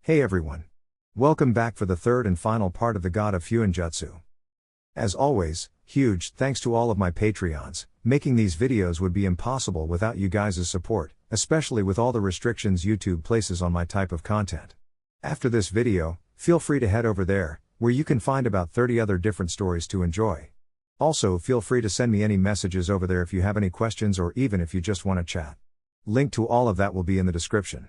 Hey everyone. Welcome back for the third and final part of the God of Fuinjutsu. As always, huge thanks to all of my Patreons. Making these videos would be impossible without you guys' support, especially with all the restrictions YouTube places on my type of content. After this video, feel free to head over there, where you can find about 30 other different stories to enjoy. Also, feel free to send me any messages over there if you have any questions or even if you just want to chat. Link to all of that will be in the description.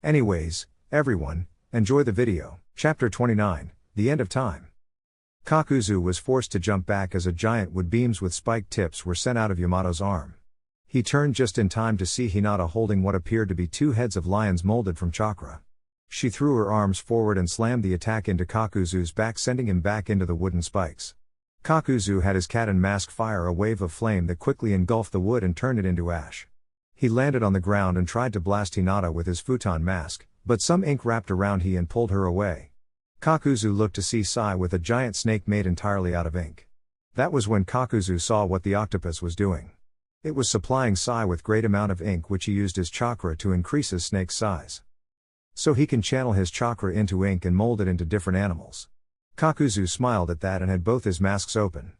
Anyways, everyone, enjoy the video. Chapter 29, The End of Time. Kakuzu was forced to jump back as a giant wood beams with spiked tips were sent out of Yamato's arm. He turned just in time to see Hinata holding what appeared to be two heads of lions molded from chakra. She threw her arms forward and slammed the attack into Kakuzu's back, sending him back into the wooden spikes. Kakuzu had his cat and mask fire a wave of flame that quickly engulfed the wood and turned it into ash. He landed on the ground and tried to blast Hinata with his futon mask, but some ink wrapped around he and pulled her away. Kakuzu looked to see Sai with a giant snake made entirely out of ink. That was when Kakuzu saw what the octopus was doing. It was supplying Sai with great amount of ink, which he used as chakra to increase his snake's size. So he can channel his chakra into ink and mold it into different animals. Kakuzu smiled at that and had both his masks open.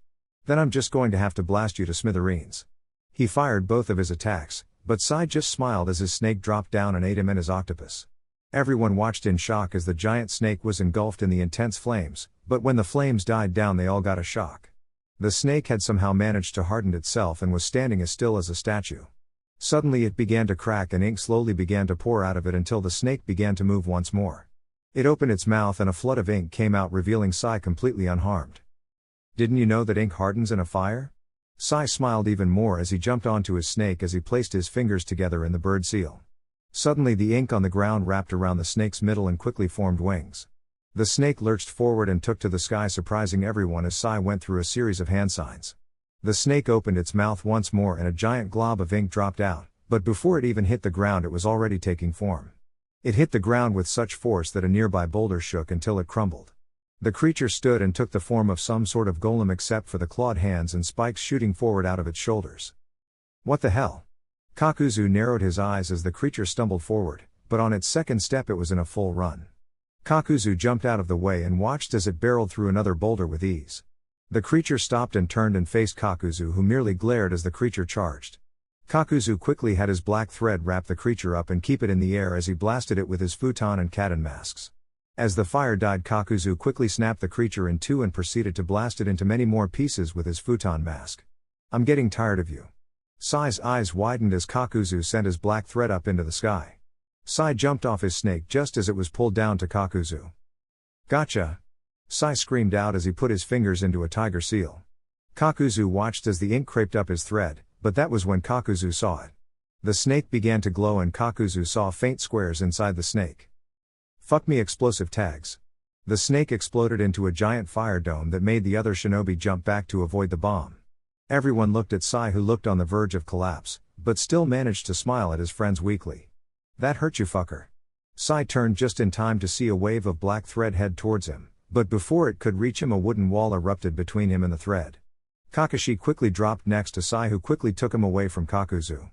Then I'm just going to have to blast you to smithereens. He fired both of his attacks, but Sai just smiled as his snake dropped down and ate him and his octopus. Everyone watched in shock as the giant snake was engulfed in the intense flames, but when the flames died down they all got a shock. The snake had somehow managed to harden itself and was standing as still as a statue. Suddenly it began to crack and ink slowly began to pour out of it until the snake began to move once more. It opened its mouth and a flood of ink came out, revealing Sai completely unharmed. Didn't you know that ink hardens in a fire? Sai smiled even more as he jumped onto his snake as he placed his fingers together in the bird seal. Suddenly the ink on the ground wrapped around the snake's middle and quickly formed wings. The snake lurched forward and took to the sky, surprising everyone as Sai went through a series of hand signs. The snake opened its mouth once more and a giant glob of ink dropped out, but before it even hit the ground it was already taking form. It hit the ground with such force that a nearby boulder shook until it crumbled. The creature stood and took the form of some sort of golem except for the clawed hands and spikes shooting forward out of its shoulders. What the hell? Kakuzu narrowed his eyes as the creature stumbled forward, but on its second step it was in a full run. Kakuzu jumped out of the way and watched as it barreled through another boulder with ease. The creature stopped and turned and faced Kakuzu, who merely glared as the creature charged. Kakuzu quickly had his black thread wrap the creature up and keep it in the air as he blasted it with his futon and katan masks. As the fire died, Kakuzu quickly snapped the creature in two and proceeded to blast it into many more pieces with his futon mask. I'm getting tired of you. Sai's eyes widened as Kakuzu sent his black thread up into the sky. Sai jumped off his snake just as it was pulled down to Kakuzu. Gotcha! Sai screamed out as he put his fingers into a tiger seal. Kakuzu watched as the ink creped up his thread, but that was when Kakuzu saw it. The snake began to glow and Kakuzu saw faint squares inside the snake. Fuck me, explosive tags. The snake exploded into a giant fire dome that made the other shinobi jump back to avoid the bomb. Everyone looked at Sai, who looked on the verge of collapse, but still managed to smile at his friends weakly. That hurt you, fucker. Sai turned just in time to see a wave of black thread head towards him, but before it could reach him a wooden wall erupted between him and the thread. Kakashi quickly dropped next to Sai, who quickly took him away from Kakuzu.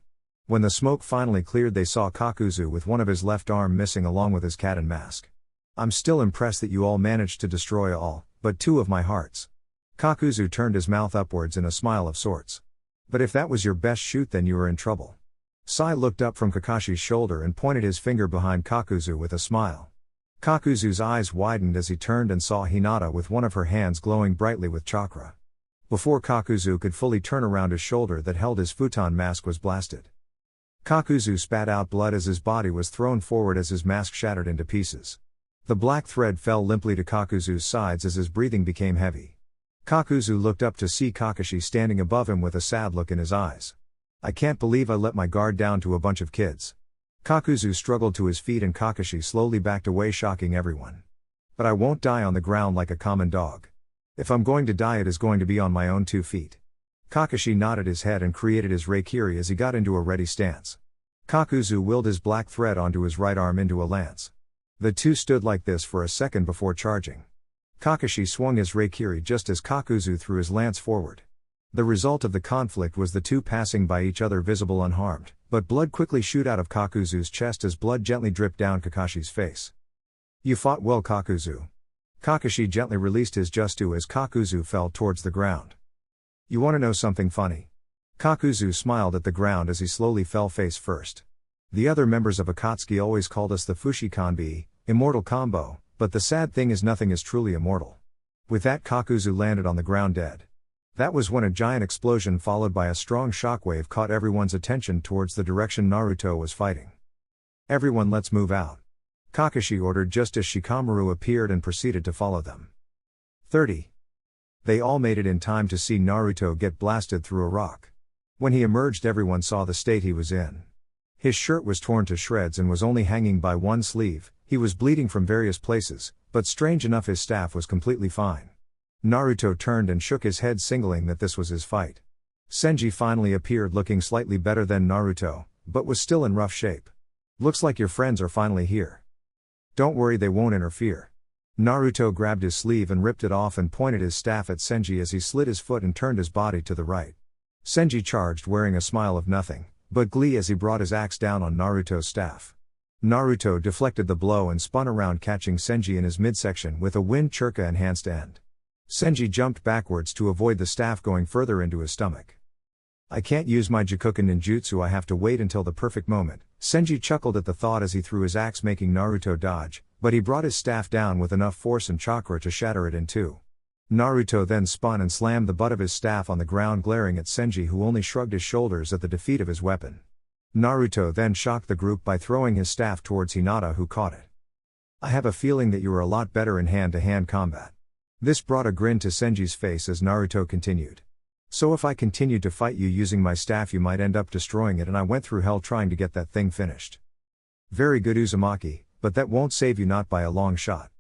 When the smoke finally cleared they saw Kakuzu with one of his left arm missing along with his katan mask. I'm still impressed that you all managed to destroy all, but two of my hearts. Kakuzu turned his mouth upwards in a smile of sorts. But if that was your best shoot then you were in trouble. Sai looked up from Kakashi's shoulder and pointed his finger behind Kakuzu with a smile. Kakuzu's eyes widened as he turned and saw Hinata with one of her hands glowing brightly with chakra. Before Kakuzu could fully turn around, his shoulder that held his futon mask was blasted. Kakuzu spat out blood as his body was thrown forward as his mask shattered into pieces. The black thread fell limply to Kakuzu's sides as his breathing became heavy. Kakuzu looked up to see Kakashi standing above him with a sad look in his eyes. I can't believe I let my guard down to a bunch of kids. Kakuzu struggled to his feet and Kakashi slowly backed away, shocking everyone. But I won't die on the ground like a common dog. If I'm going to die, it is going to be on my own 2 feet. Kakashi nodded his head and created his Raikage as he got into a ready stance. Kakuzu willed his black thread onto his right arm into a lance. The two stood like this for a second before charging. Kakashi swung his Raikage just as Kakuzu threw his lance forward. The result of the conflict was the two passing by each other visible unharmed, but blood quickly shoot out of Kakuzu's chest as blood gently dripped down Kakashi's face. You fought well, Kakuzu. Kakashi gently released his jutsu as Kakuzu fell towards the ground. You want to know something funny? Kakuzu smiled at the ground as he slowly fell face first. The other members of Akatsuki always called us the Fushi Kanbi, immortal combo, but the sad thing is nothing is truly immortal. With that, Kakuzu landed on the ground dead. That was when a giant explosion followed by a strong shockwave caught everyone's attention towards the direction Naruto was fighting. Everyone, let's move out. Kakashi ordered just as Shikamaru appeared and proceeded to follow them. 30. They all made it in time to see Naruto get blasted through a rock. When he emerged, everyone saw the state he was in. His shirt was torn to shreds and was only hanging by one sleeve. He was bleeding from various places, but strange enough his staff was completely fine. Naruto turned and shook his head, signaling that this was his fight. Senji finally appeared looking slightly better than Naruto, but was still in rough shape. Looks like your friends are finally here. Don't worry, they won't interfere. Naruto grabbed his sleeve and ripped it off and pointed his staff at Senji as he slid his foot and turned his body to the right. Senji charged wearing a smile of nothing but glee as he brought his axe down on Naruto's staff. Naruto deflected the blow and spun around, catching Senji in his midsection with a wind churka enhanced end. Senji jumped backwards to avoid the staff going further into his stomach. I can't use my Jikuken ninjutsu, I have to wait until the perfect moment. Senji chuckled at the thought as he threw his axe, making Naruto dodge, but he brought his staff down with enough force and chakra to shatter it in two. Naruto then spun and slammed the butt of his staff on the ground, glaring at Senji, who only shrugged his shoulders at the defeat of his weapon. Naruto then shocked the group by throwing his staff towards Hinata, who caught it. I have a feeling that you are a lot better in hand-to-hand combat. This brought a grin to Senji's face as Naruto continued. So if I continued to fight you using my staff, you might end up destroying it, and I went through hell trying to get that thing finished. Very good, Uzumaki, but that won't save you, not by a long shot.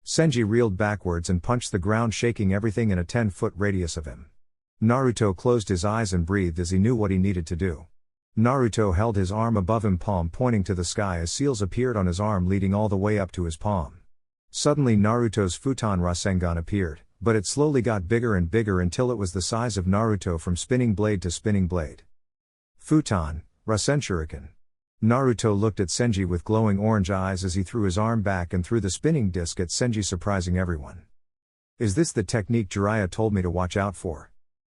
Senji reeled backwards and punched the ground, shaking everything in a 10-foot radius of him. Naruto closed his eyes and breathed as he knew what he needed to do. Naruto held his arm above him, palm pointing to the sky, as seals appeared on his arm leading all the way up to his palm. Suddenly Naruto's Futon Rasengan appeared, but it slowly got bigger and bigger until it was the size of Naruto from spinning blade to spinning blade. Futon, Rasen Shuriken. Naruto looked at Senji with glowing orange eyes as he threw his arm back and threw the spinning disc at Senji, surprising everyone. Is this the technique Jiraiya told me to watch out for?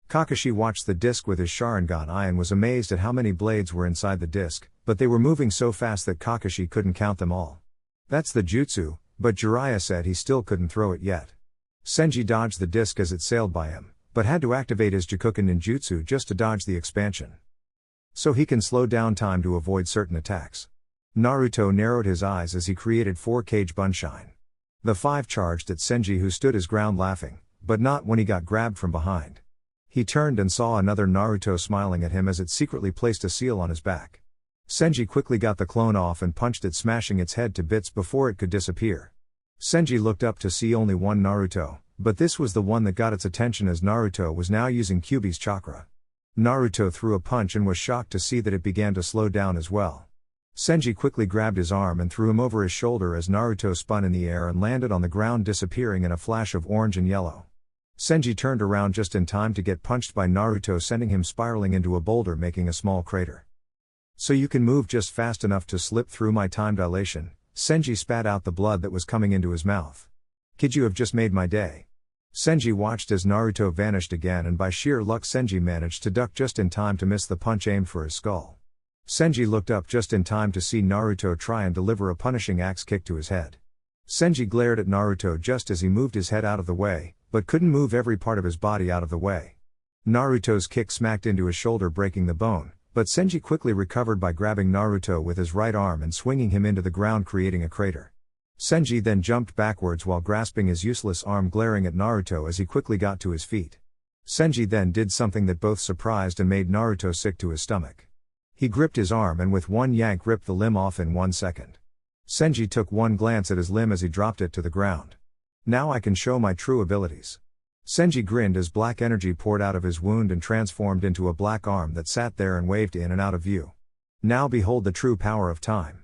Kakashi watched the disc with his Sharingan eye and was amazed at how many blades were inside the disc, but they were moving so fast that Kakashi couldn't count them all. That's the jutsu, but Jiraiya said he still couldn't throw it yet. Senji dodged the disc as it sailed by him, but had to activate his Jikuken ninjutsu just to dodge the expansion. So he can slow down time to avoid certain attacks. Naruto narrowed his eyes as he created 4-Kage Bunshine. The 5 charged at Senji, who stood his ground laughing, but not when he got grabbed from behind. He turned and saw another Naruto smiling at him as it secretly placed a seal on his back. Senji quickly got the clone off and punched it, smashing its head to bits before it could disappear. Senji looked up to see only one Naruto, but this was the one that got its attention as Naruto was now using Kyuubi's chakra. Naruto threw a punch and was shocked to see that it began to slow down as well. Senji quickly grabbed his arm and threw him over his shoulder as Naruto spun in the air and landed on the ground, disappearing in a flash of orange and yellow. Senji turned around just in time to get punched by Naruto, sending him spiraling into a boulder, making a small crater. So you can move just fast enough to slip through my time dilation. Senji spat out the blood that was coming into his mouth. Kid, you have just made my day. Senji watched as Naruto vanished again, and by sheer luck Senji managed to duck just in time to miss the punch aimed for his skull. Senji looked up just in time to see Naruto try and deliver a punishing axe kick to his head. Senji glared at Naruto just as he moved his head out of the way, but couldn't move every part of his body out of the way. Naruto's kick smacked into his shoulder, breaking the bone, but Senji quickly recovered by grabbing Naruto with his right arm and swinging him into the ground, creating a crater. Senji then jumped backwards while grasping his useless arm, glaring at Naruto as he quickly got to his feet. Senji then did something that both surprised and made Naruto sick to his stomach. He gripped his arm and with one yank ripped the limb off in 1 second. Senji took one glance at his limb as he dropped it to the ground. Now I can show my true abilities. Senji grinned as black energy poured out of his wound and transformed into a black arm that sat there and waved in and out of view. Now behold the true power of time.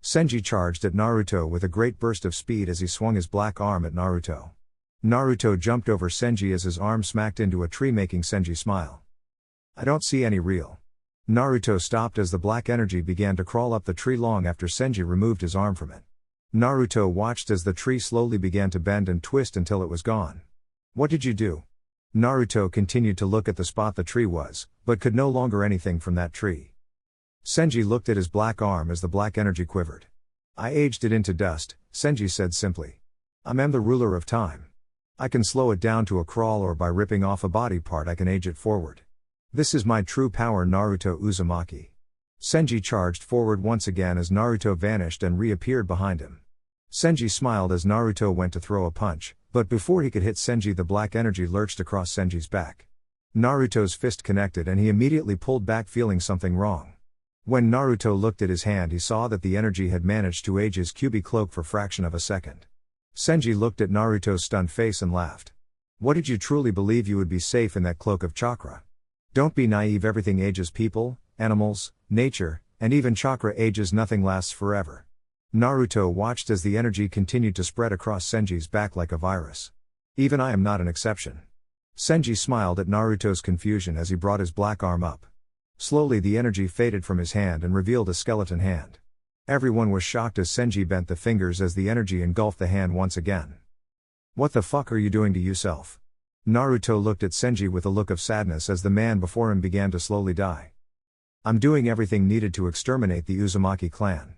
Senji charged at Naruto with a great burst of speed as he swung his black arm at Naruto. Naruto jumped over Senji as his arm smacked into a tree, making Senji smile. I don't see any real. Naruto stopped as the black energy began to crawl up the tree long after Senji removed his arm from it. Naruto watched as the tree slowly began to bend and twist until it was gone. What did you do? Naruto continued to look at the spot the tree was, but could no longer anything from that tree. Senji looked at his black arm as the black energy quivered. I aged it into dust, Senji said simply. I am the ruler of time. I can slow it down to a crawl, or by ripping off a body part I can age it forward. This is my true power, Naruto Uzumaki. Senji charged forward once again as Naruto vanished and reappeared behind him. Senji smiled as Naruto went to throw a punch, but before he could hit Senji, the black energy lurched across Senji's back. Naruto's fist connected and he immediately pulled back, feeling something wrong. When Naruto looked at his hand, he saw that the energy had managed to age his Kyuubi cloak for a fraction of a second. Senji looked at Naruto's stunned face and laughed. What, did you truly believe you would be safe in that cloak of chakra? Don't be naive, everything ages, people, animals, nature, and even chakra ages, nothing lasts forever. Naruto watched as the energy continued to spread across Senji's back like a virus. Even I am not an exception. Senji smiled at Naruto's confusion as he brought his black arm up. Slowly the energy faded from his hand and revealed a skeleton hand. Everyone was shocked as Senji bent the fingers as the energy engulfed the hand once again. What the fuck are you doing to yourself? Naruto looked at Senji with a look of sadness as the man before him began to slowly die. I'm doing everything needed to exterminate the Uzumaki clan.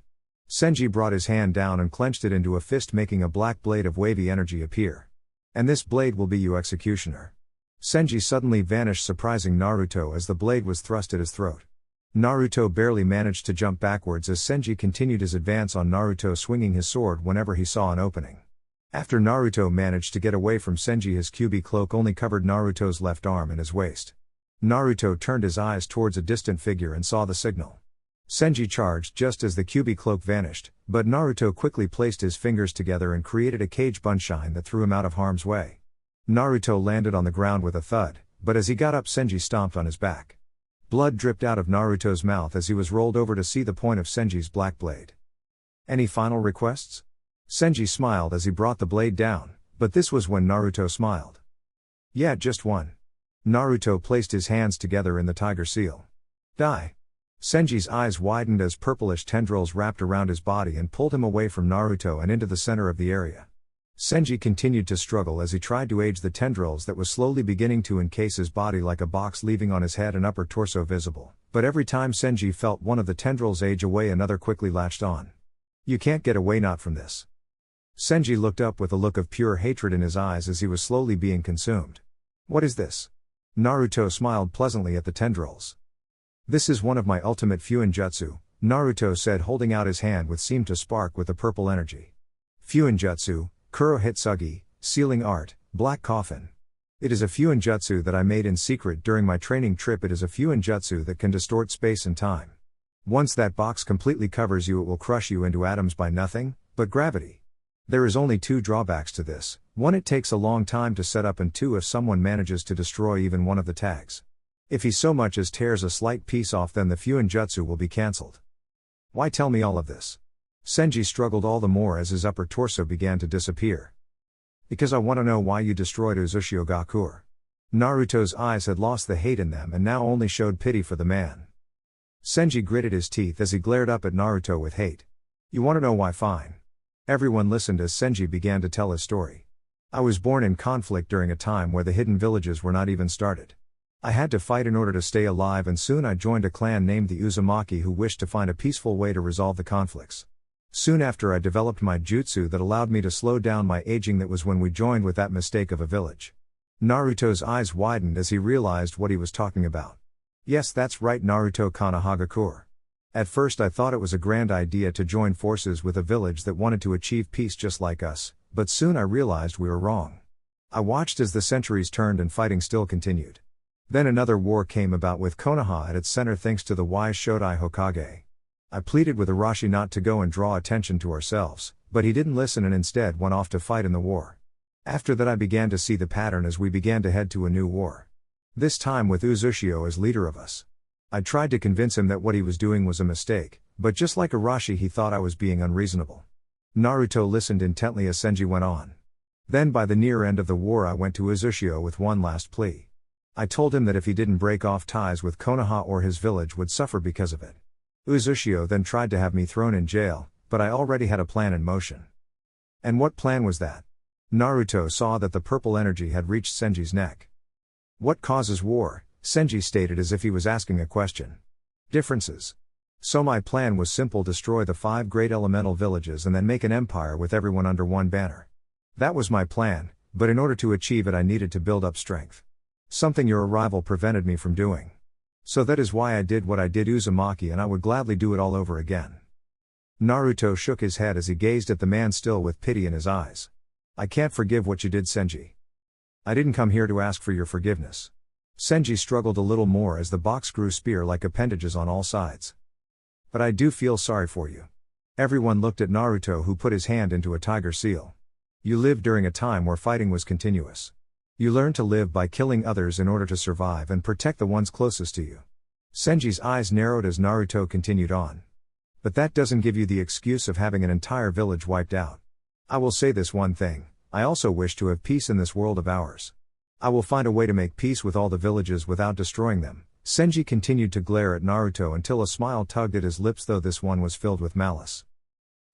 Senji brought his hand down and clenched it into a fist, making a black blade of wavy energy appear. And this blade will be you, executioner. Senji suddenly vanished, surprising Naruto as the blade was thrust at his throat. Naruto barely managed to jump backwards as Senji continued his advance on Naruto, swinging his sword whenever he saw an opening. After Naruto managed to get away from Senji, his Kyuubi cloak only covered Naruto's left arm and his waist. Naruto turned his eyes towards a distant figure and saw the signal. Senji charged just as the Kyuubi cloak vanished, but Naruto quickly placed his fingers together and created a cage bunshine that threw him out of harm's way. Naruto landed on the ground with a thud, but as he got up, Senji stomped on his back. Blood dripped out of Naruto's mouth as he was rolled over to see the point of Senji's black blade. Any final requests? Senji smiled as he brought the blade down, but this was when Naruto smiled. Yeah, just one. Naruto placed his hands together in the tiger seal. Die. Senji's eyes widened as purplish tendrils wrapped around his body and pulled him away from Naruto and into the center of the area. Senji continued to struggle as he tried to age the tendrils that was slowly beginning to encase his body like a box, leaving on his head and upper torso visible, but every time Senji felt one of the tendrils age away, another quickly latched on. You can't get away, not from this. Senji looked up with a look of pure hatred in his eyes as he was slowly being consumed. What is this? Naruto smiled pleasantly at the tendrils. This is one of my ultimate Fuinjutsu, Naruto said, holding out his hand which seemed to spark with the purple energy. Fuinjutsu, Kuro Hitsugi, Sealing Art, Black Coffin. It is a Fuinjutsu that I made in secret during my training trip. It is a Fuinjutsu that can distort space and time. Once that box completely covers you, it will crush you into atoms by nothing but gravity. There is only two drawbacks to this: one, it takes a long time to set up, and two, if someone manages to destroy even one of the tags. If he so much as tears a slight piece off, then the Fuinjutsu will be cancelled. Why tell me all of this? Senji struggled all the more as his upper torso began to disappear. Because I want to know why you destroyed Uzushio Gakure. Naruto's eyes had lost the hate in them and now only showed pity for the man. Senji gritted his teeth as he glared up at Naruto with hate. You want to know why? Fine. Everyone listened as Senji began to tell his story. I was born in conflict during a time where the hidden villages were not even started. I had to fight in order to stay alive, and soon I joined a clan named the Uzumaki who wished to find a peaceful way to resolve the conflicts. Soon after, I developed my jutsu that allowed me to slow down my aging. That was when we joined with that mistake of a village. Naruto's eyes widened as he realized what he was talking about. Yes, that's right, Naruto Konoha. At first I thought it was a grand idea to join forces with a village that wanted to achieve peace just like us, but soon I realized we were wrong. I watched as the centuries turned and fighting still continued. Then another war came about with Konoha at its center thanks to the wise Shodai Hokage. I pleaded with Arashi not to go and draw attention to ourselves, but he didn't listen and instead went off to fight in the war. After that I began to see the pattern as we began to head to a new war. This time with Uzushio as leader of us. I tried to convince him that what he was doing was a mistake, but just like Arashi, he thought I was being unreasonable. Naruto listened intently as Senji went on. Then by the near end of the war I went to Uzushio with one last plea. I told him that if he didn't break off ties with Konoha or his village would suffer because of it. Uzushio then tried to have me thrown in jail, but I already had a plan in motion. And what plan was that? Naruto saw that the purple energy had reached Senji's neck. What causes war? Senji stated as if he was asking a question. Differences. So my plan was simple: destroy the 5 great elemental villages and then make an empire with everyone under one banner. That was my plan, but in order to achieve it I needed to build up strength. Something your arrival prevented me from doing. So that is why I did what I did, Uzumaki, and I would gladly do it all over again. Naruto shook his head as he gazed at the man still with pity in his eyes. I can't forgive what you did, Senji. I didn't come here to ask for your forgiveness. Senji struggled a little more as the box grew spear-like appendages on all sides. But I do feel sorry for you. Everyone looked at Naruto, who put his hand into a tiger seal. You lived during a time where fighting was continuous. You learned to live by killing others in order to survive and protect the ones closest to you. Senji's eyes narrowed as Naruto continued on. But that doesn't give you the excuse of having an entire village wiped out. I will say this one thing: I also wish to have peace in this world of ours. I will find a way to make peace with all the villages without destroying them. Senji continued to glare at Naruto until a smile tugged at his lips, though this one was filled with malice.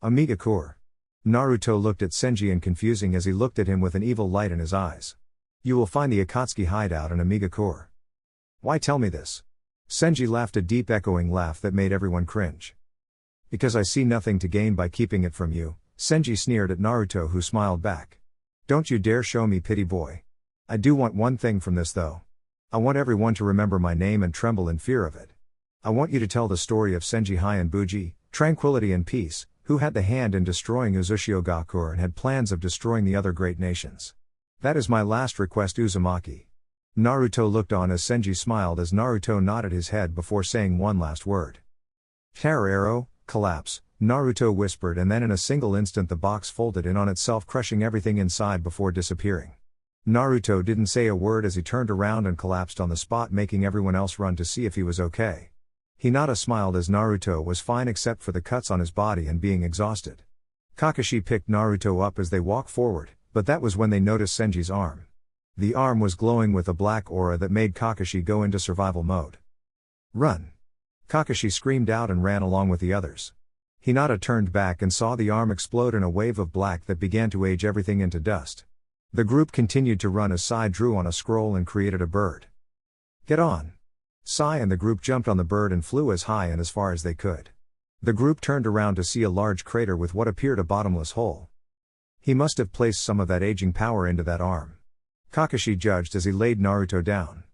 Amiga-core. Naruto looked at Senji in confusing as he looked at him with an evil light in his eyes. You will find the Akatsuki hideout in Amiga-core. Why tell me this? Senji laughed a deep echoing laugh that made everyone cringe. Because I see nothing to gain by keeping it from you, Senji sneered at Naruto, who smiled back. Don't you dare show me pity, boy. I do want one thing from this though. I want everyone to remember my name and tremble in fear of it. I want you to tell the story of Senji Hyanbuji, Tranquility and Peace, who had the hand in destroying Uzushiogakur and had plans of destroying the other great nations. That is my last request, Uzumaki. Naruto looked on as Senji smiled as Naruto nodded his head before saying one last word. Terror arrow, collapse, Naruto whispered, and then in a single instant the box folded in on itself, crushing everything inside before disappearing. Naruto didn't say a word as he turned around and collapsed on the spot, making everyone else run to see if he was okay. Hinata smiled as Naruto was fine except for the cuts on his body and being exhausted. Kakashi picked Naruto up as they walked forward, but that was when they noticed Senji's arm. The arm was glowing with a black aura that made Kakashi go into survival mode. Run! Kakashi screamed out and ran along with the others. Hinata turned back and saw the arm explode in a wave of black that began to age everything into dust. The group continued to run as Sai drew on a scroll and created a bird. Get on! Sai and the group jumped on the bird and flew as high and as far as they could. The group turned around to see a large crater with what appeared a bottomless hole. He must have placed some of that aging power into that arm. Kakashi judged as he laid Naruto down.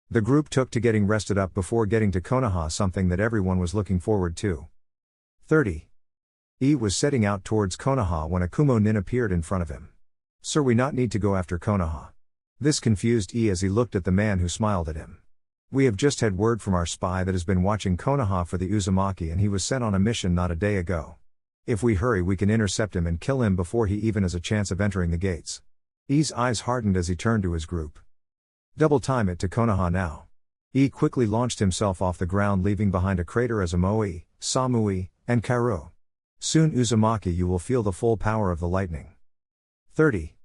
The group took to getting rested up before getting to Konoha, something that everyone was looking forward to. 30. E was setting out towards Konoha when a Kumo-nin appeared in front of him. Sir, we not need to go after Konoha. This confused E as he looked at the man who smiled at him. We have just had word from our spy that has been watching Konoha for the Uzumaki, and he was sent on a mission not a day ago. If we hurry we can intercept him and kill him before he even has a chance of entering the gates. E's eyes hardened as he turned to his group. Double time it to Konoha now. E quickly launched himself off the ground, leaving behind a crater as Amoi, Samui, and Kairo. Soon, Uzumaki, you will feel the full power of the lightning. 30.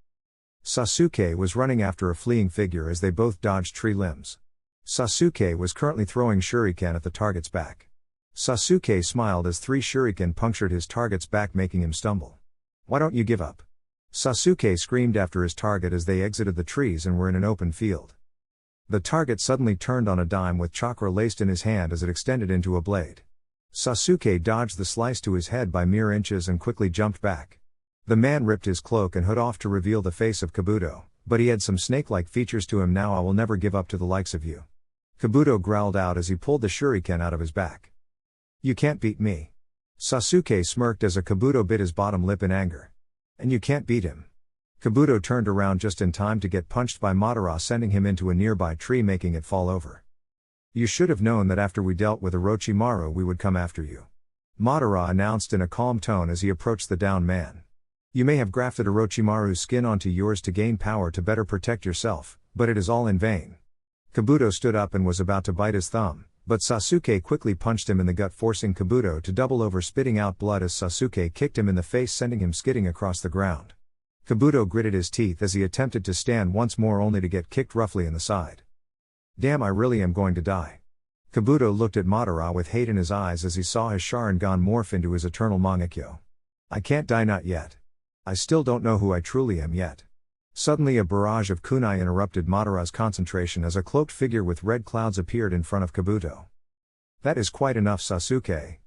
Sasuke was running after a fleeing figure as they both dodged tree limbs. Sasuke was currently throwing shuriken at the target's back. Sasuke smiled as 3 shuriken punctured his target's back, making him stumble. Why don't you give up? Sasuke screamed after his target as they exited the trees and were in an open field. The target suddenly turned on a dime with chakra laced in his hand as it extended into a blade. Sasuke dodged the slice to his head by mere inches and quickly jumped back. The man ripped his cloak and hood off to reveal the face of Kabuto, but he had some snake-like features to him. Now I will never give up to the likes of you. Kabuto growled out as he pulled the shuriken out of his back. You can't beat me. Sasuke smirked as a Kabuto bit his bottom lip in anger. And you can't beat him. Kabuto turned around just in time to get punched by Madara, sending him into a nearby tree, making it fall over. You should have known that after we dealt with Orochimaru we would come after you. Madara announced in a calm tone as he approached the downed man. You may have grafted Orochimaru's skin onto yours to gain power to better protect yourself, but it is all in vain. Kabuto stood up and was about to bite his thumb, but Sasuke quickly punched him in the gut, forcing Kabuto to double over, spitting out blood as Sasuke kicked him in the face, sending him skidding across the ground. Kabuto gritted his teeth as he attempted to stand once more, only to get kicked roughly in the side. Damn, I really am going to die. Kabuto looked at Madara with hate in his eyes as he saw his Sharingan morph into his eternal Mangekyo. I can't die, not yet. I still don't know who I truly am yet. Suddenly a barrage of kunai interrupted Madara's concentration as a cloaked figure with red clouds appeared in front of Kabuto. That is quite enough, Sasuke.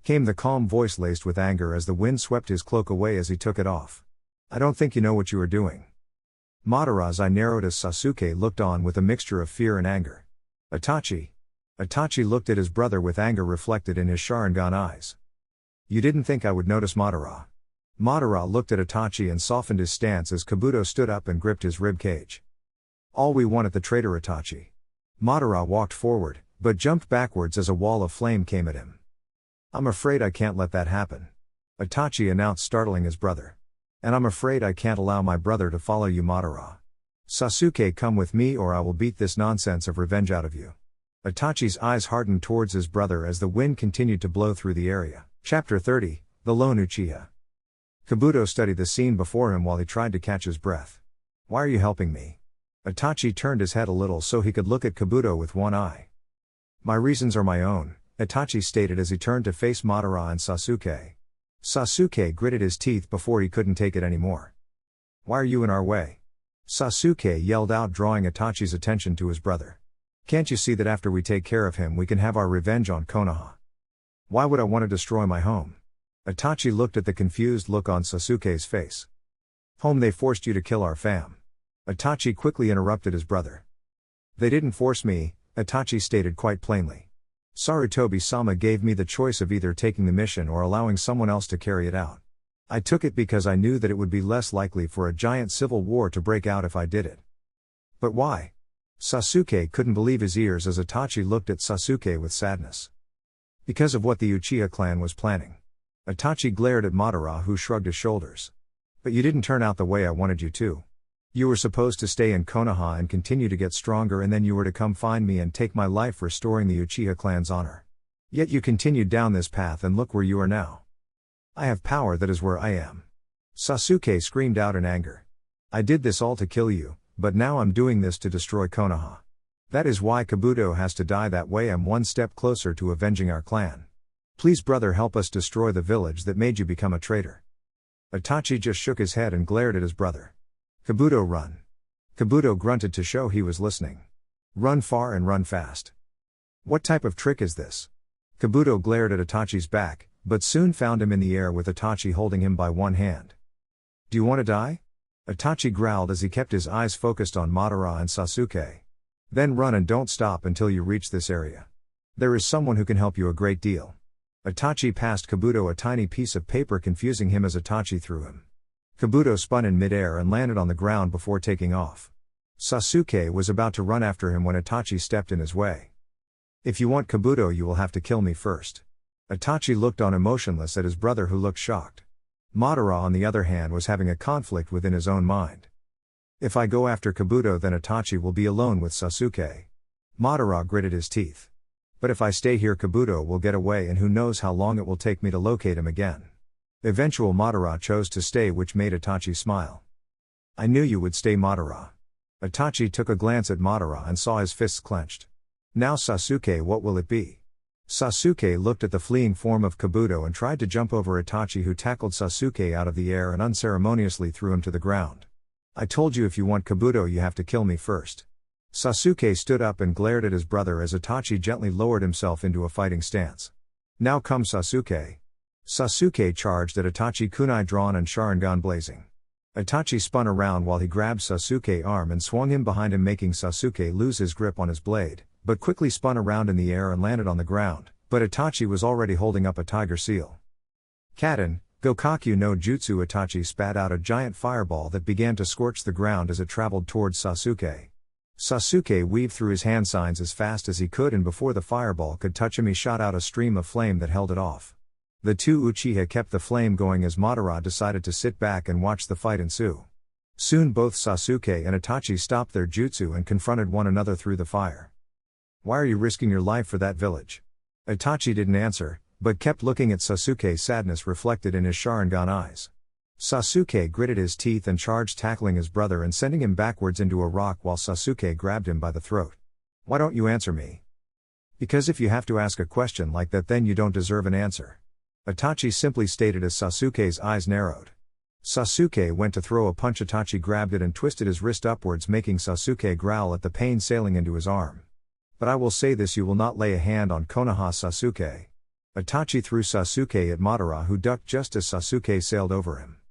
Came the calm voice laced with anger as the wind swept his cloak away as he took it off. I don't think you know what you are doing. Madara's eye narrowed as Sasuke looked on with a mixture of fear and anger. Itachi. Itachi looked at his brother with anger reflected in his Sharingan eyes. You didn't think I would notice, Madara. Madara looked at Itachi and softened his stance as Kabuto stood up and gripped his rib cage. All we want at the traitor, Itachi. Madara walked forward, but jumped backwards as a wall of flame came at him. I'm afraid I can't let that happen. Itachi announced, startling his brother. And I'm afraid I can't allow my brother to follow you, Madara. Sasuke, come with me or I will beat this nonsense of revenge out of you. Itachi's eyes hardened towards his brother as the wind continued to blow through the area. Chapter 30, The Lone Uchiha. Kabuto studied the scene before him while he tried to catch his breath. Why are you helping me? Itachi turned his head a little so he could look at Kabuto with one eye. My reasons are my own, Itachi stated as he turned to face Madara and Sasuke. Sasuke gritted his teeth before he couldn't take it anymore. Why are you in our way? Sasuke yelled out, drawing Itachi's attention to his brother. Can't you see that after we take care of him we can have our revenge on Konoha? Why would I want to destroy my home? Itachi looked at the confused look on Sasuke's face. Home? They forced you to kill our fam. Itachi quickly interrupted his brother. They didn't force me, Itachi stated quite plainly. Sarutobi-sama gave me the choice of either taking the mission or allowing someone else to carry it out. I took it because I knew that it would be less likely for a giant civil war to break out if I did it. But why? Sasuke couldn't believe his ears as Itachi looked at Sasuke with sadness. Because of what the Uchiha clan was planning. Itachi glared at Madara, who shrugged his shoulders. But you didn't turn out the way I wanted you to. You were supposed to stay in Konoha and continue to get stronger, and then you were to come find me and take my life, restoring the Uchiha clan's honor. Yet you continued down this path and look where you are now. I have power, that is where I am. Sasuke screamed out in anger. I did this all to kill you, but now I'm doing this to destroy Konoha. That is why Kabuto has to die that way. I'm one step closer to avenging our clan. Please, brother, help us destroy the village that made you become a traitor. Itachi just shook his head and glared at his brother. Kabuto, run. Kabuto grunted to show he was listening. Run far and run fast. What type of trick is this? Kabuto glared at Itachi's back, but soon found him in the air with Itachi holding him by one hand. Do you want to die? Itachi growled as he kept his eyes focused on Madara and Sasuke. Then run and don't stop until you reach this area. There is someone who can help you a great deal. Itachi passed Kabuto a tiny piece of paper, confusing him as Itachi threw him. Kabuto spun in midair and landed on the ground before taking off. Sasuke was about to run after him when Itachi stepped in his way. If you want Kabuto, you will have to kill me first. Itachi looked on emotionless at his brother, who looked shocked. Madara, on the other hand, was having a conflict within his own mind. If I go after Kabuto, then Itachi will be alone with Sasuke. Madara gritted his teeth. But if I stay here, Kabuto will get away, and who knows how long it will take me to locate him again. Eventually Madara chose to stay, which made Itachi smile. I knew you would stay, Madara. Itachi took a glance at Madara and saw his fists clenched. Now Sasuke, what will it be? Sasuke looked at the fleeing form of Kabuto and tried to jump over Itachi, who tackled Sasuke out of the air and unceremoniously threw him to the ground. I told you, if you want Kabuto, you have to kill me first. Sasuke stood up and glared at his brother as Itachi gently lowered himself into a fighting stance. Now come, Sasuke. Sasuke charged at Itachi, kunai drawn and Sharingan blazing. Itachi spun around while he grabbed Sasuke's arm and swung him behind him, making Sasuke lose his grip on his blade, but quickly spun around in the air and landed on the ground, but Itachi was already holding up a tiger seal. Katen, Gokaku no Jutsu. Itachi spat out a giant fireball that began to scorch the ground as it traveled towards Sasuke. Sasuke weaved through his hand signs as fast as he could, and before the fireball could touch him, he shot out a stream of flame that held it off. The two Uchiha kept the flame going as Madara decided to sit back and watch the fight ensue. Soon both Sasuke and Itachi stopped their jutsu and confronted one another through the fire. Why are you risking your life for that village? Itachi didn't answer, but kept looking at Sasuke, sadness reflected in his Sharingan eyes. Sasuke gritted his teeth and charged, tackling his brother and sending him backwards into a rock while Sasuke grabbed him by the throat. Why don't you answer me? Because if you have to ask a question like that, then you don't deserve an answer. Itachi simply stated as Sasuke's eyes narrowed. Sasuke went to throw a punch. Itachi grabbed it and twisted his wrist upwards, making Sasuke growl at the pain sailing into his arm. But I will say this: you will not lay a hand on Konoha, Sasuke. Itachi threw Sasuke at Madara, who ducked just as Sasuke sailed over him.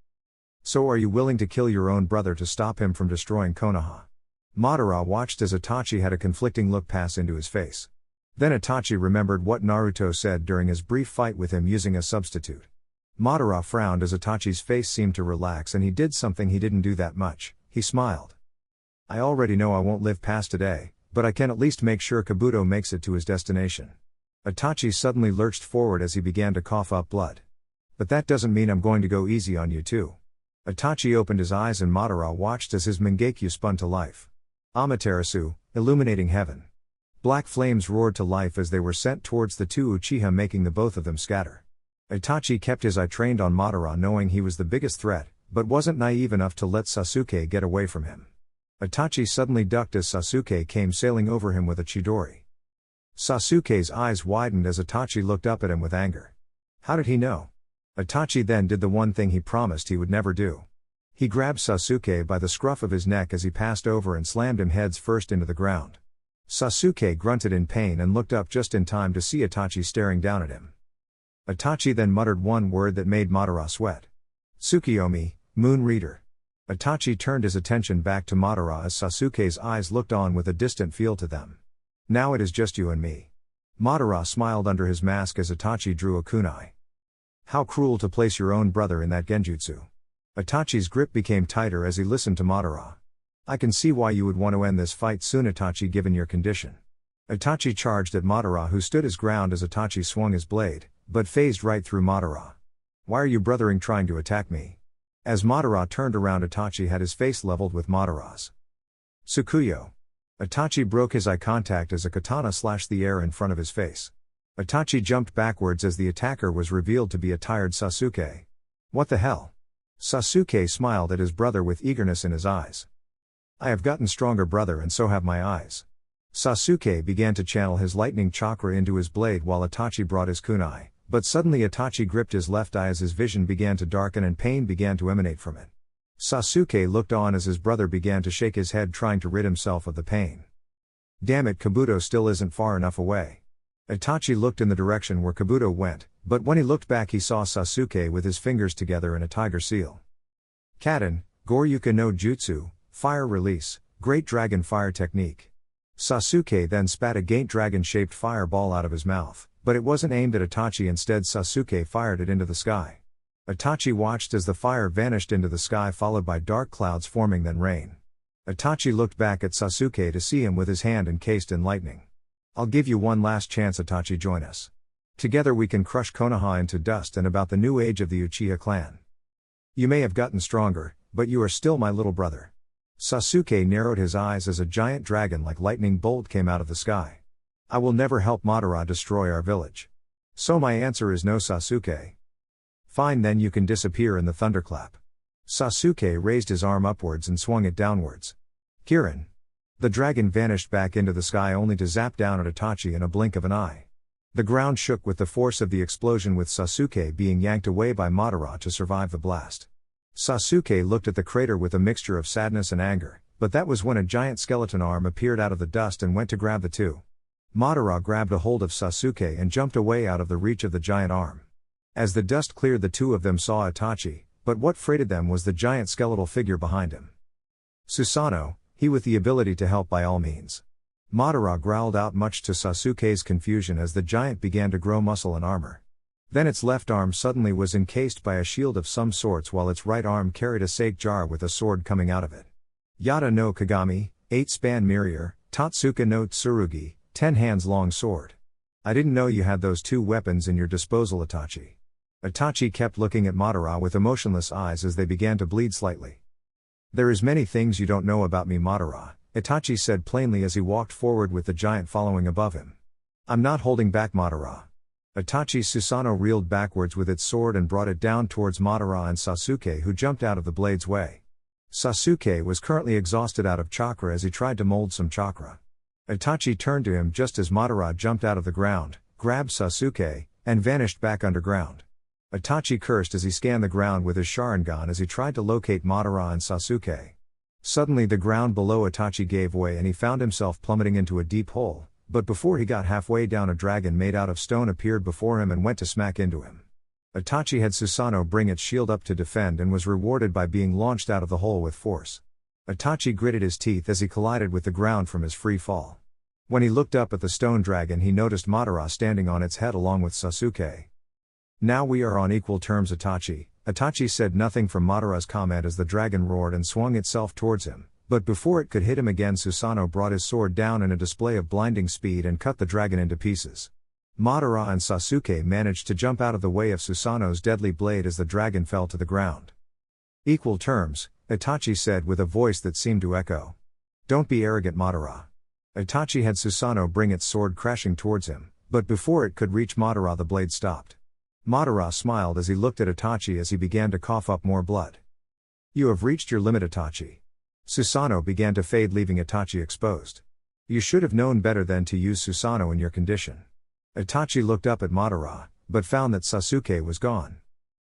So are you willing to kill your own brother to stop him from destroying Konoha? Madara watched as Itachi had a conflicting look pass into his face. Then Itachi remembered what Naruto said during his brief fight with him using a substitute. Madara frowned as Itachi's face seemed to relax, and he did something he didn't do that much: he smiled. I already know I won't live past today, but I can at least make sure Kabuto makes it to his destination. Itachi suddenly lurched forward as he began to cough up blood. But that doesn't mean I'm going to go easy on you too. Itachi opened his eyes and Madara watched as his Mangekyo spun to life. Amaterasu, illuminating heaven. Black flames roared to life as they were sent towards the two Uchiha, making the both of them scatter. Itachi kept his eye trained on Madara, knowing he was the biggest threat, but wasn't naive enough to let Sasuke get away from him. Itachi suddenly ducked as Sasuke came sailing over him with a Chidori. Sasuke's eyes widened as Itachi looked up at him with anger. How did he know? Itachi then did the one thing he promised he would never do. He grabbed Sasuke by the scruff of his neck as he passed over and slammed him heads first into the ground. Sasuke grunted in pain and looked up just in time to see Itachi staring down at him. Itachi then muttered one word that made Madara sweat. Tsukiyomi, Moon Reader. Itachi turned his attention back to Madara as Sasuke's eyes looked on with a distant feel to them. Now it is just you and me. Madara smiled under his mask as Itachi drew a kunai. How cruel to place your own brother in that genjutsu. Itachi's grip became tighter as he listened to Madara. I can see why you would want to end this fight soon, Itachi, given your condition. Itachi charged at Madara, who stood his ground as Itachi swung his blade, but phased right through Madara. Why are you brothering trying to attack me? As Madara turned around, Itachi had his face leveled with Madara's. Tsukuyo. Itachi broke his eye contact as a katana slashed the air in front of his face. Itachi jumped backwards as the attacker was revealed to be a tired Sasuke. What the hell? Sasuke smiled at his brother with eagerness in his eyes. I have gotten stronger, brother, and so have my eyes. Sasuke began to channel his lightning chakra into his blade while Itachi brought his kunai, but suddenly Itachi gripped his left eye as his vision began to darken and pain began to emanate from it. Sasuke looked on as his brother began to shake his head, trying to rid himself of the pain. Damn it, Kabuto still isn't far enough away. Itachi looked in the direction where Kabuto went, but when he looked back he saw Sasuke with his fingers together in a tiger seal. Kaden, Goryuka no Jutsu, Fire Release, Great Dragon Fire Technique. Sasuke then spat a giant dragon-shaped fireball out of his mouth, but it wasn't aimed at Itachi. Instead, Sasuke fired it into the sky. Itachi watched as the fire vanished into the sky, followed by dark clouds forming, then rain. Itachi looked back at Sasuke to see him with his hand encased in lightning. I'll give you one last chance, Itachi, join us. Together we can crush Konoha into dust and about the new age of the Uchiha clan. You may have gotten stronger, but you are still my little brother. Sasuke narrowed his eyes as a giant dragon-like lightning bolt came out of the sky. I will never help Madara destroy our village. So my answer is no, Sasuke. Fine, then you can disappear in the thunderclap. Sasuke raised his arm upwards and swung it downwards. Kirin. The dragon vanished back into the sky only to zap down at Itachi in a blink of an eye. The ground shook with the force of the explosion, with Sasuke being yanked away by Madara to survive the blast. Sasuke looked at the crater with a mixture of sadness and anger, but that was when a giant skeleton arm appeared out of the dust and went to grab the two. Madara grabbed a hold of Sasuke and jumped away out of the reach of the giant arm. As the dust cleared, the two of them saw Itachi, but what freighted them was the giant skeletal figure behind him. Susanoo, he with the ability to help by all means. Madara growled out, much to Sasuke's confusion, as the giant began to grow muscle and armor. Then its left arm suddenly was encased by a shield of some sorts, while its right arm carried a sake jar with a sword coming out of it. Yata no Kagami, 8-span Mirror, Tatsuka no Tsurugi, 10 hands long sword. I didn't know you had those two weapons in your disposal, Itachi. Itachi kept looking at Madara with emotionless eyes as they began to bleed slightly. There is many things you don't know about me, Madara, Itachi said plainly as he walked forward with the giant following above him. I'm not holding back, Madara. Itachi's Susanoo reeled backwards with its sword and brought it down towards Madara and Sasuke, who jumped out of the blade's way. Sasuke was currently exhausted out of chakra as he tried to mold some chakra. Itachi turned to him just as Madara jumped out of the ground, grabbed Sasuke, and vanished back underground. Itachi cursed as he scanned the ground with his Sharingan as he tried to locate Madara and Sasuke. Suddenly the ground below Itachi gave way and he found himself plummeting into a deep hole, but before he got halfway down, a dragon made out of stone appeared before him and went to smack into him. Itachi had Susanoo bring its shield up to defend and was rewarded by being launched out of the hole with force. Itachi gritted his teeth as he collided with the ground from his free fall. When he looked up at the stone dragon, he noticed Madara standing on its head along with Sasuke. "Now we are on equal terms, Itachi." Itachi said nothing from Madara's comment as the dragon roared and swung itself towards him, but before it could hit him again, Susanoo brought his sword down in a display of blinding speed and cut the dragon into pieces. Madara and Sasuke managed to jump out of the way of Susanoo's deadly blade as the dragon fell to the ground. "Equal terms," Itachi said with a voice that seemed to echo. "Don't be arrogant, Madara." Itachi had Susanoo bring its sword crashing towards him, but before it could reach Madara, the blade stopped. Madara smiled as he looked at Itachi as he began to cough up more blood. "You have reached your limit, Itachi." Susanoo began to fade, leaving Itachi exposed. "You should have known better than to use Susanoo in your condition." Itachi looked up at Madara, but found that Sasuke was gone.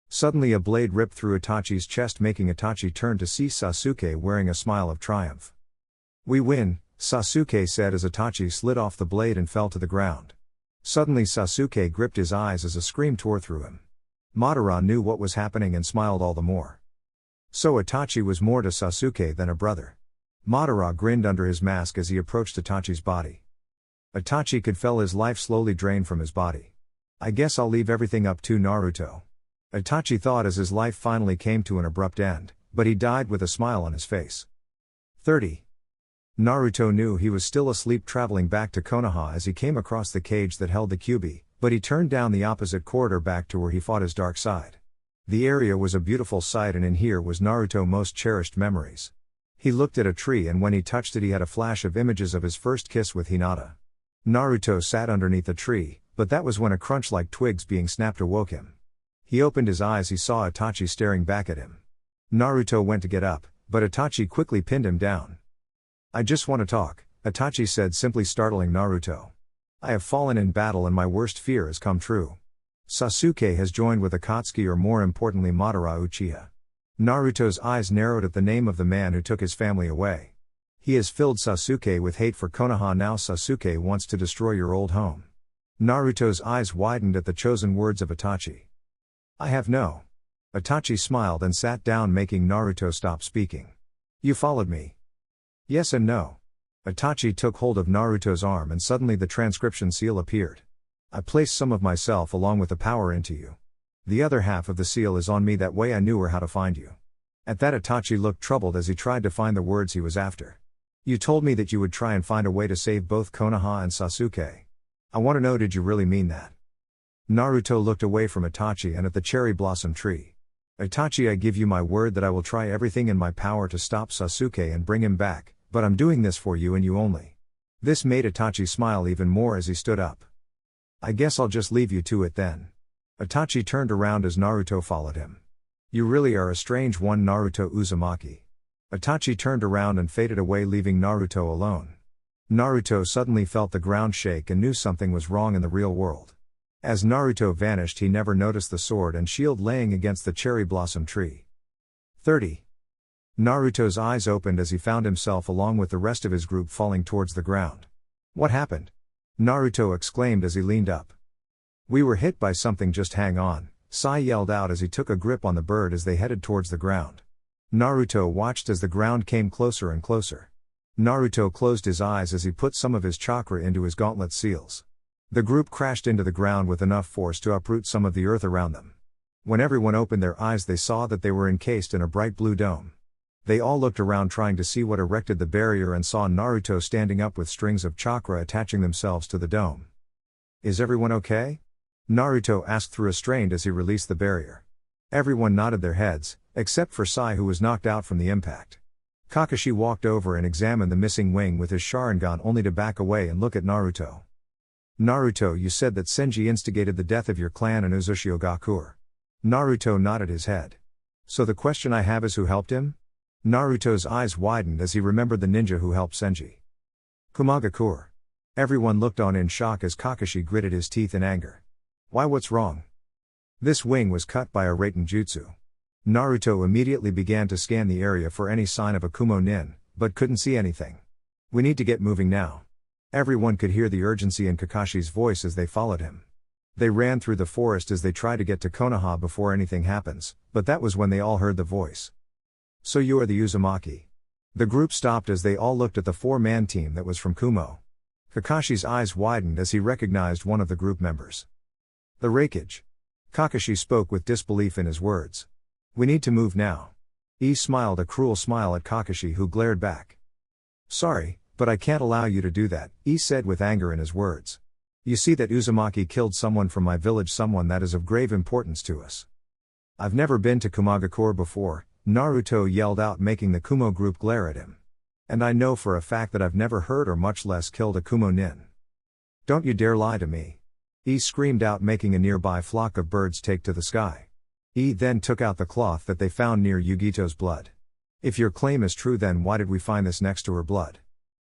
Suddenly a blade ripped through Itachi's chest, making Itachi turn to see Sasuke wearing a smile of triumph. "We win," Sasuke said as Itachi slid off the blade and fell to the ground. Suddenly Sasuke gripped his eyes as a scream tore through him. Madara knew what was happening and smiled all the more. So Itachi was more to Sasuke than a brother. Madara grinned under his mask as he approached Itachi's body. Itachi could feel his life slowly drain from his body. "I guess I'll leave everything up to Naruto," Itachi thought as his life finally came to an abrupt end, but he died with a smile on his face. 30. Naruto knew he was still asleep traveling back to Konoha as he came across the cage that held the Kyuubi, but he turned down the opposite corridor back to where he fought his dark side. The area was a beautiful sight, and in here was Naruto's most cherished memories. He looked at a tree, and when he touched it he had a flash of images of his first kiss with Hinata. Naruto sat underneath the tree, but that was when a crunch like twigs being snapped awoke him. He opened his eyes. He saw Itachi staring back at him. Naruto went to get up, but Itachi quickly pinned him down. "I just want to talk," Itachi said, simply startling Naruto. "I have fallen in battle and my worst fear has come true. Sasuke has joined with Akatsuki, or more importantly Madara Uchiha." Naruto's eyes narrowed at the name of the man who took his family away. "He has filled Sasuke with hate for Konoha. Now Sasuke wants to destroy your old home." Naruto's eyes widened at the chosen words of Itachi. "I have no." Itachi smiled and sat down, making Naruto stop speaking. "You followed me." "Yes and no." Itachi took hold of Naruto's arm and suddenly the transcription seal appeared. "I placed some of myself along with the power into you. The other half of the seal is on me, that way I knew how to find you." At that Itachi looked troubled as he tried to find the words he was after. "You told me that you would try and find a way to save both Konoha and Sasuke. I want to know, did you really mean that?" Naruto looked away from Itachi and at the cherry blossom tree. "Itachi, I give you my word that I will try everything in my power to stop Sasuke and bring him back. But I'm doing this for you and you only." This made Itachi smile even more as he stood up. "I guess I'll just leave you to it then." Itachi turned around as Naruto followed him. "You really are a strange one, Naruto Uzumaki." Itachi turned around and faded away, leaving Naruto alone. Naruto suddenly felt the ground shake and knew something was wrong in the real world. As Naruto vanished, he never noticed the sword and shield laying against the cherry blossom tree. 30. Naruto's eyes opened as he found himself along with the rest of his group falling towards the ground. "What happened?" Naruto exclaimed as he leaned up. "We were hit by something, just hang on," Sai yelled out as he took a grip on the bird as they headed towards the ground. Naruto watched as the ground came closer and closer. Naruto closed his eyes as he put some of his chakra into his gauntlet seals. The group crashed into the ground with enough force to uproot some of the earth around them. When everyone opened their eyes, they saw that they were encased in a bright blue dome. They all looked around trying to see what erected the barrier and saw Naruto standing up with strings of chakra attaching themselves to the dome. "Is everyone okay?" Naruto asked through a strain as he released the barrier. Everyone nodded their heads, except for Sai, who was knocked out from the impact. Kakashi walked over and examined the missing wing with his Sharingan only to back away and look at Naruto. "Naruto, you said that Senji instigated the death of your clan and Uzushio Gakure." Naruto nodded his head. "So the question I have is, who helped him?" Naruto's eyes widened as he remembered the ninja who helped Senji. "Kumagakure." Everyone looked on in shock as Kakashi gritted his teeth in anger. "Why, what's wrong?" This wing was cut by a Raikage. Naruto immediately began to scan the area for any sign of a Kumo nin, but couldn't see anything. We need to get moving now. Everyone could hear the urgency in Kakashi's voice as they followed him. They ran through the forest as they tried to get to Konoha before anything happens, but that was when they all heard the voice. So you are the Uzumaki. The group stopped as they all looked at the four-man team that was from Kumo. Kakashi's eyes widened as he recognized one of the group members. The Raikage. Kakashi spoke with disbelief in his words. We need to move now. Smiled a cruel smile at Kakashi, who glared back. Sorry, but I can't allow you to do that, said with anger in his words. You see that Uzumaki killed someone from my village, someone that is of grave importance to us. I've never been to Kumagakure before, Naruto yelled out, making the Kumo group glare at him. And I know for a fact that I've never heard or much less killed a Kumo nin. Don't you dare lie to me. Screamed out, making a nearby flock of birds take to the sky. Then took out the cloth that they found near Yugito's blood. If your claim is true, then why did we find this next to her blood?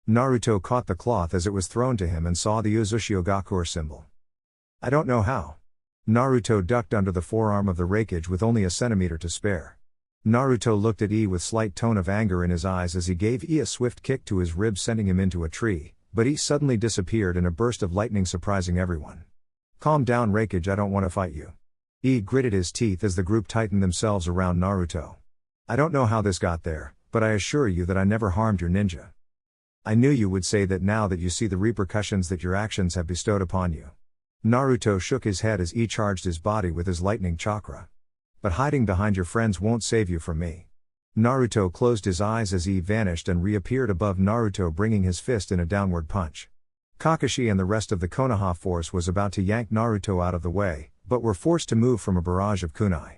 Naruto caught the cloth as it was thrown to him and saw the Uzushiogakure symbol. I don't know how. Naruto ducked under the forearm of the Raikage with only a centimeter to spare. Naruto looked at with slight tone of anger in his eyes as he gave a swift kick to his ribs, sending him into a tree, but suddenly disappeared in a burst of lightning, surprising everyone. Calm down, Raikage, I don't want to fight you. Gritted his teeth as the group tightened themselves around Naruto. I don't know how this got there, but I assure you that I never harmed your ninja. I knew you would say that now that you see the repercussions that your actions have bestowed upon you. Naruto shook his head as charged his body with his lightning chakra. But hiding behind your friends won't save you from me. Naruto closed his eyes as vanished and reappeared above Naruto, bringing his fist in a downward punch. Kakashi and the rest of the Konoha force was about to yank Naruto out of the way, but were forced to move from a barrage of kunai.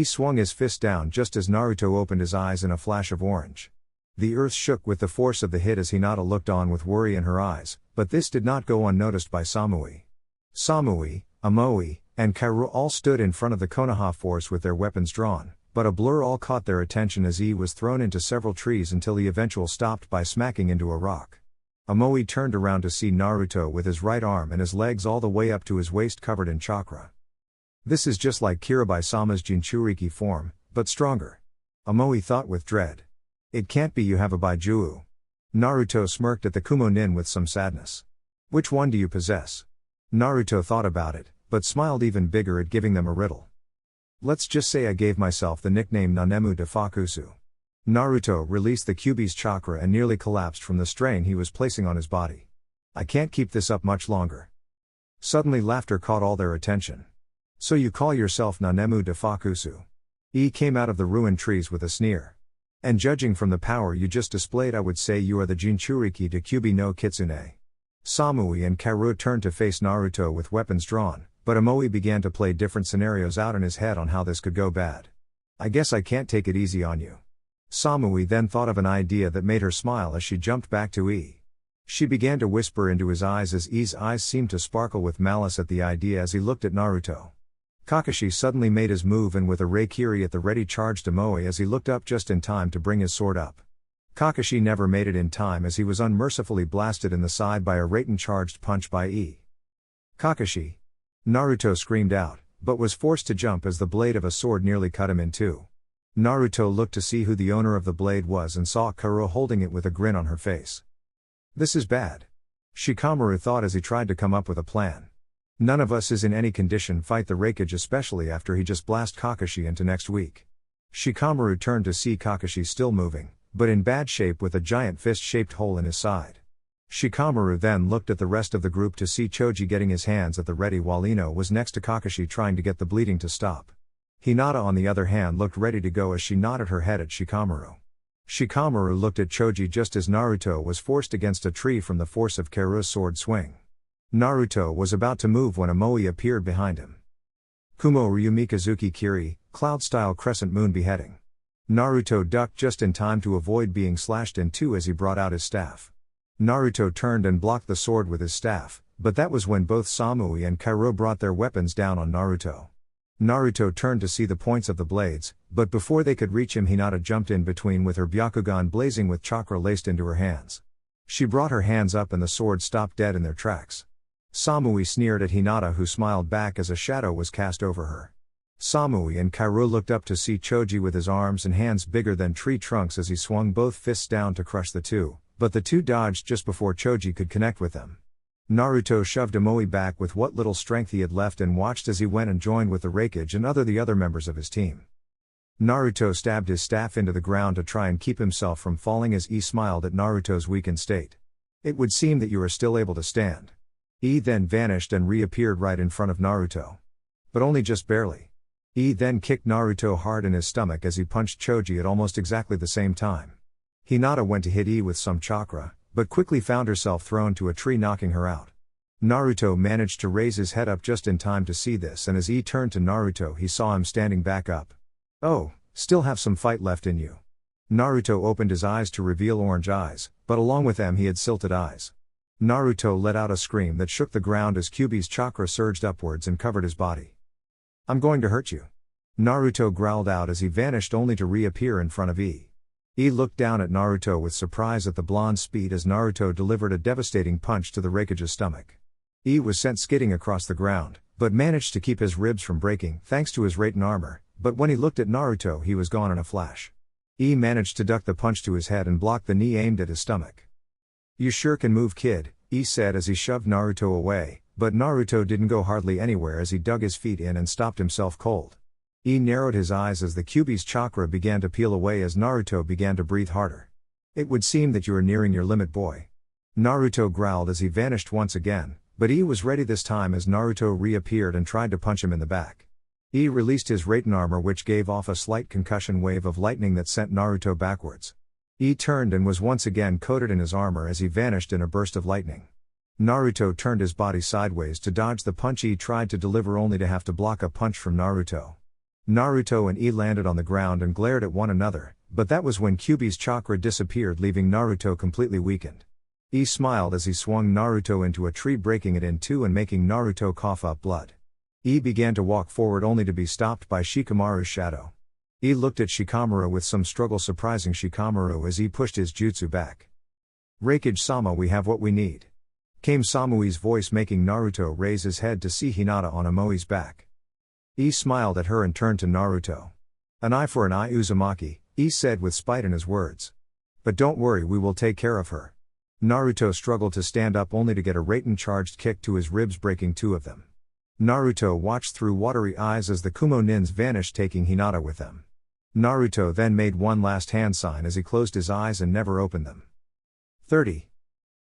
Swung his fist down just as Naruto opened his eyes in a flash of orange. The earth shook with the force of the hit as Hinata looked on with worry in her eyes, but this did not go unnoticed by Samui. Samui, Amoe, and Kaoru all stood in front of the Konoha force with their weapons drawn, but a blur all caught their attention as was thrown into several trees until he eventually stopped by smacking into a rock. Amoe turned around to see Naruto with his right arm and his legs all the way up to his waist covered in chakra. This is just like Kirabai-sama's Jinchuriki form, but stronger. Amoe thought with dread. It can't be you have a Baijuu. Naruto smirked at the Kumo nin with some sadness. Which one do you possess? Naruto thought about it, but smiled even bigger at giving them a riddle. Let's just say I gave myself the nickname Nanemu de Fakusu. Naruto released the Kyuubi's chakra and nearly collapsed from the strain he was placing on his body. I can't keep this up much longer. Suddenly laughter caught all their attention. So you call yourself Nanemu de Fakusu? Came out of the ruined trees with a sneer. And judging from the power you just displayed, I would say you are the Jinchuriki de Kyuubi no Kitsune. Samui and Kaoru turned to face Naruto with weapons drawn, but Amoe began to play different scenarios out in his head on how this could go bad. I guess I can't take it easy on you. Samui then thought of an idea that made her smile as she jumped back to She began to whisper into his eyes as eyes seemed to sparkle with malice at the idea as he looked at Naruto. Kakashi suddenly made his move and with a Raikiri at the ready charged Amoe as he looked up just in time to bring his sword up. Kakashi never made it in time as he was unmercifully blasted in the side by a Raiten charged punch by Kakashi! Naruto screamed out, but was forced to jump as the blade of a sword nearly cut him in two. Naruto looked to see who the owner of the blade was and saw Kaoru holding it with a grin on her face. This is bad. Shikamaru thought as he tried to come up with a plan. None of us is in any condition fight the Raikage, especially after he just blast Kakashi into next week. Shikamaru turned to see Kakashi still moving, but in bad shape with a giant fist-shaped hole in his side. Shikamaru then looked at the rest of the group to see Choji getting his hands at the ready while Ino was next to Kakashi trying to get the bleeding to stop. Hinata on the other hand looked ready to go as she nodded her head at Shikamaru. Shikamaru looked at Choji just as Naruto was forced against a tree from the force of Kaoru's sword swing. Naruto was about to move when Amoe appeared behind him. Kumo Ryu Mikazuki Kiri, Cloud-style crescent moon beheading. Naruto ducked just in time to avoid being slashed in two as he brought out his staff. Naruto turned and blocked the sword with his staff, but that was when both Samui and Kaoru brought their weapons down on Naruto. Naruto turned to see the points of the blades, but before they could reach him Hinata jumped in between with her Byakugan blazing with chakra laced into her hands. She brought her hands up and the sword stopped dead in their tracks. Samui sneered at Hinata who smiled back as a shadow was cast over her. Samui and Kaoru looked up to see Choji with his arms and hands bigger than tree trunks as he swung both fists down to crush the two, but the two dodged just before Choji could connect with them. Naruto shoved Amoy back with what little strength he had left and watched as he went and joined with the Raikage and the other members of his team. Naruto stabbed his staff into the ground to try and keep himself from falling as smiled at Naruto's weakened state. It would seem that you are still able to stand. Then vanished and reappeared right in front of Naruto. But only just barely. Then kicked Naruto hard in his stomach as he punched Choji at almost exactly the same time. Hinata went to hit with some chakra, but quickly found herself thrown to a tree, knocking her out. Naruto managed to raise his head up just in time to see this, and as turned to Naruto he saw him standing back up. "Oh, still have some fight left in you." Naruto opened his eyes to reveal orange eyes, but along with them he had silted eyes. Naruto let out a scream that shook the ground as Kyuubi's chakra surged upwards and covered his body. "I'm going to hurt you." Naruto growled out as he vanished only to reappear in front of He looked down at Naruto with surprise at the blonde's speed as Naruto delivered a devastating punch to the Raikage's stomach. Was sent skidding across the ground, but managed to keep his ribs from breaking thanks to his Raiten armor, but when he looked at Naruto he was gone in a flash. Managed to duck the punch to his head and block the knee aimed at his stomach. "You sure can move, kid," said as he shoved Naruto away, but Naruto didn't go hardly anywhere as he dug his feet in and stopped himself cold. Narrowed his eyes as the Kyuubi's chakra began to peel away as Naruto began to breathe harder. "It would seem that you are nearing your limit, boy." Naruto growled as he vanished once again, but was ready this time as Naruto reappeared and tried to punch him in the back. Released his Raiten armor, which gave off a slight concussion wave of lightning that sent Naruto backwards. Turned and was once again coated in his armor as he vanished in a burst of lightning. Naruto turned his body sideways to dodge the punch tried to deliver only to have to block a punch from Naruto. Naruto and landed on the ground and glared at one another, but that was when Kyuubi's chakra disappeared, leaving Naruto completely weakened. Smiled as he swung Naruto into a tree, breaking it in two and making Naruto cough up blood. Began to walk forward only to be stopped by Shikamaru's shadow. Looked at Shikamaru with some struggle, surprising Shikamaru as he pushed his jutsu back. "Raikage-sama, we have what we need," came Samui's voice, making Naruto raise his head to see Hinata on Amoi's back. Smiled at her and turned to Naruto. "An eye for an eye, Uzumaki," said with spite in his words. "But don't worry, we will take care of her." Naruto struggled to stand up only to get a Raiten-charged kick to his ribs, breaking two of them. Naruto watched through watery eyes as the Kumo nins vanished, taking Hinata with them. Naruto then made one last hand sign as he closed his eyes and never opened them. 30.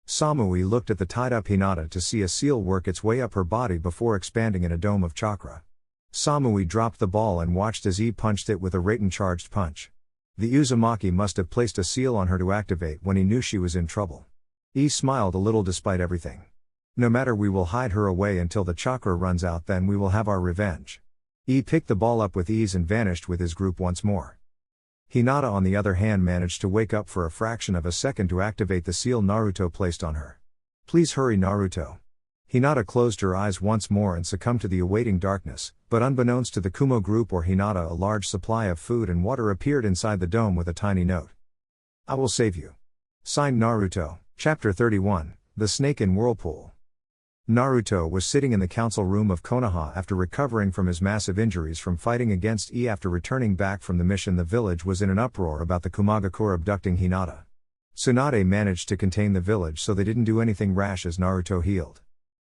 Samui looked at the tied-up Hinata to see a seal work its way up her body before expanding in a dome of chakra. Samui dropped the ball and watched as punched it with a Raiten-charged punch. The Uzumaki must have placed a seal on her to activate when he knew she was in trouble. Smiled a little despite everything. "No matter, we will hide her away until the chakra runs out, then we will have our revenge." Picked the ball up with ease and vanished with his group once more. Hinata on the other hand managed to wake up for a fraction of a second to activate the seal Naruto placed on her. "Please hurry, Naruto." Hinata closed her eyes once more and succumbed to the awaiting darkness, but unbeknownst to the Kumo group or Hinata, a large supply of food and water appeared inside the dome with a tiny note. "I will save you." Signed, Naruto. Chapter 31, The Snake in Whirlpool. Naruto was sitting in the council room of Konoha after recovering from his massive injuries from fighting against After returning back from the mission, the village was in an uproar about the Kumagakure abducting Hinata. Tsunade managed to contain the village so they didn't do anything rash as Naruto healed.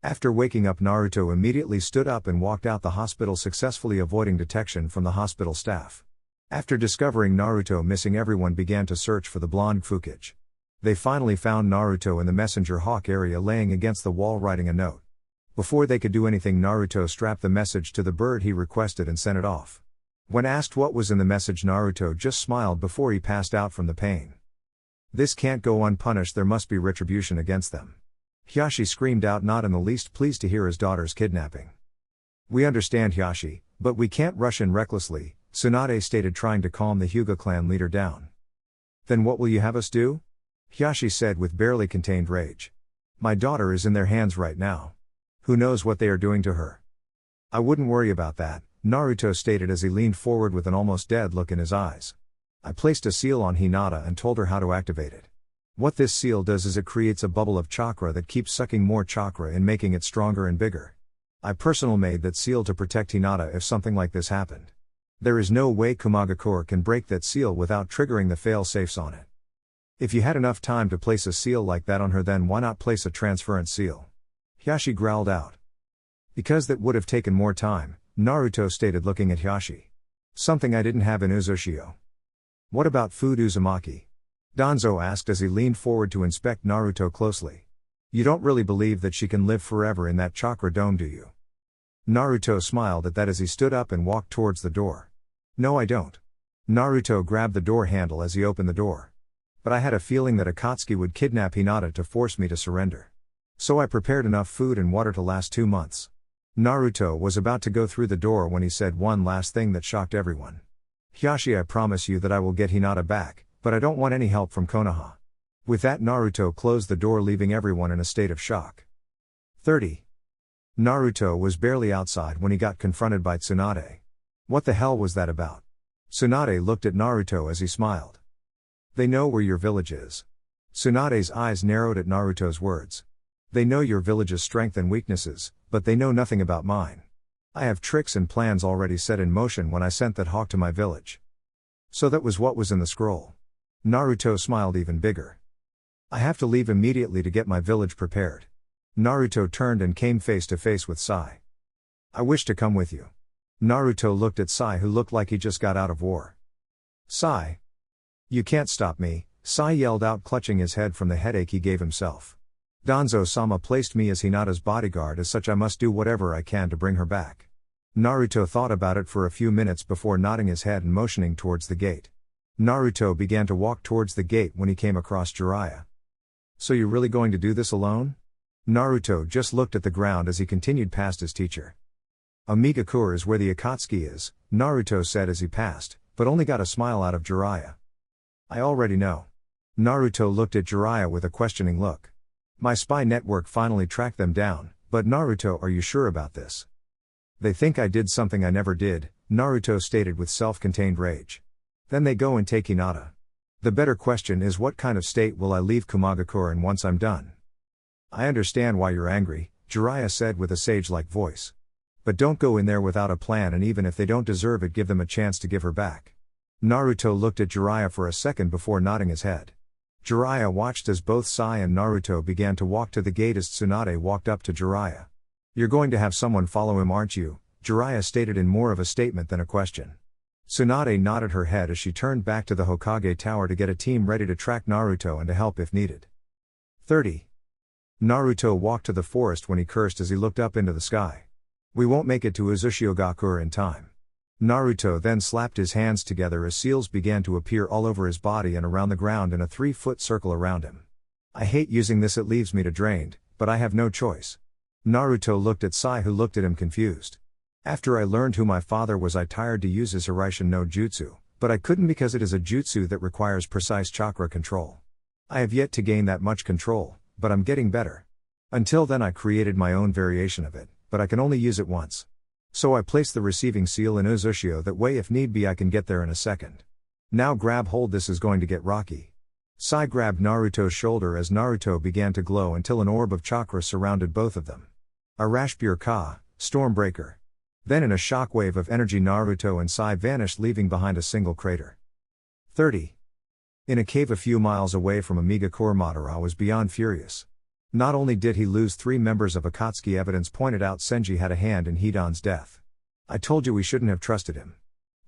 After waking up, Naruto immediately stood up and walked out the hospital, successfully avoiding detection from the hospital staff. After discovering Naruto missing, everyone began to search for the blonde Fukage. They finally found Naruto in the messenger hawk area, laying against the wall writing a note. Before they could do anything, Naruto strapped the message to the bird he requested and sent it off. When asked what was in the message, Naruto just smiled before he passed out from the pain. "This can't go unpunished, there must be retribution against them." Hiyashi screamed out, not in the least pleased to hear his daughter's kidnapping. "We understand, Hiyashi, but we can't rush in recklessly," Tsunade stated, trying to calm the Hyuga clan leader down. "Then what will you have us do?" Hiyashi said with barely contained rage. "My daughter is in their hands right now. Who knows what they are doing to her?" "I wouldn't worry about that," Naruto stated as he leaned forward with an almost dead look in his eyes. "I placed a seal on Hinata and told her how to activate it. What this seal does is it creates a bubble of chakra that keeps sucking more chakra in, making it stronger and bigger. I personally made that seal to protect Hinata if something like this happened. There is no way Kumagakure can break that seal without triggering the fail-safes on it. If you had enough time to place a seal like that on her, then why not place a transference seal? Hiashi growled out. Because that would have taken more time, Naruto stated, looking at Hiashi. Something I didn't have in Uzushio. What about food, Uzumaki? Danzo asked as he leaned forward to inspect Naruto closely. You don't really believe that she can live forever in that chakra dome, do you? Naruto smiled at that as he stood up and walked towards the door. No, I don't. Naruto grabbed the door handle as he opened the door. But I had a feeling that Akatsuki would kidnap Hinata to force me to surrender. So I prepared enough food and water to last 2 months. Naruto was about to go through the door when he said one last thing that shocked everyone. Hiashi, I promise you that I will get Hinata back, but I don't want any help from Konoha. With that, Naruto closed the door, leaving everyone in a state of shock. 30. Naruto was barely outside when he got confronted by Tsunade. What the hell was that about? Tsunade looked at Naruto as he smiled. They know where your village is. Tsunade's eyes narrowed at Naruto's words. They know your village's strength and weaknesses, but they know nothing about mine. I have tricks and plans already set in motion when I sent that hawk to my village. So that was what was in the scroll. Naruto smiled even bigger. I have to leave immediately to get my village prepared. Naruto turned and came face to face with Sai. I wish to come with you. Naruto looked at Sai, who looked like he just got out of war. Sai. You can't stop me, Sai yelled out, clutching his head from the headache he gave himself. Danzo-sama placed me as Hinata's bodyguard, as such I must do whatever I can to bring her back. Naruto thought about it for a few minutes before nodding his head and motioning towards the gate. Naruto began to walk towards the gate when he came across Jiraiya. So you're really going to do this alone? Naruto just looked at the ground as he continued past his teacher. Amigakure is where the Akatsuki is, Naruto said as he passed, but only got a smile out of Jiraiya. I already know. Naruto looked at Jiraiya with a questioning look. My spy network finally tracked them down, but Naruto, are you sure about this? They think I did something I never did, Naruto stated with self-contained rage. Then they go and take Hinata. The better question is, what kind of state will I leave Kumagakure in once I'm done? I understand why you're angry, Jiraiya said with a sage-like voice. But don't go in there without a plan, and even if they don't deserve it, give them a chance to give her back. Naruto looked at Jiraiya for a second before nodding his head. Jiraiya watched as both Sai and Naruto began to walk to the gate as Tsunade walked up to Jiraiya. You're going to have someone follow him, aren't you? Jiraiya stated in more of a statement than a question. Tsunade nodded her head as she turned back to the Hokage Tower to get a team ready to track Naruto and to help if needed. 30. Naruto walked to the forest when he cursed as he looked up into the sky. We won't make it to Uzushiogakure in time. Naruto then slapped his hands together as seals began to appear all over his body and around the ground in a 3-foot circle around him. I hate using this, it leaves me drained, but I have no choice. Naruto looked at Sai, who looked at him confused. After I learned who my father was, I tried to use his Hiraishin no Jutsu, but I couldn't because it is a jutsu that requires precise chakra control. I have yet to gain that much control, but I'm getting better. Until then I created my own variation of it, but I can only use it once. So I placed the receiving seal in Uzushio, that way if need be I can get there in a second. Now grab hold, this is going to get rocky. Sai grabbed Naruto's shoulder as Naruto began to glow until an orb of chakra surrounded both of them. Arashbur Ka, Stormbreaker. Then in a shockwave of energy Naruto and Sai vanished, leaving behind a single crater. 30. In a cave a few miles away from Amigakure, Madara was beyond furious. Not only did he lose 3 members of Akatsuki, evidence pointed out Senji had a hand in Hidan's death. I told you we shouldn't have trusted him.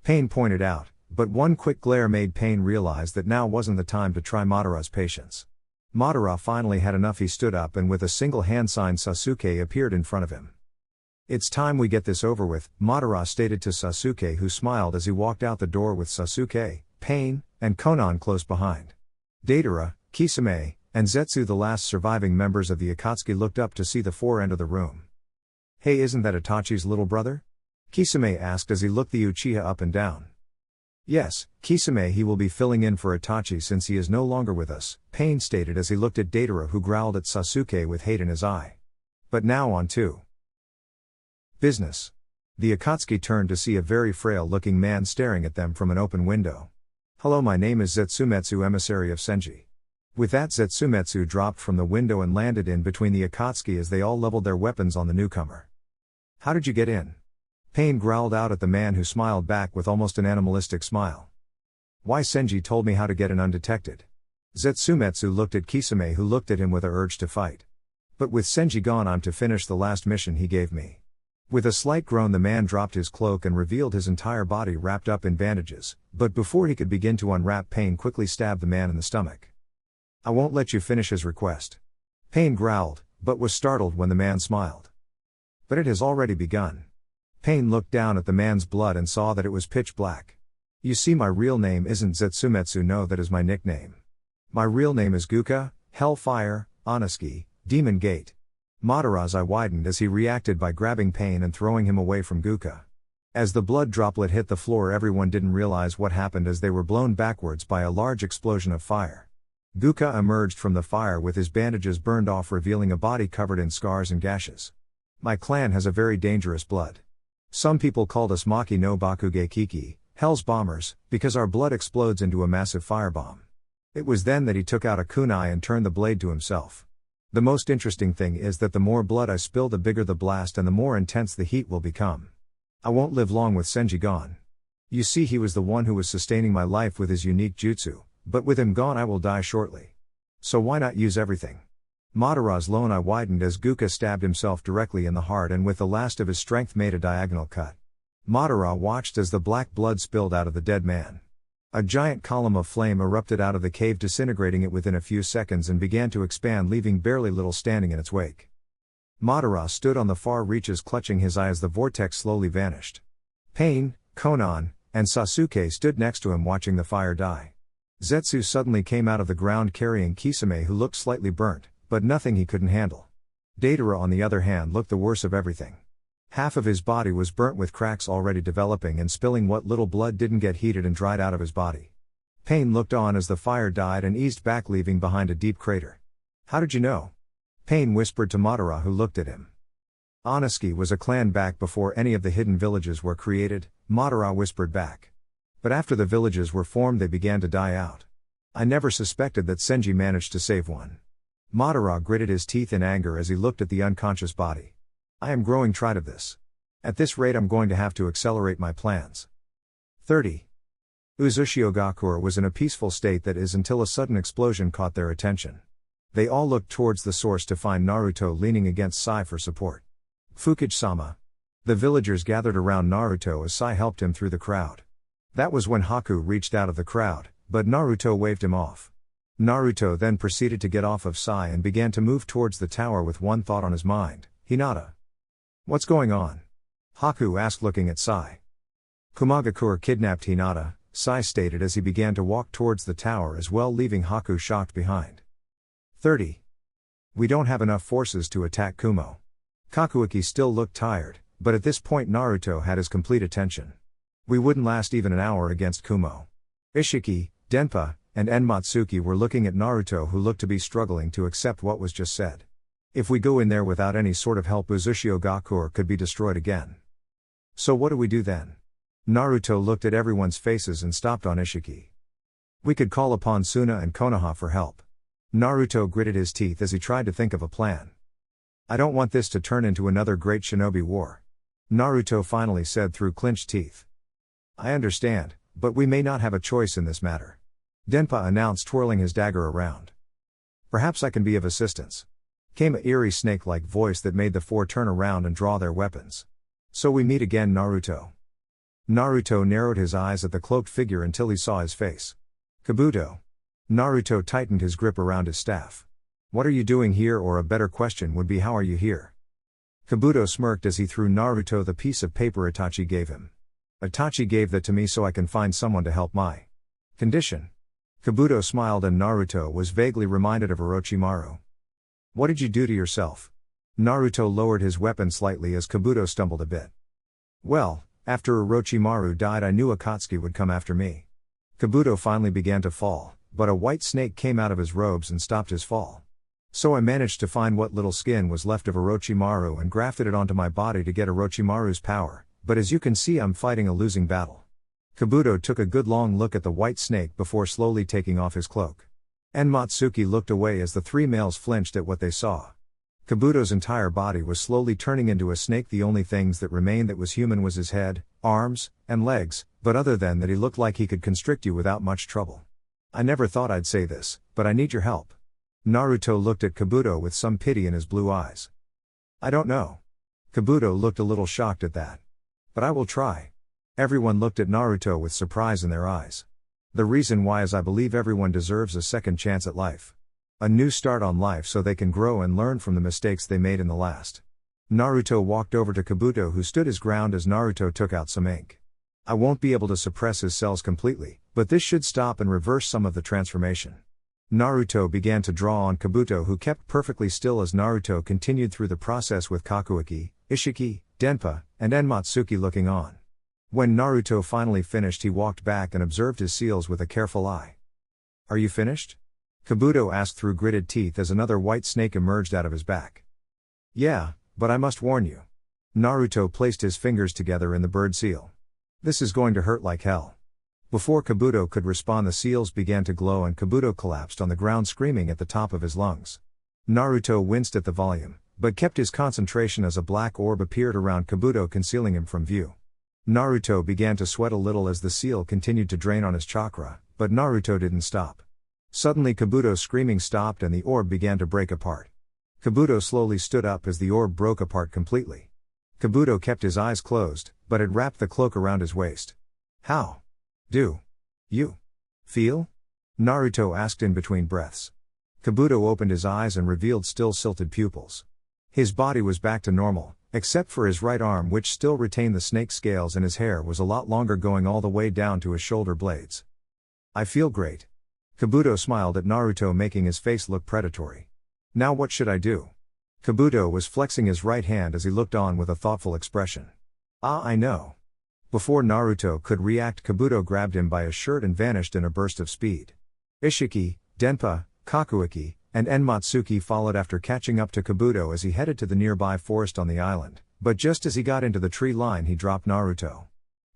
Pain pointed out, but one quick glare made Pain realize that now wasn't the time to try Madara's patience. Madara finally had enough. He stood up and with a single hand sign Sasuke appeared in front of him. It's time we get this over with, Madara stated to Sasuke, who smiled as he walked out the door with Sasuke, Pain, and Konan close behind. Deidara, Kisame, and Zetsu, the last surviving members of the Akatsuki, looked up to see the 4 enter the room. Hey, isn't that Itachi's little brother? Kisame asked as he looked the Uchiha up and down. Yes, Kisame, he will be filling in for Itachi since he is no longer with us, Pain stated as he looked at Deidara, who growled at Sasuke with hate in his eye. But now on to business. The Akatsuki turned to see a very frail-looking man staring at them from an open window. Hello, my name is Zetsumetsu, emissary of Senji. With that, Zetsumetsu dropped from the window and landed in between the Akatsuki as they all leveled their weapons on the newcomer. How did you get in? Pain growled out at the man who smiled back with almost an animalistic smile. Why, Senji told me how to get in undetected. Zetsumetsu looked at Kisame, who looked at him with a urge to fight. But with Senji gone, I'm to finish the last mission he gave me. With a slight groan, the man dropped his cloak and revealed his entire body wrapped up in bandages, but before he could begin to unwrap, Pain quickly stabbed the man in the stomach. I won't let you finish his request. Pain growled, but was startled when the man smiled. But it has already begun. Pain looked down at the man's blood and saw that it was pitch black. You see, my real name isn't Zetsumetsu, no, that is my nickname. My real name is Guka, Hellfire, Onuski, Demon Gate. Madara's eye widened as he reacted by grabbing Pain and throwing him away from Guka. As the blood droplet hit the floor, everyone didn't realize what happened as they were blown backwards by a large explosion of fire. Guka emerged from the fire with his bandages burned off, revealing a body covered in scars and gashes. My clan has a very dangerous blood. Some people called us Maki no Bakuge Kiki, Hell's Bombers, because our blood explodes into a massive firebomb. It was then that he took out a kunai and turned the blade to himself. The most interesting thing is that the more blood I spill, the bigger the blast and the more intense the heat will become. I won't live long with Senji gone. You see, he was the one who was sustaining my life with his unique jutsu, but with him gone I will die shortly. So why not use everything? Madara's lone eye widened as Guka stabbed himself directly in the heart and with the last of his strength made a diagonal cut. Madara watched as the black blood spilled out of the dead man. A giant column of flame erupted out of the cave, disintegrating it within a few seconds, and began to expand, leaving barely little standing in its wake. Madara stood on the far reaches, clutching his eye as the vortex slowly vanished. Pain, Konan, and Sasuke stood next to him watching the fire die. Zetsu suddenly came out of the ground carrying Kisame, who looked slightly burnt, but nothing he couldn't handle. Deidara, on the other hand, looked the worst of everything. Half of his body was burnt with cracks already developing and spilling what little blood didn't get heated and dried out of his body. Pain looked on as the fire died and eased back, leaving behind a deep crater. How did you know? Pain whispered to Madara, who looked at him. Onuski was a clan back before any of the hidden villages were created, Madara whispered back. But after the villages were formed, they began to die out. I never suspected that Senji managed to save one. Madara gritted his teeth in anger as he looked at the unconscious body. I am growing tired of this. At this rate, I'm going to have to accelerate my plans. 30. Uzumaki was in a peaceful state, that is, until a sudden explosion caught their attention. They all looked towards the source to find Naruto leaning against Sai for support. Fukuji-sama. The villagers gathered around Naruto as Sai helped him through the crowd. That was when Haku reached out of the crowd, but Naruto waved him off. Naruto then proceeded to get off of Sai and began to move towards the tower with one thought on his mind: Hinata. What's going on? Haku asked, looking at Sai. Kumagakure kidnapped Hinata, Sai stated as he began to walk towards the tower as well, leaving Haku shocked behind. 30. We don't have enough forces to attack Kumo. Kakuiki still looked tired, but at this point Naruto had his complete attention. We wouldn't last even an hour against Kumo. Ishiki, Denpa, and Enmatsuki were looking at Naruto, who looked to be struggling to accept what was just said. If we go in there without any sort of help, Uzumaki could be destroyed again. So what do we do then? Naruto looked at everyone's faces and stopped on Ishiki. We could call upon Suna and Konoha for help. Naruto gritted his teeth as he tried to think of a plan. I don't want this to turn into another great shinobi war. Naruto finally said through clenched teeth. I understand, but we may not have a choice in this matter. Denpa announced, twirling his dagger around. Perhaps I can be of assistance. Came a eerie snake-like voice that made the four turn around and draw their weapons. So we meet again, Naruto. Naruto narrowed his eyes at the cloaked figure until he saw his face. Kabuto. Naruto tightened his grip around his staff. What are you doing here, or a better question would be, how are you here? Kabuto smirked as he threw Naruto the piece of paper Itachi gave him. Itachi gave that to me so I can find someone to help my condition. Kabuto smiled and Naruto was vaguely reminded of Orochimaru. What did you do to yourself? Naruto lowered his weapon slightly as Kabuto stumbled a bit. Well, after Orochimaru died, I knew Akatsuki would come after me. Kabuto finally began to fall, but a white snake came out of his robes and stopped his fall. So I managed to find what little skin was left of Orochimaru and grafted it onto my body to get Orochimaru's power, but as you can see, I'm fighting a losing battle. Kabuto took a good long look at the white snake before slowly taking off his cloak. Enmatsuki looked away as the three males flinched at what they saw. Kabuto's entire body was slowly turning into a snake. The only things that remained that was human was his head, arms, and legs, but other than that he looked like he could constrict you without much trouble. I never thought I'd say this, but I need your help. Naruto looked at Kabuto with some pity in his blue eyes. I don't know. Kabuto looked a little shocked at that. But I will try. Everyone looked at Naruto with surprise in their eyes. The reason why is I believe everyone deserves a second chance at life. A new start on life so they can grow and learn from the mistakes they made in the last. Naruto walked over to Kabuto, who stood his ground as Naruto took out some ink. I won't be able to suppress his cells completely, but this should stop and reverse some of the transformation. Naruto began to draw on Kabuto, who kept perfectly still as Naruto continued through the process with Kakui, Ishiki, Denpa, and Enmatsuki looking on. When Naruto finally finished, he walked back and observed his seals with a careful eye. Are you finished? Kabuto asked through gritted teeth as another white snake emerged out of his back. Yeah, but I must warn you. Naruto placed his fingers together in the bird seal. This is going to hurt like hell. Before Kabuto could respond, the seals began to glow and Kabuto collapsed on the ground screaming at the top of his lungs. Naruto winced at the volume, but kept his concentration as a black orb appeared around Kabuto, concealing him from view. Naruto began to sweat a little as the seal continued to drain on his chakra, but Naruto didn't stop. Suddenly Kabuto's screaming stopped and the orb began to break apart. Kabuto slowly stood up as the orb broke apart completely. Kabuto kept his eyes closed, but had wrapped the cloak around his waist. How do you feel? Naruto asked in between breaths. Kabuto opened his eyes and revealed still silted pupils. His body was back to normal, except for his right arm, which still retained the snake scales, and his hair was a lot longer, going all the way down to his shoulder blades. I feel great. Kabuto smiled at Naruto, making his face look predatory. Now what should I do? Kabuto was flexing his right hand as he looked on with a thoughtful expression. Ah, I know. Before Naruto could react, Kabuto grabbed him by his shirt and vanished in a burst of speed. Ishiki, Denpa, Kakui, and Enmatsuki followed after, catching up to Kabuto as he headed to the nearby forest on the island, but just as he got into the tree line he dropped Naruto.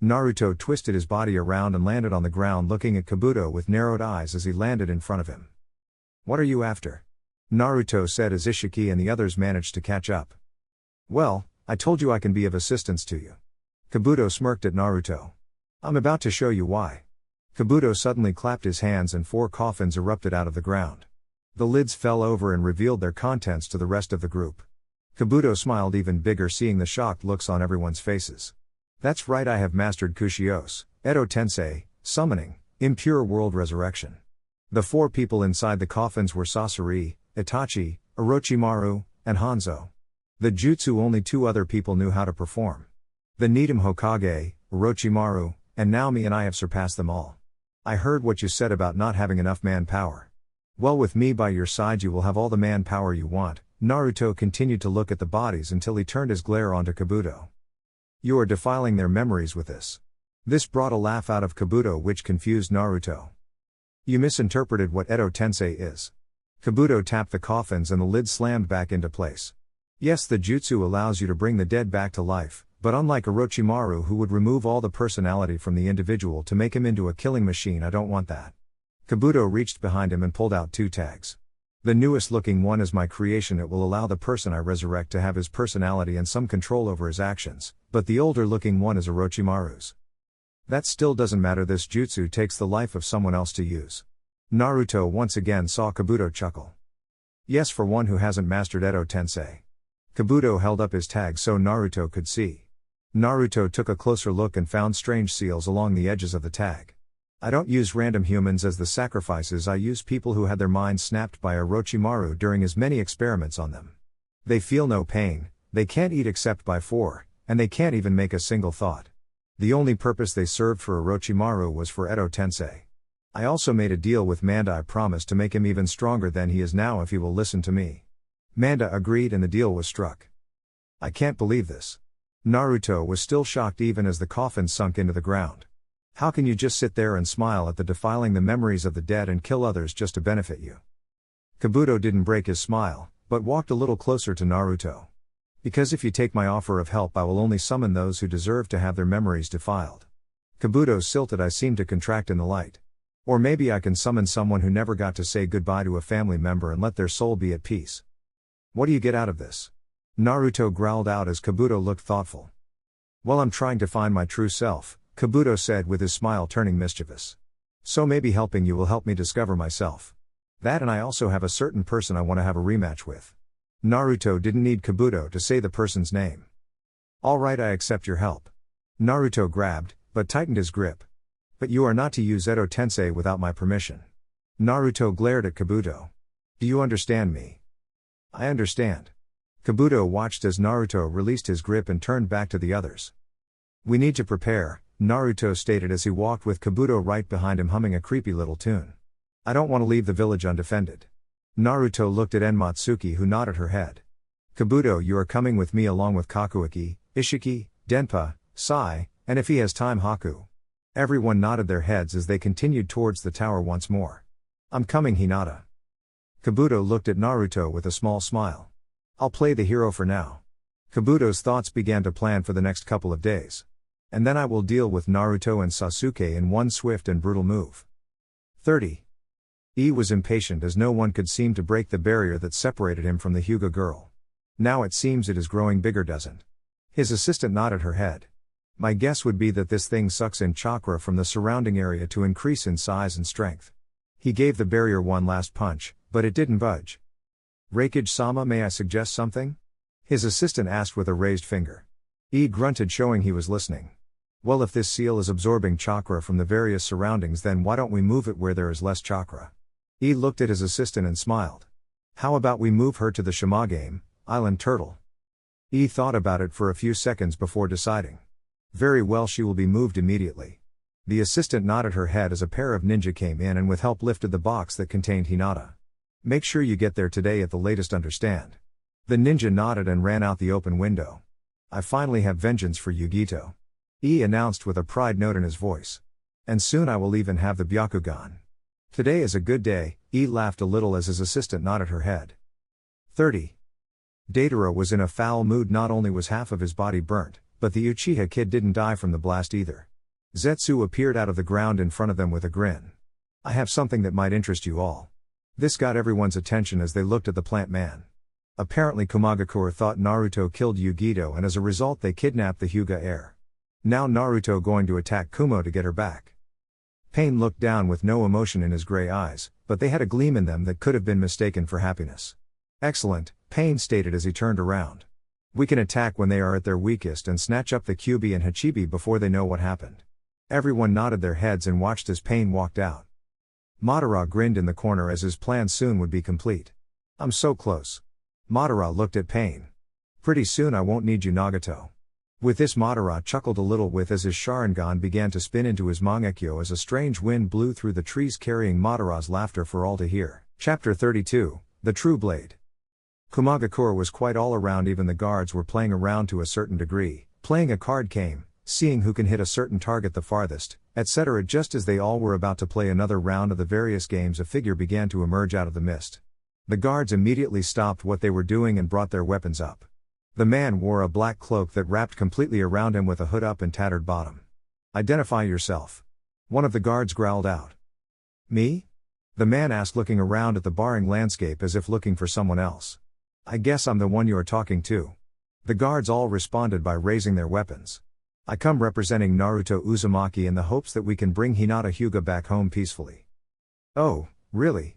Naruto twisted his body around and landed on the ground, looking at Kabuto with narrowed eyes as he landed in front of him. What are you after? Naruto said as Ishiki and the others managed to catch up. Well, I told you I can be of assistance to you. Kabuto smirked at Naruto. I'm about to show you why. Kabuto suddenly clapped his hands and 4 coffins erupted out of the ground. The lids fell over and revealed their contents to the rest of the group. Kabuto smiled even bigger, seeing the shocked looks on everyone's faces. That's right, I have mastered Kushios, Edo Tensei, Summoning, Impure World Resurrection. The 4 people inside the coffins were Sasori, Itachi, Orochimaru, and Hanzo. The jutsu only 2 other people knew how to perform. The Nidan Hokage, Orochimaru, and Naomi, and I have surpassed them all. I heard what you said about not having enough manpower. Well, with me by your side you will have all the manpower you want. Naruto continued to look at the bodies until he turned his glare onto Kabuto. You are defiling their memories with this. This brought a laugh out of Kabuto, which confused Naruto. You misinterpreted what Edo Tensei is. Kabuto tapped the coffins and the lid slammed back into place. Yes, the jutsu allows you to bring the dead back to life, but unlike Orochimaru, who would remove all the personality from the individual to make him into a killing machine, I don't want that. Kabuto reached behind him and pulled out 2 tags. The newest looking one is my creation. It will allow the person I resurrect to have his personality and some control over his actions, but the older looking one is Orochimaru's. That still doesn't matter. This jutsu takes the life of someone else to use. Naruto once again saw Kabuto chuckle. Yes, for one who hasn't mastered Edo Tensei. Kabuto held up his tag so Naruto could see. Naruto took a closer look and found strange seals along the edges of the tag. I don't use random humans as the sacrifices. I use people who had their minds snapped by Orochimaru during his many experiments on them. They feel no pain, they can't eat except by 4, and they can't even make a single thought. The only purpose they served for Orochimaru was for Edo Tensei. I also made a deal with Manda. I promised to make him even stronger than he is now if he will listen to me. Manda agreed and the deal was struck. I can't believe this. Naruto was still shocked even as the coffin sunk into the ground. How can you just sit there and smile at the defiling the memories of the dead and kill others just to benefit you? Kabuto didn't break his smile, but walked a little closer to Naruto. Because if you take my offer of help, I will only summon those who deserve to have their memories defiled. Kabuto's silted eyes seemed to contract in the light. Or maybe I can summon someone who never got to say goodbye to a family member and let their soul be at peace. What do you get out of this? Naruto growled out as Kabuto looked thoughtful. Well, I'm trying to find my true self, Kabuto said with his smile turning mischievous. So maybe helping you will help me discover myself. That, and I also have a certain person I want to have a rematch with. Naruto didn't need Kabuto to say the person's name. Alright, I accept your help. Naruto grabbed, but tightened his grip. But you are not to use Edo Tensei without my permission. Naruto glared at Kabuto. Do you understand me? I understand. Kabuto watched as Naruto released his grip and turned back to the others. We need to prepare, Naruto stated as he walked with Kabuto right behind him humming a creepy little tune. I don't want to leave the village undefended. Naruto looked at Enmatsuki who nodded her head. Kabuto, you are coming with me along with Kakuiki, Ishiki, Denpa, Sai, and if he has time Haku. Everyone nodded their heads as they continued towards the tower once more. I'm coming, Hinata. Kabuto looked at Naruto with a small smile. I'll play the hero for now. Kabuto's thoughts began to plan for the next couple of days. And then I will deal with Naruto and Sasuke in one swift and brutal move. 30. E was impatient as no one could seem to break the barrier that separated him from the Hyuga girl. Now it seems it is growing bigger, doesn't? His assistant nodded her head. My guess would be that this thing sucks in chakra from the surrounding area to increase in size and strength. He gave the barrier one last punch, but it didn't budge. Raikage-sama, may I suggest something? His assistant asked with a raised finger. E grunted, showing he was listening. Well, if this seal is absorbing chakra from the various surroundings, then why don't we move it where there is less chakra? E looked at his assistant and smiled. How about we move her to the Shimagame, Island Turtle? E thought about it for a few seconds before deciding. Very well, she will be moved immediately. The assistant nodded her head as a pair of ninja came in and with help lifted the box that contained Hinata. Make sure you get there today at the latest, understand? The ninja nodded and ran out the open window. I finally have vengeance for Yugito. E announced with a pride note in his voice. And soon I will even have the Byakugan. Today is a good day, E laughed a little as his assistant nodded her head. 30. Deidara was in a foul mood. Not only was half of his body burnt, but the Uchiha kid didn't die from the blast either. Zetsu appeared out of the ground in front of them with a grin. I have something that might interest you all. This got everyone's attention as they looked at the plant man. Apparently Komagakure thought Naruto killed Yugito and as a result they kidnapped the Hyuga heir. Now Naruto going to attack Kumo to get her back. Pain looked down with no emotion in his gray eyes, but they had a gleam in them that could have been mistaken for happiness. Excellent, Pain stated as he turned around. We can attack when they are at their weakest and snatch up the Kyuubi and Hachibi before they know what happened. Everyone nodded their heads and watched as Pain walked out. Madara grinned in the corner as his plan soon would be complete. I'm so close. Madara looked at Pain. Pretty soon I won't need you, Nagato. With this Madara chuckled a little with as his Sharingan began to spin into his Mangekyo as a strange wind blew through the trees carrying Madara's laughter for all to hear. Chapter 32, The True Blade. Komagakure was quite all around. Even the guards were playing around to a certain degree, playing a card game, seeing who can hit a certain target the farthest, etc. Just as they all were about to play another round of the various games, a figure began to emerge out of the mist. The guards immediately stopped what they were doing and brought their weapons up. The man wore a black cloak that wrapped completely around him with a hood up and tattered bottom. Identify yourself. One of the guards growled out. Me? The man asked, looking around at the barring landscape as if looking for someone else. I guess I'm the one you are talking to. The guards all responded by raising their weapons. I come representing Naruto Uzumaki in the hopes that we can bring Hinata Hyuga back home peacefully. Oh, really?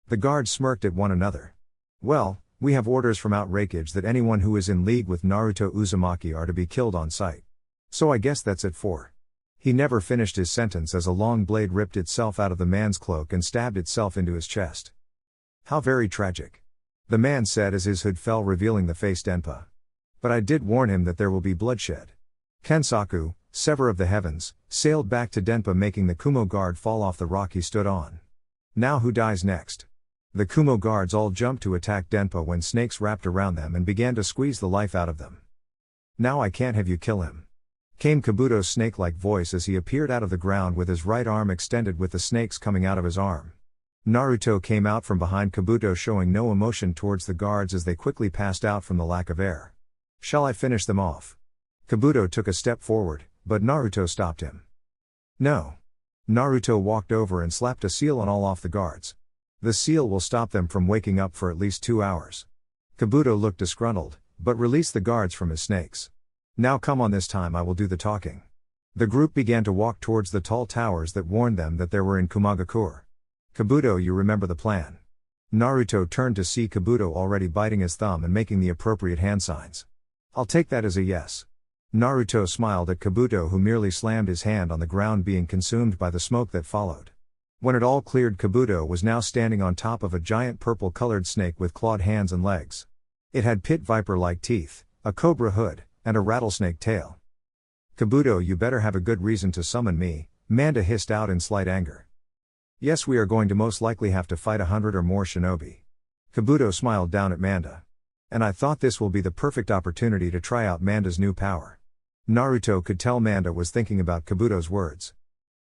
The guards smirked at one another. Well, we have orders from Raikage that anyone who is in league with Naruto Uzumaki are to be killed on sight. So I guess that's it for. He never finished his sentence as a long blade ripped itself out of the man's cloak and stabbed itself into his chest. How very tragic. The man said as his hood fell, revealing the face Denpa. But I did warn him that there will be bloodshed. Kensaku, Sever of the Heavens, sailed back to Denpa, making the Kumo guard fall off the rock he stood on. Now who dies next? The Kumo guards all jumped to attack Denpa when snakes wrapped around them and began to squeeze the life out of them. Now I can't have you kill him. Came Kabuto's snake-like voice as he appeared out of the ground with his right arm extended with the snakes coming out of his arm. Naruto came out from behind Kabuto, showing no emotion towards the guards as they quickly passed out from the lack of air. Shall I finish them off? Kabuto took a step forward, but Naruto stopped him. No. Naruto walked over and slapped a seal on all off the guards. The seal will stop them from waking up for at least 2 hours. Kabuto looked disgruntled, but released the guards from his snakes. Now come on, this time I will do the talking. The group began to walk towards the tall towers that warned them that they were in Kumagakure. Kabuto, you remember the plan. Naruto turned to see Kabuto already biting his thumb and making the appropriate hand signs. I'll take that as a yes. Naruto smiled at Kabuto, who merely slammed his hand on the ground, being consumed by the smoke that followed. When it all cleared, Kabuto was now standing on top of a giant purple-colored snake with clawed hands and legs. It had pit viper-like teeth, a cobra hood, and a rattlesnake tail. Kabuto, you better have a good reason to summon me, Manda hissed out in slight anger. Yes, we are going to most likely have to fight 100 or more shinobi. Kabuto smiled down at Manda. And I thought this will be the perfect opportunity to try out Manda's new power. Naruto could tell Manda was thinking about Kabuto's words.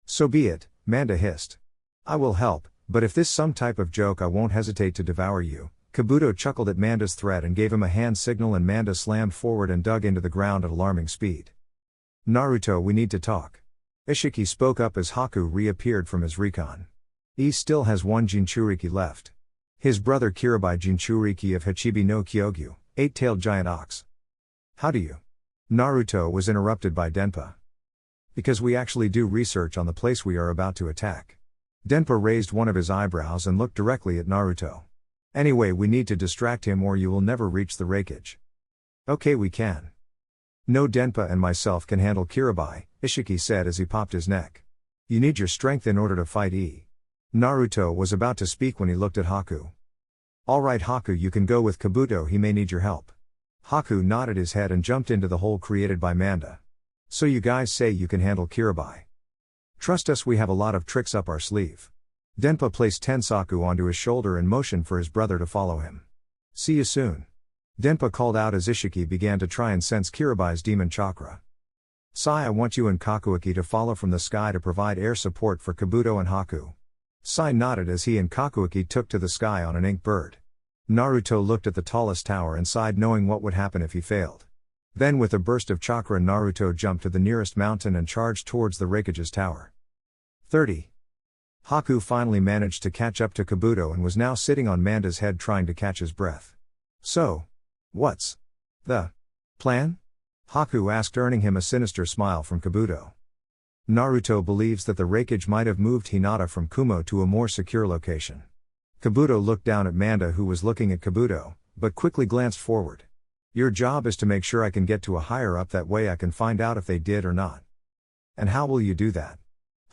So be it, Manda hissed. I will help, but if this some type of joke, I won't hesitate to devour you. Kabuto chuckled at Manda's threat and gave him a hand signal, and Manda slammed forward and dug into the ground at alarming speed. Naruto, we need to talk. Ishiki spoke up as Haku reappeared from his recon. He still has one Jinchuriki left. His brother Kirabai Jinchuriki of Hachibi no Kyogyu, 8-tailed giant ox. How do you? Naruto was interrupted by Denpa. Because we actually do research on the place we are about to attack. Denpa raised one of his eyebrows and looked directly at Naruto. Anyway, we need to distract him or you will never reach the Raikage. Okay, we can. No, Denpa and myself can handle Kirabai, Ishiki said as he popped his neck. You need your strength in order to fight E. Naruto was about to speak when he looked at Haku. Alright Haku, you can go with Kabuto, he may need your help. Haku nodded his head and jumped into the hole created by Manda. So you guys say you can handle Kirabai. Trust us, we have a lot of tricks up our sleeve. Denpa placed Tensaku onto his shoulder and motioned for his brother to follow him. See you soon. Denpa called out as Ishiki began to try and sense Kirabai's demon chakra. Sai, I want you and Kakuaki to follow from the sky to provide air support for Kabuto and Haku. Sai nodded as he and Kakuaki took to the sky on an ink bird. Naruto looked at the tallest tower and sighed, knowing what would happen if he failed. Then with a burst of chakra, Naruto jumped to the nearest mountain and charged towards the Raikage's tower. 30. Haku finally managed to catch up to Kabuto and was now sitting on Manda's head trying to catch his breath. So, what's the plan? Haku asked, earning him a sinister smile from Kabuto. Naruto believes that the Raikage might have moved Hinata from Kumo to a more secure location. Kabuto looked down at Manda, who was looking at Kabuto, but quickly glanced forward. Your job is to make sure I can get to a higher up, that way I can find out if they did or not. And how will you do that?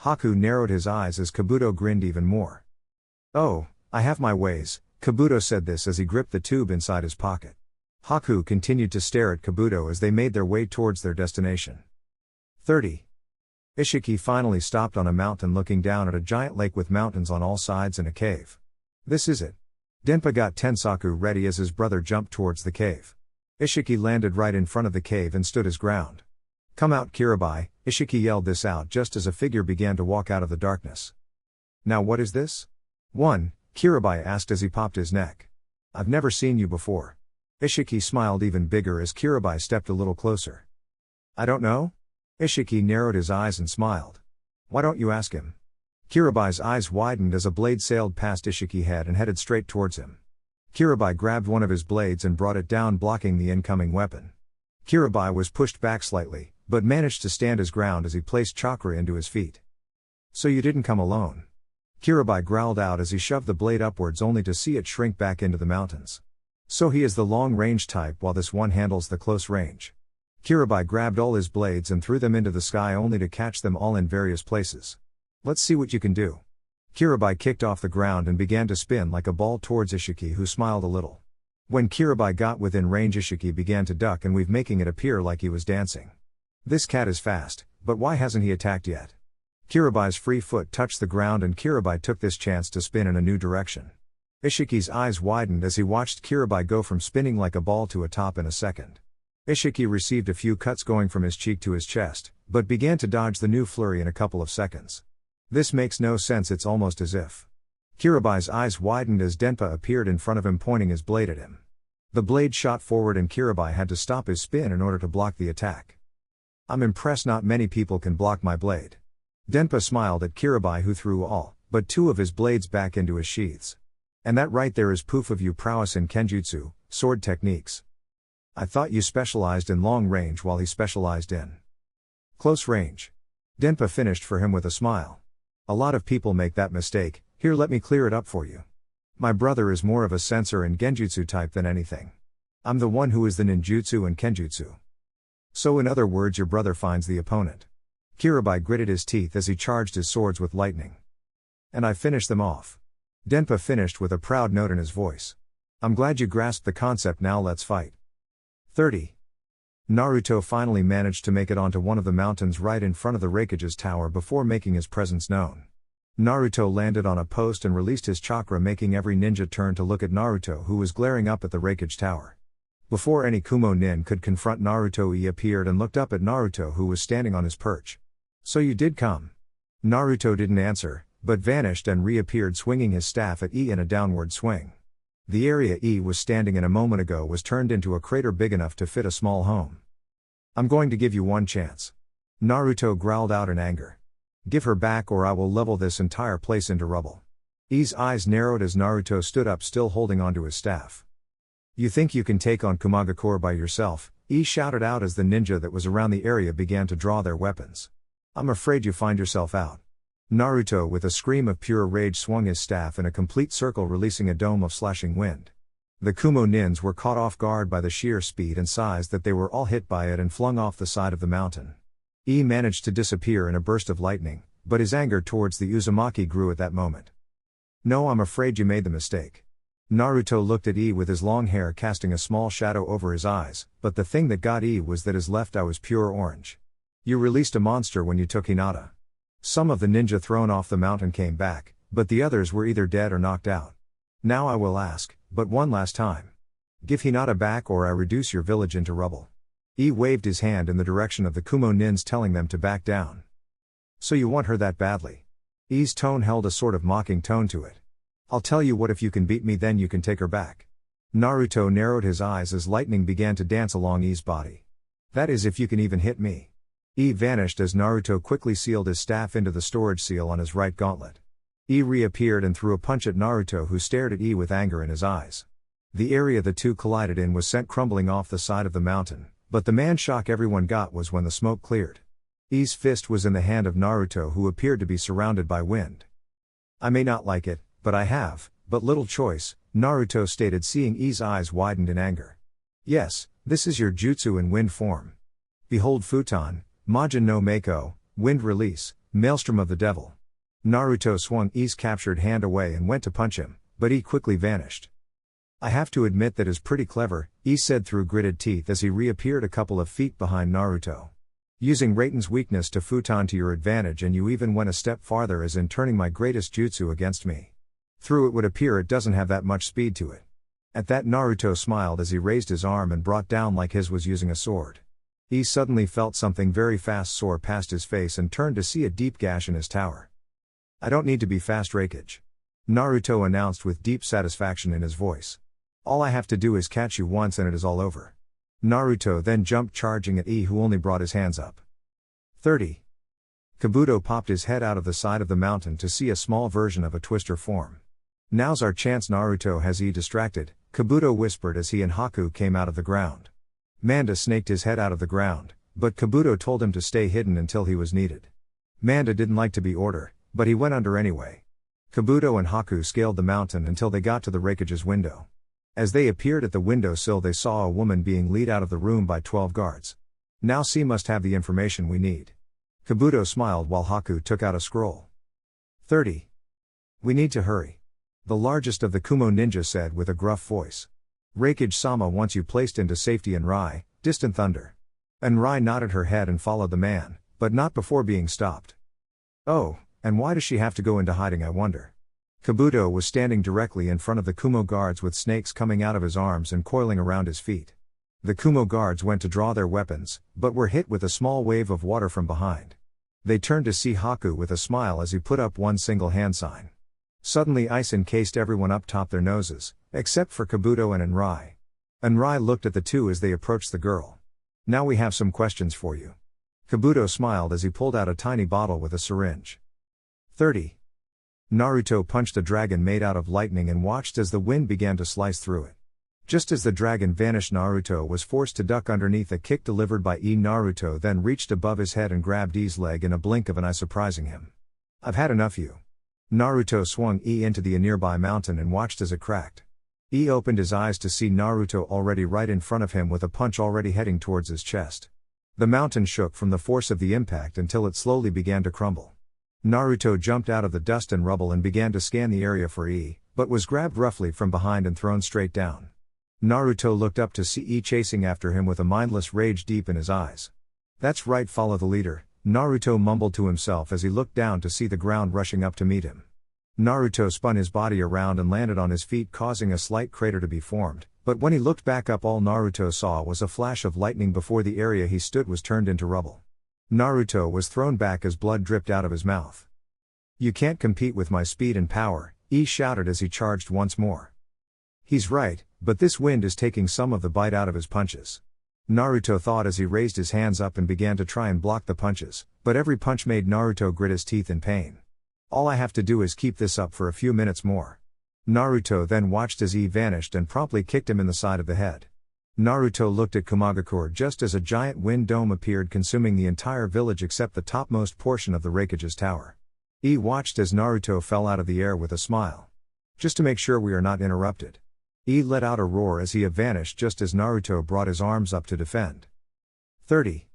Haku narrowed his eyes as Kabuto grinned even more. Oh, I have my ways, Kabuto said this as he gripped the tube inside his pocket. Haku continued to stare at Kabuto as they made their way towards their destination. 30. Ishiki finally stopped on a mountain, looking down at a giant lake with mountains on all sides and a cave. This is it. Denpa got Tensaku ready as his brother jumped towards the cave. Ishiki landed right in front of the cave and stood his ground. Come out, Kirabai, Ishiki yelled this out just as a figure began to walk out of the darkness. Now what is this? 1, Kirabai asked as he popped his neck. I've never seen you before. Ishiki smiled even bigger as Kirabai stepped a little closer. I don't know? Ishiki narrowed his eyes and smiled. Why don't you ask him? Kirabai's eyes widened as a blade sailed past Ishiki's head and headed straight towards him. Kirabai grabbed one of his blades and brought it down, blocking the incoming weapon. Kirabai was pushed back slightly, but managed to stand his ground as he placed chakra into his feet. So you didn't come alone? Kirabai growled out as he shoved the blade upwards, only to see it shrink back into the mountains. So he is the long-range type, while this one handles the close range. Kirabai grabbed all his blades and threw them into the sky, only to catch them all in various places. Let's see what you can do. Kirabai kicked off the ground and began to spin like a ball towards Ishiki, who smiled a little. When Kirabai got within range, Ishiki began to duck and weave, making it appear like he was dancing. This cat is fast, but why hasn't he attacked yet? Kirabai's free foot touched the ground and Kirabai took this chance to spin in a new direction. Ishiki's eyes widened as he watched Kirabai go from spinning like a ball to a top in a second. Ishiki received a few cuts going from his cheek to his chest, but began to dodge the new flurry in a couple of seconds. This makes no sense, it's almost as if. Kirabai's eyes widened as Denpa appeared in front of him, pointing his blade at him. The blade shot forward and Kirabai had to stop his spin in order to block the attack. I'm impressed, not many people can block my blade. Denpa smiled at Kirabai, who threw all but 2 of his blades back into his sheaths. And that right there is proof of your prowess in Kenjutsu, sword techniques. I thought you specialized in long range while he specialized in close range. Denpa finished for him with a smile. A lot of people make that mistake, here let me clear it up for you. My brother is more of a sensor and genjutsu type than anything. I'm the one who is the ninjutsu and kenjutsu. So in other words, your brother finds the opponent. Kirabai gritted his teeth as he charged his swords with lightning. And I finished them off. Denpa finished with a proud note in his voice. I'm glad you grasped the concept, now let's fight. 30. Naruto finally managed to make it onto one of the mountains right in front of the Raikage's tower before making his presence known. Naruto landed on a post and released his chakra, making every ninja turn to look at Naruto, who was glaring up at the Raikage tower. Before any Kumo nin could confront Naruto, he appeared and looked up at Naruto, who was standing on his perch. So you did come? Naruto didn't answer, but vanished and reappeared swinging his staff at E in a downward swing. The area E was standing in a moment ago was turned into a crater big enough to fit a small home. I'm going to give you one chance. Naruto growled out in anger. Give her back or I will level this entire place into rubble. E's eyes narrowed as Naruto stood up, still holding onto his staff. You think you can take on Kumagakure by yourself? E shouted out as the ninja that was around the area began to draw their weapons. I'm afraid you find yourself out. Naruto with a scream of pure rage swung his staff in a complete circle, releasing a dome of slashing wind. The Kumo nins were caught off guard by the sheer speed and size that they were all hit by it and flung off the side of the mountain. E managed to disappear in a burst of lightning, but his anger towards the Uzumaki grew at that moment. No, I'm afraid you made the mistake. Naruto looked at E with his long hair casting a small shadow over his eyes, but the thing that got E was that his left eye was pure orange. You released a monster when you took Hinata. Some of the ninja thrown off the mountain came back, but the others were either dead or knocked out. Now I will ask, but one last time. Give Hinata back or I reduce your village into rubble. E waved his hand in the direction of the Kumo nins, telling them to back down. So you want her that badly? E's tone held a sort of mocking tone to it. I'll tell you what, if you can beat me then you can take her back. Naruto narrowed his eyes as lightning began to dance along E's body. That is, if you can even hit me. E vanished as Naruto quickly sealed his staff into the storage seal on his right gauntlet. E reappeared and threw a punch at Naruto, who stared at E with anger in his eyes. The area the two collided in was sent crumbling off the side of the mountain, but the man shock everyone got was when the smoke cleared. E's fist was in the hand of Naruto, who appeared to be surrounded by wind. I may not like it, but I have but little choice, Naruto stated, seeing E's eyes widened in anger. Yes, this is your jutsu in wind form. Behold Futon, Majin no Mako, wind release, maelstrom of the devil. Naruto swung E's captured hand away and went to punch him, but E quickly vanished. I have to admit that is pretty clever, E said through gritted teeth as he reappeared a couple of feet behind Naruto. Using Raiden's weakness to Futon to your advantage, and you even went a step farther, as in turning my greatest jutsu against me. Through it would appear it doesn't have that much speed to it. At that Naruto smiled as he raised his arm and brought down like his was using a sword. E suddenly felt something very fast soar past his face and turned to see a deep gash in his tower. I don't need to be fast, Raikage. Naruto announced with deep satisfaction in his voice. All I have to do is catch you once and it is all over. Naruto then jumped, charging at E, who only brought his hands up. 30. Kabuto popped his head out of the side of the mountain to see a small version of a twister form. Now's our chance. Naruto has E distracted, Kabuto whispered as he and Haku came out of the ground. Manda snaked his head out of the ground, but Kabuto told him to stay hidden until he was needed. Manda didn't like to be ordered, but he went under anyway. Kabuto and Haku scaled the mountain until they got to the Raikage's window. As they appeared at the windowsill, they saw a woman being led out of the room by 12 guards. Now C must have the information we need. Kabuto smiled while Haku took out a scroll. 30. We need to hurry. The largest of the Kumo ninja said with a gruff voice. Raikage-sama wants you placed into safety in Rai, distant thunder. And Rai nodded her head and followed the man, but not before being stopped. Oh, and why does she have to go into hiding, I wonder? Kabuto was standing directly in front of the Kumo guards with snakes coming out of his arms and coiling around his feet. The Kumo guards went to draw their weapons, but were hit with a small wave of water from behind. They turned to see Haku with a smile as he put up one single hand sign. Suddenly ice encased everyone up top their noses, except for Kabuto and Enrai. Enrai looked at the two as they approached the girl. Now we have some questions for you. Kabuto smiled as he pulled out a tiny bottle with a syringe. 30. Naruto punched a dragon made out of lightning and watched as the wind began to slice through it. Just as the dragon vanished, Naruto was forced to duck underneath a kick delivered by E. Naruto then reached above his head and grabbed E's leg in a blink of an eye, surprising him. "I've had enough you." Naruto swung E into the nearby mountain and watched as it cracked. E opened his eyes to see Naruto already right in front of him with a punch already heading towards his chest. The mountain shook from the force of the impact until it slowly began to crumble. Naruto jumped out of the dust and rubble and began to scan the area for E, but was grabbed roughly from behind and thrown straight down. Naruto looked up to see E chasing after him with a mindless rage deep in his eyes. "That's right, follow the leader," Naruto mumbled to himself as he looked down to see the ground rushing up to meet him. Naruto spun his body around and landed on his feet, causing a slight crater to be formed, but when he looked back up, all Naruto saw was a flash of lightning before the area he stood was turned into rubble. Naruto was thrown back as blood dripped out of his mouth. "You can't compete with my speed and power," E shouted as he charged once more. He's right, but this wind is taking some of the bite out of his punches. Naruto thought as he raised his hands up and began to try and block the punches, but every punch made Naruto grit his teeth in pain. "All I have to do is keep this up for a few minutes more." Naruto then watched as E vanished and promptly kicked him in the side of the head. Naruto looked at Kumagakure just as a giant wind dome appeared, consuming the entire village except the topmost portion of the Raikage's tower. E watched as Naruto fell out of the air with a smile. "Just to make sure we are not interrupted." E let out a roar as he vanished just as Naruto brought his arms up to defend. 30.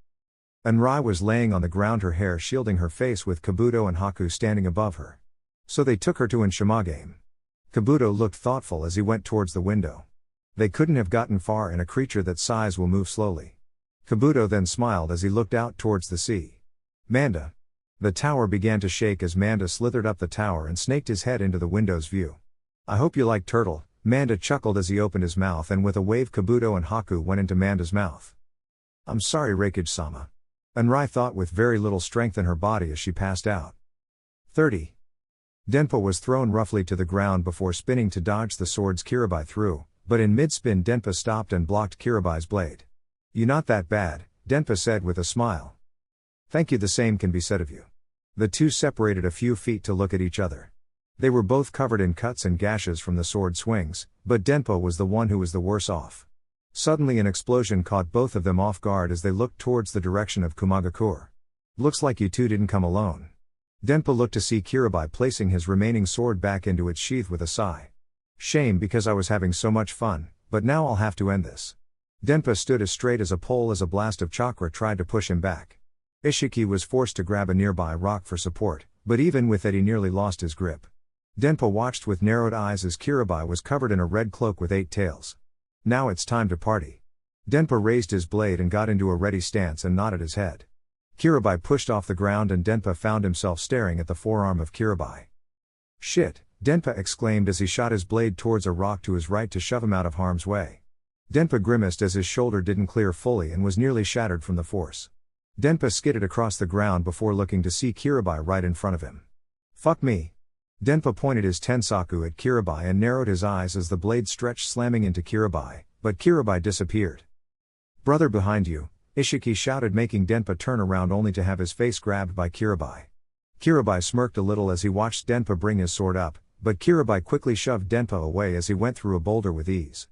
Enrai was laying on the ground, her hair shielding her face, with Kabuto and Haku standing above her. So they took her to an Shimagame. Kabuto looked thoughtful as he went towards the window. They couldn't have gotten far, and a creature that size will move slowly. Kabuto then smiled as he looked out towards the sea. "Manda." The tower began to shake as Manda slithered up the tower and snaked his head into the window's view. "I hope you like turtle," Manda chuckled as he opened his mouth, and with a wave Kabuto and Haku went into Manda's mouth. "I'm sorry, Raikage-sama." Enrai thought, with very little strength in her body as she passed out. 30. Denpa was thrown roughly to the ground before spinning to dodge the swords Kirabai threw, but in mid-spin Denpa stopped and blocked Kiribai's blade. "You not that bad," Denpa said with a smile. "Thank you, the same can be said of you." The two separated a few feet to look at each other. They were both covered in cuts and gashes from the sword swings, but Denpa was the one who was the worse off. Suddenly an explosion caught both of them off guard as they looked towards the direction of Kumagakure. "Looks like you two didn't come alone." Denpa looked to see Kirabai placing his remaining sword back into its sheath with a sigh. "Shame, because I was having so much fun, but now I'll have to end this." Denpa stood as straight as a pole as a blast of chakra tried to push him back. Ishiki was forced to grab a nearby rock for support, but even with it he nearly lost his grip. Denpa watched with narrowed eyes as Kirabai was covered in a red cloak with 8 tails. "Now it's time to party." Denpa raised his blade and got into a ready stance and nodded his head. Kirabai pushed off the ground and Denpa found himself staring at the forearm of Kirabai. "Shit," Denpa exclaimed as he shot his blade towards a rock to his right to shove him out of harm's way. Denpa grimaced as his shoulder didn't clear fully and was nearly shattered from the force. Denpa skidded across the ground before looking to see Kirabai right in front of him. "Fuck me." Denpa pointed his Tensaku at Kirabai and narrowed his eyes as the blade stretched, slamming into Kirabai, but Kirabai disappeared. "Brother, behind you," Ishiki shouted, making Denpa turn around only to have his face grabbed by Kirabai. Kirabai smirked a little as he watched Denpa bring his sword up, but Kirabai quickly shoved Denpa away as he went through a boulder with ease.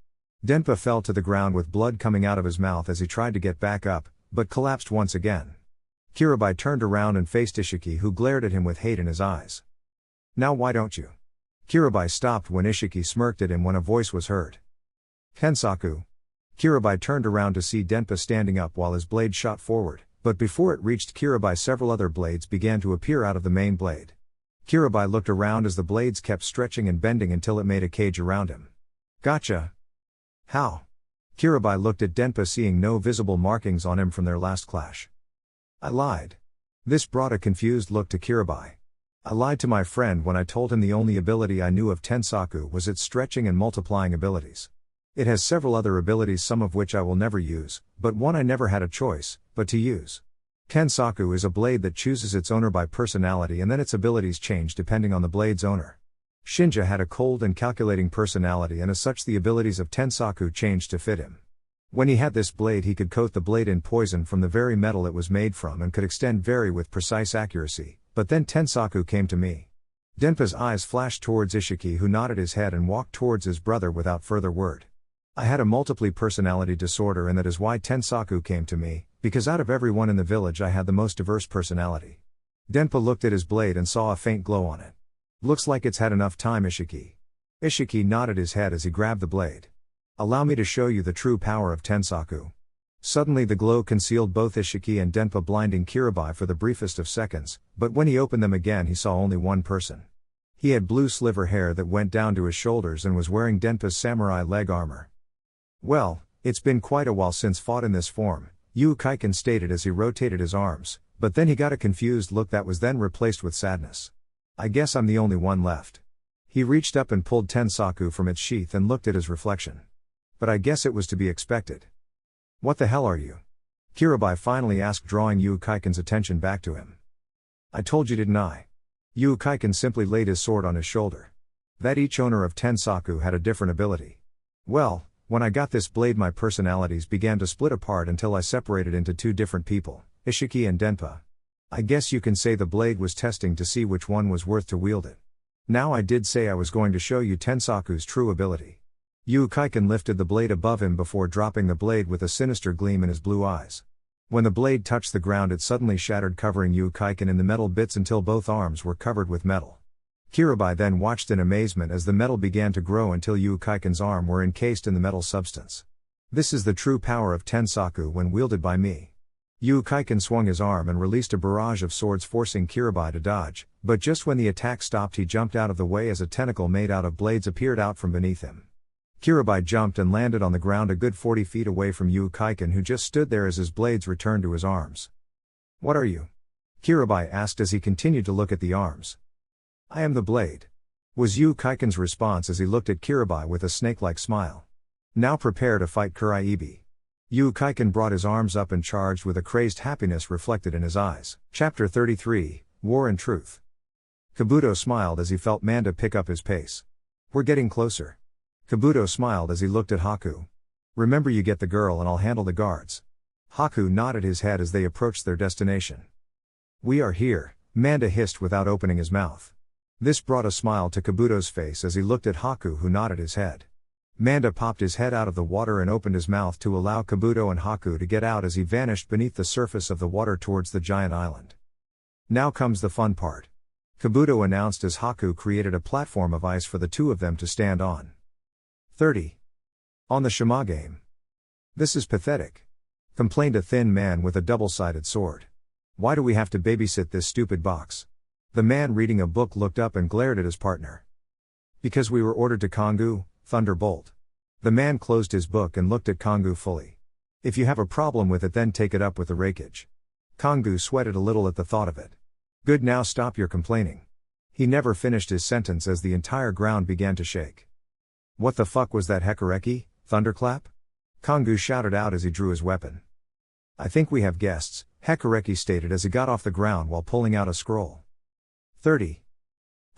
Denpa fell to the ground with blood coming out of his mouth as he tried to get back up, but collapsed once again. Kirabai turned around and faced Ishiki, who glared at him with hate in his eyes. "Now why don't you?" Kirabai stopped when Ishiki smirked at him when a voice was heard. "Tensaku." Kirabai turned around to see Denpa standing up while his blade shot forward, but before it reached Kirabai several other blades began to appear out of the main blade. Kirabai looked around as the blades kept stretching and bending until it made a cage around him. "Gotcha." "How?" Kirabai looked at Denpa, seeing no visible markings on him from their last clash. "I lied." This brought a confused look to Kirabai. "I lied to my friend when I told him the only ability I knew of Tensaku was its stretching and multiplying abilities. It has several other abilities, some of which I will never use, but one I never had a choice but to use. Tensaku is a blade that chooses its owner by personality, and then its abilities change depending on the blade's owner. Shinja had a cold and calculating personality, and as such the abilities of Tensaku changed to fit him. When he had this blade, he could coat the blade in poison from the very metal it was made from and could extend very with precise accuracy, but then Tensaku came to me. Denpa's eyes flashed towards Ishiki, who nodded his head and walked towards his brother without further word. I had a multiple personality disorder, and that is why Tensaku came to me, because out of everyone in the village I had the most diverse personality. Denpa looked at his blade and saw a faint glow on it. Looks like it's had enough time, Ishiki. Ishiki nodded his head as he grabbed the blade. Allow me to show you the true power of Tensaku. Suddenly the glow concealed both Ishiki and Denpa, blinding Kirabai for the briefest of seconds, but when he opened them again he saw only one person. He had blue sliver hair that went down to his shoulders and was wearing Denpa's samurai leg armor. Well, it's been quite a while since fought in this form, Yu Kaiken stated as he rotated his arms, but then he got a confused look that was then replaced with sadness. I guess I'm the only one left. He reached up and pulled Tensaku from its sheath and looked at his reflection. But I guess it was to be expected. What the hell are you? Kirabai finally asked, drawing Yu Kaiken's attention back to him. I told you, didn't I? Yu Kaiken simply laid his sword on his shoulder. That each owner of Tensaku had a different ability. Well, when I got this blade my personalities began to split apart until I separated into two different people, Ishiki and Denpa. I guess you can say the blade was testing to see which one was worth to wield it. Now I did say I was going to show you Tensaku's true ability. Yu Kaiken lifted the blade above him before dropping the blade with a sinister gleam in his blue eyes. When the blade touched the ground it suddenly shattered, covering Yu Kaiken in the metal bits until both arms were covered with metal. Kirabai then watched in amazement as the metal began to grow until Yu Kaiken's arm were encased in the metal substance. This is the true power of Tensaku when wielded by me. Yu Kaiken swung his arm and released a barrage of swords, forcing Kirabai to dodge, but just when the attack stopped he jumped out of the way as a tentacle made out of blades appeared out from beneath him. Kirabai jumped and landed on the ground a good 40 feet away from Yu Kaiken, who just stood there as his blades returned to his arms. What are you? Kirabai asked as he continued to look at the arms. I am the blade, was Yu Kaiken's response as he looked at Kirabai with a snake-like smile. Now prepare to fight Kuraibi. Yu Kaiken brought his arms up and charged with a crazed happiness reflected in his eyes. Chapter 33, War and Truth. Kabuto smiled as he felt Manda pick up his pace. We're getting closer. Kabuto smiled as he looked at Haku. Remember, you get the girl and I'll handle the guards. Haku nodded his head as they approached their destination. We are here, Manda hissed without opening his mouth. This brought a smile to Kabuto's face as he looked at Haku, who nodded his head. Manda popped his head out of the water and opened his mouth to allow Kabuto and Haku to get out as he vanished beneath the surface of the water towards the giant island. Now comes the fun part. Kabuto announced as Haku created a platform of ice for the two of them to stand on. 30. On the Shima game. This is pathetic, complained a thin man with a double-sided sword. Why do we have to babysit this stupid box? The man reading a book looked up and glared at his partner. Because we were ordered to Kongu, Thunderbolt. The man closed his book and looked at Kongu fully. If you have a problem with it, then take it up with the Raikage. Kongu sweated a little at the thought of it. Good, now stop your complaining. He never finished his sentence as the entire ground began to shake. What the fuck was that, Hekareki, thunderclap? Kongu shouted out as he drew his weapon. I think we have guests, Hekareki stated as he got off the ground while pulling out a scroll. 30.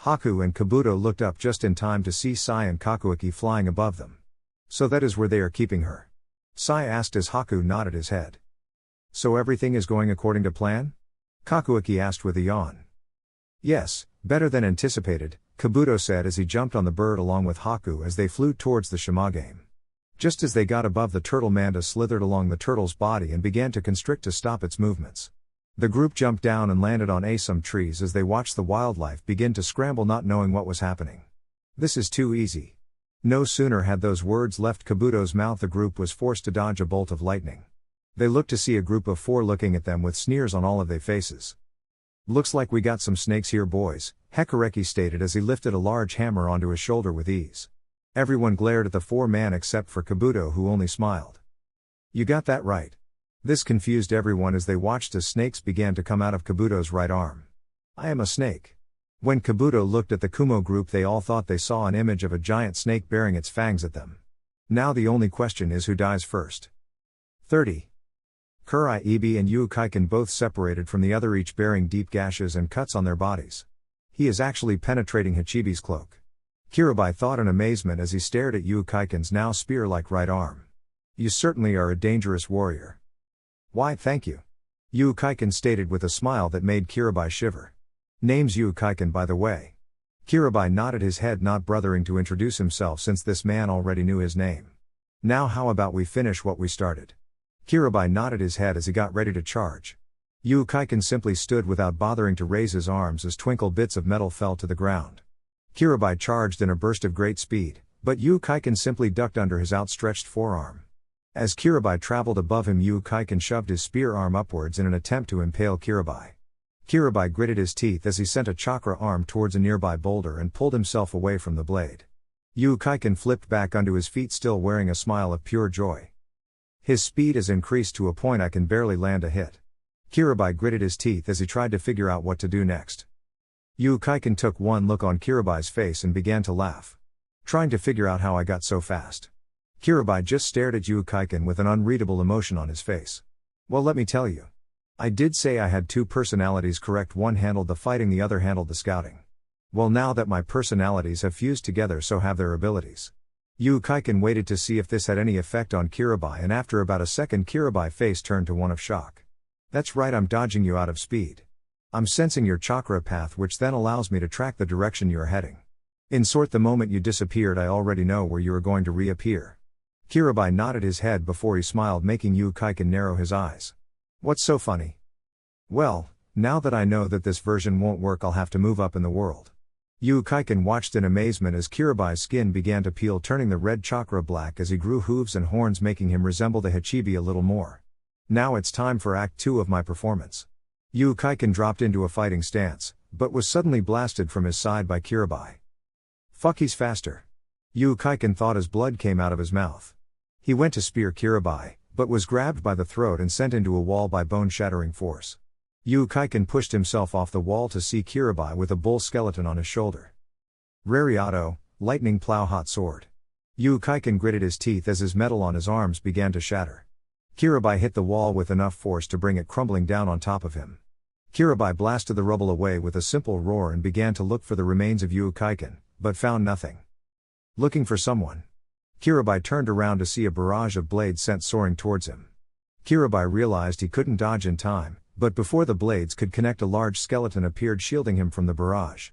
Haku and Kabuto looked up just in time to see Sai and Kakuiki flying above them. So that is where they are keeping her? Sai asked as Haku nodded his head. So everything is going according to plan? Kakuiki asked with a yawn. Yes, better than anticipated, Kabuto said as he jumped on the bird along with Haku as they flew towards the Shima game. Just as they got above the turtle, Manda slithered along the turtle's body and began to constrict to stop its movements. The group jumped down and landed on some trees as they watched the wildlife begin to scramble, not knowing what was happening. This is too easy. No sooner had those words left Kabuto's mouth, the group was forced to dodge a bolt of lightning. They looked to see a group of 4 looking at them with sneers on all of their faces. Looks like we got some snakes here, boys, Hekareki stated as he lifted a large hammer onto his shoulder with ease. Everyone glared at the 4-man except for Kabuto, who only smiled. You got that right. This confused everyone as they watched as snakes began to come out of Kabuto's right arm. I am a snake. When Kabuto looked at the Kumo group, they all thought they saw an image of a giant snake bearing its fangs at them. Now the only question is who dies first. 30. Kuraibi and Yu Kaiken both separated from the other, each bearing deep gashes and cuts on their bodies. He is actually penetrating Hachibi's cloak. Kirabai thought in amazement as he stared at Yu Kaiken's now spear-like right arm. You certainly are a dangerous warrior. Why, thank you. Yu Kaiken stated with a smile that made Kirabai shiver. Name's Yu Kaiken, by the way. Kirabai nodded his head, not bothering to introduce himself since this man already knew his name. Now how about we finish what we started? Kirabai nodded his head as he got ready to charge. Kaiken simply stood without bothering to raise his arms as twinkle bits of metal fell to the ground. Kirabai charged in a burst of great speed, but Kaiken simply ducked under his outstretched forearm. As Kirabai traveled above him, Kaiken shoved his spear arm upwards in an attempt to impale Kirabai. Kirabai gritted his teeth as he sent a chakra arm towards a nearby boulder and pulled himself away from the blade. Kaiken flipped back onto his feet, still wearing a smile of pure joy. His speed has increased to a point I can barely land a hit. Kirabai gritted his teeth as he tried to figure out what to do next. Kaiken took one look on Kirabai's face and began to laugh. Trying to figure out how I got so fast. Kirabai just stared at Kaiken with an unreadable emotion on his face. Well, let me tell you. I did say I had two personalities, correct? One handled the fighting, the other handled the scouting. Well, now that my personalities have fused together, so have their abilities. Kaiken waited to see if this had any effect on Kirabai, and after about a second Kirabai's face turned to one of shock. That's right, I'm dodging you out of speed. I'm sensing your chakra path, which then allows me to track the direction you are heading. In short, the moment you disappeared, I already know where you are going to reappear. Kirabai nodded his head before he smiled, making Kaiken narrow his eyes. What's so funny? Well, now that I know that this version won't work, I'll have to move up in the world. Kaiken watched in amazement as Kirabai's skin began to peel, turning the red chakra black as he grew hooves and horns, making him resemble the Hachibi a little more. Now it's time for Act 2 of my performance. Kaiken dropped into a fighting stance, but was suddenly blasted from his side by Kirabai. Fuck, he's faster. Kaiken thought as blood came out of his mouth. He went to spear Kirabai, but was grabbed by the throat and sent into a wall by bone-shattering force. Kaiken pushed himself off the wall to see Kirabai with a bull skeleton on his shoulder. Rariato, lightning plow, hot sword. Kaiken gritted his teeth as his metal on his arms began to shatter. Kirabai hit the wall with enough force to bring it crumbling down on top of him. Kirabai blasted the rubble away with a simple roar and began to look for the remains of Kaiken, but found nothing. Looking for someone. Kirabai turned around to see a barrage of blades sent soaring towards him. Kirabai realized he couldn't dodge in time, but before the blades could connect, a large skeleton appeared, shielding him from the barrage.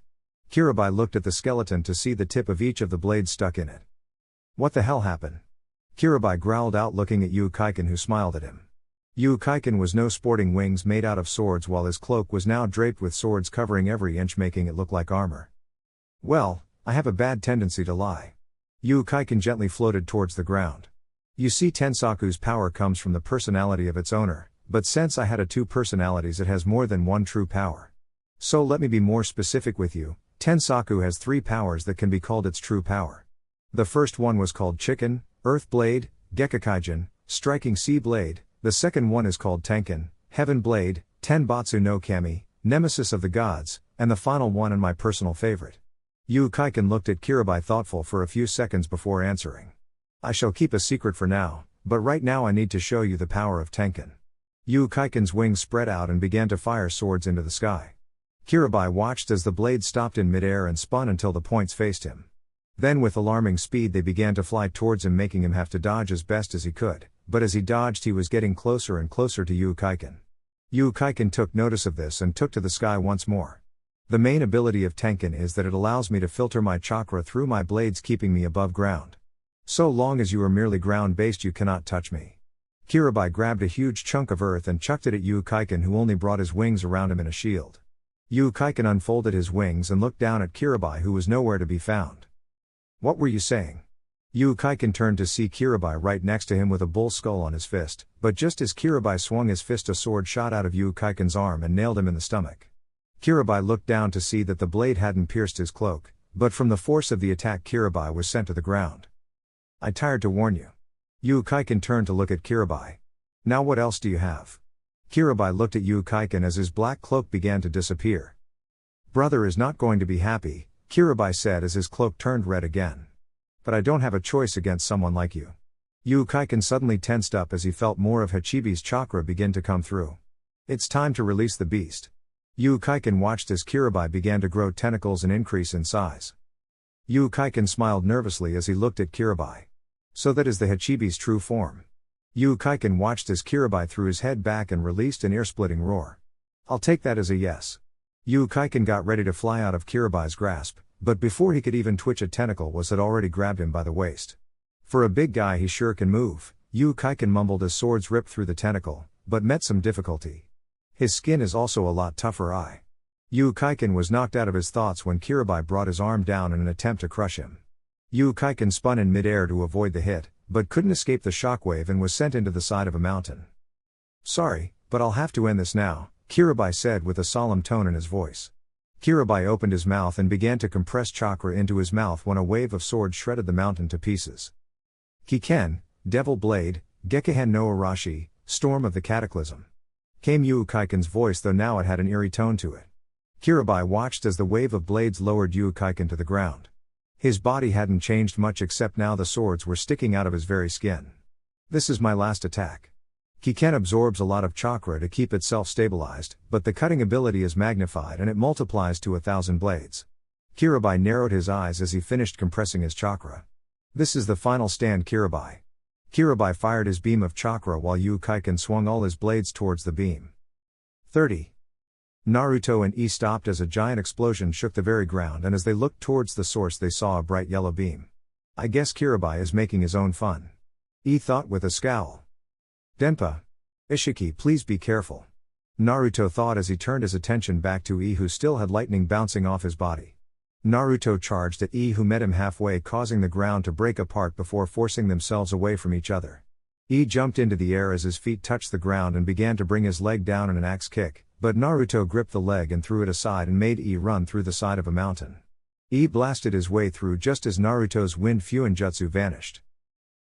Kirabai looked at the skeleton to see the tip of each of the blades stuck in it. What the hell happened? Kirabai growled out, looking at Kaiken, who smiled at him. Kaiken was no sporting wings made out of swords, while his cloak was now draped with swords covering every inch, making it look like armor. Well, I have a bad tendency to lie. Kaiken gently floated towards the ground. You see, Tensaku's power comes from the personality of its owner, but since I had two personalities, it has more than one true power. So let me be more specific with you. Tensaku has 3 powers that can be called its true power. The first one was called Chicken, Earth Blade, Gekkakujen, Striking Sea Blade. The second one is called Tenkan, Heaven Blade, Tenbatsu no Kami, Nemesis of the Gods, and the final one, and my personal favorite. Kaiken looked at Kirabai thoughtful for a few seconds before answering. I shall keep a secret for now, but right now I need to show you the power of Tenkan. Kaiken's wings spread out and began to fire swords into the sky. Kirabai watched as the blades stopped in midair and spun until the points faced him. Then with alarming speed they began to fly towards him, making him have to dodge as best as he could, but as he dodged he was getting closer and closer to Kaiken. Kaiken took notice of this and took to the sky once more. The main ability of Tenkan is that it allows me to filter my chakra through my blades, keeping me above ground. So long as you are merely ground-based, you cannot touch me. Kirabai grabbed a huge chunk of earth and chucked it at Kaiken, who only brought his wings around him in a shield. Kaiken unfolded his wings and looked down at Kirabai, who was nowhere to be found. What were you saying? Kaiken turned to see Kirabai right next to him with a bull skull on his fist, but just as Kirabai swung his fist, a sword shot out of Kaiken's arm and nailed him in the stomach. Kirabai looked down to see that the blade hadn't pierced his cloak, but from the force of the attack Kirabai was sent to the ground. I tired to warn you. Kaiken turned to look at Kirabai. Now what else do you have? Kirabai looked at Kaiken as his black cloak began to disappear. Brother is not going to be happy, Kirabai said as his cloak turned red again. But I don't have a choice against someone like you. Kaiken suddenly tensed up as he felt more of Hachibi's chakra begin to come through. It's time to release the beast. Kaiken watched as Kirabai began to grow tentacles and increase in size. Kaiken smiled nervously as he looked at Kirabai. So that is the Hachibi's true form. Kaiken watched as Kirabai threw his head back and released an ear-splitting roar. I'll take that as a yes. Kaiken got ready to fly out of Kirabai's grasp, but before he could even twitch a tentacle had already grabbed him by the waist. For a big guy he sure can move, Kaiken mumbled as swords ripped through the tentacle, but met some difficulty. His skin is also a lot tougher. Kaiken was knocked out of his thoughts when Kirabai brought his arm down in an attempt to crush him. Kaiken spun in midair to avoid the hit, but couldn't escape the shockwave and was sent into the side of a mountain. "Sorry, but I'll have to end this now," Kirabai said with a solemn tone in his voice. Kirabai opened his mouth and began to compress chakra into his mouth when a wave of swords shredded the mountain to pieces. "Kiken, Devil Blade, Gekehen no Arashi, Storm of the Cataclysm," came Kaiken's voice, though now it had an eerie tone to it. Kirabai watched as the wave of blades lowered Kaiken to the ground. His body hadn't changed much except now the swords were sticking out of his very skin. "This is my last attack." Kiken absorbs a lot of chakra to keep itself stabilized, but the cutting ability is magnified and it multiplies to 1,000 blades. Kirabai narrowed his eyes as he finished compressing his chakra. "This is the final stand, Kirabai." Kirabai fired his beam of chakra while Kaiken swung all his blades towards the beam. 30. Naruto and Itachi stopped as a giant explosion shook the very ground, and as they looked towards the source they saw a bright yellow beam. "I guess Kirabai is making his own fun," Itachi thought with a scowl. "Denpa. Ishiki, please be careful," Naruto thought as he turned his attention back to Itachi, who still had lightning bouncing off his body. Naruto charged at Itachi, who met him halfway, causing the ground to break apart before forcing themselves away from each other. Itachi jumped into the air as his feet touched the ground and began to bring his leg down in an axe kick, but Naruto gripped the leg and threw it aside and made Itachi run through the side of a mountain. Itachi blasted his way through just as Naruto's wind Fuinjutsu vanished.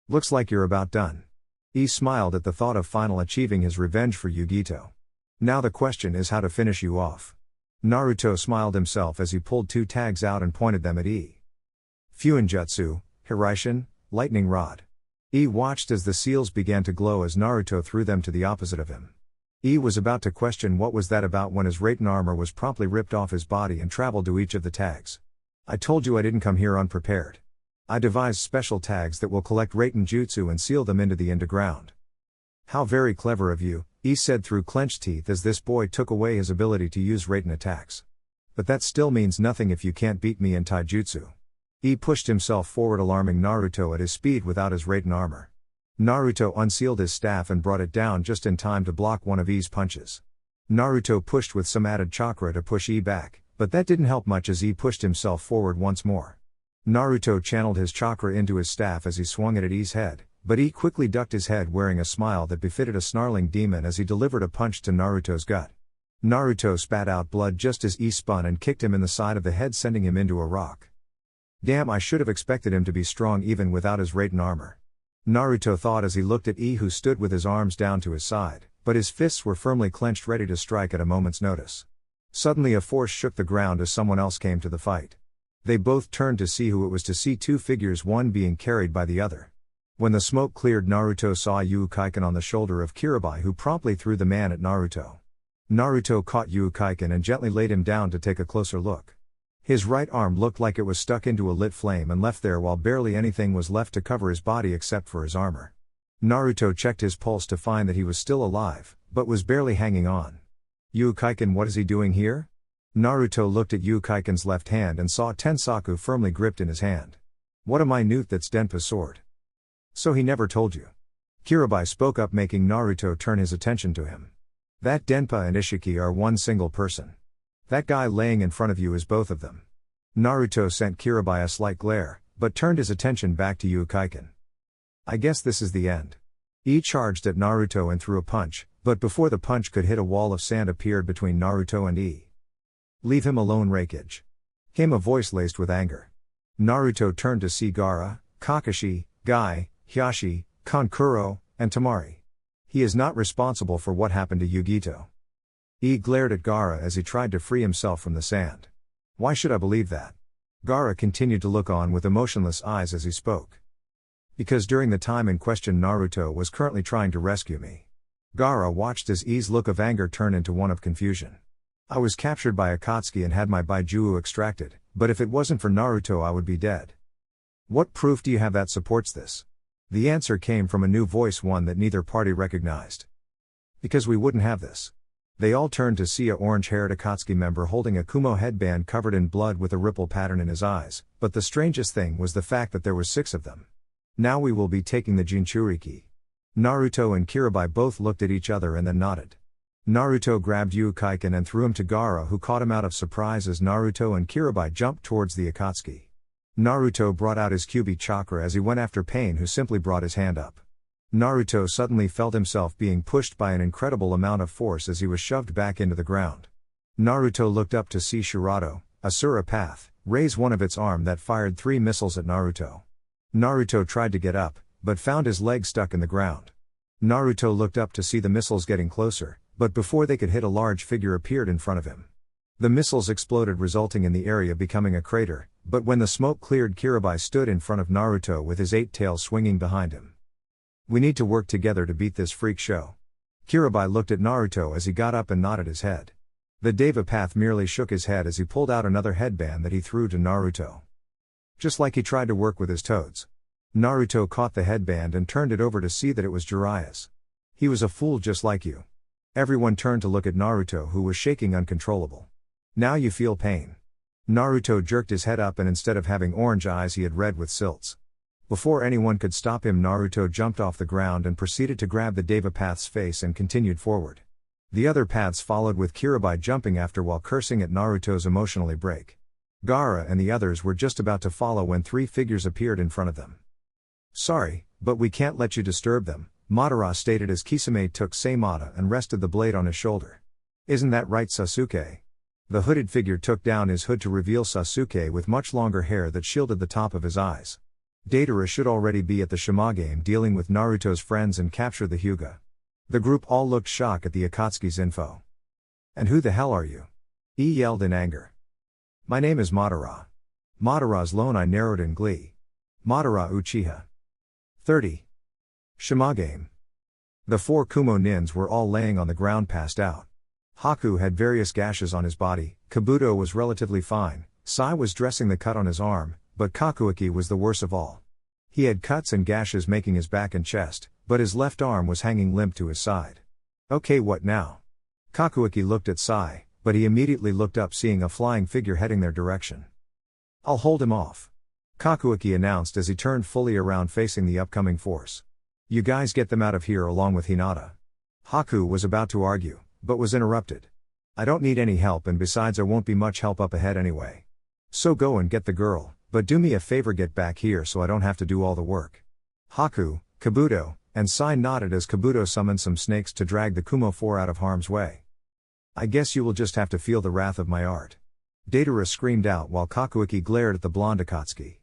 "Looks like you're about done." Itachi smiled at the thought of finally achieving his revenge for Yugito. "Now the question is how to finish you off." Naruto smiled himself as he pulled 2 tags out and pointed them at Itachi. "Fuinjutsu, Hiraishin, Lightning Rod." Itachi watched as the seals began to glow as Naruto threw them to the opposite of him. Itachi was about to question what was that about when his Raiten armor was promptly ripped off his body and traveled to each of the tags. "I told you I didn't come here unprepared. I devised special tags that will collect Raiten jutsu and seal them into the underground." "How very clever of you," Itachi said through clenched teeth as this boy took away his ability to use Raiten attacks. "But that still means nothing if you can't beat me in taijutsu." Itachi pushed himself forward, alarming Naruto at his speed without his Raiten armor. Naruto unsealed his staff and brought it down just in time to block one of Itachi's punches. Naruto pushed with some added chakra to push Itachi back, but that didn't help much as Itachi pushed himself forward once more. Naruto channeled his chakra into his staff as he swung it at Itachi's head, but Itachi quickly ducked his head, wearing a smile that befitted a snarling demon as he delivered a punch to Naruto's gut. Naruto spat out blood just as Itachi spun and kicked him in the side of the head, sending him into a rock. "Damn, I should have expected him to be strong even without his Raiten armor," Naruto thought as he looked at Itachi, who stood with his arms down to his side, but his fists were firmly clenched, ready to strike at a moment's notice. Suddenly a force shook the ground as someone else came to the fight. They both turned to see who it was, to see 2 figures, one being carried by the other. When the smoke cleared, Naruto saw Kaiken on the shoulder of Kirabai, who promptly threw the man at Naruto. Naruto caught Kaiken and gently laid him down to take a closer look. His right arm looked like it was stuck into a lit flame and left there while barely anything was left to cover his body except for his armor. Naruto checked his pulse to find that he was still alive, but was barely hanging on. "Kaiken, what is he doing here?" Naruto looked at Kaiken's left hand and saw Tensaku firmly gripped in his hand. "What am I newt, that's Denpa's sword." "So he never told you?" Kirabai spoke up, making Naruto turn his attention to him. "That Denpa and Ishiki are one single person. That guy laying in front of you is both of them." Naruto sent Kirabai a slight glare, but turned his attention back to Kaiken. "I guess this is the end." Itachi charged at Naruto and threw a punch, but before the punch could hit, a wall of sand appeared between Naruto and Itachi. "Leave him alone, Raikage," came a voice laced with anger. Naruto turned to see Gaara, Kakashi, Guy, Hiashi, Kankuro, and Temari. "He is not responsible for what happened to Yugito." Itachi glared at Gaara as he tried to free himself from the sand. "Why should I believe that?" Gaara continued to look on with emotionless eyes as he spoke. "Because during the time in question Naruto was currently trying to rescue me." Gaara watched as Itachi's look of anger turn into one of confusion. "I was captured by Akatsuki and had my Baijuu extracted, but if it wasn't for Naruto I would be dead." "What proof do you have that supports this?" The answer came from a new voice, one that neither party recognized. "Because we wouldn't have this." They all turned to see a orange-haired Akatsuki member holding a Kumo headband covered in blood with a ripple pattern in his eyes, but the strangest thing was the fact that there was 6 of them. Now we will be taking the Jinchuriki. Naruto and Kirabai both looked at each other and then nodded. Naruto grabbed Ukaiken and threw him to Gaara, who caught him out of surprise as Naruto and Kirabai jumped towards the Akatsuki. Naruto brought out his Kyuubi chakra as he went after Pain, who simply brought his hand up. Naruto suddenly felt himself being pushed by an incredible amount of force as he was shoved back into the ground. Naruto looked up to see Shirato, Asura Path, raise one of its arm that fired 3 missiles at Naruto. Naruto tried to get up, but found his leg stuck in the ground. Naruto looked up to see the missiles getting closer, but before they could hit, a large figure appeared in front of him. The missiles exploded, resulting in the area becoming a crater, but when the smoke cleared, Kirabai stood in front of Naruto with his 8 tails swinging behind him. We need to work together to beat this freak show. Kirabai looked at Naruto as he got up and nodded his head. The Deva Path merely shook his head as he pulled out another headband that he threw to Naruto. Just like he tried to work with his toads. Naruto caught the headband and turned it over to see that it was Jiraiya's. He was a fool just like you. Everyone turned to look at Naruto, who was shaking uncontrollable. Now you feel pain. Naruto jerked his head up and instead of having orange eyes he had red with silts. Before anyone could stop him, Naruto jumped off the ground and proceeded to grab the Deva Path's face and continued forward. The other paths followed, with Kirabai jumping after while cursing at Naruto's emotionally break. Gaara and the others were just about to follow when 3 figures appeared in front of them. Sorry, but we can't let you disturb them, Madara stated as Kisame took Seimata and rested the blade on his shoulder. Isn't that right, Sasuke? The hooded figure took down his hood to reveal Sasuke with much longer hair that shielded the top of his eyes. Deidara should already be at the Shimagame dealing with Naruto's friends and capture the Hyuga. The group all looked shocked at the Akatsuki's info. And who the hell are you? He yelled in anger. My name is Madara. Madara's lone eye narrowed in glee. Madara Uchiha. 30. Shimagame. The 4 Kumo nins were all laying on the ground passed out. Haku had various gashes on his body, Kabuto was relatively fine, Sai was dressing the cut on his arm, but Kakuiki was the worst of all. He had cuts and gashes making his back and chest, but his left arm was hanging limp to his side. Okay, what now? Kakuiki looked at Sai, but he immediately looked up seeing a flying figure heading their direction. I'll hold him off. Kakuiki announced as he turned fully around facing the upcoming force. You guys get them out of here along with Hinata. Haku was about to argue, but was interrupted. I don't need any help, and besides there won't be much help up ahead anyway. So go and get the girl, but do me a favor, get back here so I don't have to do all the work. Haku, Kabuto, and Sai nodded as Kabuto summoned some snakes to drag the Kumo 4 out of harm's way. I guess you will just have to feel the wrath of my art. Deidara screamed out while Kakuiki glared at the blonde Akatsuki.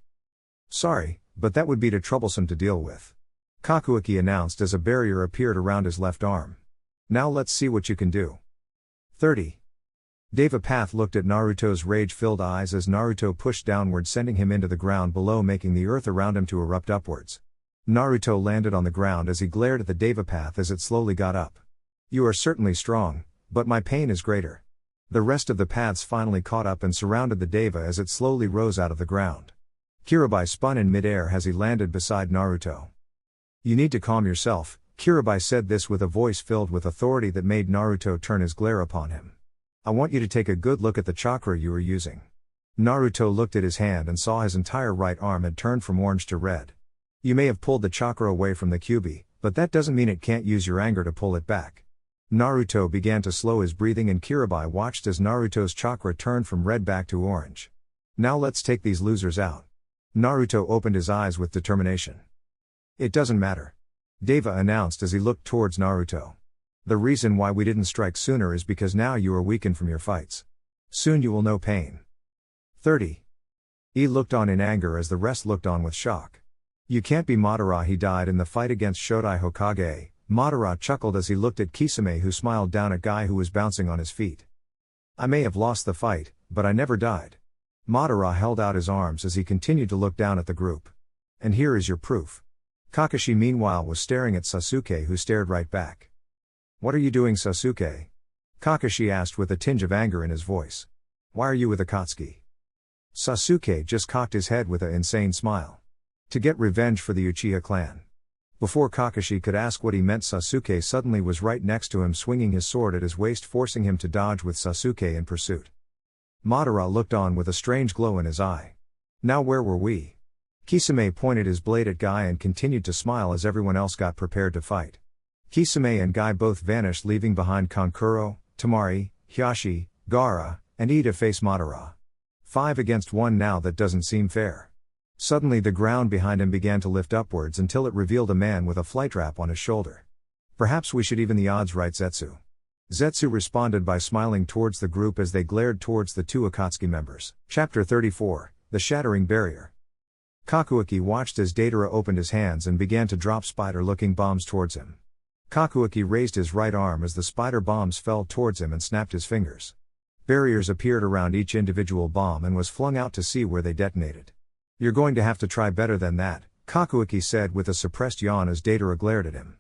Sorry, but that would be too troublesome to deal with. Kakuiki announced as a barrier appeared around his left arm. Now let's see what you can do. 30. Deva Path looked at Naruto's rage-filled eyes as Naruto pushed downward, sending him into the ground below, making the earth around him to erupt upwards. Naruto landed on the ground as he glared at the Deva Path as it slowly got up. You are certainly strong, but my pain is greater. The rest of the paths finally caught up and surrounded the Deva as it slowly rose out of the ground. Kirabai spun in midair as he landed beside Naruto. You need to calm yourself, Kirabai said this with a voice filled with authority that made Naruto turn his glare upon him. I want you to take a good look at the chakra you are using. Naruto looked at his hand and saw his entire right arm had turned from orange to red. You may have pulled the chakra away from the Kyuubi, but that doesn't mean it can't use your anger to pull it back. Naruto began to slow his breathing and Kirabai watched as Naruto's chakra turned from red back to orange. Now let's take these losers out. Naruto opened his eyes with determination. It doesn't matter. Deva announced as he looked towards Naruto. The reason why we didn't strike sooner is because now you are weakened from your fights. Soon you will know pain. 30. He looked on in anger as the rest looked on with shock. You can't be Madara, he died in the fight against Shodai Hokage. Madara chuckled as he looked at Kisame, who smiled down at Guy who was bouncing on his feet. I may have lost the fight, but I never died. Madara held out his arms as he continued to look down at the group. And here is your proof. Kakashi meanwhile was staring at Sasuke, who stared right back. What are you doing, Sasuke? Kakashi asked with a tinge of anger in his voice. Why are you with Akatsuki? Sasuke just cocked his head with an insane smile. To get revenge for the Uchiha clan. Before Kakashi could ask what he meant, Sasuke suddenly was right next to him, swinging his sword at his waist, forcing him to dodge with Sasuke in pursuit. Madara looked on with a strange glow in his eye. Now where were we? Kisame pointed his blade at Guy and continued to smile as everyone else got prepared to fight. Kisame and Guy both vanished, leaving behind Kankuro, Temari, Hiashi, Gaara, and Ii to face Madara. 5 against 1 now, that doesn't seem fair. Suddenly the ground behind him began to lift upwards until it revealed a man with a flight wrap on his shoulder. Perhaps we should even the odds, right, Zetsu? Zetsu responded by smiling towards the group as they glared towards the 2 Akatsuki members. Chapter 34, The Shattering Barrier. Kakuaki watched as Deidara opened his hands and began to drop spider-looking bombs towards him. Kakuaki raised his right arm as the spider bombs fell towards him and snapped his fingers. Barriers appeared around each individual bomb and was flung out to see where they detonated. You're going to have to try better than that, Kakuaki said with a suppressed yawn as Deidara glared at him.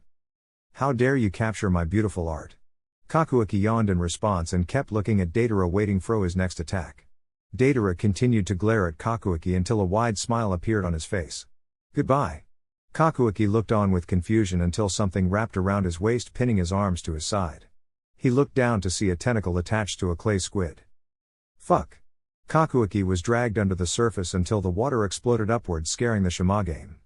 How dare you capture my beautiful art? Kakuaki yawned in response and kept looking at Deidara, waiting for his next attack. Deidara continued to glare at Kakuaki until a wide smile appeared on his face. Goodbye. Kakuaki looked on with confusion until something wrapped around his waist, pinning his arms to his side. He looked down to see a tentacle attached to a clay squid. Fuck. Kakuaki was dragged under the surface until the water exploded upwards, scaring the Shimagame.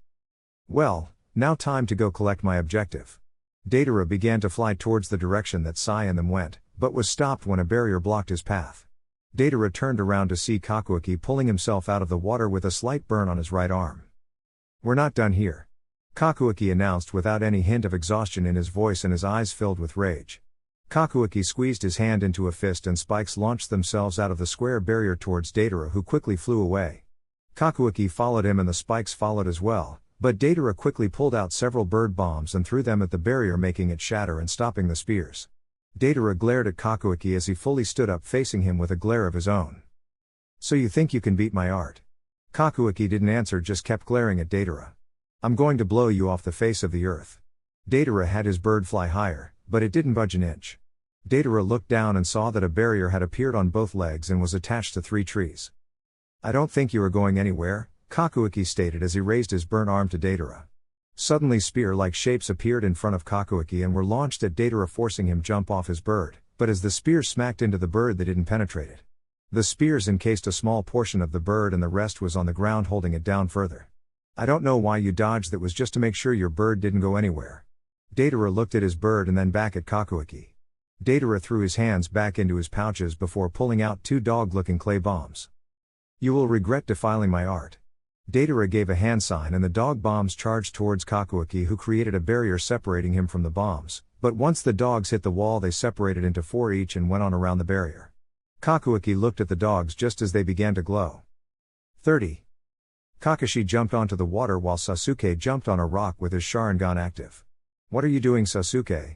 Well, now time to go collect my objective. Deidara began to fly towards the direction that Sai and them went, but was stopped when a barrier blocked his path. Deidara turned around to see Kakuaki pulling himself out of the water with a slight burn on his right arm. We're not done here, Kakuaki announced without any hint of exhaustion in his voice and his eyes filled with rage. Kakuaki squeezed his hand into a fist and spikes launched themselves out of the square barrier towards Deidara, who quickly flew away. Kakuaki followed him and the spikes followed as well, but Deidara quickly pulled out several bird bombs and threw them at the barrier, making it shatter and stopping the spears. Deidara glared at Kakuaki as he fully stood up, facing him with a glare of his own. So you think you can beat my art? Kakuaki didn't answer, just kept glaring at Deidara. I'm going to blow you off the face of the earth. Deidara had his bird fly higher, but it didn't budge an inch. Deidara looked down and saw that a barrier had appeared on both legs and was attached to 3 trees. I don't think you are going anywhere, Kakuaki stated as he raised his burnt arm to Deidara. Suddenly spear-like shapes appeared in front of Kakuaki and were launched at Deidara, forcing him jump off his bird, but as the spears smacked into the bird they didn't penetrate it. The spears encased a small portion of the bird and the rest was on the ground, holding it down further. I don't know why you dodged, that was just to make sure your bird didn't go anywhere. Deidara looked at his bird and then back at Kakuaki. Deidara threw his hands back into his pouches before pulling out 2 dog-looking clay bombs. You will regret defiling my art. Deidara gave a hand sign and the dog bombs charged towards Kakuaki, who created a barrier separating him from the bombs, but once the dogs hit the wall they separated into 4 each and went on around the barrier. Kakuaki looked at the dogs just as they began to glow. 30. Kakashi jumped onto the water while Sasuke jumped on a rock with his Sharingan active. What are you doing, Sasuke?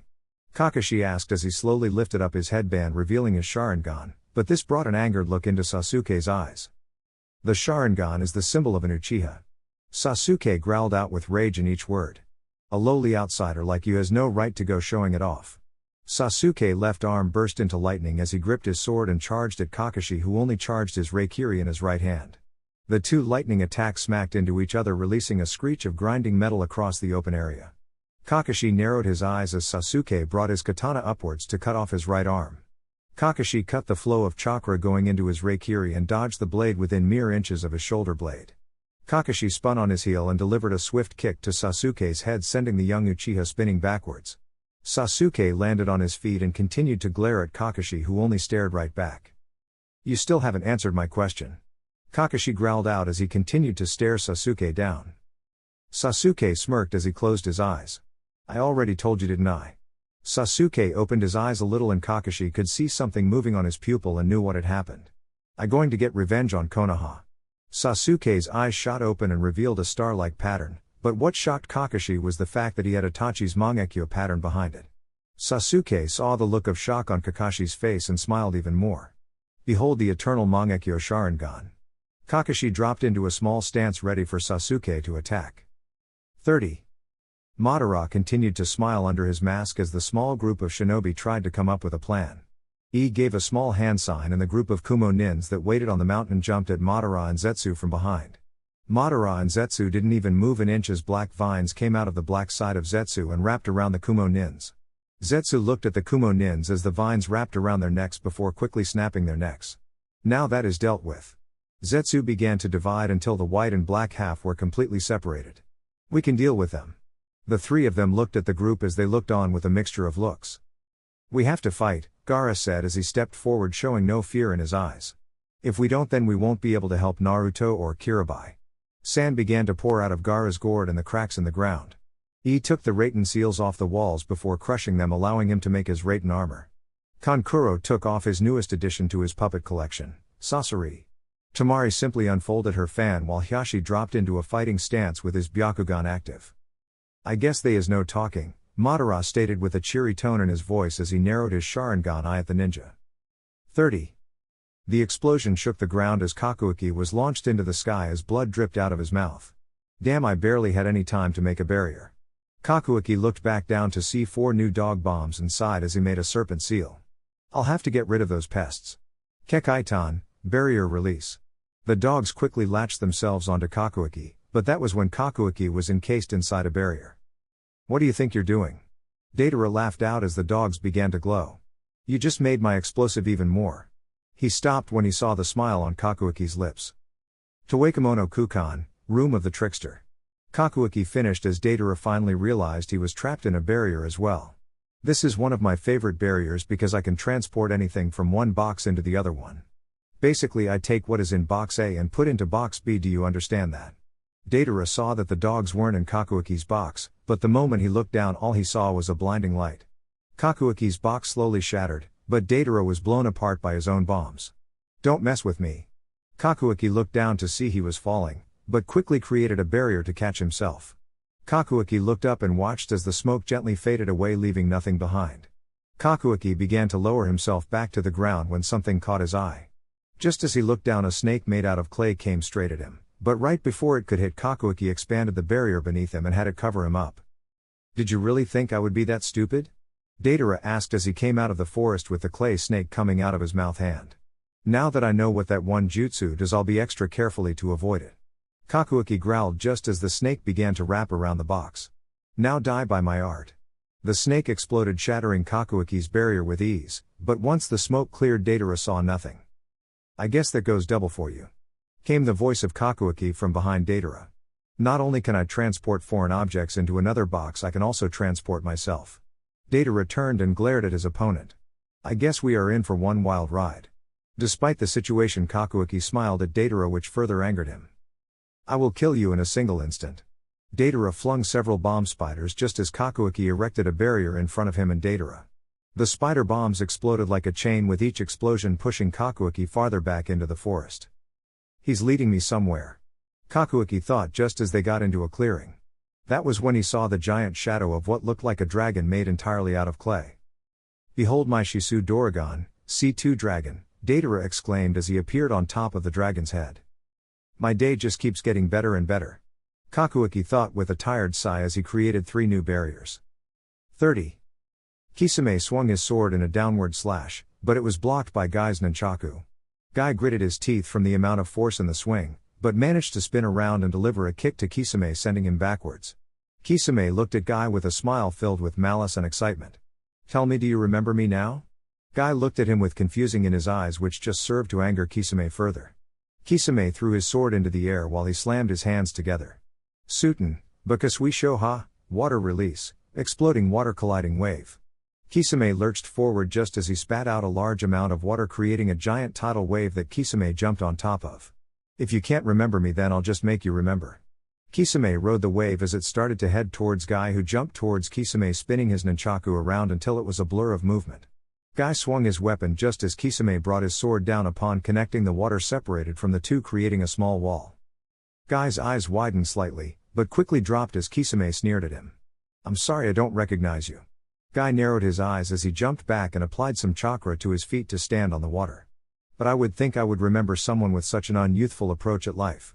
Kakashi asked as he slowly lifted up his headband, revealing his Sharingan, but this brought an angered look into Sasuke's eyes. The Sharingan is the symbol of an Uchiha. Sasuke growled out with rage in each word. A lowly outsider like you has no right to go showing it off. Sasuke's left arm burst into lightning as he gripped his sword and charged at Kakashi, who only charged his Raikiri in his right hand. The 2 lightning attacks smacked into each other, releasing a screech of grinding metal across the open area. Kakashi narrowed his eyes as Sasuke brought his katana upwards to cut off his right arm. Kakashi cut the flow of chakra going into his Raikiri and dodged the blade within mere inches of his shoulder blade. Kakashi spun on his heel and delivered a swift kick to Sasuke's head, sending the young Uchiha spinning backwards. Sasuke landed on his feet and continued to glare at Kakashi, who only stared right back. You still haven't answered my question. Kakashi growled out as he continued to stare Sasuke down. Sasuke smirked as he closed his eyes. I already told you, didn't I? Sasuke opened his eyes a little and Kakashi could see something moving on his pupil and knew what had happened. I'm going to get revenge on Konoha. Sasuke's eyes shot open and revealed a star-like pattern, but what shocked Kakashi was the fact that he had Itachi's Mangekyo pattern behind it. Sasuke saw the look of shock on Kakashi's face and smiled even more. Behold the eternal Mangekyo Sharingan. Kakashi dropped into a small stance ready for Sasuke to attack. 30. Madara continued to smile under his mask as the small group of shinobi tried to come up with a plan. Ii gave a small hand sign and the group of Kumo nins that waited on the mountain jumped at Madara and Zetsu from behind. Madara and Zetsu didn't even move an inch as black vines came out of the black side of Zetsu and wrapped around the Kumo nins. Zetsu looked at the Kumo nins as the vines wrapped around their necks before quickly snapping their necks. Now that is dealt with. Zetsu began to divide until the white and black half were completely separated. We can deal with them. The three of them looked at the group as they looked on with a mixture of looks. We have to fight, Gaara said as he stepped forward, showing no fear in his eyes. If we don't, then we won't be able to help Naruto or Kirabai. Sand began to pour out of Gaara's gourd in the cracks in the ground. He took the Raiten seals off the walls before crushing them, allowing him to make his Raiten armor. Kankuro took off his newest addition to his puppet collection, Sasori. Tamari simply unfolded her fan while Hiashi dropped into a fighting stance with his Byakugan active. I guess they is no talking, Madara stated with a cheery tone in his voice as he narrowed his Sharingan eye at the ninja. 30. The explosion shook the ground as Kakuiki was launched into the sky as blood dripped out of his mouth. Damn, I barely had any time to make a barrier. Kakuiki looked back down to see 4 new dog bombs and sighed as he made a serpent seal. I'll have to get rid of those pests. Kekaitan, barrier release. The dogs quickly latched themselves onto Kakuiki, but that was when Kakuiki was encased inside a barrier. What do you think you're doing? Deidara laughed out as the dogs began to glow. You just made my explosive even more. He stopped when he saw the smile on Kakuiki's lips. Toekemono Kukan, room of the trickster. Kakuiki finished as Deidara finally realized he was trapped in a barrier as well. This is one of my favorite barriers because I can transport anything from one box into the other one. Basically, I take what is in box A and put into box B. Do you understand that? Deidara saw that the dogs weren't in Kakuiki's box, but the moment he looked down, all he saw was a blinding light. Kakuiki's box slowly shattered, but Deidara was blown apart by his own bombs. Don't mess with me. Kakuiki looked down to see he was falling, but quickly created a barrier to catch himself. Kakuiki looked up and watched as the smoke gently faded away, leaving nothing behind. Kakuiki began to lower himself back to the ground when something caught his eye. Just as he looked down, a snake made out of clay came straight at him, but right before it could hit, Kakuiki expanded the barrier beneath him and had it cover him up. Did you really think I would be that stupid? Deidara asked as he came out of the forest with the clay snake coming out of his mouth hand. Now that I know what that one jutsu does, I'll be extra carefully to avoid it. Kakuiki growled just as the snake began to wrap around the box. Now die by my art. The snake exploded, shattering Kakuiki's barrier with ease, but once the smoke cleared, Deidara saw nothing. I guess that goes double for you. Came the voice of Kakuiki from behind Deidara. Not only can I transport foreign objects into another box, I can also transport myself. Deidara turned and glared at his opponent. I guess we are in for one wild ride. Despite the situation, Kakuiki smiled at Deidara, which further angered him. I will kill you in a single instant. Deidara flung several bomb spiders just as Kakuiki erected a barrier in front of him and Deidara. The spider bombs exploded like a chain, with each explosion pushing Kakuiki farther back into the forest. He's leading me somewhere, Kakuiki thought just as they got into a clearing. That was when he saw the giant shadow of what looked like a dragon made entirely out of clay. Behold my Shisu Doragon, C2 dragon, Deidara exclaimed as he appeared on top of the dragon's head. My day just keeps getting better and better, Kakuiki thought with a tired sigh as he created 3 new barriers. 30. Kisame swung his sword in a downward slash, but it was blocked by Guy's nunchaku. Guy gritted his teeth from the amount of force in the swing, but managed to spin around and deliver a kick to Kisame, sending him backwards. Kisame looked at Guy with a smile filled with malice and excitement. Tell me, do you remember me now? Guy looked at him with confusing in his eyes, which just served to anger Kisame further. Kisame threw his sword into the air while he slammed his hands together. Suiten, Bakasui Shoha, water release, exploding water colliding wave. Kisame lurched forward just as he spat out a large amount of water, creating a giant tidal wave that Kisame jumped on top of. If you can't remember me, then I'll just make you remember. Kisame rode the wave as it started to head towards Guy, who jumped towards Kisame, spinning his nunchaku around until it was a blur of movement. Guy swung his weapon just as Kisame brought his sword down. Upon connecting, the water separated from the two, creating a small wall. Guy's eyes widened slightly, but quickly dropped as Kisame sneered at him. I'm sorry, I don't recognize you. Guy narrowed his eyes as he jumped back and applied some chakra to his feet to stand on the water. But I would think I would remember someone with such an unyouthful approach at life.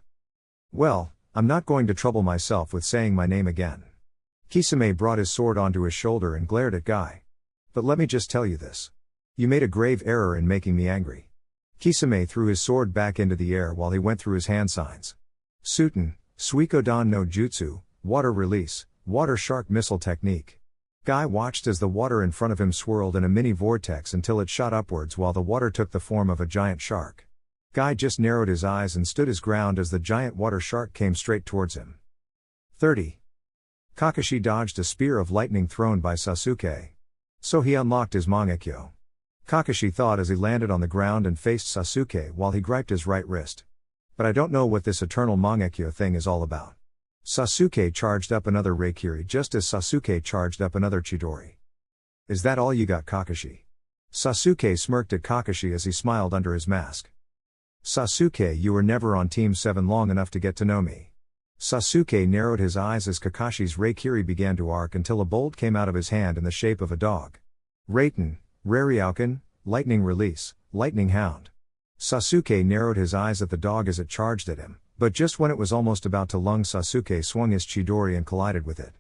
Well, I'm not going to trouble myself with saying my name again. Kisame brought his sword onto his shoulder and glared at Guy. But let me just tell you this. You made a grave error in making me angry. Kisame threw his sword back into the air while he went through his hand signs. Suten, Suikodan no Jutsu, Water Release, Water Shark Missile Technique. Guy watched as the water in front of him swirled in a mini vortex until it shot upwards while the water took the form of a giant shark. Guy just narrowed his eyes and stood his ground as the giant water shark came straight towards him. 30. Kakashi dodged a spear of lightning thrown by Sasuke. So he unlocked his Mangekyo. Kakashi thought as he landed on the ground and faced Sasuke while he griped his right wrist. But I don't know what this eternal Mangekyo thing is all about. Sasuke charged up another Raikiri just as Sasuke charged up another Chidori. Is that all you got, Kakashi? Sasuke smirked at Kakashi as he smiled under his mask. Sasuke, you were never on Team 7 long enough to get to know me. Sasuke narrowed his eyes as Kakashi's Raikiri began to arc until a bolt came out of his hand in the shape of a dog. Raiten, Raryuken, Lightning Release, Lightning Hound. Sasuke narrowed his eyes at the dog as it charged at him. But just when it was almost about to lunge, Sasuke swung his Chidori and collided with it.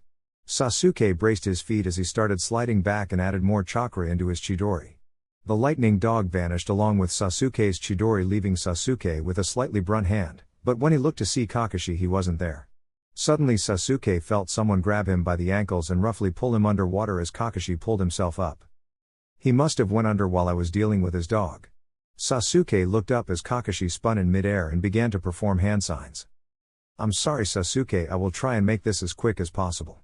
Sasuke braced his feet as he started sliding back and added more chakra into his Chidori. The lightning dog vanished along with Sasuke's Chidori, leaving Sasuke with a slightly brunt hand, but when he looked to see Kakashi, he wasn't there. Suddenly Sasuke felt someone grab him by the ankles and roughly pull him underwater as Kakashi pulled himself up. He must have went under while I was dealing with his dog. Sasuke looked up as Kakashi spun in midair and began to perform hand signs. I'm sorry, Sasuke, I will try and make this as quick as possible.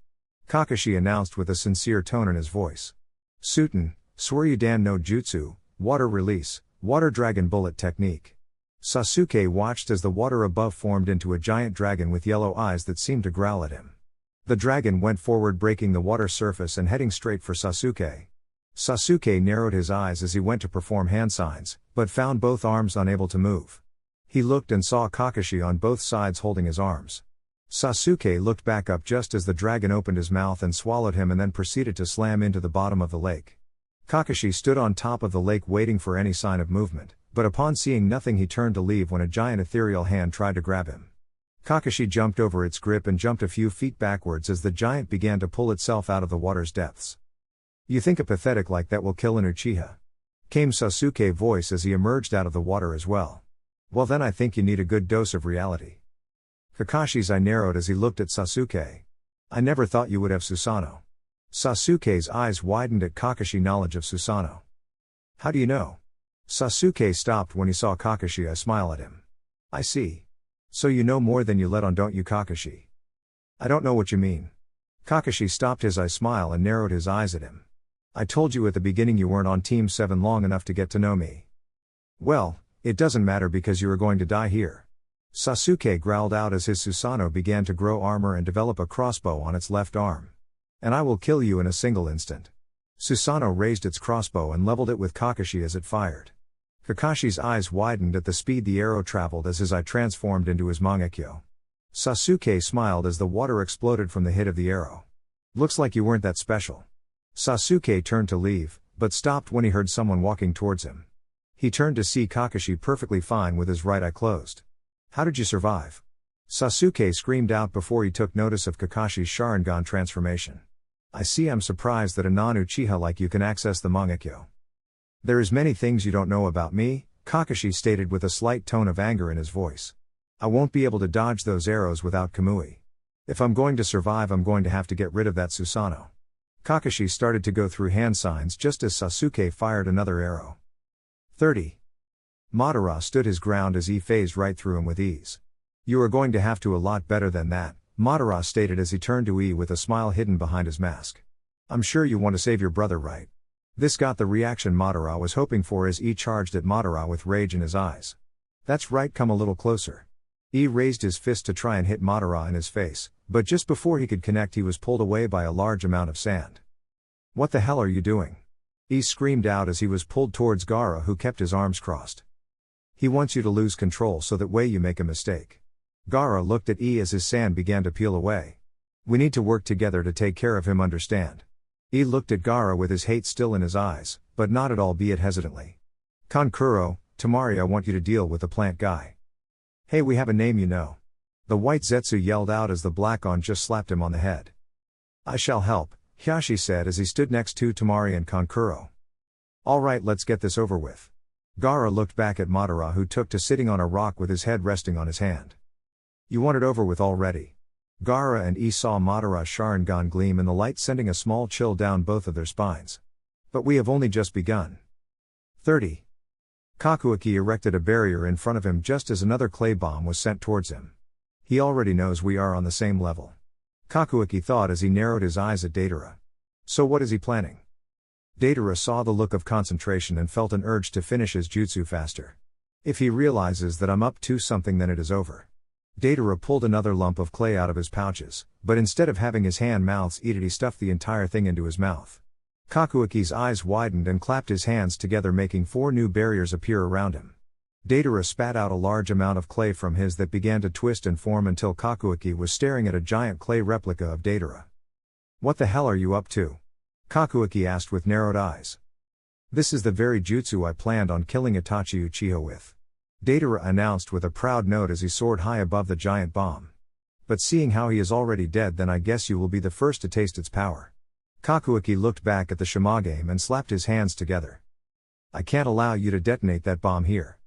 Kakashi announced with a sincere tone in his voice. Suten, Suryudan no Jutsu, Water Release, Water Dragon Bullet Technique. Sasuke watched as the water above formed into a giant dragon with yellow eyes that seemed to growl at him. The dragon went forward, breaking the water surface and heading straight for Sasuke. Sasuke narrowed his eyes as he went to perform hand signs, but found both arms unable to move. He looked and saw Kakashi on both sides holding his arms. Sasuke looked back up just as the dragon opened his mouth and swallowed him and then proceeded to slam into the bottom of the lake. Kakashi stood on top of the lake waiting for any sign of movement, but upon seeing nothing he turned to leave when a giant ethereal hand tried to grab him. Kakashi jumped over its grip and jumped a few feet backwards as the giant began to pull itself out of the water's depths. You think a pathetic like that will kill an Uchiha? Came Sasuke's voice as he emerged out of the water as well. Well then I think you need a good dose of reality. Kakashi's eye narrowed as he looked at Sasuke. I never thought you would have Susanoo. Sasuke's eyes widened at Kakashi's knowledge of Susanoo. How do you know? Sasuke stopped when he saw Kakashi. I smile at him. I see. So you know more than you let on, don't you, Kakashi? I don't know what you mean. Kakashi stopped his eye smile and narrowed his eyes at him. I told you at the beginning you weren't on Team 7 long enough to get to know me. Well, it doesn't matter because you are going to die here. Sasuke growled out as his Susanoo began to grow armor and develop a crossbow on its left arm. And I will kill you in a single instant. Susanoo raised its crossbow and leveled it with Kakashi as it fired. Kakashi's eyes widened at the speed the arrow traveled as his eye transformed into his Mangekyo. Sasuke smiled as the water exploded from the hit of the arrow. Looks like you weren't that special. Sasuke turned to leave, but stopped when he heard someone walking towards him. He turned to see Kakashi perfectly fine with his right eye closed. How did you survive? Sasuke screamed out before he took notice of Kakashi's Sharingan transformation. I see. I'm surprised that a non-Uchiha like you can access the Mangekyo. There is many things you don't know about me, Kakashi stated with a slight tone of anger in his voice. I won't be able to dodge those arrows without Kamui. If I'm going to survive, I'm going to have to get rid of that Susanoo. Kakashi started to go through hand signs just as Sasuke fired another arrow. 30. Madara stood his ground as he phased right through him with ease. You are going to have to a lot better than that, Madara stated as he turned to E with a smile hidden behind his mask. I'm sure you want to save your brother, right? This got the reaction Madara was hoping for as E charged at Madara with rage in his eyes. That's right, come a little closer. E raised his fist to try and hit Madara in his face, but just before he could connect he was pulled away by a large amount of sand. What the hell are you doing? E screamed out as he was pulled towards Gaara, who kept his arms crossed. He wants you to lose control so that way you make a mistake. Gaara looked at E as his sand began to peel away. We need to work together to take care of him, understand? E looked at Gaara with his hate still in his eyes, but nodded albeit hesitantly. Kankuro, Tamari, I want you to deal with the plant guy. Hey, we have a name, you know. The white Zetsu yelled out as the black on just slapped him on the head. I shall help, Hyashi said as he stood next to Tamari and Kankuro. Alright, let's get this over with. Gaara looked back at Madara, who took to sitting on a rock with his head resting on his hand. You want it over with already. Gaara and Lee saw Madara's Sharingan gleam in the light, sending a small chill down both of their spines. But we have only just begun. 30. Kakuaki erected a barrier in front of him just as another clay bomb was sent towards him. He already knows we are on the same level. Kakuaki thought as he narrowed his eyes at Deidara. So what is he planning? Deidara saw the look of concentration and felt an urge to finish his jutsu faster. If he realizes that I'm up to something, then it is over. Deidara pulled another lump of clay out of his pouches, but instead of having his hand-mouths eat it, he stuffed the entire thing into his mouth. Kakuaki's eyes widened and clapped his hands together, making 4 new barriers appear around him. Deidara spat out a large amount of clay from his that began to twist and form until Kakuaki was staring at a giant clay replica of Deidara. What the hell are you up to? Kakuaki asked with narrowed eyes. This is the very jutsu I planned on killing Itachi Uchiha with. Deidara announced with a proud note as he soared high above the giant bomb. But seeing how he is already dead, then I guess you will be the first to taste its power. Kakuaki looked back at the Shimagame and slapped his hands together. I can't allow you to detonate that bomb here.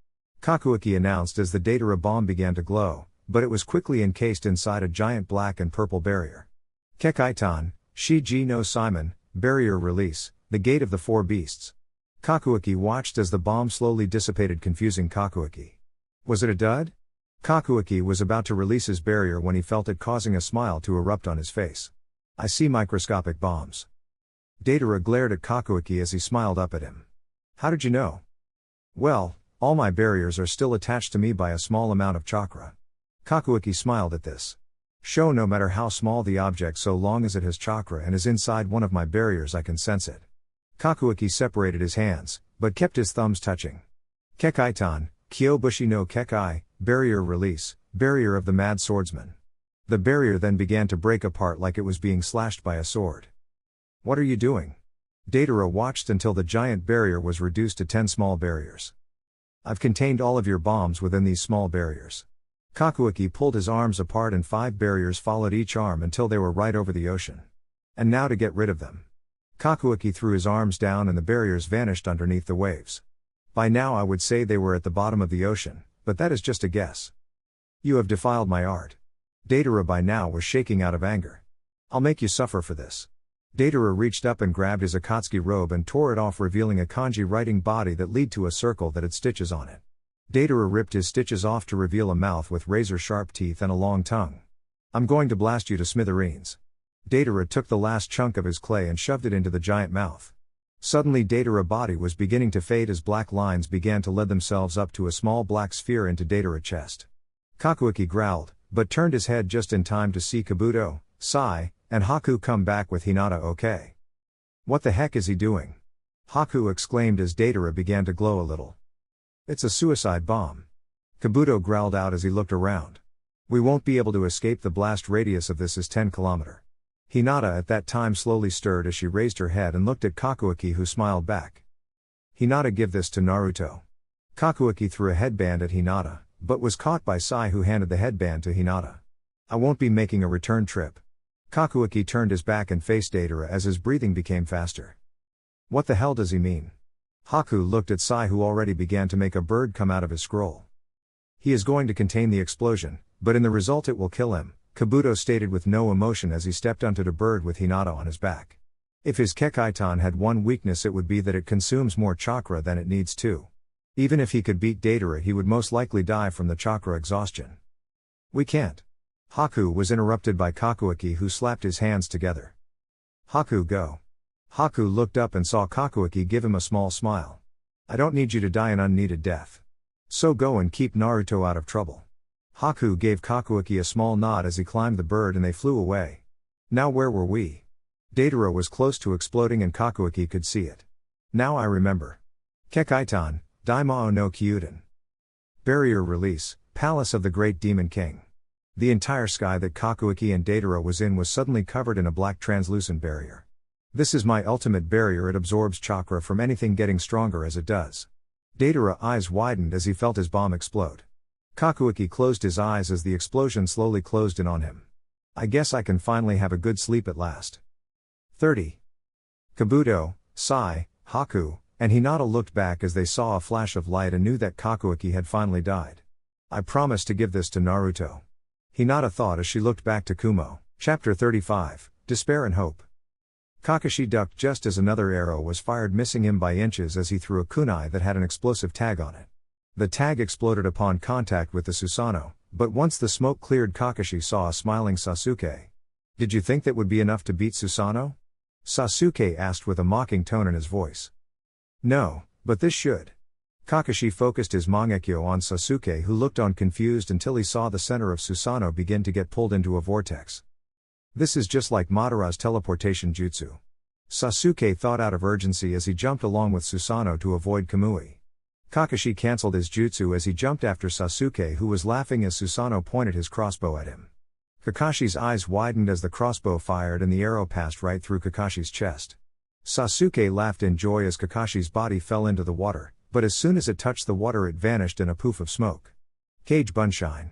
Kakuaki announced as the Deidara bomb began to glow, but it was quickly encased inside a giant black and purple barrier. Kekaitan, Shiji no Simon, barrier release, the gate of the 4 beasts. Kakuaki watched as the bomb slowly dissipated, confusing Kakuaki. Was it a dud? Kakuaki was about to release his barrier when he felt it, causing a smile to erupt on his face. I see microscopic bombs. Deidara glared at Kakuaki as he smiled up at him. How did you know? Well, all my barriers are still attached to me by a small amount of chakra. Kakuaki smiled at this. Show no matter how small the object, so long as it has chakra and is inside one of my barriers, I can sense it. Kakuaki separated his hands, but kept his thumbs touching. Kekaitan, Kyobushi no Kekai, barrier release, barrier of the mad swordsman. The barrier then began to break apart like it was being slashed by a sword. What are you doing? Deidara watched until the giant barrier was reduced to 10 small barriers. I've contained all of your bombs within these small barriers. Kakuaki pulled his arms apart and 5 barriers followed each arm until they were right over the ocean. And now to get rid of them. Kakuaki threw his arms down and the barriers vanished underneath the waves. By now I would say they were at the bottom of the ocean, but that is just a guess. You have defiled my art. Deidara by now was shaking out of anger. I'll make you suffer for this. Deidara reached up and grabbed his Akatsuki robe and tore it off, revealing a kanji writing body that led to a circle that had stitches on it. Deidara ripped his stitches off to reveal a mouth with razor-sharp teeth and a long tongue. I'm going to blast you to smithereens. Deidara took the last chunk of his clay and shoved it into the giant mouth. Suddenly Deidara's body was beginning to fade as black lines began to lead themselves up to a small black sphere into Deidara's chest. Kakuaki growled, but turned his head just in time to see Kabuto, Sai, and Haku come back with Hinata. Okay. What the heck is he doing? Haku exclaimed as Deidara began to glow a little. It's a suicide bomb. Kabuto growled out as he looked around. We won't be able to escape. The blast radius of this is 10 km. Hinata at that time slowly stirred as she raised her head and looked at Kakuaki, who smiled back. Hinata, give this to Naruto. Kakuaki threw a headband at Hinata, but was caught by Sai, who handed the headband to Hinata. I won't be making a return trip. Kakuaki turned his back and faced Deidara as his breathing became faster. What the hell does he mean? Haku looked at Sai, who already began to make a bird come out of his scroll. He is going to contain the explosion, but in the result it will kill him, Kabuto stated with no emotion as he stepped onto the bird with Hinata on his back. If his Kekaitan had one weakness, it would be that it consumes more chakra than it needs to. Even if he could beat Deidara, he would most likely die from the chakra exhaustion. We can't. Haku was interrupted by Kakuaki, who slapped his hands together. Haku, go. Haku looked up and saw Kakuaki give him a small smile. I don't need you to die an unneeded death. So go and keep Naruto out of trouble. Haku gave Kakuaki a small nod as he climbed the bird and they flew away. Now where were we? Deidara was close to exploding and Kakuaki could see it. Now I remember. Kekaitan, Daimao no Kyuden. Barrier release, Palace of the Great Demon King. The entire sky that Kakuaki and Deidara was in was suddenly covered in a black translucent barrier. This is my ultimate barrier. It absorbs chakra from anything, getting stronger as it does. Deidara's eyes widened as he felt his bomb explode. Kakuaki closed his eyes as the explosion slowly closed in on him. I guess I can finally have a good sleep at last. 30. Kabuto, Sai, Haku, and Hinata looked back as they saw a flash of light and knew that Kakuaki had finally died. I promised to give this to Naruto. Hinata thought as she looked back to Kumo. Chapter 35, Despair and Hope. Kakashi ducked just as another arrow was fired, missing him by inches as he threw a kunai that had an explosive tag on it. The tag exploded upon contact with the Susanoo, but once the smoke cleared, Kakashi saw a smiling Sasuke. "Did you think that would be enough to beat Susanoo?" Sasuke asked with a mocking tone in his voice. "No, but this should." Kakashi focused his Mangekyo on Sasuke, who looked on confused until he saw the center of Susanoo begin to get pulled into a vortex. "This is just like Madara's teleportation jutsu." Sasuke thought out of urgency as he jumped along with Susanoo to avoid Kamui. Kakashi cancelled his jutsu as he jumped after Sasuke, who was laughing as Susanoo pointed his crossbow at him. Kakashi's eyes widened as the crossbow fired and the arrow passed right through Kakashi's chest. Sasuke laughed in joy as Kakashi's body fell into the water, but as soon as it touched the water it vanished in a poof of smoke. Cage Bunshine.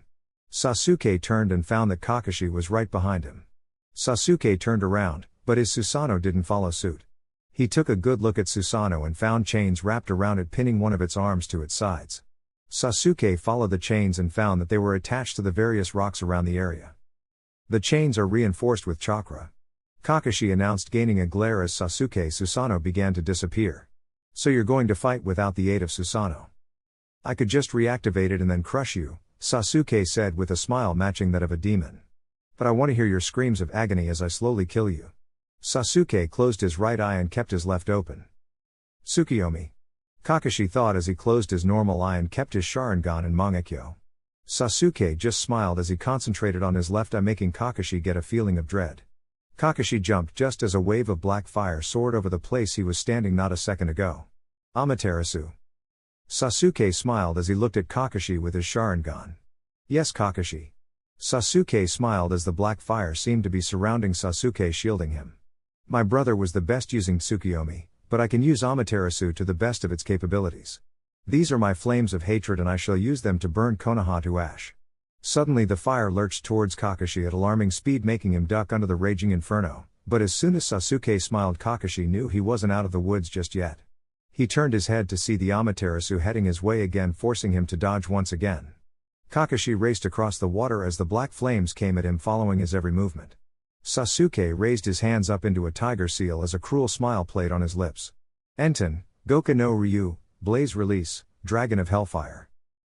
Sasuke turned and found that Kakashi was right behind him. Sasuke turned around, but his Susanoo didn't follow suit. He took a good look at Susanoo and found chains wrapped around it, pinning one of its arms to its sides. Sasuke followed the chains and found that they were attached to the various rocks around the area. "The chains are reinforced with chakra," Kakashi announced, gaining a glare as Sasuke's Susanoo began to disappear. "So you're going to fight without the aid of Susanoo?" "I could just reactivate it and then crush you," Sasuke said with a smile matching that of a demon. "But I want to hear your screams of agony as I slowly kill you." Sasuke closed his right eye and kept his left open. "Tsukiyomi," Kakashi thought as he closed his normal eye and kept his Sharingan and Mangekyo. Sasuke just smiled as he concentrated on his left eye, making Kakashi get a feeling of dread. Kakashi jumped just as a wave of black fire soared over the place he was standing not a second ago. "Amaterasu." Sasuke smiled as he looked at Kakashi with his Sharingan. "Yes, Kakashi." Sasuke smiled as the black fire seemed to be surrounding Sasuke, shielding him. "My brother was the best using Tsukiyomi, but I can use Amaterasu to the best of its capabilities. These are my flames of hatred and I shall use them to burn Konoha to ash." Suddenly the fire lurched towards Kakashi at alarming speed, making him duck under the raging inferno, but as soon as Sasuke smiled, Kakashi knew he wasn't out of the woods just yet. He turned his head to see the Amaterasu heading his way again, forcing him to dodge once again. Kakashi raced across the water as the black flames came at him, following his every movement. Sasuke raised his hands up into a tiger seal as a cruel smile played on his lips. "Enten, Goku no Ryu, Blaze Release, Dragon of Hellfire."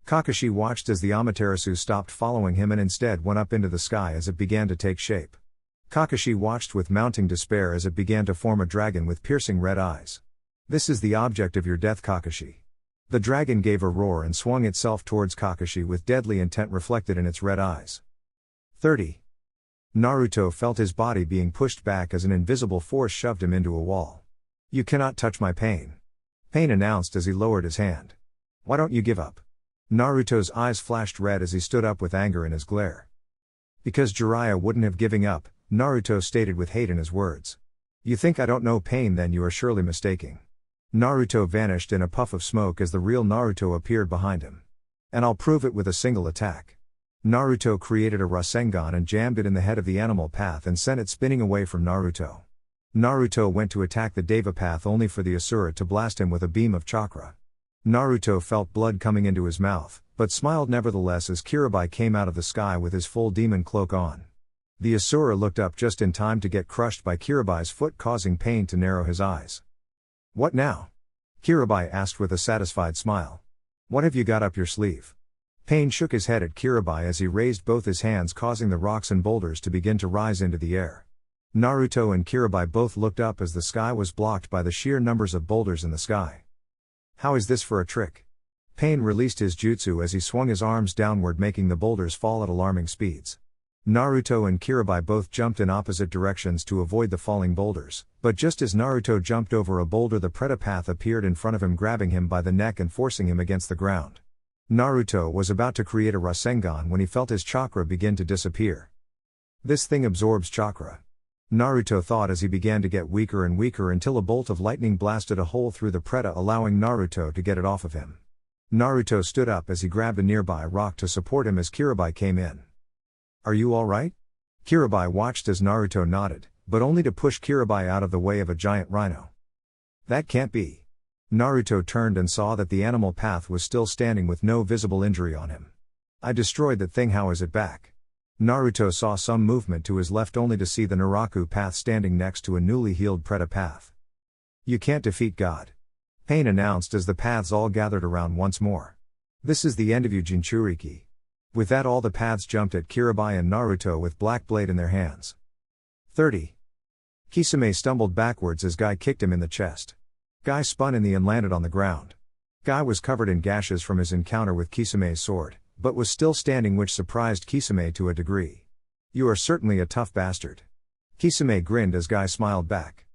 Kakashi watched as the Amaterasu stopped following him and instead went up into the sky as it began to take shape. Kakashi watched with mounting despair as it began to form a dragon with piercing red eyes. "This is the object of your death, Kakashi." The dragon gave a roar and swung itself towards Kakashi with deadly intent reflected in its red eyes. 30. Naruto felt his body being pushed back as an invisible force shoved him into a wall. "You cannot touch my pain," Pain announced as he lowered his hand. "Why don't you give up?" Naruto's eyes flashed red as he stood up with anger in his glare. "Because Jiraiya wouldn't have given up," Naruto stated with hate in his words. "You think I don't know pain? Then you are surely mistaking." Naruto vanished in a puff of smoke as the real Naruto appeared behind him. "And I'll prove it with a single attack." Naruto created a Rasengan and jammed it in the head of the animal path and sent it spinning away from Naruto. Naruto went to attack the Deva path only for the Asura to blast him with a beam of chakra. Naruto felt blood coming into his mouth, but smiled nevertheless as Kirabai came out of the sky with his full demon cloak on. The Asura looked up just in time to get crushed by Kirabai's foot, causing Pain to narrow his eyes. "What now?" Kirabai asked with a satisfied smile. "What have you got up your sleeve?" Pain shook his head at Kirabai as he raised both his hands, causing the rocks and boulders to begin to rise into the air. Naruto and Kirabai both looked up as the sky was blocked by the sheer numbers of boulders in the sky. "How is this for a trick?" Pain released his jutsu as he swung his arms downward, making the boulders fall at alarming speeds. Naruto and Kirabai both jumped in opposite directions to avoid the falling boulders, but just as Naruto jumped over a boulder, the Preta path appeared in front of him, grabbing him by the neck and forcing him against the ground. Naruto was about to create a Rasengan when he felt his chakra begin to disappear. "This thing absorbs chakra," Naruto thought as he began to get weaker and weaker until a bolt of lightning blasted a hole through the Preta, allowing Naruto to get it off of him. Naruto stood up as he grabbed a nearby rock to support him as Kirabai came in. "Are you alright?" Kirabai watched as Naruto nodded, but only to push Kirabai out of the way of a giant rhino. "That can't be." Naruto turned and saw that the animal path was still standing with no visible injury on him. "I destroyed that thing, how is it back?" Naruto saw some movement to his left only to see the Naraku path standing next to a newly healed Preta path. You can't defeat God. Pain announced as the paths all gathered around once more. This is the end of you Jinchuriki. With that all the paths jumped at Kirabai and Naruto with black blade in their hands. 30. Kisame stumbled backwards as Guy kicked him in the chest. Guy spun in the and landed on the ground. Guy was covered in gashes from his encounter with Kisame's sword, but was still standing, which surprised Kisame to a degree. You are certainly a tough bastard. Kisame grinned as Guy smiled back.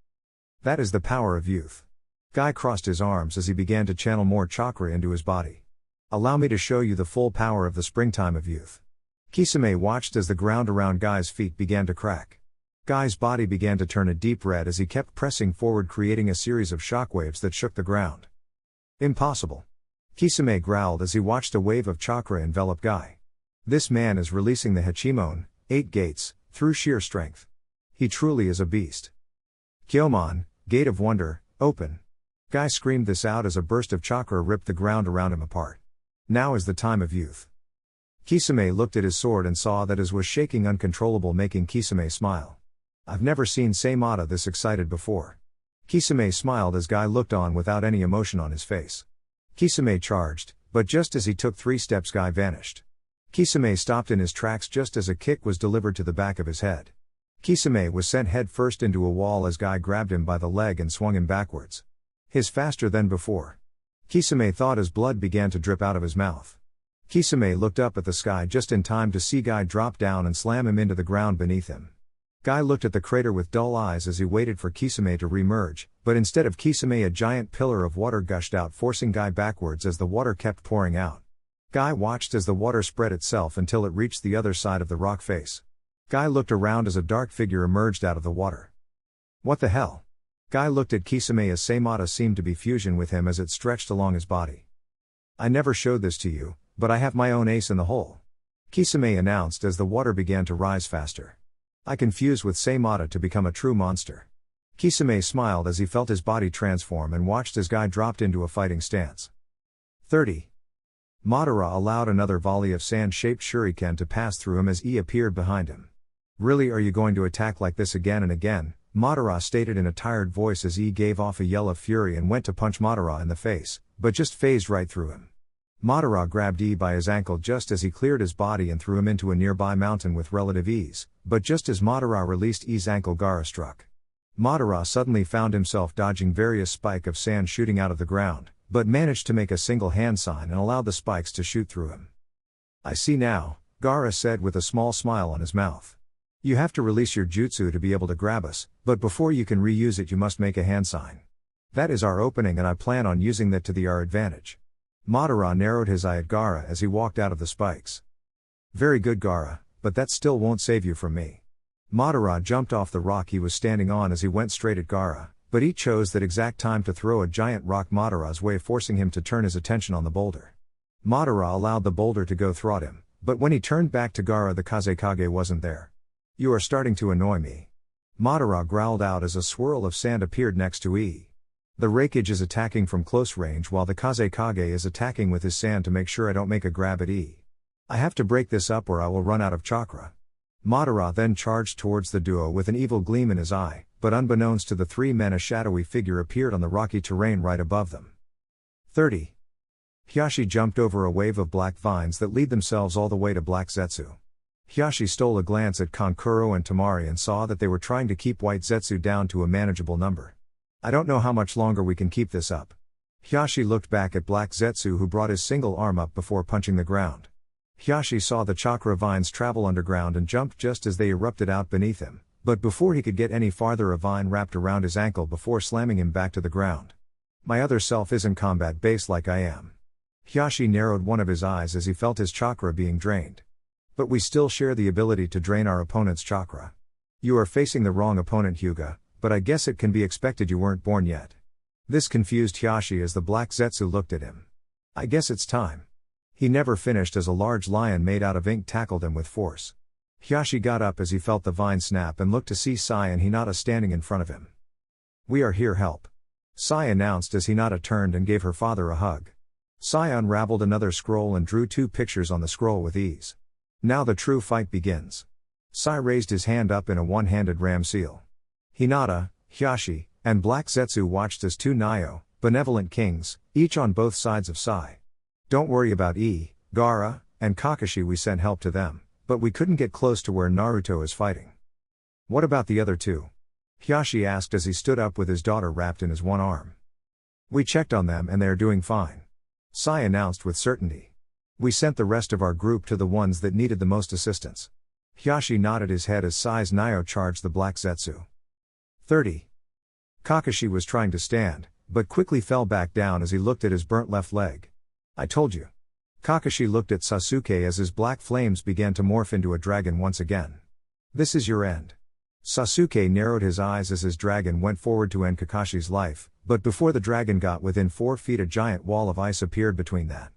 That is the power of youth. Guy crossed his arms as he began to channel more chakra into his body. Allow me to show you the full power of the springtime of youth. Kisame watched as the ground around Guy's feet began to crack. Guy's body began to turn a deep red as he kept pressing forward, creating a series of shockwaves that shook the ground. Impossible. Kisame growled as he watched a wave of chakra envelop Guy. This man is releasing the Hachimon, 8 gates, through sheer strength. He truly is a beast. Kyomon, gate of wonder, open. Guy screamed this out as a burst of chakra ripped the ground around him apart. Now is the time of youth. Kisame looked at his sword and saw that his was shaking uncontrollable, making Kisame smile. I've never seen Seimata this excited before. Kisame smiled as Guy looked on without any emotion on his face. Kisame charged, but just as he took 3 steps Guy vanished. Kisame stopped in his tracks just as a kick was delivered to the back of his head. Kisame was sent head first into a wall as Guy grabbed him by the leg and swung him backwards. His faster than before. Kisame thought as blood began to drip out of his mouth. Kisame looked up at the sky just in time to see Guy drop down and slam him into the ground beneath him. Guy looked at the crater with dull eyes as he waited for Kisame to re-merge, but instead of Kisame a giant pillar of water gushed out, forcing Guy backwards as the water kept pouring out. Guy watched as the water spread itself until it reached the other side of the rock face. Guy looked around as a dark figure emerged out of the water. What the hell? Guy looked at Kisame as Seimata seemed to be fusion with him as it stretched along his body. I never showed this to you, but I have my own ace in the hole. Kisame announced as the water began to rise faster. I confused with Seimata to become a true monster. Kisame smiled as he felt his body transform and watched as Guy dropped into a fighting stance. 30. Madara allowed another volley of sand-shaped shuriken to pass through him as E appeared behind him. Really, are you going to attack like this again and again? Madara stated in a tired voice as E gave off a yell of fury and went to punch Madara in the face, but just phased right through him. Madara grabbed E by his ankle just as he cleared his body and threw him into a nearby mountain with relative ease, but just as Madara released E's ankle, Gaara struck. Madara suddenly found himself dodging various spikes of sand shooting out of the ground, but managed to make a single hand sign and allow the spikes to shoot through him. I see now, Gaara said with a small smile on his mouth. You have to release your jutsu to be able to grab us, but before you can reuse it you must make a hand sign. That is our opening and I plan on using that to our advantage. Madara narrowed his eye at Gaara as he walked out of the spikes. Very good Gaara, but that still won't save you from me. Madara jumped off the rock he was standing on as he went straight at Gaara, but he chose that exact time to throw a giant rock Madara's way, forcing him to turn his attention on the boulder. Madara allowed the boulder to go thwart him, but when he turned back to Gaara the Kazekage wasn't there. You are starting to annoy me. Madara growled out as a swirl of sand appeared next to E. The Raikage is attacking from close range while the Kazekage is attacking with his sand to make sure I don't make a grab at E. I have to break this up or I will run out of chakra. Madara then charged towards the duo with an evil gleam in his eye, but unbeknownst to the 3 men a shadowy figure appeared on the rocky terrain right above them. 30. Hiashi jumped over a wave of black vines that lead themselves all the way to Black Zetsu. Hiashi stole a glance at Kankuro and Tamari and saw that they were trying to keep White Zetsu down to a manageable number. I don't know how much longer we can keep this up. Hiashi looked back at Black Zetsu who brought his single arm up before punching the ground. Hiashi saw the chakra vines travel underground and jumped just as they erupted out beneath him, but before he could get any farther a vine wrapped around his ankle before slamming him back to the ground. My other self isn't combat based like I am. Hiashi narrowed one of his eyes as he felt his chakra being drained. But we still share the ability to drain our opponent's chakra. You are facing the wrong opponent Hyuga, but I guess it can be expected you weren't born yet. This confused Hiashi as the Black Zetsu looked at him. I guess it's time. He never finished as a large lion made out of ink tackled him with force. Hiashi got up as he felt the vine snap and looked to see Sai and Hinata standing in front of him. We are here, help. Sai announced as Hinata turned and gave her father a hug. Sai unraveled another scroll and drew 2 pictures on the scroll with ease. Now the true fight begins. Sai raised his hand up in a one-handed ram seal. Hinata, Hiashi, and Black Zetsu watched as two Nyo, benevolent kings, each on both sides of Sai. Don't worry about Gaara, and Kakashi, we sent help to them, but we couldn't get close to where Naruto is fighting. What about the other two? Hiashi asked as he stood up with his daughter wrapped in his one arm. We checked on them and they are doing fine. Sai announced with certainty. We sent the rest of our group to the ones that needed the most assistance. Hiashi nodded his head as Sai's Nyo charged the Black Zetsu. 30. Kakashi was trying to stand, but quickly fell back down as he looked at his burnt left leg. I told you. Kakashi looked at Sasuke as his black flames began to morph into a dragon once again. This is your end. Sasuke narrowed his eyes as his dragon went forward to end Kakashi's life, but before the dragon got within 4 feet a giant wall of ice appeared between that.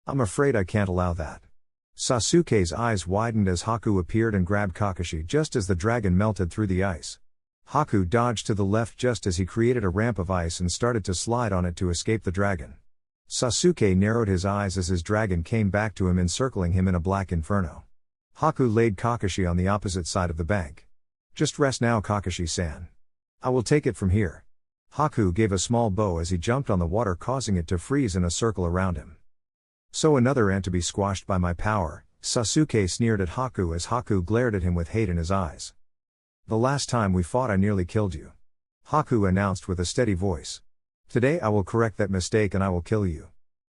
I'm afraid I can't allow that. Sasuke's eyes widened as Haku appeared and grabbed Kakashi just as the dragon melted through the ice. Haku dodged to the left just as he created a ramp of ice and started to slide on it to escape the dragon. Sasuke narrowed his eyes as his dragon came back to him, encircling him in a black inferno. Haku laid Kakashi on the opposite side of the bank. Just rest now, Kakashi-san. I will take it from here. Haku gave a small bow as he jumped on the water, causing it to freeze in a circle around him. So another ant to be squashed by my power, Sasuke sneered at Haku as Haku glared at him with hate in his eyes. The last time we fought I nearly killed you. Haku announced with a steady voice. Today I will correct that mistake and I will kill you.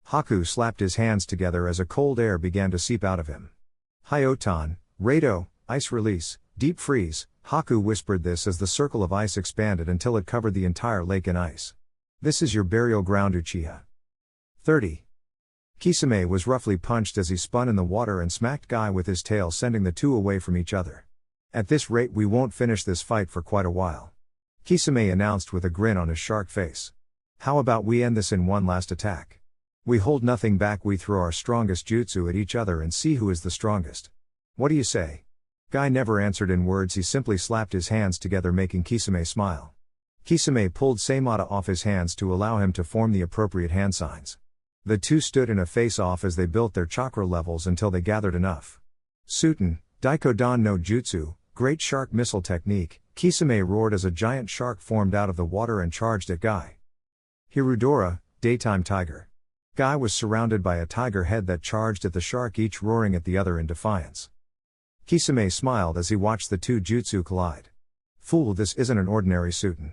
Haku slapped his hands together as a cold air began to seep out of him. Hyotan, Rado, ice release, deep freeze, Haku whispered this as the circle of ice expanded until it covered the entire lake in ice. This is your burial ground, Uchiha. 30. Kisame was roughly punched as he spun in the water and smacked Guy with his tail, sending the two away from each other. At this rate we won't finish this fight for quite a while. Kisame announced with a grin on his shark face. How about we end this in one last attack? We hold nothing back, we throw our strongest jutsu at each other and see who is the strongest. What do you say? Guy never answered in words, he simply slapped his hands together, making Kisame smile. Kisame pulled Seimata off his hands to allow him to form the appropriate hand signs. The two stood in a face-off as they built their chakra levels until they gathered enough. Suten, Daikodan no Jutsu, Great Shark Missile Technique, Kisame roared as a giant shark formed out of the water and charged at Guy. Hirudora, Daytime Tiger. Guy was surrounded by a tiger head that charged at the shark, each roaring at the other in defiance. Kisame smiled as he watched the two jutsu collide. Fool, this isn't an ordinary Suten.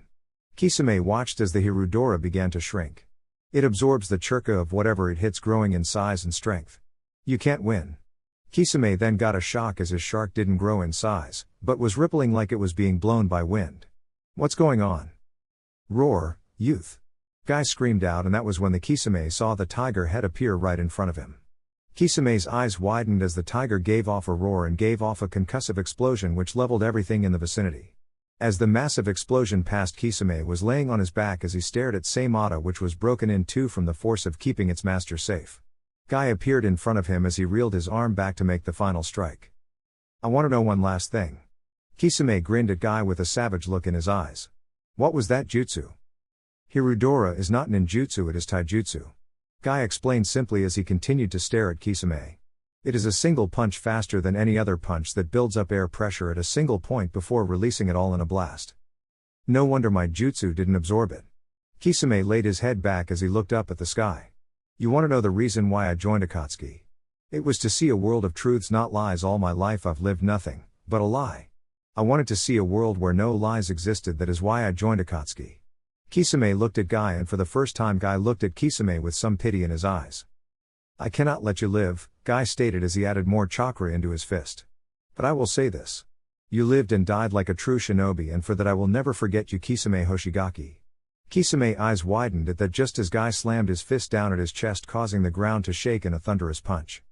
Kisame watched as the Hirudora began to shrink. It absorbs the churka of whatever it hits, growing in size and strength. You can't win. Kisame then got a shock as his shark didn't grow in size, but was rippling like it was being blown by wind. What's going on? Roar, youth. Guy screamed out, and that was when the Kisame saw the tiger head appear right in front of him. Kisame's eyes widened as the tiger gave off a roar and gave off a concussive explosion which leveled everything in the vicinity. As the massive explosion passed, Kisame was laying on his back as he stared at Seimata, which was broken in two from the force of keeping its master safe. Guy appeared in front of him as he reeled his arm back to make the final strike. I want to know one last thing. Kisame grinned at Guy with a savage look in his eyes. What was that jutsu? Hirudora is not ninjutsu, it is taijutsu. Guy explained simply as he continued to stare at Kisame. It is a single punch faster than any other punch that builds up air pressure at a single point before releasing it all in a blast. No wonder my jutsu didn't absorb it. Kisame laid his head back as he looked up at the sky. You want to know the reason why I joined Akatsuki? It was to see a world of truths, not lies. All my life I've lived nothing but a lie. I wanted to see a world where no lies existed. That is why I joined Akatsuki. Kisame looked at Guy, and for the first time Guy looked at Kisame with some pity in his eyes. I cannot let you live, Guy stated as he added more chakra into his fist. But I will say this. You lived and died like a true shinobi, and for that I will never forget you, Kisame Hoshigaki. Kisame's eyes widened at that just as Guy slammed his fist down at his chest, causing the ground to shake in a thunderous punch.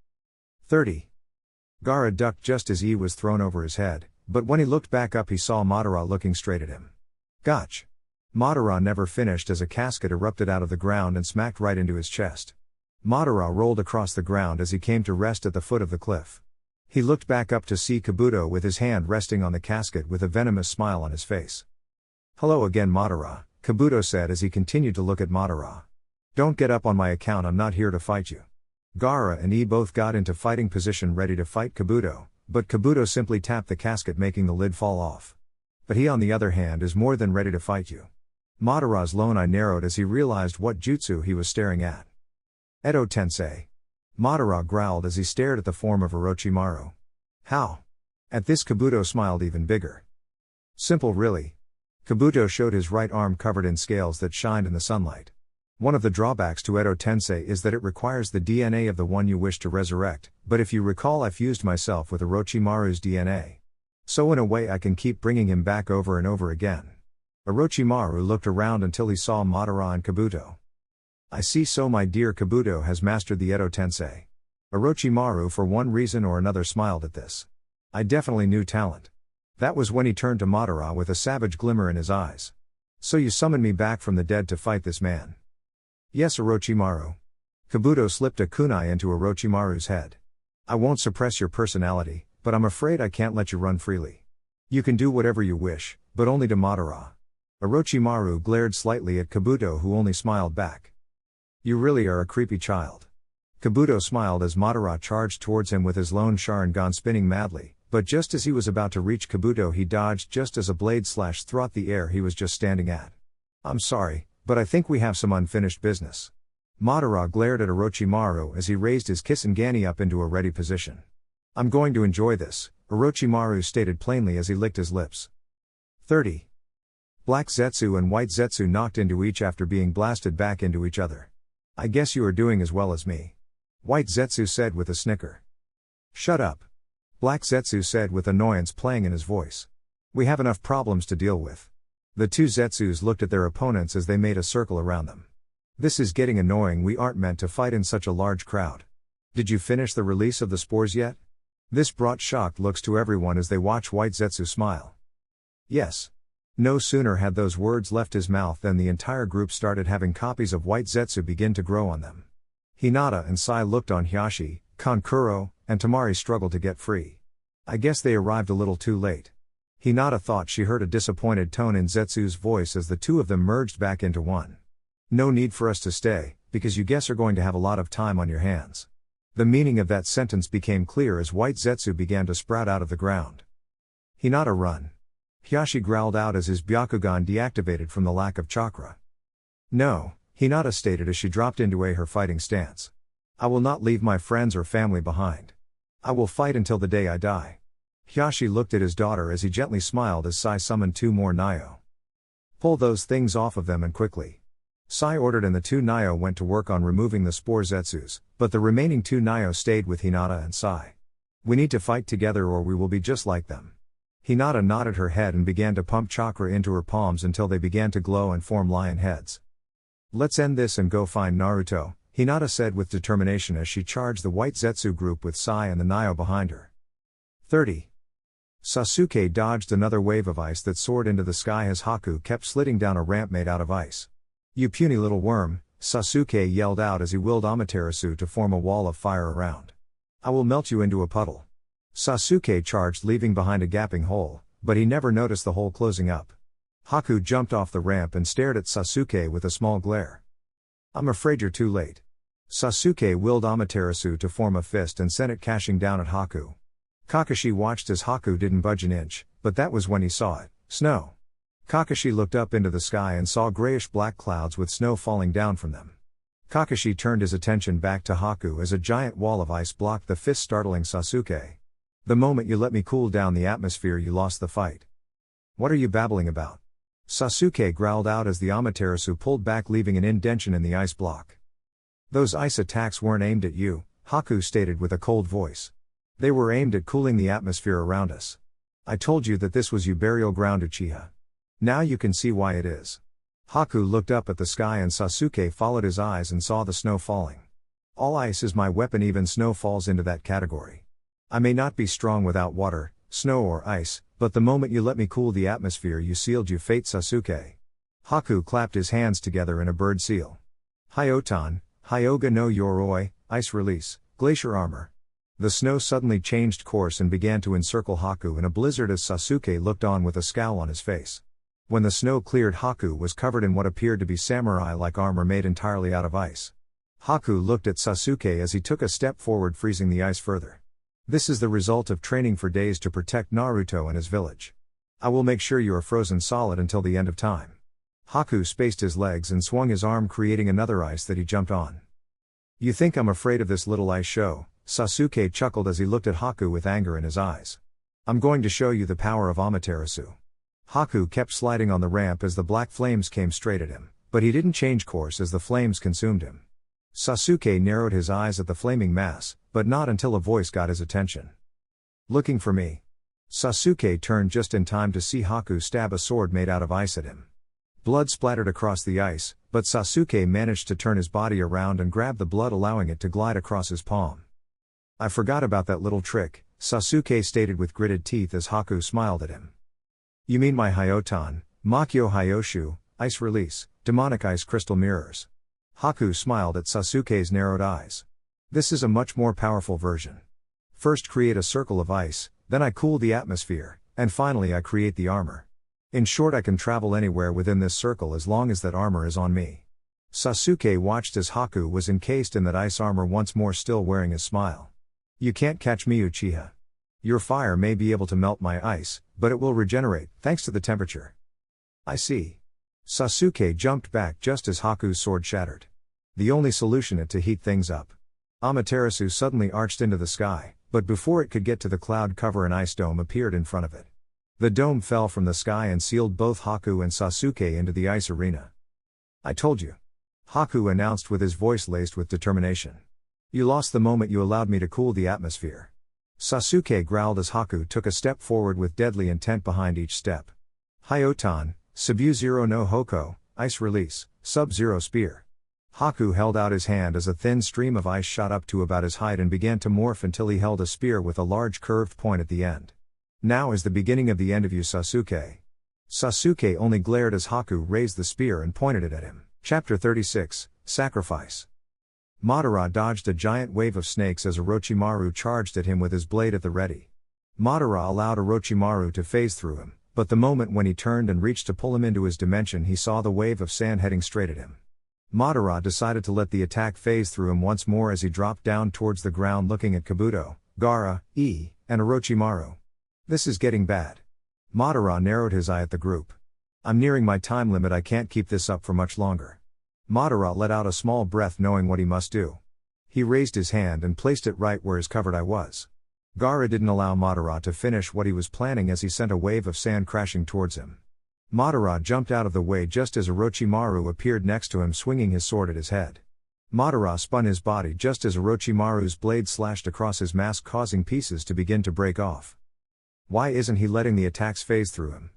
30. Gaara ducked just as E was thrown over his head, but when he looked back up he saw Madara looking straight at him. Gotch! Madara never finished as a casket erupted out of the ground and smacked right into his chest. Madara rolled across the ground as he came to rest at the foot of the cliff. He looked back up to see Kabuto with his hand resting on the casket with a venomous smile on his face. Hello again, Madara, Kabuto said as he continued to look at Madara. Don't get up on my account, I'm not here to fight you. Gaara and E both got into fighting position ready to fight Kabuto, but Kabuto simply tapped the casket making the lid fall off. But he on the other hand is more than ready to fight you. Madara's lone eye narrowed as he realized what jutsu he was staring at. Edo Tensei. Madara growled as he stared at the form of Orochimaru. How? At this Kabuto smiled even bigger. Simple really. Kabuto showed his right arm covered in scales that shined in the sunlight. One of the drawbacks to Edo Tensei is that it requires the DNA of the one you wish to resurrect, but if you recall I fused myself with Orochimaru's DNA. So in a way I can keep bringing him back over and over again. Orochimaru looked around until he saw Madara and Kabuto. I see, so my dear Kabuto has mastered the Edo Tensei. Orochimaru for one reason or another smiled at this. I definitely knew talent. That was when he turned to Madara with a savage glimmer in his eyes. So you summoned me back from the dead to fight this man? Yes, Orochimaru. Kabuto slipped a kunai into Orochimaru's head. I won't suppress your personality, but I'm afraid I can't let you run freely. You can do whatever you wish, but only to Madara. Orochimaru glared slightly at Kabuto, who only smiled back. You really are a creepy child. Kabuto smiled as Madara charged towards him with his lone Sharingan spinning madly, but just as he was about to reach Kabuto he dodged just as a blade slashed through the air he was just standing at. I'm sorry, but I think we have some unfinished business. Madara glared at Orochimaru as he raised his Kisengani up into a ready position. I'm going to enjoy this, Orochimaru stated plainly as he licked his lips. 30. Black Zetsu and White Zetsu knocked into each after being blasted back into each other. I guess you are doing as well as me. White Zetsu said with a snicker. Shut up. Black Zetsu said with annoyance playing in his voice. We have enough problems to deal with. The two Zetsus looked at their opponents as they made a circle around them. This is getting annoying, we aren't meant to fight in such a large crowd. Did you finish the release of the spores yet? This brought shocked looks to everyone as they watched White Zetsu smile. Yes. No sooner had those words left his mouth than the entire group started having copies of White Zetsu begin to grow on them. Hinata and Sai looked on Hiashi, Kankuro, and Tamari struggled to get free. I guess they arrived a little too late. Hinata thought she heard a disappointed tone in Zetsu's voice as the two of them merged back into one. No need for us to stay, because you guess are going to have a lot of time on your hands. The meaning of that sentence became clear as White Zetsu began to sprout out of the ground. Hinata, run. Hiashi growled out as his Byakugan deactivated from the lack of chakra. No, Hinata stated as she dropped into her fighting stance. I will not leave my friends or family behind. I will fight until the day I die. Hiashi looked at his daughter as he gently smiled as Sai summoned two more Nio. Pull those things off of them and quickly. Sai ordered and the two Nio went to work on removing the spore Zetsus, but the remaining two Nio stayed with Hinata and Sai. We need to fight together or we will be just like them. Hinata nodded her head and began to pump chakra into her palms until they began to glow and form lion heads. Let's end this and go find Naruto, Hinata said with determination as she charged the White Zetsu group with Sai and the Nio behind her. 30. Sasuke dodged another wave of ice that soared into the sky as Haku kept sliding down a ramp made out of ice. You puny little worm, Sasuke yelled out as he willed Amaterasu to form a wall of fire around. I will melt you into a puddle. Sasuke charged, leaving behind a gaping hole, but he never noticed the hole closing up. Haku jumped off the ramp and stared at Sasuke with a small glare. I'm afraid you're too late. Sasuke willed Amaterasu to form a fist and sent it crashing down at Haku. Kakashi watched as Haku didn't budge an inch, but that was when he saw it. Snow. Kakashi looked up into the sky and saw grayish-black clouds with snow falling down from them. Kakashi turned his attention back to Haku as a giant wall of ice blocked the fist, startling Sasuke. The moment you let me cool down the atmosphere, you lost the fight. What are you babbling about? Sasuke growled out as the Amaterasu pulled back, leaving an indentation in the ice block. Those ice attacks weren't aimed at you, Haku stated with a cold voice. They were aimed at cooling the atmosphere around us. I told you that this was your burial ground, Uchiha. Now you can see why it is. Haku looked up at the sky and Sasuke followed his eyes and saw the snow falling. All ice is my weapon, even snow falls into that category. I may not be strong without water, snow or ice, but the moment you let me cool the atmosphere, you sealed your fate, Sasuke. Haku clapped his hands together in a bird seal. Hyotan, Hyoga no Yoroi, ice release, glacier armor. The snow suddenly changed course and began to encircle Haku in a blizzard as Sasuke looked on with a scowl on his face. When the snow cleared, Haku was covered in what appeared to be samurai-like armor made entirely out of ice. Haku looked at Sasuke as he took a step forward, freezing the ice further. This is the result of training for days to protect Naruto and his village. I will make sure you are frozen solid until the end of time. Haku spaced his legs and swung his arm, creating another ice that he jumped on. You think I'm afraid of this little ice show? Sasuke chuckled as he looked at Haku with anger in his eyes. I'm going to show you the power of Amaterasu. Haku kept sliding on the ramp as the black flames came straight at him, but he didn't change course as the flames consumed him. Sasuke narrowed his eyes at the flaming mass, but not until a voice got his attention. Looking for me? Sasuke turned just in time to see Haku stab a sword made out of ice at him. Blood splattered across the ice, but Sasuke managed to turn his body around and grab the blood, allowing it to glide across his palm. I forgot about that little trick, Sasuke stated with gritted teeth as Haku smiled at him. You mean my Hyotan, Makyo Hyoshu, ice release, demonic ice crystal mirrors. Haku smiled at Sasuke's narrowed eyes. This is a much more powerful version. First create a circle of ice, then I cool the atmosphere, and finally I create the armor. In short, I can travel anywhere within this circle as long as that armor is on me. Sasuke watched as Haku was encased in that ice armor once more, still wearing his smile. You can't catch me, Uchiha. Your fire may be able to melt my ice, but it will regenerate, thanks to the temperature. I see. Sasuke jumped back just as Haku's sword shattered. The only solution is to heat things up. Amaterasu suddenly arched into the sky, but before it could get to the cloud cover, an ice dome appeared in front of it. The dome fell from the sky and sealed both Haku and Sasuke into the ice arena. I told you. Haku announced with his voice laced with determination. You lost the moment you allowed me to cool the atmosphere. Sasuke growled as Haku took a step forward with deadly intent behind each step. Hyotan, Sub-Zero no Hoko, ice release, Sub-Zero spear. Haku held out his hand as a thin stream of ice shot up to about his height and began to morph until he held a spear with a large curved point at the end. Now is the beginning of the end of you, Sasuke. Sasuke only glared as Haku raised the spear and pointed it at him. Chapter 36, Sacrifice. Madara dodged a giant wave of snakes as Orochimaru charged at him with his blade at the ready. Madara allowed Orochimaru to phase through him, but the moment when he turned and reached to pull him into his dimension, he saw the wave of sand heading straight at him. Madara decided to let the attack phase through him once more as he dropped down towards the ground, looking at Kabuto, Gaara, and Orochimaru. This is getting bad. Madara narrowed his eye at the group. I'm nearing my time limit, I can't keep this up for much longer. Madara let out a small breath, knowing what he must do. He raised his hand and placed it right where his covered eye was. Gaara didn't allow Madara to finish what he was planning as he sent a wave of sand crashing towards him. Madara jumped out of the way just as Orochimaru appeared next to him, swinging his sword at his head. Madara spun his body just as Orochimaru's blade slashed across his mask, causing pieces to begin to break off. Why isn't he letting the attacks phase through him?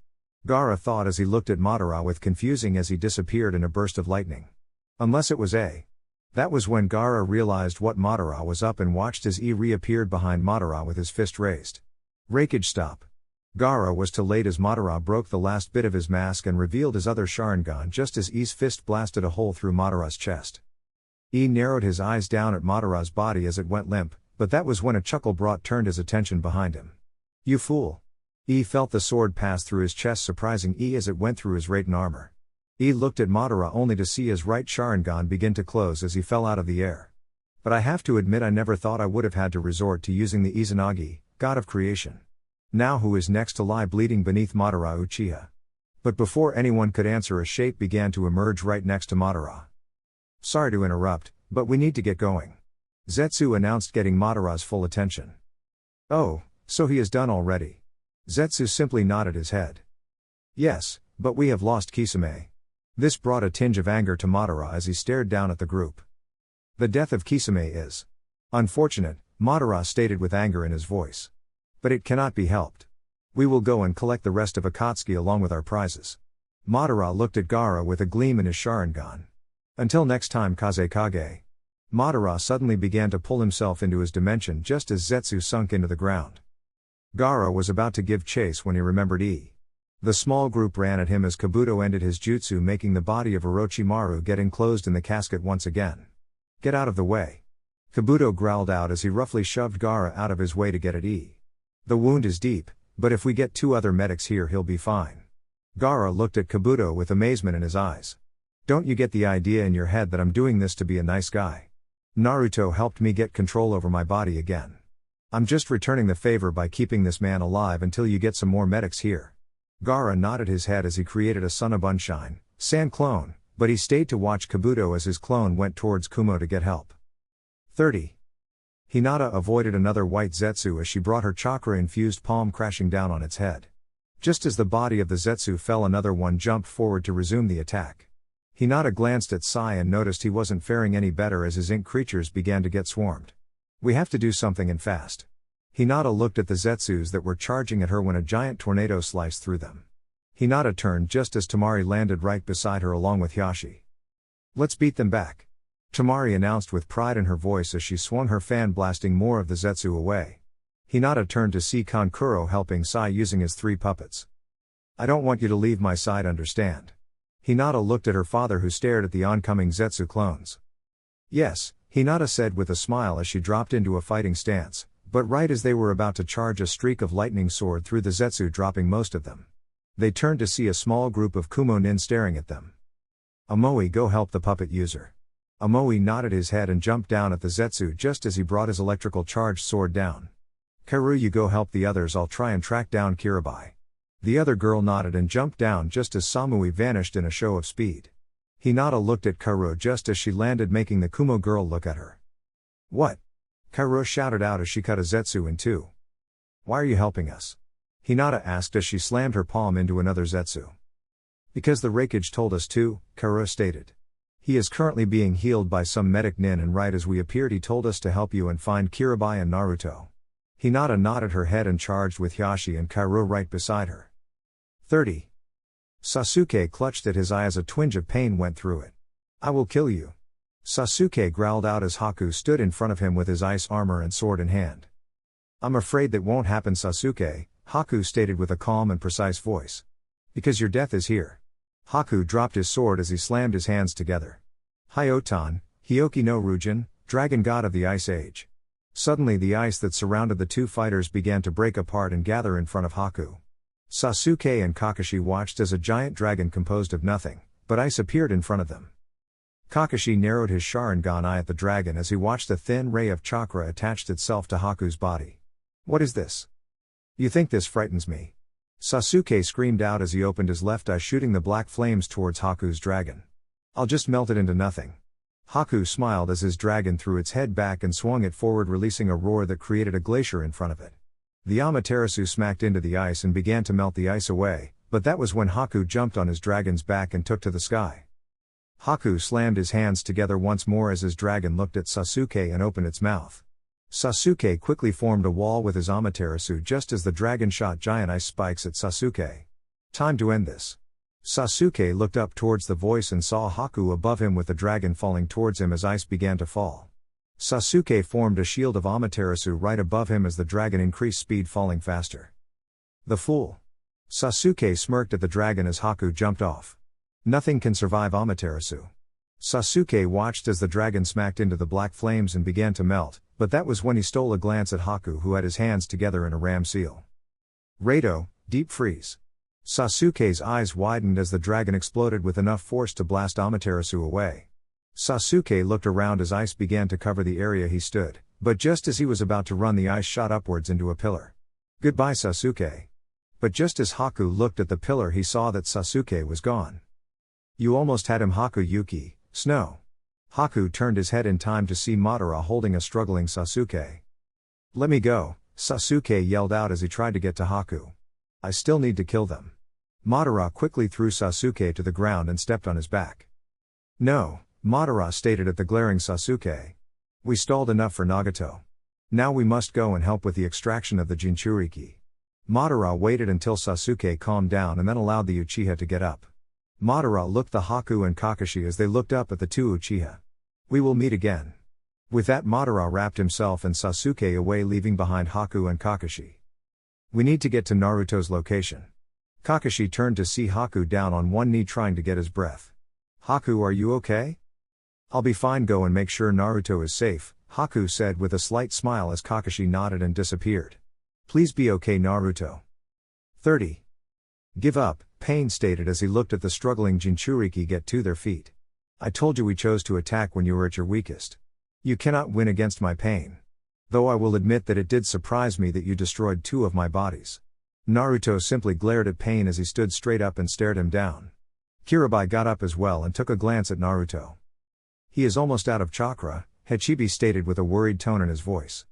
Gaara thought as he looked at Madara with confusing as he disappeared in a burst of lightning. Unless it was A. That was when Gaara realized what Madara was up and watched as E reappeared behind Madara with his fist raised. Raikage, stop. Gaara was too late as Madara broke the last bit of his mask and revealed his other Sharingan just as E's fist blasted a hole through Madara's chest. E narrowed his eyes down at Madara's body as it went limp, but that was when a chuckle turned his attention behind him. You fool. E felt the sword pass through his chest, surprising E as it went through his Raiten armor. E looked at Madara only to see his right Sharingan begin to close as he fell out of the air. But I have to admit, I never thought I would have had to resort to using the Izanagi, God of Creation. Now who is next to lie bleeding beneath Madara? Uchiha. But before anyone could answer, a shape began to emerge right next to Madara. Sorry to interrupt, but we need to get going. Zetsu announced, getting Madara's full attention. Oh, so he is done already? Zetsu simply nodded his head. Yes, but we have lost Kisame. This brought a tinge of anger to Madara as he stared down at the group. The death of Kisame is unfortunate, Madara stated with anger in his voice. But it cannot be helped. We will go and collect the rest of Akatsuki along with our prizes. Madara looked at Gaara with a gleam in his Sharingan. Until next time, Kazekage. Madara suddenly began to pull himself into his dimension just as Zetsu sunk into the ground. Gaara was about to give chase when he remembered E. The small group ran at him as Kabuto ended his jutsu, making the body of Orochimaru get enclosed in the casket once again. Get out of the way. Kabuto growled out as he roughly shoved Gaara out of his way to get at E. The wound is deep, but if we get 2 other medics here, he'll be fine. Gaara looked at Kabuto with amazement in his eyes. Don't you get the idea in your head that I'm doing this to be a nice guy? Naruto helped me get control over my body again. I'm just returning the favor by keeping this man alive until you get some more medics here. Gaara nodded his head as he created a Sunabunshine, Sand clone, but he stayed to watch Kabuto as his clone went towards Kumo to get help. 30. Hinata avoided another white Zetsu as she brought her chakra-infused palm crashing down on its head. Just as the body of the Zetsu fell, another one jumped forward to resume the attack. Hinata glanced at Sai and noticed he wasn't faring any better as his ink creatures began to get swarmed. We have to do something and fast. Hinata looked at the Zetsus that were charging at her when a giant tornado sliced through them. Hinata turned just as Tamari landed right beside her along with Hyashi. Let's beat them back. Tamari announced with pride in her voice as she swung her fan, blasting more of the Zetsu away. Hinata turned to see Kankuro helping Sai using his 3 puppets. I don't want you to leave my side, understand? Hinata looked at her father, who stared at the oncoming Zetsu clones. Yes, Hinata said with a smile as she dropped into a fighting stance, but right as they were about to charge, a streak of lightning soared through the Zetsu, dropping most of them. They turned to see a small group of Kumo nin staring at them. Amoe, go help the puppet user. Amoe nodded his head and jumped down at the Zetsu just as he brought his electrical charged sword down. Karu, you go help the others, I'll try and track down Kirabai. The other girl nodded and jumped down just as Samui vanished in a show of speed. Hinata looked at Karu just as she landed, making the Kumo girl look at her. What? Karu shouted out as she cut a Zetsu in 2. Why are you helping us? Hinata asked as she slammed her palm into another Zetsu. Because the Raikage told us to, Karu stated. He is currently being healed by some medic nin, and right as we appeared he told us to help you and find Kirabai and Naruto. Hinata nodded her head and charged with Hyashi and Karu right beside her. 30. Sasuke clutched at his eye as a twinge of pain went through it. I will kill you. Sasuke growled out as Haku stood in front of him with his ice armor and sword in hand. I'm afraid that won't happen, Sasuke, Haku stated with a calm and precise voice. Because your death is here. Haku dropped his sword as he slammed his hands together. Hyotan, Hyoki no Rujin, Dragon God of the Ice Age. Suddenly the ice that surrounded the 2 fighters began to break apart and gather in front of Haku. Sasuke and Kakashi watched as a giant dragon composed of nothing but ice appeared in front of them. Kakashi narrowed his Sharingan eye at the dragon as he watched a thin ray of chakra attached itself to Haku's body. What is this? You think this frightens me? Sasuke screamed out as he opened his left eye, shooting the black flames towards Haku's dragon. I'll just melt it into nothing. Haku smiled as his dragon threw its head back and swung it forward, releasing a roar that created a glacier in front of it. The Amaterasu smacked into the ice and began to melt the ice away, but that was when Haku jumped on his dragon's back and took to the sky. Haku slammed his hands together once more as his dragon looked at Sasuke and opened its mouth. Sasuke quickly formed a wall with his Amaterasu just as the dragon shot giant ice spikes at Sasuke. Time to end this. Sasuke looked up towards the voice and saw Haku above him with the dragon falling towards him as ice began to fall. Sasuke formed a shield of Amaterasu right above him as the dragon increased speed, falling faster. The fool. Sasuke smirked at the dragon as Haku jumped off. Nothing can survive Amaterasu. Sasuke watched as the dragon smacked into the black flames and began to melt, but that was when he stole a glance at Haku, who had his hands together in a ram seal. Rado, deep freeze. Sasuke's eyes widened as the dragon exploded with enough force to blast Amaterasu away. Sasuke looked around as ice began to cover the area he stood, but just as he was about to run, the ice shot upwards into a pillar. Goodbye, Sasuke. But just as Haku looked at the pillar, he saw that Sasuke was gone. You almost had him, Haku Yuki, Snow. Haku turned his head in time to see Madara holding a struggling Sasuke. Let me go, Sasuke yelled out as he tried to get to Haku. I still need to kill them. Madara quickly threw Sasuke to the ground and stepped on his back. No, Madara stated at the glaring Sasuke. We stalled enough for Nagato. Now we must go and help with the extraction of the Jinchuriki. Madara waited until Sasuke calmed down and then allowed the Uchiha to get up. Madara looked at Haku and Kakashi as they looked up at the 2 Uchiha. We will meet again. With that, Madara wrapped himself and Sasuke away, leaving behind Haku and Kakashi. We need to get to Naruto's location. Kakashi turned to see Haku down on one knee trying to get his breath. Haku, are you okay? I'll be fine, go and make sure Naruto is safe, Haku said with a slight smile as Kakashi nodded and disappeared. Please be okay, Naruto. 30. Give up, Pain stated as he looked at the struggling Jinchuriki get to their feet. I told you we chose to attack when you were at your weakest. You cannot win against my pain. Though I will admit that it did surprise me that you destroyed 2 of my bodies. Naruto simply glared at Pain as he stood straight up and stared him down. Kirabai got up as well and took a glance at Naruto. He is almost out of chakra, Hachibi stated with a worried tone in his voice.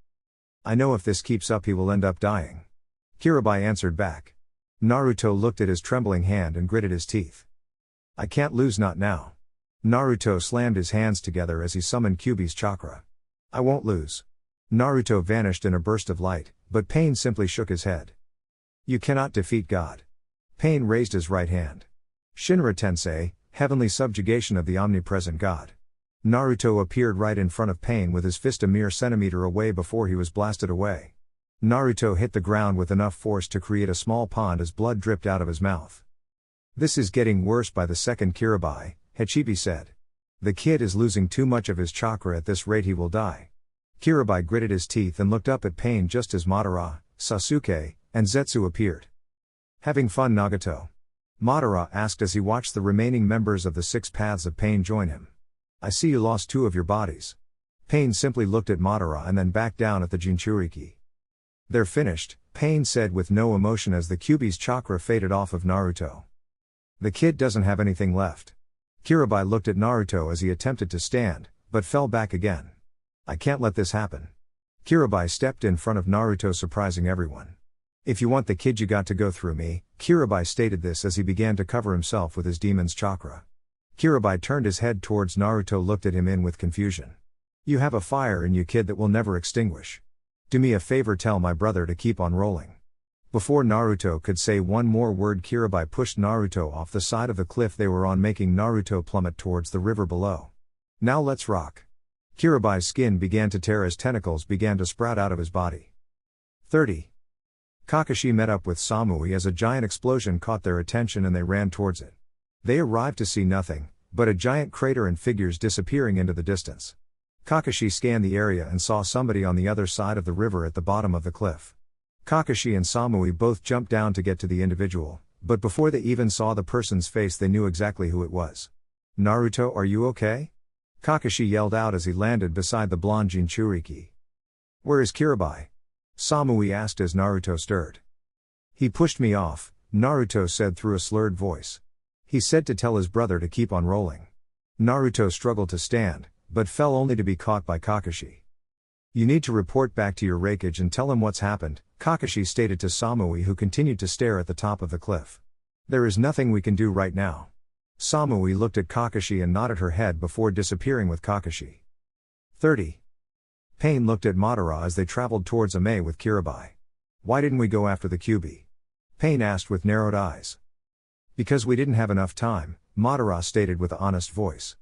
I know if this keeps up he will end up dying. Kirabai answered back. Naruto looked at his trembling hand and gritted his teeth. I can't lose, not now. Naruto slammed his hands together as he summoned Kyuubi's chakra. I won't lose. Naruto vanished in a burst of light, but Pain simply shook his head. You cannot defeat God. Pain raised his right hand. Shinra Tensei, heavenly subjugation of the omnipresent God. Naruto appeared right in front of Pain with his fist a mere centimeter away before he was blasted away. Naruto hit the ground with enough force to create a small pond as blood dripped out of his mouth. This is getting worse by the second, Kirabai, Hachibi said. The kid is losing too much of his chakra, at this rate he will die. Kirabai gritted his teeth and looked up at Pain just as Madara, Sasuke, and Zetsu appeared. Having fun, Nagato? Madara asked as he watched the remaining members of the 6 Paths of Pain join him. I see you lost 2 of your bodies. Pain simply looked at Madara and then backed down at the Jinchuriki. They're finished, Pain said with no emotion as the Kyuubi's chakra faded off of Naruto. The kid doesn't have anything left. Kirabai looked at Naruto as he attempted to stand, but fell back again. I can't let this happen. Kirabai stepped in front of Naruto, surprising everyone. If you want the kid you got to go through me, Kirabai stated this as he began to cover himself with his demon's chakra. Kirabai turned his head towards Naruto, looked at him in with confusion. You have a fire in you, kid, that will never extinguish. Do me a favor, tell my brother to keep on rolling. Before Naruto could say one more word, Kirabai pushed Naruto off the side of the cliff they were on, making Naruto plummet towards the river below. Now let's rock. Kirabai's skin began to tear as tentacles began to sprout out of his body. 30. Kakashi met up with Samui as a giant explosion caught their attention and they ran towards it. They arrived to see nothing but a giant crater and figures disappearing into the distance. Kakashi scanned the area and saw somebody on the other side of the river at the bottom of the cliff. Kakashi and Samui both jumped down to get to the individual, but before they even saw the person's face they knew exactly who it was. Naruto, are you okay? Kakashi yelled out as he landed beside the blonde Jinchuriki. Where is Kirabai? Samui asked as Naruto stirred. He pushed me off, Naruto said through a slurred voice. He said to tell his brother to keep on rolling. Naruto struggled to stand, but fell only to be caught by Kakashi. You need to report back to your Raikage and tell him what's happened, Kakashi stated to Samui, who continued to stare at the top of the cliff. There is nothing we can do right now. Samui looked at Kakashi and nodded her head before disappearing with Kakashi. 30. Pain looked at Madara as they traveled towards Ame with Kirabai. Why didn't we go after the Kyuubi? Pain asked with narrowed eyes. Because we didn't have enough time, Madara stated with an honest voice.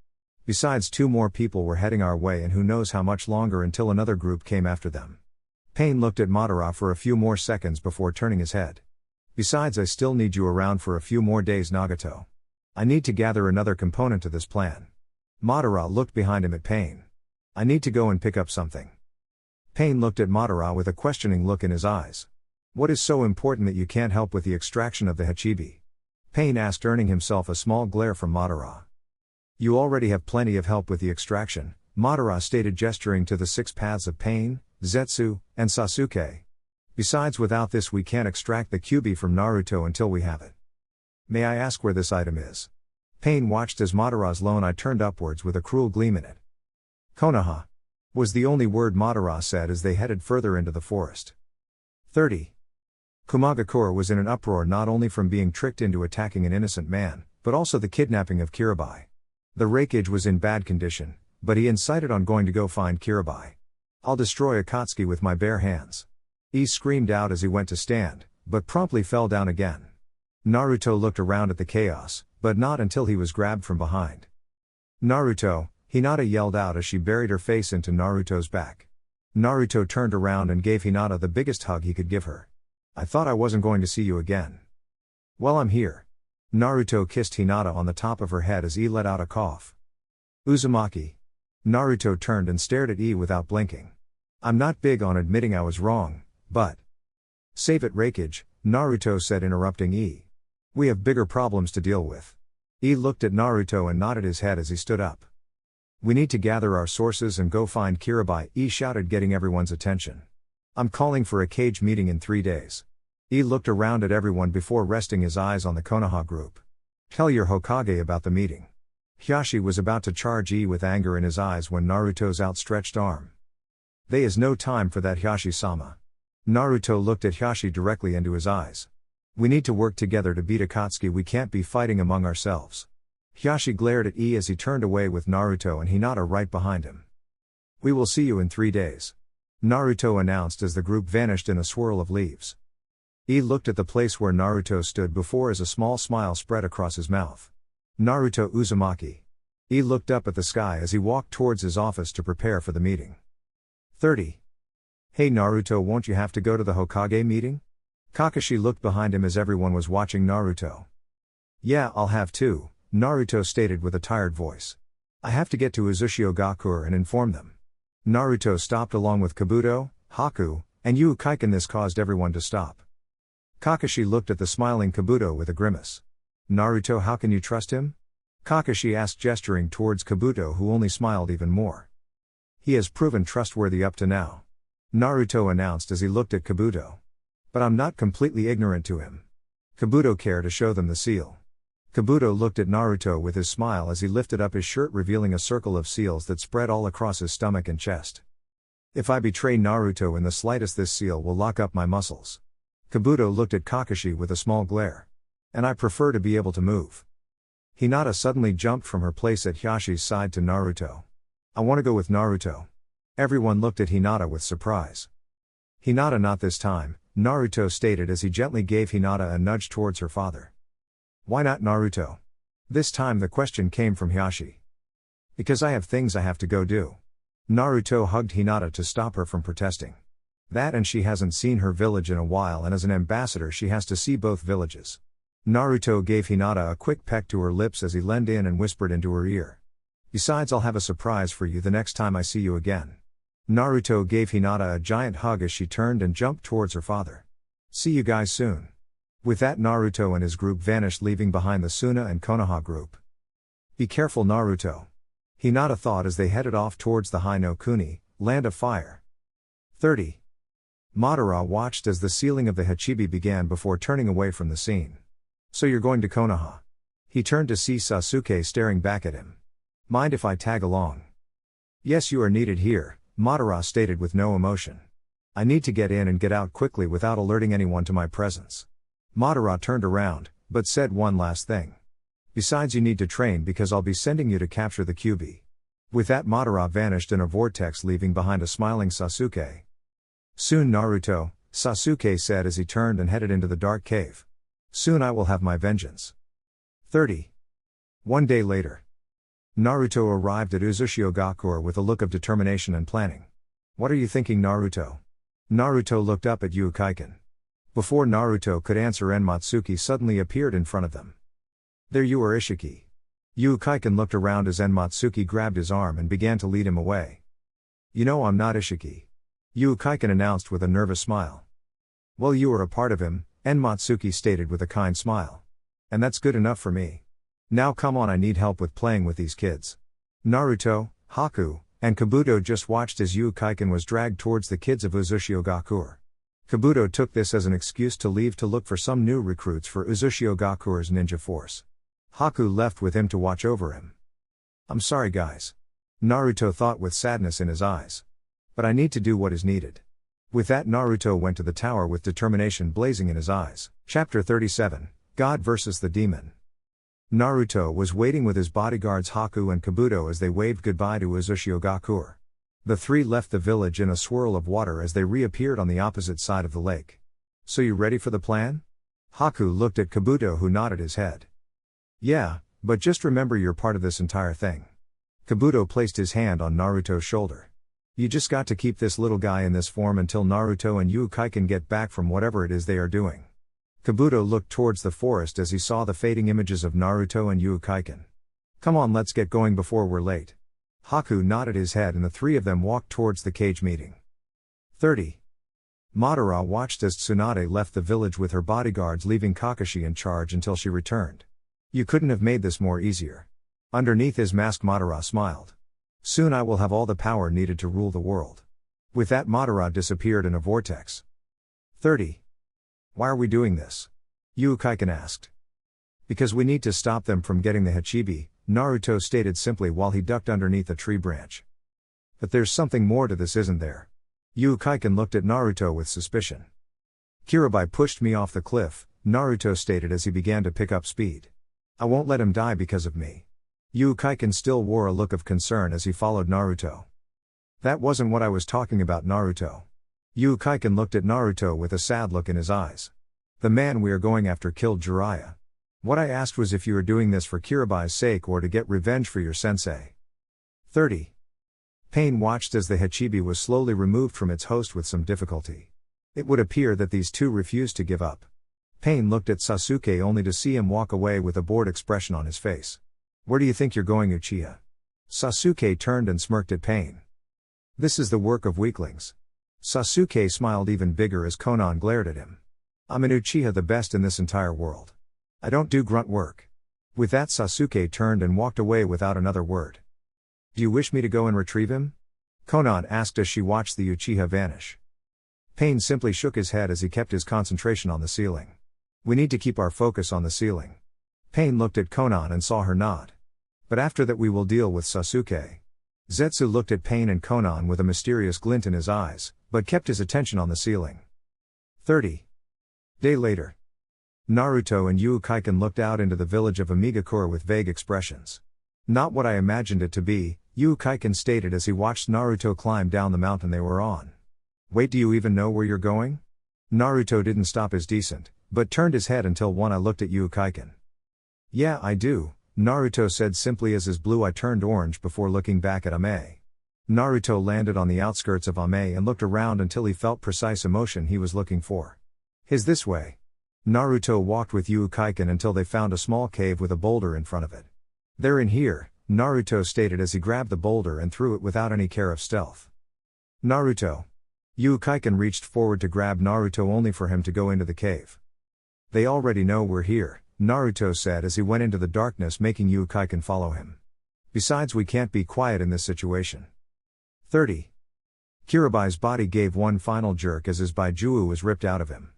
Besides, 2 more people were heading our way and who knows how much longer until another group came after them. Pain looked at Madara for a few more seconds before turning his head. Besides, I still need you around for a few more days, Nagato. I need to gather another component to this plan. Madara looked behind him at Pain. I need to go and pick up something. Pain looked at Madara with a questioning look in his eyes. What is so important that you can't help with the extraction of the Hachibi? Pain asked, earning himself a small glare from Madara. You already have plenty of help with the extraction, Madara stated, gesturing to the 6 Paths of Pain, Zetsu, and Sasuke. Besides, without this we can't extract the Kyuubi from Naruto until we have it. May I ask where this item is? Pain watched as Madara's lone eye turned upwards with a cruel gleam in it. Konoha was the only word Madara said as they headed further into the forest. 30. Kumagakure was in an uproar, not only from being tricked into attacking an innocent man, but also the kidnapping of Kirabai. The Raikage was in bad condition, but he insisted on going to go find Kirabai. I'll destroy Akatsuki with my bare hands. He screamed out as he went to stand, but promptly fell down again. Naruto looked around at the chaos, but not until he was grabbed from behind. Naruto, Hinata yelled out as she buried her face into Naruto's back. Naruto turned around and gave Hinata the biggest hug he could give her. I thought I wasn't going to see you again. Well, I'm here. Naruto kissed Hinata on the top of her head as he let out a cough. Uzumaki. Naruto turned and stared at E without blinking. I'm not big on admitting I was wrong, but... Save it, Raikage, Naruto said, interrupting E. We have bigger problems to deal with. E looked at Naruto and nodded his head as he stood up. We need to gather our sources and go find Kirabai, E shouted, getting everyone's attention. I'm calling for a cage meeting in 3 days. E looked around at everyone before resting his eyes on the Konoha group. Tell your Hokage about the meeting. Hiashi was about to charge E with anger in his eyes when Naruto's outstretched arm. There is no time for that, Hiashi-sama. Naruto looked at Hiashi directly into his eyes. We need to work together to beat Akatsuki, we can't be fighting among ourselves. Hiashi glared at E as he turned away with Naruto and Hinata right behind him. We will see you in 3 days. Naruto announced as the group vanished in a swirl of leaves. E looked at the place where Naruto stood before as a small smile spread across his mouth. Naruto Uzumaki. E looked up at the sky as he walked towards his office to prepare for the meeting. 30. Hey Naruto, won't you have to go to the Hokage meeting? Kakashi looked behind him as everyone was watching Naruto. Yeah, I'll have to, Naruto stated with a tired voice. I have to get to Uzumaki and inform them. Naruto stopped along with Kabuto, Haku, and Ukaiken. This caused everyone to stop. Kakashi looked at the smiling Kabuto with a grimace. Naruto, how can you trust him? Kakashi asked, gesturing towards Kabuto, who only smiled even more. He has proven trustworthy up to now, Naruto announced as he looked at Kabuto. But I'm not completely ignorant to him. Kabuto, care to show them the seal? Kabuto looked at Naruto with his smile as he lifted up his shirt, revealing a circle of seals that spread all across his stomach and chest. If I betray Naruto in the slightest, this seal will lock up my muscles. Kabuto looked at Kakashi with a small glare. And I prefer to be able to move. Hinata suddenly jumped from her place at Hiashi's side to Naruto. I want to go with Naruto. Everyone looked at Hinata with surprise. Hinata, not this time, Naruto stated as he gently gave Hinata a nudge towards her father. Why not Naruto? This time the question came from Hiashi. Because I have things I have to go do. Naruto hugged Hinata to stop her from protesting. That, and she hasn't seen her village in a while, and as an ambassador she has to see both villages. Naruto gave Hinata a quick peck to her lips as he leaned in and whispered into her ear. Besides, I'll have a surprise for you the next time I see you again. Naruto gave Hinata a giant hug as she turned and jumped towards her father. See you guys soon. With that, Naruto and his group vanished, leaving behind the Suna and Konoha group. Be careful, Naruto. Hinata thought as they headed off towards the High no Kuni, land of fire. 30. Madara watched as the sealing of the Hachibi began before turning away from the scene. So you're going to Konoha? He turned to see Sasuke staring back at him. Mind if I tag along? Yes, you are needed here, Madara stated with no emotion. I need to get in and get out quickly without alerting anyone to my presence. Madara turned around, but said one last thing. Besides, you need to train because I'll be sending you to capture the QB. With that, Madara vanished in a vortex, leaving behind a smiling Sasuke. Soon, Naruto, Sasuke said as he turned and headed into the dark cave. Soon I will have my vengeance. 30. One day later. Naruto arrived at Uzumaki with a look of determination and planning. What are you thinking, Naruto? Naruto looked up at Ukaiken. Before Naruto could answer, Enmatsuki suddenly appeared in front of them. There you are, Ishiki. Ukaiken looked around as Enmatsuki grabbed his arm and began to lead him away. You know I'm not Ishiki. Ukaiken announced with a nervous smile. Well, you are a part of him, Enmatsuki stated with a kind smile. And that's good enough for me. Now come on, I need help with playing with these kids. Naruto, Haku, and Kabuto just watched as Ukaiken was dragged towards the kids of Uzumaki. Kabuto took this as an excuse to leave to look for some new recruits for Uzumaki ninja force. Haku left with him to watch over him. I'm sorry guys. Naruto thought with sadness in his eyes. But I need to do what is needed. With that, Naruto went to the tower with determination blazing in his eyes. Chapter 37, God vs. the Demon. Naruto was waiting with his bodyguards Haku and Kabuto as they waved goodbye to Uzumaki. The three left the village in a swirl of water as they reappeared on the opposite side of the lake. So you ready for the plan? Haku looked at Kabuto, who nodded his head. Yeah, but just remember you're part of this entire thing. Kabuto placed his hand on Naruto's shoulder. You just got to keep this little guy in this form until Naruto and Ukaiken get back from whatever it is they are doing. Kabuto looked towards the forest as he saw the fading images of Naruto and Ukaiken. Come on, let's get going before we're late. Haku nodded his head and the three of them walked towards the cage meeting. 30. Madara watched as Tsunade left the village with her bodyguards, leaving Kakashi in charge until she returned. You couldn't have made this more easier. Underneath his mask, Madara smiled. Soon I will have all the power needed to rule the world. With that, Madara disappeared in a vortex. 30. Why are we doing this? Ukaiken asked. Because we need to stop them from getting the Hachibi, Naruto stated simply while he ducked underneath a tree branch. But there's something more to this, isn't there? Ukaiken looked at Naruto with suspicion. Kirabai pushed me off the cliff, Naruto stated as he began to pick up speed. I won't let him die because of me. Ukaiken still wore a look of concern as he followed Naruto. That wasn't what I was talking about, Naruto. Ukaiken looked at Naruto with a sad look in his eyes. The man we are going after killed Jiraiya. What I asked was if you were doing this for Kiribai's sake or to get revenge for your sensei. 30. Pain watched as the Hachibi was slowly removed from its host with some difficulty. It would appear that these two refused to give up. Pain looked at Sasuke only to see him walk away with a bored expression on his face. Where do you think you're going, Uchiha? Sasuke turned and smirked at Pain. This is the work of weaklings. Sasuke smiled even bigger as Konan glared at him. I'm an Uchiha, the best in this entire world. I don't do grunt work. With that, Sasuke turned and walked away without another word. Do you wish me to go and retrieve him? Konan asked as she watched the Uchiha vanish. Pain simply shook his head as he kept his concentration on the ceiling. We need to keep our focus on the ceiling. Pain looked at Konan and saw her nod. But after that we will deal with Sasuke. Zetsu looked at Pain and Konan with a mysterious glint in his eyes, but kept his attention on the ceiling. 30. Day later. Naruto and Ukaiken looked out into the village of Amigakura with vague expressions. Not what I imagined it to be, Ukaiken stated as he watched Naruto climb down the mountain they were on. Wait, do you even know where you're going? Naruto didn't stop his descent, but turned his head until I looked at Ukaiken. Yeah, I do, Naruto said simply as his blue eye turned orange before looking back at Ame. Naruto landed on the outskirts of Ame and looked around until he felt precise emotion he was looking for. Is this way? Naruto walked with Ukaiken until they found a small cave with a boulder in front of it. They're in here, Naruto stated as he grabbed the boulder and threw it without any care of stealth. Naruto. Ukaiken reached forward to grab Naruto only for him to go into the cave. They already know we're here, Naruto said as he went into the darkness, making Ukaiken follow him. Besides, we can't be quiet in this situation. 30. Kiribai's body gave one final jerk as his Baijuu was ripped out of him.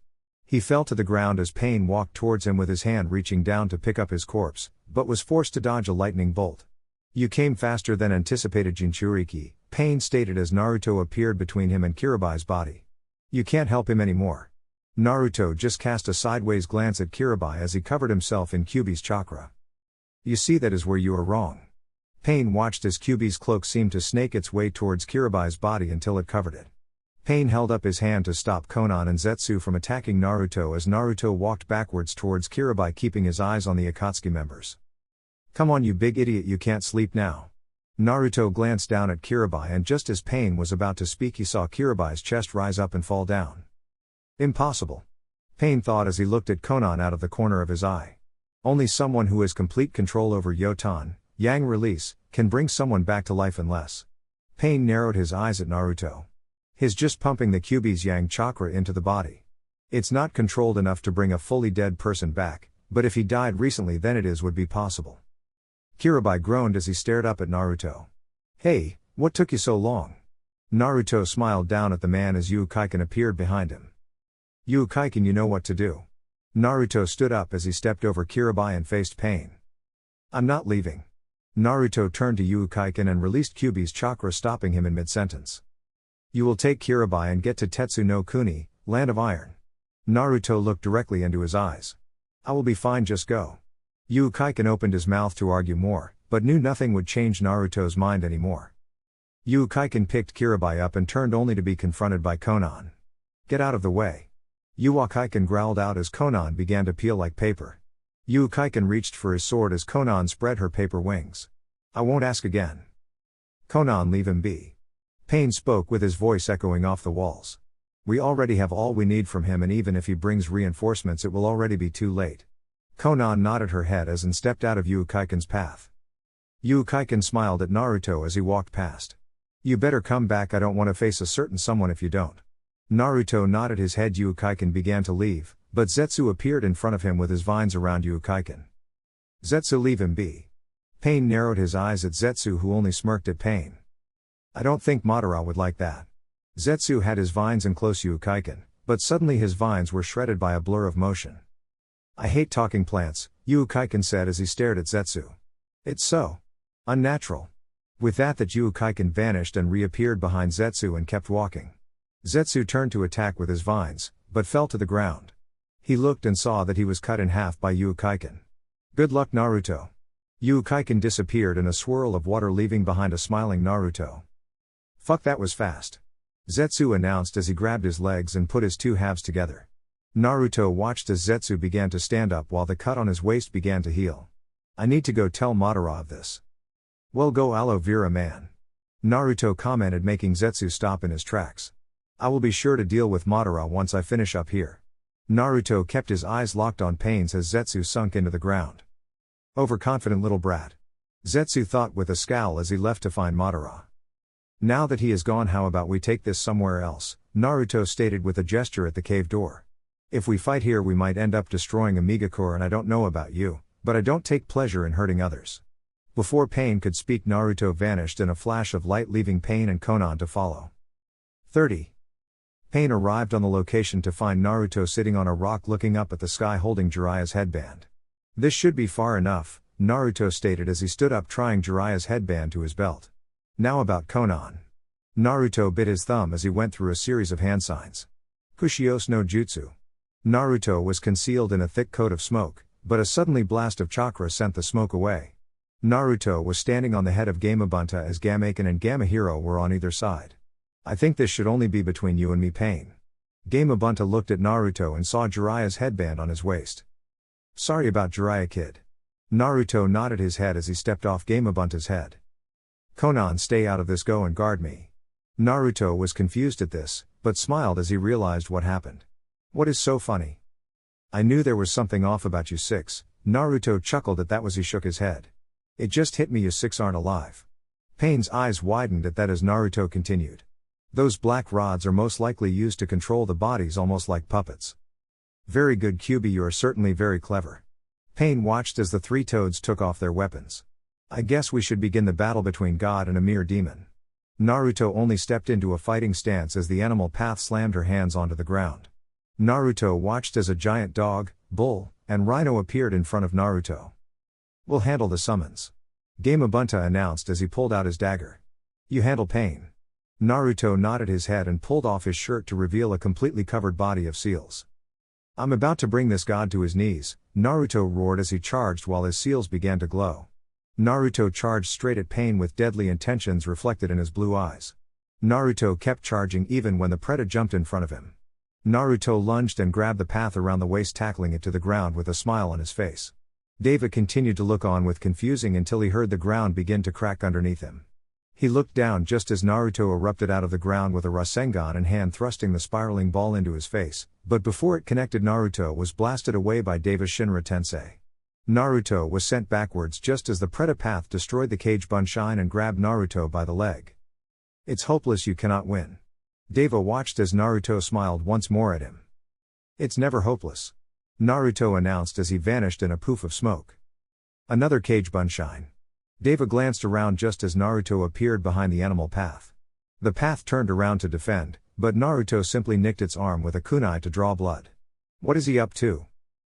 He fell to the ground as Pain walked towards him with his hand reaching down to pick up his corpse, but was forced to dodge a lightning bolt. You came faster than anticipated, Jinchuriki, Pain stated as Naruto appeared between him and Kiribai's body. You can't help him anymore. Naruto just cast a sideways glance at Kiribai as he covered himself in Kyuubi's chakra. You see, that is where you are wrong. Pain watched as Kyuubi's cloak seemed to snake its way towards Kiribai's body until it covered it. Pain held up his hand to stop Konan and Zetsu from attacking Naruto as Naruto walked backwards towards Kiribai, keeping his eyes on the Akatsuki members. Come on, you big idiot, you can't sleep now. Naruto glanced down at Kiribai and just as Pain was about to speak he saw Kiribai's chest rise up and fall down. Impossible. Pain thought as he looked at Konan out of the corner of his eye. Only someone who has complete control over Yotan, Yang release, can bring someone back to life unless. Pain narrowed his eyes at Naruto. He's just pumping the Kyuubi's Yang chakra into the body. It's not controlled enough to bring a fully dead person back, but if he died recently then it would be possible. Kiribai groaned as he stared up at Naruto. Hey, what took you so long? Naruto smiled down at the man as Ukaiken appeared behind him. Ukaiken, you know what to do. Naruto stood up as he stepped over Kiribai and faced Pain. I'm not leaving. Naruto turned to Ukaiken and released Kyuubi's chakra, stopping him in mid-sentence. You will take Kiribai and get to Tetsu no Kuni, Land of Iron. Naruto looked directly into his eyes. I will be fine, just go. Ukaiken opened his mouth to argue more, but knew nothing would change Naruto's mind anymore. Ukaiken picked Kiribai up and turned only to be confronted by Konan. Get out of the way. Ukaiken growled out as Konan began to peel like paper. Ukaiken reached for his sword as Konan spread her paper wings. I won't ask again. Konan, leave him be. Pain spoke with his voice echoing off the walls. We already have all we need from him, and even if he brings reinforcements it will already be too late. Konan nodded her head as and stepped out of Ukaiken's path. Ukaiken smiled at Naruto as he walked past. You better come back, I don't want to face a certain someone if you don't. Naruto nodded his head. Ukaiken began to leave, but Zetsu appeared in front of him with his vines around Ukaiken. Zetsu, leave him be. Pain narrowed his eyes at Zetsu, who only smirked at Pain. I don't think Madara would like that. Zetsu had his vines in close Yuukaiken, but suddenly his vines were shredded by a blur of motion. I hate talking plants, Yuukaiken said as he stared at Zetsu. It's so unnatural. With that Yuukaiken vanished and reappeared behind Zetsu and kept walking. Zetsu turned to attack with his vines, but fell to the ground. He looked and saw that he was cut in half by Yuukaiken. Good luck, Naruto. Yuukaiken disappeared in a swirl of water, leaving behind a smiling Naruto. Fuck, that was fast. Zetsu announced as he grabbed his legs and put his two halves together. Naruto watched as Zetsu began to stand up while the cut on his waist began to heal. I need to go tell Madara of this. Well, go aloe vera, man. Naruto commented, making Zetsu stop in his tracks. I will be sure to deal with Madara once I finish up here. Naruto kept his eyes locked on Pain as Zetsu sunk into the ground. Overconfident little brat. Zetsu thought with a scowl as he left to find Madara. Now that he is gone, how about we take this somewhere else, Naruto stated with a gesture at the cave door. If we fight here we might end up destroying Amigakure, and I don't know about you, but I don't take pleasure in hurting others. Before Pain could speak, Naruto vanished in a flash of light, leaving Pain and Konan to follow. 30. Pain arrived on the location to find Naruto sitting on a rock looking up at the sky holding Jiraiya's headband. This should be far enough, Naruto stated as he stood up, trying Jiraiya's headband to his belt. Now about Konan. Naruto bit his thumb as he went through a series of hand signs. Kushios no Jutsu. Naruto was concealed in a thick coat of smoke, but a suddenly blast of chakra sent the smoke away. Naruto was standing on the head of Gamabunta as Gamaken and Gamahiro were on either side. I think this should only be between you and me, Pain. Gamabunta looked at Naruto and saw Jiraiya's headband on his waist. Sorry about Jiraiya, kid. Naruto nodded his head as he stepped off Gamabunta's head. Konan, stay out of this, go and guard me. Naruto was confused at this, but smiled as he realized what happened. What is so funny? I knew there was something off about you six. Naruto chuckled at that as he shook his head. It just hit me, you six aren't alive. Pain's eyes widened at that as Naruto continued. Those black rods are most likely used to control the bodies, almost like puppets. Very good, Kyubi, you are certainly very clever. Pain watched as the three toads took off their weapons. I guess we should begin the battle between God and a mere demon. Naruto only stepped into a fighting stance as the animal path slammed her hands onto the ground. Naruto watched as a giant dog, bull, and rhino appeared in front of Naruto. We'll handle the summons. Gamabunta announced as he pulled out his dagger. You handle Pain. Naruto nodded his head and pulled off his shirt to reveal a completely covered body of seals. I'm about to bring this god to his knees, Naruto roared as he charged while his seals began to glow. Naruto charged straight at Pain with deadly intentions reflected in his blue eyes. Naruto kept charging even when the Predator jumped in front of him. Naruto lunged and grabbed the path around the waist, tackling it to the ground with a smile on his face. Deva continued to look on with confusing until he heard the ground begin to crack underneath him. He looked down just as Naruto erupted out of the ground with a Rasengan in hand, thrusting the spiraling ball into his face, but before it connected, Naruto was blasted away by Deva's Shinra Tensei. Naruto was sent backwards just as the Predator path destroyed the cage Bunshine and grabbed Naruto by the leg. It's hopeless, you cannot win. Deva watched as Naruto smiled once more at him. It's never hopeless. Naruto announced as he vanished in a poof of smoke. Another cage Bunshine. Deva glanced around just as Naruto appeared behind the animal path. The path turned around to defend, but Naruto simply nicked its arm with a kunai to draw blood. What is he up to?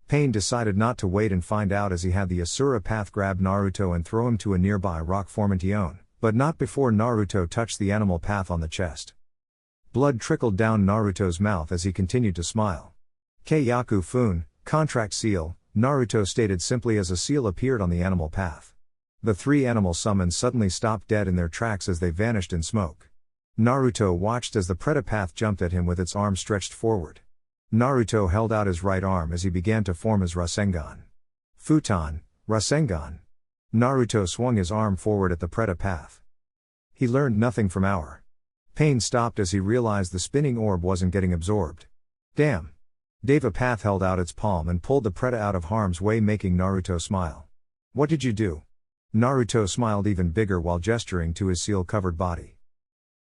Pain decided not to wait and find out as he had the Asura path grab Naruto and throw him to a nearby rock formation, but not before Naruto touched the animal path on the chest. Blood trickled down Naruto's mouth as he continued to smile. Keiyaku Fun, contract seal, Naruto stated simply as a seal appeared on the animal path. The three animal summons suddenly stopped dead in their tracks as they vanished in smoke. Naruto watched as the Predator path jumped at him with its arm stretched forward. Naruto held out his right arm as he began to form his Rasengan. Futon, Rasengan. Naruto swung his arm forward at the Predator path. He learned nothing from our. Pain stopped as he realized the spinning orb wasn't getting absorbed. Damn. Deva path held out its palm and pulled the Predator out of harm's way, making Naruto smile. What did you do? Naruto smiled even bigger while gesturing to his seal-covered body.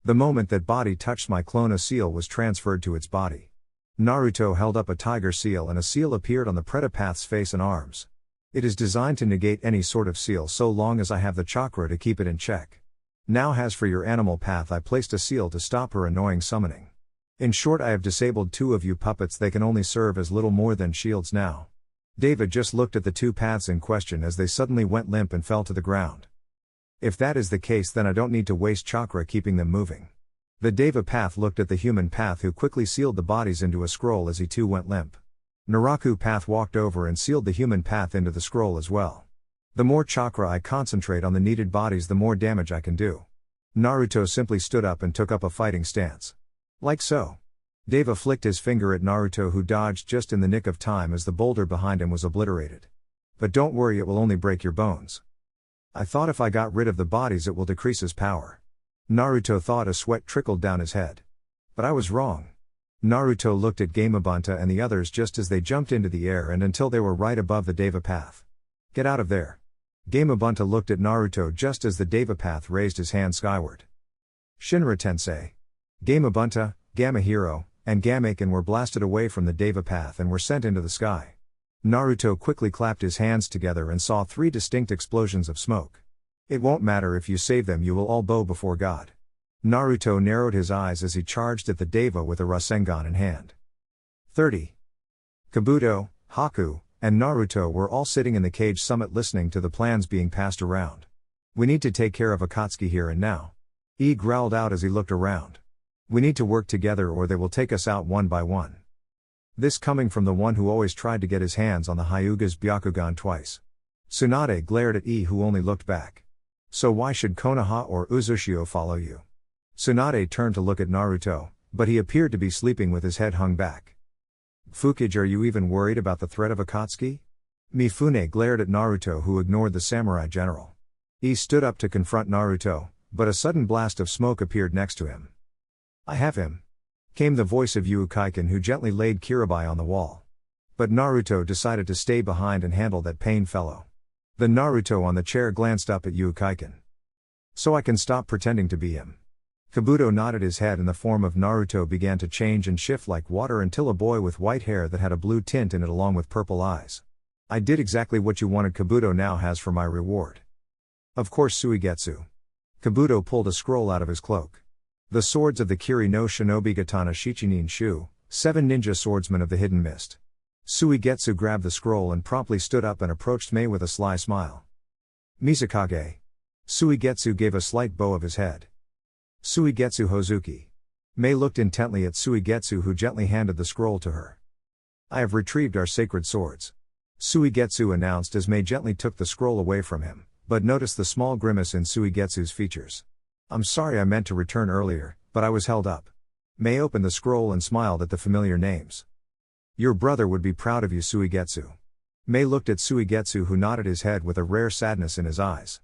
The moment that body touched my clone, a seal was transferred to its body. Naruto held up a tiger seal and a seal appeared on the Predator path's face and arms. It is designed to negate any sort of seal so long as I have the chakra to keep it in check. Now as for your animal path, I placed a seal to stop her annoying summoning. In short, I have disabled 2 of you puppets. They can only serve as little more than shields now. David just looked at the 2 paths in question as they suddenly went limp and fell to the ground. If that is the case, then I don't need to waste chakra keeping them moving. The Deva path looked at the human path, who quickly sealed the bodies into a scroll as he too went limp. Naraku path walked over and sealed the human path into the scroll as well. The more chakra I concentrate on the needed bodies, the more damage I can do. Naruto simply stood up and took up a fighting stance. Like so. Deva flicked his finger at Naruto, who dodged just in the nick of time as the boulder behind him was obliterated. But don't worry, it will only break your bones. I thought if I got rid of the bodies it will decrease his power. Naruto thought as sweat trickled down his head. But I was wrong. Naruto looked at Gamabunta and the others just as they jumped into the air and until they were right above the Deva path. Get out of there. Gamabunta looked at Naruto just as the Deva path raised his hand skyward. Shinra Tensei. Gamabunta, Gamma Hero, and Gamaken were blasted away from the Deva path and were sent into the sky. Naruto quickly clapped his hands together and saw 3 distinct explosions of smoke. It won't matter if you save them, you will all bow before God. Naruto narrowed his eyes as he charged at the Deva with a Rasengan in hand. 30. Kabuto, Haku, and Naruto were all sitting in the cage summit listening to the plans being passed around. We need to take care of Akatsuki here and now. E growled out as he looked around. We need to work together or they will take us out one by one. This coming from the one who always tried to get his hands on the Hyuga's Byakugan twice. Tsunade glared at E, who only looked back. So why should Konoha or Uzushio follow you? Tsunade turned to look at Naruto, but he appeared to be sleeping with his head hung back. Fukage, are you even worried about the threat of Akatsuki? Mifune glared at Naruto, who ignored the samurai general. E stood up to confront Naruto, but a sudden blast of smoke appeared next to him. I have him. Came the voice of Ukaiken, who gently laid Kirabai on the wall. But Naruto decided to stay behind and handle that pain fellow. The Naruto on the chair glanced up at Ukaiken. So I can stop pretending to be him. Kabuto nodded his head and the form of Naruto began to change and shift like water until a boy with white hair that had a blue tint in it along with purple eyes. I did exactly what you wanted. Kabuto now has for my reward. Of course, Suigetsu. Kabuto pulled a scroll out of his cloak. The swords of the Kiri no Shinobi Katana Shichinin Shu, 7 ninja swordsmen of the Hidden Mist. Suigetsu grabbed the scroll and promptly stood up and approached Mei with a sly smile. Mizukage. Suigetsu gave a slight bow of his head. Suigetsu Hozuki. Mei looked intently at Suigetsu, who gently handed the scroll to her. I have retrieved our sacred swords. Suigetsu announced as Mei gently took the scroll away from him, but noticed the small grimace in Suigetsu's features. I'm sorry, I meant to return earlier, but I was held up. Mei opened the scroll and smiled at the familiar names. Your brother would be proud of you, Suigetsu. Mei looked at Suigetsu, who nodded his head with a rare sadness in his eyes.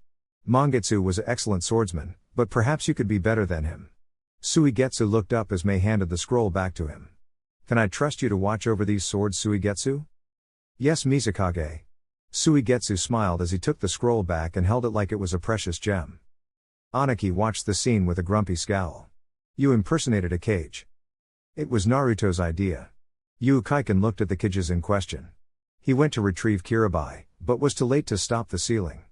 Mangetsu was an excellent swordsman, but perhaps you could be better than him. Suigetsu looked up as Mei handed the scroll back to him. Can I trust you to watch over these swords, Suigetsu? Yes, Mizukage. Suigetsu smiled as he took the scroll back and held it like it was a precious gem. Anaki watched the scene with a grumpy scowl. You impersonated a cage. It was Naruto's idea. Ukaiken looked at the cages in question. He went to retrieve Kirabai, but was too late to stop the sealing.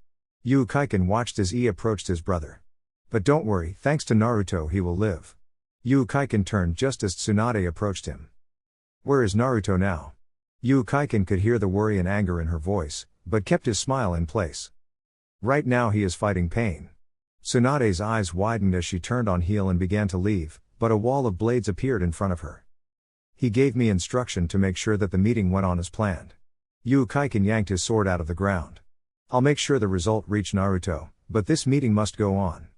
Ukaiken watched as E approached his brother. But don't worry, thanks to Naruto he will live. Ukaiken turned just as Tsunade approached him. Where is Naruto now? Ukaiken could hear the worry and anger in her voice, but kept his smile in place. Right now he is fighting pain. Tsunade's eyes widened as she turned on heel and began to leave, but a wall of blades appeared in front of her. He gave me instruction to make sure that the meeting went on as planned. Ukaiken yanked his sword out of the ground. I'll make sure the result reached Naruto, but this meeting must go on.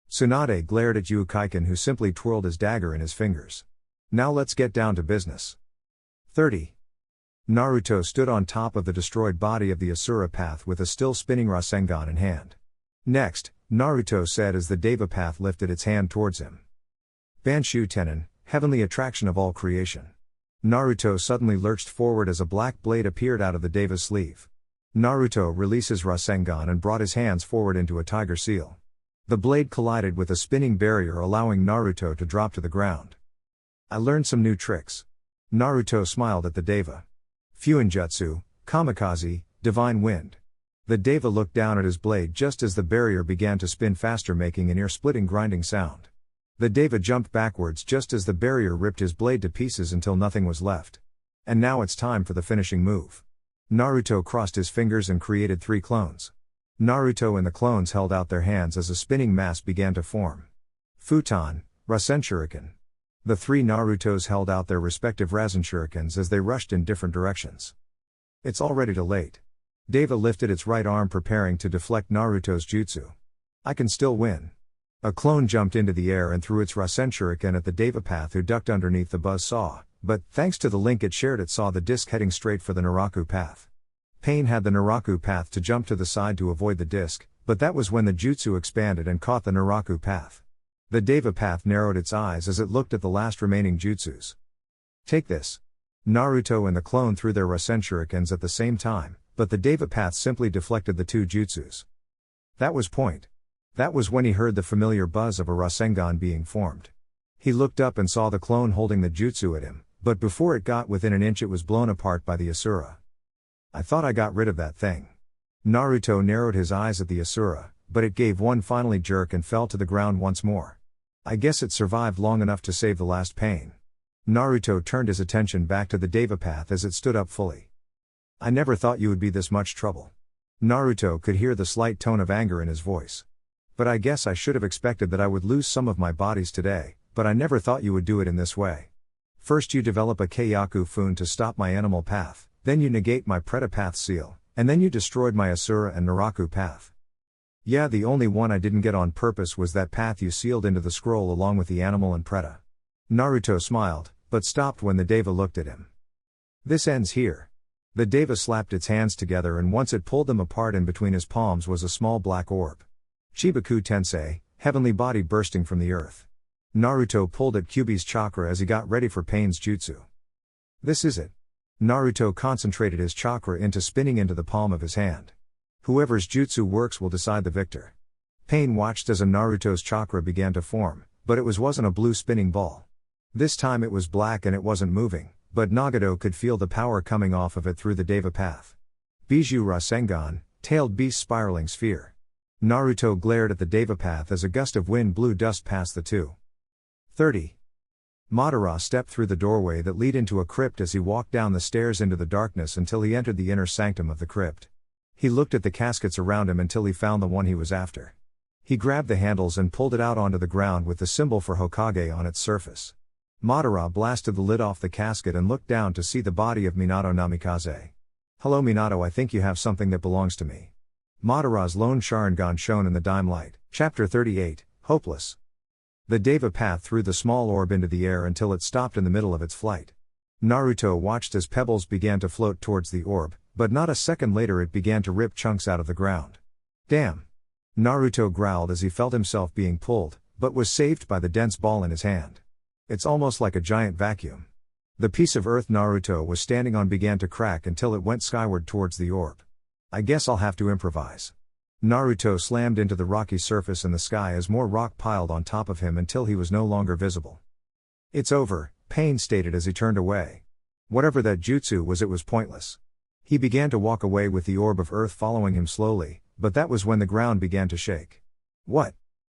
Tsunade glared at Ukaiken, who simply twirled his dagger in his fingers. Now let's get down to business. 30. Naruto stood on top of the destroyed body of the Asura path with a still spinning Rasengan in hand. Next, Naruto said as the Deva path lifted its hand towards him. Banshu Tenin, heavenly attraction of all creation. Naruto suddenly lurched forward as a black blade appeared out of the Deva's sleeve. Naruto releases Rasengan and brought his hands forward into a tiger seal. The blade collided with a spinning barrier, allowing Naruto to drop to the ground. I learned some new tricks. Naruto smiled at the Deva. Fuinjutsu, Kamikaze, Divine Wind. The Deva looked down at his blade just as the barrier began to spin faster, making an ear-splitting grinding sound. The Deva jumped backwards just as the barrier ripped his blade to pieces until nothing was left. And now it's time for the finishing move. Naruto crossed his fingers and created 3 clones. Naruto and the clones held out their hands as a spinning mass began to form. Futon, Rasen Shuriken. The 3 Narutos held out their respective Rasen Shurikens as they rushed in different directions. It's already too late. Deva lifted its right arm, preparing to deflect Naruto's jutsu. I can still win. A clone jumped into the air and threw its Rasen Shuriken at the Deva path, who ducked underneath the buzzsaw, but thanks to the link it shared, it saw the disc heading straight for the Naraku path. Pain had the Naraku path to jump to the side to avoid the disc, but that was when the jutsu expanded and caught the Naraku path. The Deva path narrowed its eyes as it looked at the last remaining jutsus. Take this. Naruto and the clone threw their Rasen Shurikens at the same time, but the Deva path simply deflected the 2 jutsus. That was point. That was when he heard the familiar buzz of a Rasengan being formed. He looked up and saw the clone holding the jutsu at him, but before it got within an inch it was blown apart by the Asura. I thought I got rid of that thing. Naruto narrowed his eyes at the Asura, but it gave one finally jerk and fell to the ground once more. I guess it survived long enough to save the last pain. Naruto turned his attention back to the Deva path as it stood up fully. I never thought you would be this much trouble. Naruto could hear the slight tone of anger in his voice. But I guess I should have expected that I would lose some of my bodies today, but I never thought you would do it in this way. First you develop a Keiyaku Fun to stop my animal path, then you negate my Preta path seal, and then you destroyed my Asura and Naraku path. Yeah, the only one I didn't get on purpose was that path you sealed into the scroll along with the animal and Preta. Naruto smiled, but stopped when the Deva looked at him. This ends here. The Deva slapped its hands together, and once it pulled them apart, and between his palms was a small black orb. Chibaku Tensei, heavenly body bursting from the earth. Naruto pulled at Kyuubi's chakra as he got ready for Pain's jutsu. This is it. Naruto concentrated his chakra into spinning into the palm of his hand. Whoever's jutsu works will decide the victor. Pain watched as a Naruto's chakra began to form, but it wasn't a blue spinning ball. This time it was black and it wasn't moving, but Nagato could feel the power coming off of it through the Deva path. Bijou Rasengan, tailed beast spiraling sphere. Naruto glared at the Deva path as a gust of wind blew dust past the two. 30. Madara stepped through the doorway that lead into a crypt as he walked down the stairs into the darkness until he entered the inner sanctum of the crypt. He looked at the caskets around him until he found the one he was after. He grabbed the handles and pulled it out onto the ground with the symbol for Hokage on its surface. Madara blasted the lid off the casket and looked down to see the body of Minato Namikaze. Hello Minato, I think you have something that belongs to me. Madara's lone Sharingan shone in the dim light. Chapter 38, Hopeless. The Deva path threw the small orb into the air until it stopped in the middle of its flight. Naruto watched as pebbles began to float towards the orb, but not a second later it began to rip chunks out of the ground. Damn! Naruto growled as he felt himself being pulled, but was saved by the dense ball in his hand. It's almost like a giant vacuum. The piece of earth Naruto was standing on began to crack until it went skyward towards the orb. I guess I'll have to improvise. Naruto slammed into the rocky surface in the sky as more rock piled on top of him until he was no longer visible. It's over, Pain stated as he turned away. Whatever that jutsu was, it was pointless. He began to walk away with the orb of earth following him slowly, but that was when the ground began to shake. What?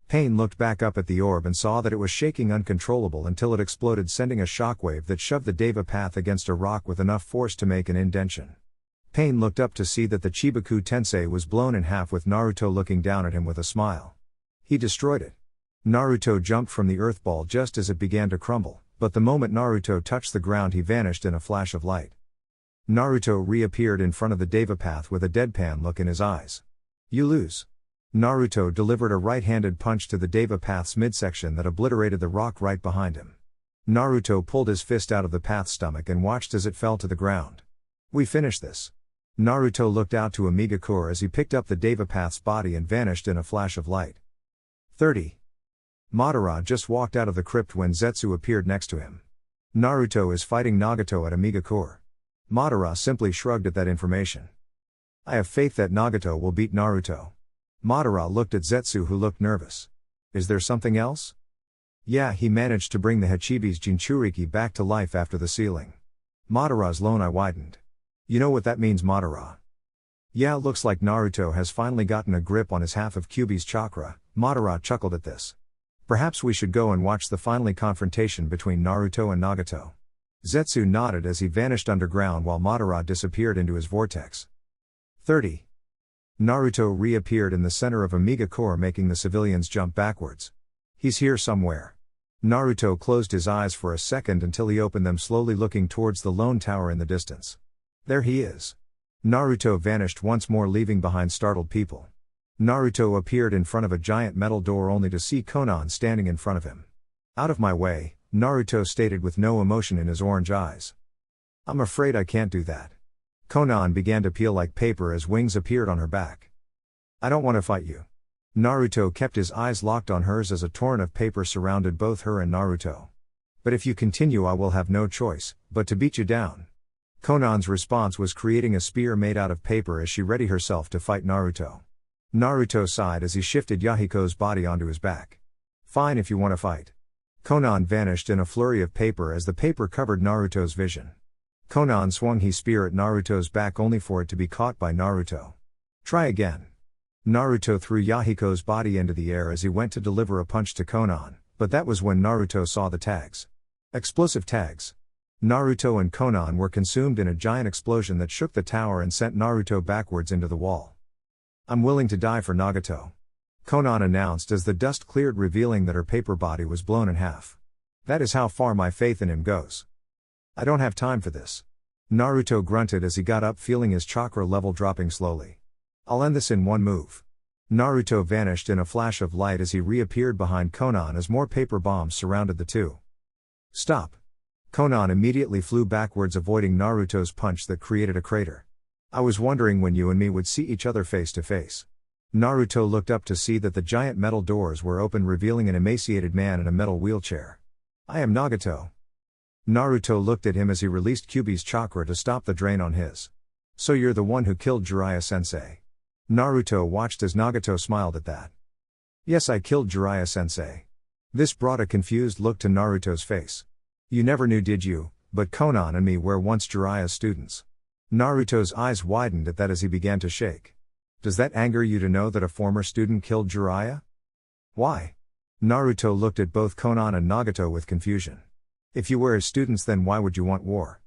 Pain looked back up at the orb and saw that it was shaking uncontrollable until it exploded, sending a shockwave that shoved the Deva path against a rock with enough force to make an indentation. Pain looked up to see that the Chibaku Tensei was blown in half, with Naruto looking down at him with a smile. He destroyed it. Naruto jumped from the earth ball just as it began to crumble, but the moment Naruto touched the ground he vanished in a flash of light. Naruto reappeared in front of the Deva path with a deadpan look in his eyes. You lose. Naruto delivered a right-handed punch to the Deva path's midsection that obliterated the rock right behind him. Naruto pulled his fist out of the path's stomach and watched as it fell to the ground. We finished this. Naruto looked out to Amigakure as he picked up the Deva path's body and vanished in a flash of light. 30. Madara just walked out of the crypt when Zetsu appeared next to him. Naruto is fighting Nagato at Amigakure. Madara simply shrugged at that information. I have faith that Nagato will beat Naruto. Madara looked at Zetsu, who looked nervous. Is there something else? Yeah, he managed to bring the Hachibi's Jinchuriki back to life after the sealing. Madara's lone eye widened. You know what that means, Madara? Yeah, looks like Naruto has finally gotten a grip on his half of Kyuubi's chakra. Madara chuckled at this. Perhaps we should go and watch the final confrontation between Naruto and Nagato. Zetsu nodded as he vanished underground while Madara disappeared into his vortex. 30. Naruto reappeared in the center of Amiga Corps, making the civilians jump backwards. He's here somewhere. Naruto closed his eyes for a second until he opened them, slowly looking towards the lone tower in the distance. There he is. Naruto vanished once more, leaving behind startled people. Naruto appeared in front of a giant metal door only to see Konan standing in front of him. Out of my way, Naruto stated with no emotion in his orange eyes. I'm afraid I can't do that. Konan began to peel like paper as wings appeared on her back. I don't want to fight you. Naruto kept his eyes locked on hers as a torrent of paper surrounded both her and Naruto. But if you continue, I will have no choice but to beat you down. Konan's response was creating a spear made out of paper as she readied herself to fight Naruto. Naruto sighed as he shifted Yahiko's body onto his back. Fine if you want to fight. Konan vanished in a flurry of paper as the paper covered Naruto's vision. Konan swung his spear at Naruto's back only for it to be caught by Naruto. Try again. Naruto threw Yahiko's body into the air as he went to deliver a punch to Konan, but that was when Naruto saw the tags. Explosive tags. Naruto and Konan were consumed in a giant explosion that shook the tower and sent Naruto backwards into the wall. I'm willing to die for Nagato. Konan announced as the dust cleared, revealing that her paper body was blown in half. That is how far my faith in him goes. I don't have time for this. Naruto grunted as he got up, feeling his chakra level dropping slowly. I'll end this in one move. Naruto vanished in a flash of light as he reappeared behind Konan as more paper bombs surrounded the two. Stop. Konan immediately flew backwards, avoiding Naruto's punch that created a crater. I was wondering when you and me would see each other face to face. Naruto looked up to see that the giant metal doors were open, revealing an emaciated man in a metal wheelchair. I am Nagato. Naruto looked at him as he released Kyuubi's chakra to stop the drain on his. So you're the one who killed Jiraiya-sensei. Naruto watched as Nagato smiled at that. Yes, I killed Jiraiya-sensei. This brought a confused look to Naruto's face. You never knew, did you? But Konan and me were once Jiraiya's students. Naruto's eyes widened at that as he began to shake. Does that anger you to know that a former student killed Jiraiya? Why? Naruto looked at both Konan and Nagato with confusion. If you were his students, then why would you want war?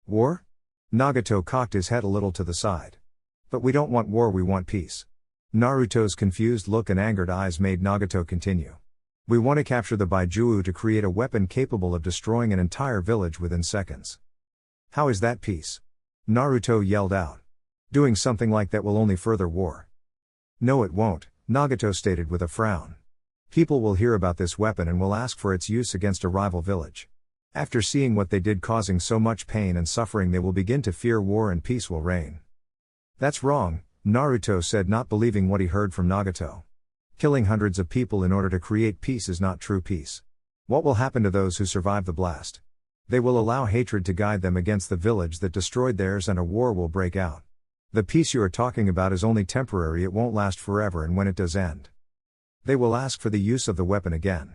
War? Nagato cocked his head a little to the side. But we don't want war, we want peace. Naruto's confused look and angered eyes made Nagato continue. We want to capture the Baijuu to create a weapon capable of destroying an entire village within seconds. How is that peace? Naruto yelled out. Doing something like that will only further war. No, it won't, Nagato stated with a frown. People will hear about this weapon and will ask for its use against a rival village. After seeing what they did, causing so much pain and suffering, they will begin to fear war and peace will reign. That's wrong, Naruto said, not believing what he heard from Nagato. Killing hundreds of people in order to create peace is not true peace. What will happen to those who survive the blast? They will allow hatred to guide them against the village that destroyed theirs, and a war will break out. The peace you are talking about is only temporary, it won't last forever, and when it does end, they will ask for the use of the weapon again.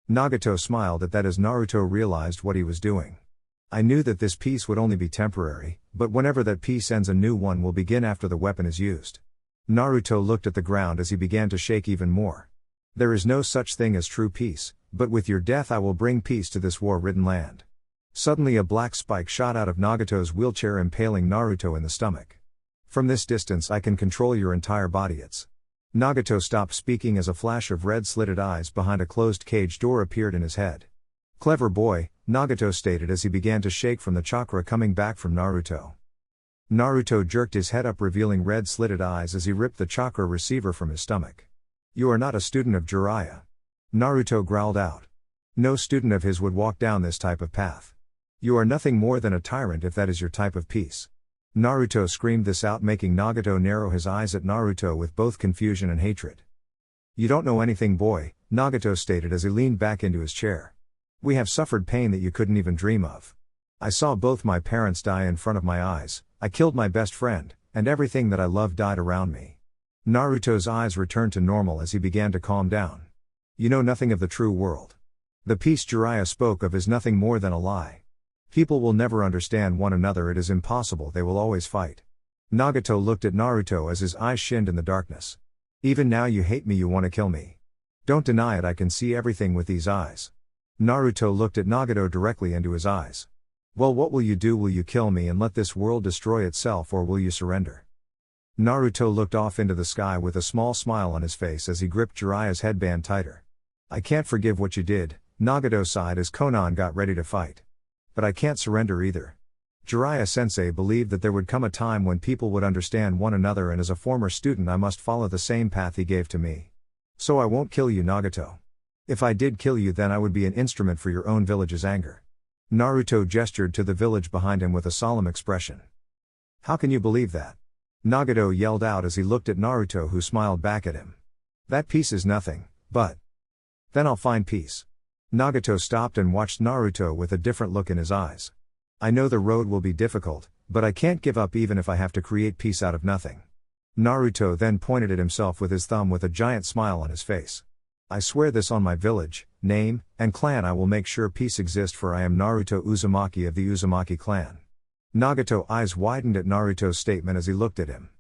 Nagato smiled at that as Naruto realized what he was doing. I knew that this peace would only be temporary, but whenever that peace ends, a new one will begin after the weapon is used. Naruto looked at the ground as he began to shake even more. There is no such thing as true peace, but with your death I will bring peace to this war-ridden land. Suddenly a black spike shot out of Nagato's wheelchair, impaling Naruto in the stomach. From this distance I can control your entire body. Nagato stopped speaking as a flash of red slitted eyes behind a closed cage door appeared in his head. Clever boy, Nagato stated as he began to shake from the chakra coming back from Naruto. Naruto jerked his head up, revealing red slitted eyes as he ripped the chakra receiver from his stomach. You are not a student of Jiraiya. Naruto growled out. No student of his would walk down this type of path. You are nothing more than a tyrant if that is your type of peace. Naruto screamed this out, making Nagato narrow his eyes at Naruto with both confusion and hatred. You don't know anything, boy, Nagato stated as he leaned back into his chair. We have suffered pain that you couldn't even dream of. I saw both my parents die in front of my eyes, I killed my best friend, and everything that I loved died around me. Naruto's eyes returned to normal as he began to calm down. You know nothing of the true world. The peace Jiraiya spoke of is nothing more than a lie. People will never understand one another, it is impossible, they will always fight. Nagato looked at Naruto as his eyes shinned in the darkness. Even now you hate me, you want to kill me. Don't deny it, I can see everything with these eyes. Naruto looked at Nagato directly into his eyes. Well, what will you do? Will you kill me and let this world destroy itself, or will you surrender? Naruto looked off into the sky with a small smile on his face as he gripped Jiraiya's headband tighter. I can't forgive what you did, Nagato sighed as Konan got ready to fight. But I can't surrender either. Jiraiya-sensei believed that there would come a time when people would understand one another, and as a former student I must follow the same path he gave to me. So I won't kill you, Nagato. If I did kill you, then I would be an instrument for your own village's anger. Naruto gestured to the village behind him with a solemn expression. How can you believe that? Nagato yelled out as he looked at Naruto, who smiled back at him. That peace is nothing, but... Then I'll find peace. Nagato stopped and watched Naruto with a different look in his eyes. I know the road will be difficult, but I can't give up even if I have to create peace out of nothing. Naruto then pointed at himself with his thumb with a giant smile on his face. I swear this on my village, name, and clan, I will make sure peace exists, for I am Naruto Uzumaki of the Uzumaki clan. Nagato's eyes widened at Naruto's statement as he looked at him.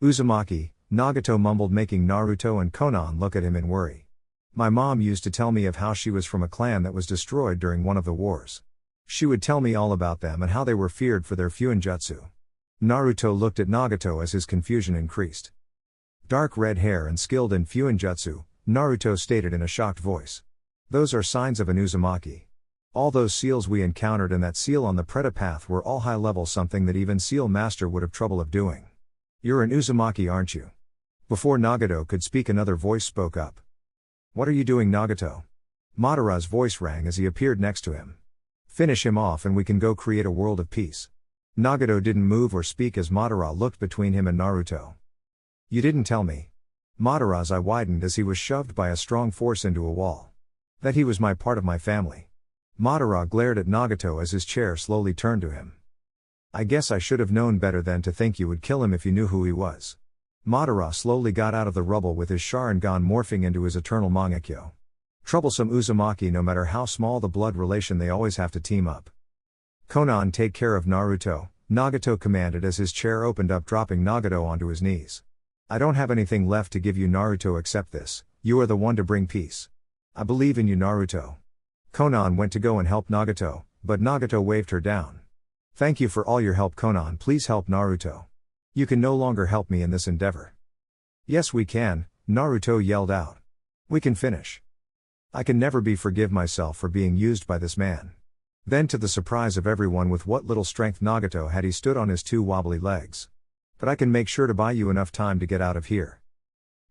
Uzumaki, Nagato mumbled, making Naruto and Konan look at him in worry. My mom used to tell me of how she was from a clan that was destroyed during one of the wars. She would tell me all about them and how they were feared for their Fuinjutsu. Naruto looked at Nagato as his confusion increased. Dark red hair and skilled in Fuinjutsu, Naruto stated in a shocked voice. Those are signs of an Uzumaki. All those seals we encountered and that seal on the Preta path were all high level, something that even Seal Master would have trouble of doing. You're an Uzumaki, aren't you? Before Nagato could speak, another voice spoke up. What are you doing, Nagato? Madara's voice rang as he appeared next to him. Finish him off and we can go create a world of peace. Nagato didn't move or speak as Madara looked between him and Naruto. You didn't tell me. Madara's eye widened as he was shoved by a strong force into a wall. That he was part of my family. Madara glared at Nagato as his chair slowly turned to him. I guess I should have known better than to think you would kill him if you knew who he was. Madara slowly got out of the rubble with his Sharingan morphing into his eternal Mangekyo. Troublesome Uzumaki, no matter how small the blood relation, they always have to team up. Konan, take care of Naruto, Nagato commanded as his chair opened up, dropping Nagato onto his knees. I don't have anything left to give you, Naruto, except this. You are the one to bring peace. I believe in you, Naruto. Konan went to go and help Nagato, but Nagato waved her down. Thank you for all your help, Konan. Please help Naruto. You can no longer help me in this endeavor. Yes, we can, Naruto yelled out. We can finish. I can never forgive myself for being used by this man. Then, to the surprise of everyone, with what little strength Nagato had, he stood on his two wobbly legs. But I can make sure to buy you enough time to get out of here.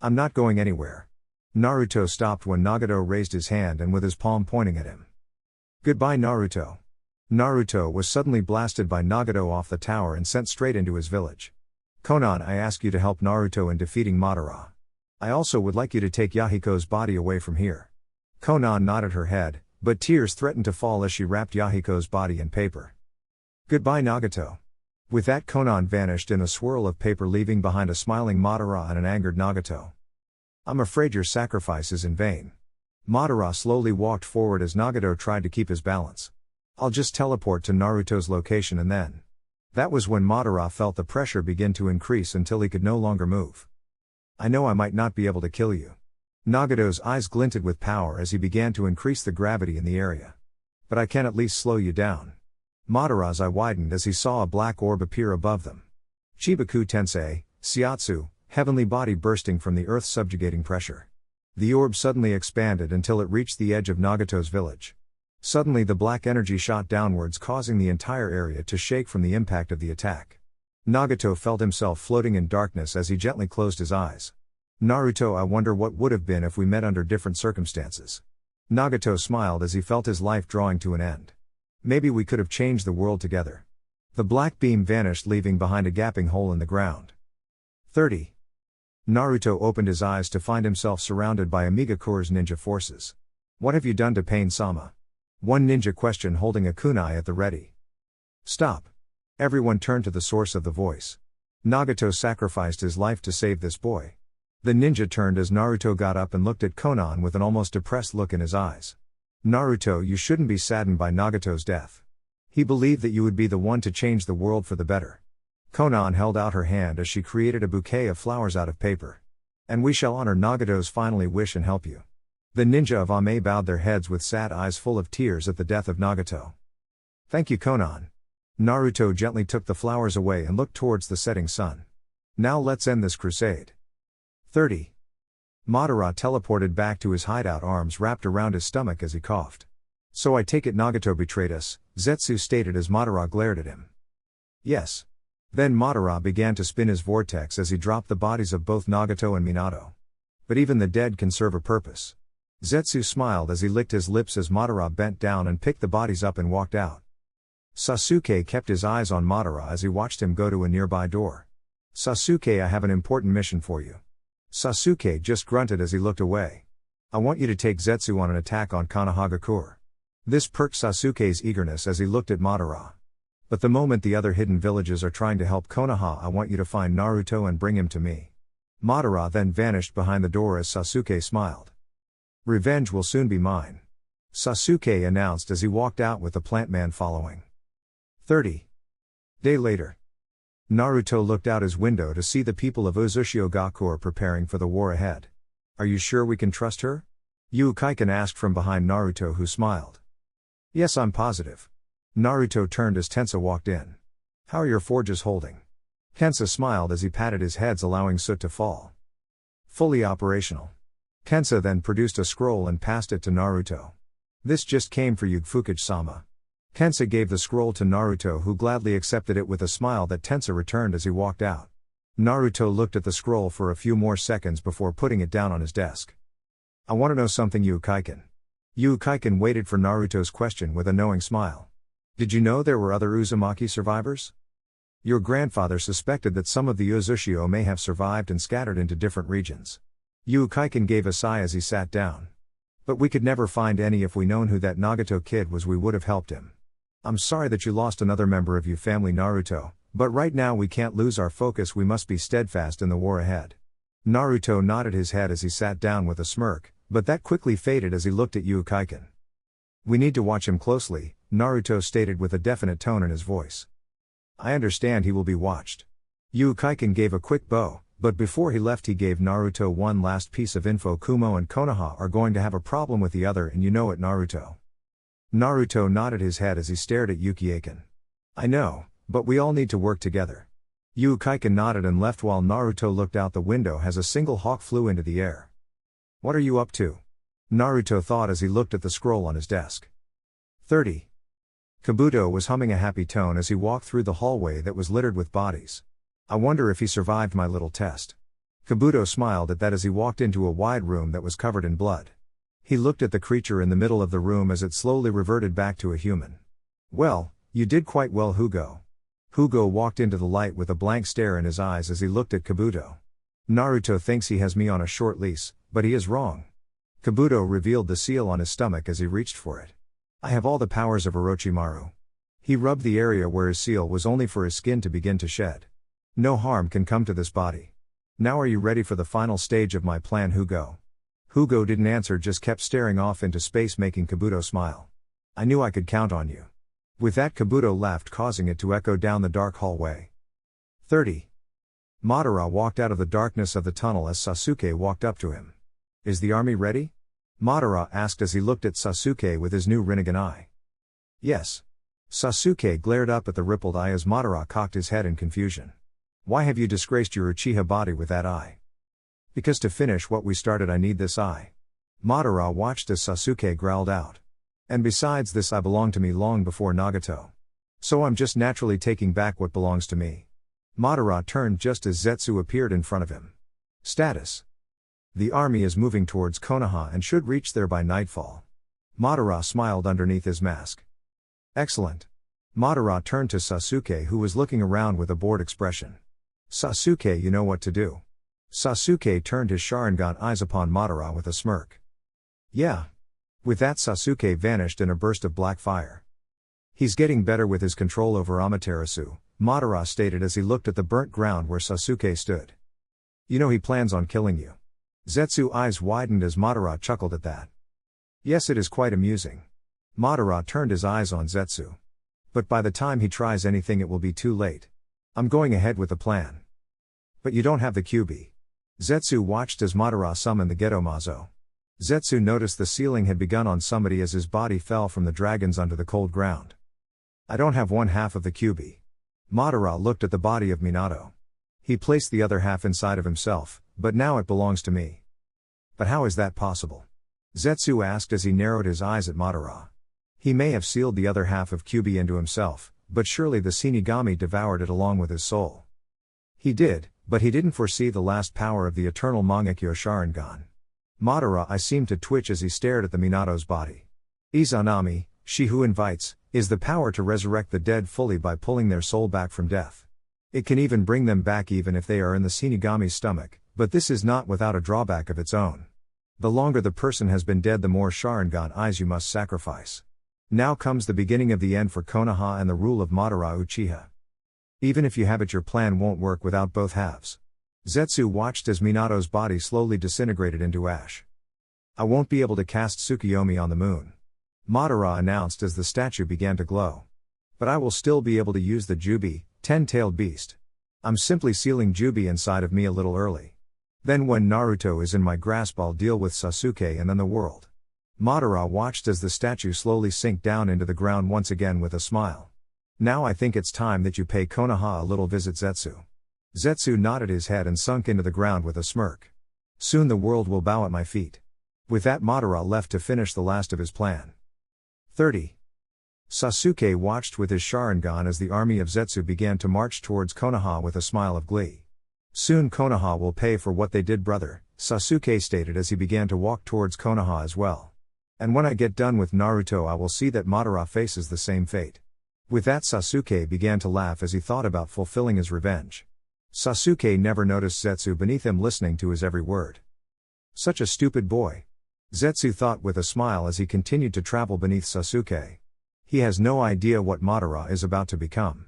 I'm not going anywhere. Naruto stopped when Nagato raised his hand and with his palm pointing at him. Goodbye, Naruto. Naruto was suddenly blasted by Nagato off the tower and sent straight into his village. Konan, I ask you to help Naruto in defeating Madara. I also would like you to take Yahiko's body away from here. Konan nodded her head, but tears threatened to fall as she wrapped Yahiko's body in paper. Goodbye, Nagato. With that, Konan vanished in a swirl of paper, leaving behind a smiling Madara and an angered Nagato. I'm afraid your sacrifice is in vain. Madara slowly walked forward as Nagato tried to keep his balance. I'll just teleport to Naruto's location and then. That was when Madara felt the pressure begin to increase until he could no longer move. I know I might not be able to kill you. Nagato's eyes glinted with power as he began to increase the gravity in the area. But I can at least slow you down. Madara's eye widened as he saw a black orb appear above them. Chibaku Tensei, Shiatsu, heavenly body bursting from the earth's subjugating pressure. The orb suddenly expanded until it reached the edge of Nagato's village. Suddenly the black energy shot downwards, causing the entire area to shake from the impact of the attack. Nagato felt himself floating in darkness as he gently closed his eyes. Naruto, I wonder what would have been if we met under different circumstances. Nagato smiled as he felt his life drawing to an end. Maybe we could have changed the world together. The black beam vanished, leaving behind a gaping hole in the ground. 30. Naruto opened his eyes to find himself surrounded by Amigakure's ninja forces. What have you done to Pain-sama? One ninja questioned, holding a kunai at the ready. Stop. Everyone turned to the source of the voice. Nagato sacrificed his life to save this boy. The ninja turned as Naruto got up and looked at Konan with an almost depressed look in his eyes. Naruto, you shouldn't be saddened by Nagato's death. He believed that you would be the one to change the world for the better. Konan held out her hand as she created a bouquet of flowers out of paper. And we shall honor Nagato's finally wish and help you. The ninja of Ame bowed their heads with sad eyes full of tears at the death of Nagato. Thank you, Konan. Naruto gently took the flowers away and looked towards the setting sun. Now let's end this crusade. 30. Madara teleported back to his hideout, arms wrapped around his stomach as he coughed. So I take it Nagato betrayed us, Zetsu stated as Madara glared at him. Yes. Then Madara began to spin his vortex as he dropped the bodies of both Nagato and Minato. But even the dead can serve a purpose. Zetsu smiled as he licked his lips as Madara bent down and picked the bodies up and walked out. Sasuke kept his eyes on Madara as he watched him go to a nearby door. Sasuke, I have an important mission for you. Sasuke just grunted as he looked away. I want you to take Zetsu on an attack on Konohagakure. This perked Sasuke's eagerness as he looked at Madara. But the moment the other hidden villages are trying to help Konoha, I want you to find Naruto and bring him to me. Madara then vanished behind the door as Sasuke smiled. Revenge will soon be mine. Sasuke announced as he walked out with the plant man following. 30. Day later. Naruto looked out his window to see the people of Uzumaki preparing for the war ahead. Are you sure we can trust her? Ukaiken asked from behind Naruto, who smiled. Yes, I'm positive. Naruto turned as Tensa walked in. How are your forges holding? Tensa smiled as he patted his heads, allowing soot to fall. Fully operational. Tensa then produced a scroll and passed it to Naruto. This just came for you, Fukage-sama. Tensa gave the scroll to Naruto, who gladly accepted it with a smile that Tensa returned as he walked out. Naruto looked at the scroll for a few more seconds before putting it down on his desk. I want to know something, Ukaiken. Ukaiken waited for Naruto's question with a knowing smile. Did you know there were other Uzumaki survivors? Your grandfather suspected that some of the Uzushio may have survived and scattered into different regions. Ukaiken gave a sigh as he sat down. But we could never find any. If we known who that Nagato kid was, we would have helped him. I'm sorry that you lost another member of your family, Naruto, but right now we can't lose our focus. We must be steadfast in the war ahead. Naruto nodded his head as he sat down with a smirk, but that quickly faded as he looked at Ukaiken. We need to watch him closely, Naruto stated with a definite tone in his voice. I understand he will be watched. Ukaiken gave a quick bow, but before he left he gave Naruto one last piece of info. Kumo and Konoha are going to have a problem with the other, and you know it, Naruto. Naruto nodded his head as he stared at Ukaiken. I know, but we all need to work together. Ukaiken nodded and left while Naruto looked out the window as a single hawk flew into the air. What are you up to? Naruto thought as he looked at the scroll on his desk. 30. Kabuto was humming a happy tone as he walked through the hallway that was littered with bodies. I wonder if he survived my little test. Kabuto smiled at that as he walked into a wide room that was covered in blood. He looked at the creature in the middle of the room as it slowly reverted back to a human. Well, you did quite well, Hugo. Hugo walked into the light with a blank stare in his eyes as he looked at Kabuto. Naruto thinks he has me on a short leash, but he is wrong. Kabuto revealed the seal on his stomach as he reached for it. I have all the powers of Orochimaru. He rubbed the area where his seal was only for his skin to begin to shed. No harm can come to this body. Now are you ready for the final stage of my plan, Hugo? Hugo didn't answer, just kept staring off into space, making Kabuto smile. I knew I could count on you. With that, Kabuto laughed, causing it to echo down the dark hallway. 30. Madara walked out of the darkness of the tunnel as Sasuke walked up to him. Is the army ready? Madara asked as he looked at Sasuke with his new Rinnegan eye. Yes. Sasuke glared up at the rippled eye as Madara cocked his head in confusion. Why have you disgraced your Uchiha body with that eye? Because to finish what we started I need this eye. Madara watched as Sasuke growled out. And besides this, I belong to me long before Nagato. So I'm just naturally taking back what belongs to me. Madara turned just as Zetsu appeared in front of him. Status. The army is moving towards Konoha and should reach there by nightfall. Madara smiled underneath his mask. Excellent. Madara turned to Sasuke, who was looking around with a bored expression. Sasuke, you know what to do. Sasuke turned his Sharingan eyes upon Madara with a smirk. Yeah. With that, Sasuke vanished in a burst of black fire. He's getting better with his control over Amaterasu, Madara stated as he looked at the burnt ground where Sasuke stood. You know he plans on killing you. Zetsu's eyes widened as Madara chuckled at that. Yes, it is quite amusing. Madara turned his eyes on Zetsu. But by the time he tries anything it will be too late. I'm going ahead with the plan. But you don't have the QB. Zetsu watched as Madara summoned the Gedomazo. Zetsu noticed the ceiling had begun on somebody as his body fell from the dragons onto the cold ground. I don't have one half of the QB. Madara looked at the body of Minato. He placed the other half inside of himself, but now it belongs to me. But how is that possible? Zetsu asked as he narrowed his eyes at Madara. He may have sealed the other half of QB into himself, but surely the Shinigami devoured it along with his soul. He did, but he didn't foresee the last power of the eternal Mangekyo Sharingan. Madara I seemed to twitch as he stared at the Minato's body. Izanami, she who invites, is the power to resurrect the dead fully by pulling their soul back from death. It can even bring them back even if they are in the Shinigami's stomach, but this is not without a drawback of its own. The longer the person has been dead, the more Sharingan eyes you must sacrifice. Now comes the beginning of the end for Konoha and the rule of Madara Uchiha. Even if you have it, your plan won't work without both halves. Zetsu watched as Minato's body slowly disintegrated into ash. I won't be able to cast Tsukuyomi on the moon, Madara announced as the statue began to glow. But I will still be able to use the Jubi, 10-tailed beast. I'm simply sealing Jubi inside of me a little early. Then when Naruto is in my grasp, I'll deal with Sasuke and then the world. Madara watched as the statue slowly sink down into the ground once again with a smile. Now I think it's time that you pay Konoha a little visit, Zetsu. Zetsu nodded his head and sunk into the ground with a smirk. Soon the world will bow at my feet. With that, Madara left to finish the last of his plan. 30. Sasuke watched with his Sharingan as the army of Zetsu began to march towards Konoha with a smile of glee. Soon Konoha will pay for what they did, brother, Sasuke stated as he began to walk towards Konoha as well. And when I get done with Naruto, I will see that Madara faces the same fate. With that, Sasuke began to laugh as he thought about fulfilling his revenge. Sasuke never noticed Zetsu beneath him listening to his every word. Such a stupid boy. Zetsu thought with a smile as he continued to travel beneath Sasuke. He has no idea what Madara is about to become.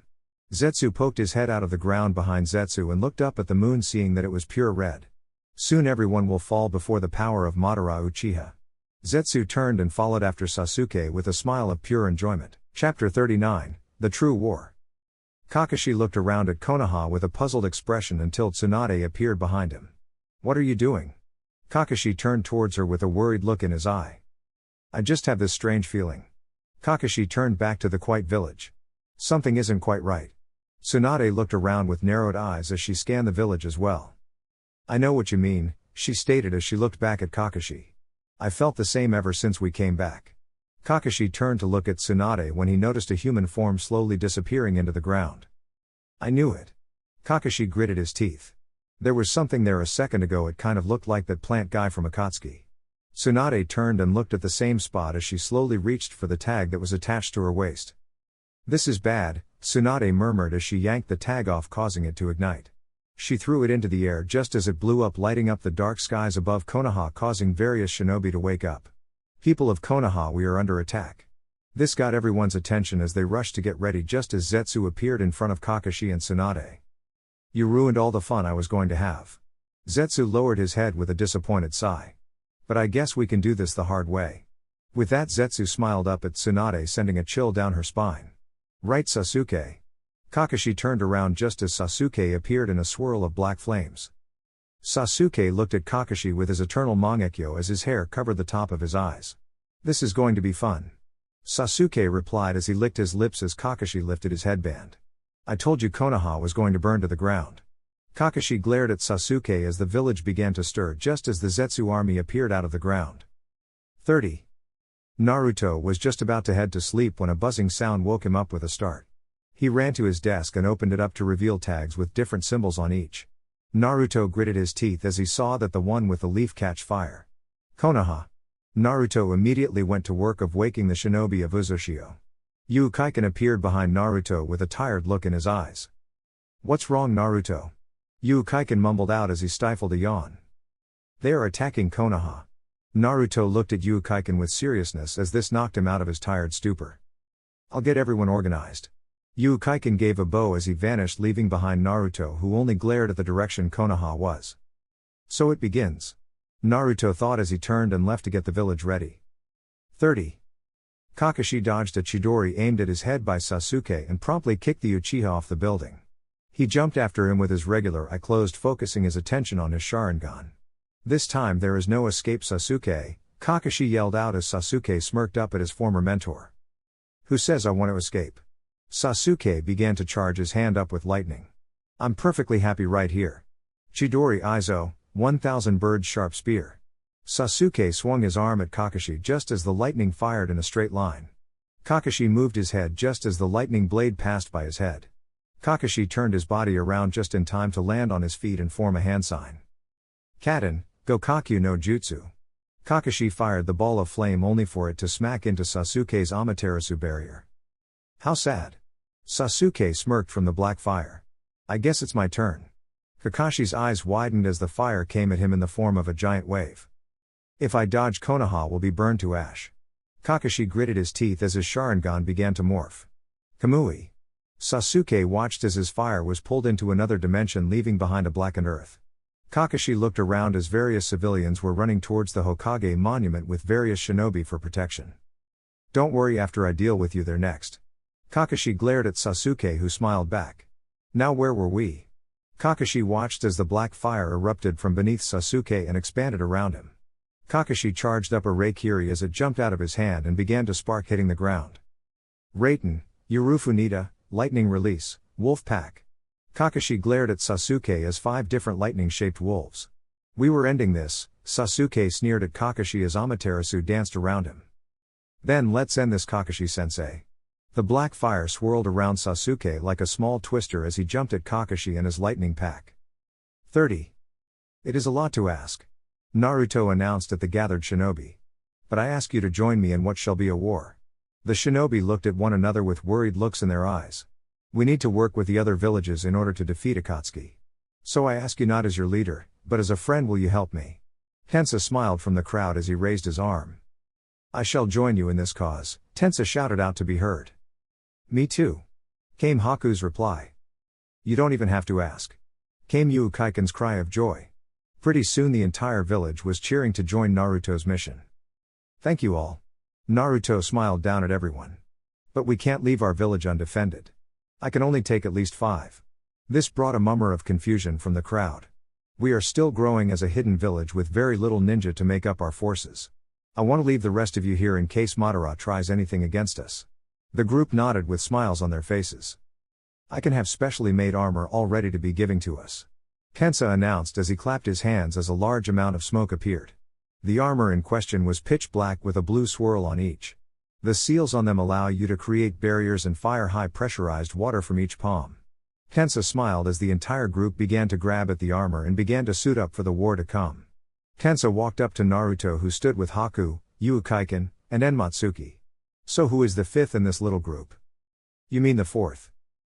Zetsu poked his head out of the ground behind Zetsu and looked up at the moon, seeing that it was pure red. Soon everyone will fall before the power of Madara Uchiha. Zetsu turned and followed after Sasuke with a smile of pure enjoyment. Chapter 39, The True War. Kakashi looked around at Konoha with a puzzled expression until Tsunade appeared behind him. What are you doing? Kakashi turned towards her with a worried look in his eye. I just have this strange feeling. Kakashi turned back to the quiet village. Something isn't quite right. Tsunade looked around with narrowed eyes as she scanned the village as well. I know what you mean, she stated as she looked back at Kakashi. I felt the same ever since we came back. Kakashi turned to look at Tsunade when he noticed a human form slowly disappearing into the ground. I knew it. Kakashi gritted his teeth. There was something there a second ago. It kind of looked like that plant guy from Akatsuki. Tsunade turned and looked at the same spot as she slowly reached for the tag that was attached to her waist. This is bad, Tsunade murmured as she yanked the tag off, causing it to ignite. She threw it into the air just as it blew up, lighting up the dark skies above Konoha, causing various shinobi to wake up. People of Konoha, we are under attack. This got everyone's attention as they rushed to get ready just as Zetsu appeared in front of Kakashi and Tsunade. You ruined all the fun I was going to have. Zetsu lowered his head with a disappointed sigh. But I guess we can do this the hard way. With that, Zetsu smiled up at Tsunade, sending a chill down her spine. Right, Sasuke. Kakashi turned around just as Sasuke appeared in a swirl of black flames. Sasuke looked at Kakashi with his eternal Mangekyo as his hair covered the top of his eyes. This is going to be fun. Sasuke replied as he licked his lips as Kakashi lifted his headband. I told you Konoha was going to burn to the ground. Kakashi glared at Sasuke as the village began to stir just as the Zetsu army appeared out of the ground. 30. Naruto was just about to head to sleep when a buzzing sound woke him up with a start. He ran to his desk and opened it up to reveal tags with different symbols on each. Naruto gritted his teeth as he saw that the one with the leaf catch fire. Konoha. Naruto immediately went to work of waking the shinobi of Uzushio. Ukaiken appeared behind Naruto with a tired look in his eyes. What's wrong, Naruto? Ukaiken mumbled out as he stifled a yawn. They are attacking Konoha. Naruto looked at Ukaiken with seriousness as this knocked him out of his tired stupor. I'll get everyone organized. Ukaiken gave a bow as he vanished, leaving behind Naruto, who only glared at the direction Konoha was. So it begins. Naruto thought as he turned and left to get the village ready. 30. Kakashi dodged a Chidori aimed at his head by Sasuke and promptly kicked the Uchiha off the building. He jumped after him with his regular eye closed, focusing his attention on his Sharingan. This time there is no escape, Sasuke, Kakashi yelled out as Sasuke smirked up at his former mentor. Who says I want to escape? Sasuke began to charge, his hand up with lightning. I'm perfectly happy right here. Chidori Izo, 1000 birds sharp spear. Sasuke swung his arm at Kakashi just as the lightning fired in a straight line. Kakashi moved his head just as the lightning blade passed by his head. Kakashi turned his body around just in time to land on his feet and form a hand sign. Katen, Gokaku no Jutsu. Kakashi fired the ball of flame only for it to smack into Sasuke's Amaterasu barrier. How sad. Sasuke smirked from the black fire. I guess it's my turn. Kakashi's eyes widened as the fire came at him in the form of a giant wave. If I dodge, Konoha will be burned to ash. Kakashi gritted his teeth as his Sharingan began to morph. Kamui. Sasuke watched as his fire was pulled into another dimension, leaving behind a blackened earth. Kakashi looked around as various civilians were running towards the Hokage monument with various shinobi for protection. Don't worry, after I deal with you they're next. Kakashi glared at Sasuke, who smiled back. Now where were we? Kakashi watched as the black fire erupted from beneath Sasuke and expanded around him. Kakashi charged up a Raikiri as it jumped out of his hand and began to spark, hitting the ground. Raiten, Yurufunita, lightning release, wolf pack. Kakashi glared at Sasuke as 5 different lightning-shaped wolves. We were ending this, Sasuke sneered at Kakashi as Amaterasu danced around him. Then let's end this, Kakashi-sensei. The black fire swirled around Sasuke like a small twister as he jumped at Kakashi and his lightning pack. 30. It is a lot to ask. Naruto announced at the gathered shinobi. But I ask you to join me in what shall be a war. The shinobi looked at one another with worried looks in their eyes. We need to work with the other villages in order to defeat Akatsuki. So I ask you not as your leader, but as a friend, will you help me? Tensa smiled from the crowd as he raised his arm. I shall join you in this cause, Tensa shouted out to be heard. Me too, came Haku's reply. You don't even have to ask, came Yuukaiken's cry of joy. Pretty soon the entire village was cheering to join Naruto's mission. Thank you all. Naruto smiled down at everyone. But we can't leave our village undefended. I can only take at least 5. This brought a murmur of confusion from the crowd. We are still growing as a hidden village with very little ninja to make up our forces. I want to leave the rest of you here in case Madara tries anything against us. The group nodded with smiles on their faces. I can have specially made armor all ready to be giving to us, Tensa announced as he clapped his hands as a large amount of smoke appeared. The armor in question was pitch black with a blue swirl on each. The seals on them allow you to create barriers and fire high pressurized water from each palm. Tensa smiled as the entire group began to grab at the armor and began to suit up for the war to come. Tensa walked up to Naruto, who stood with Haku, Yuukaiken, and Enmatsuki. So who is the 5th in this little group? You mean the 4th?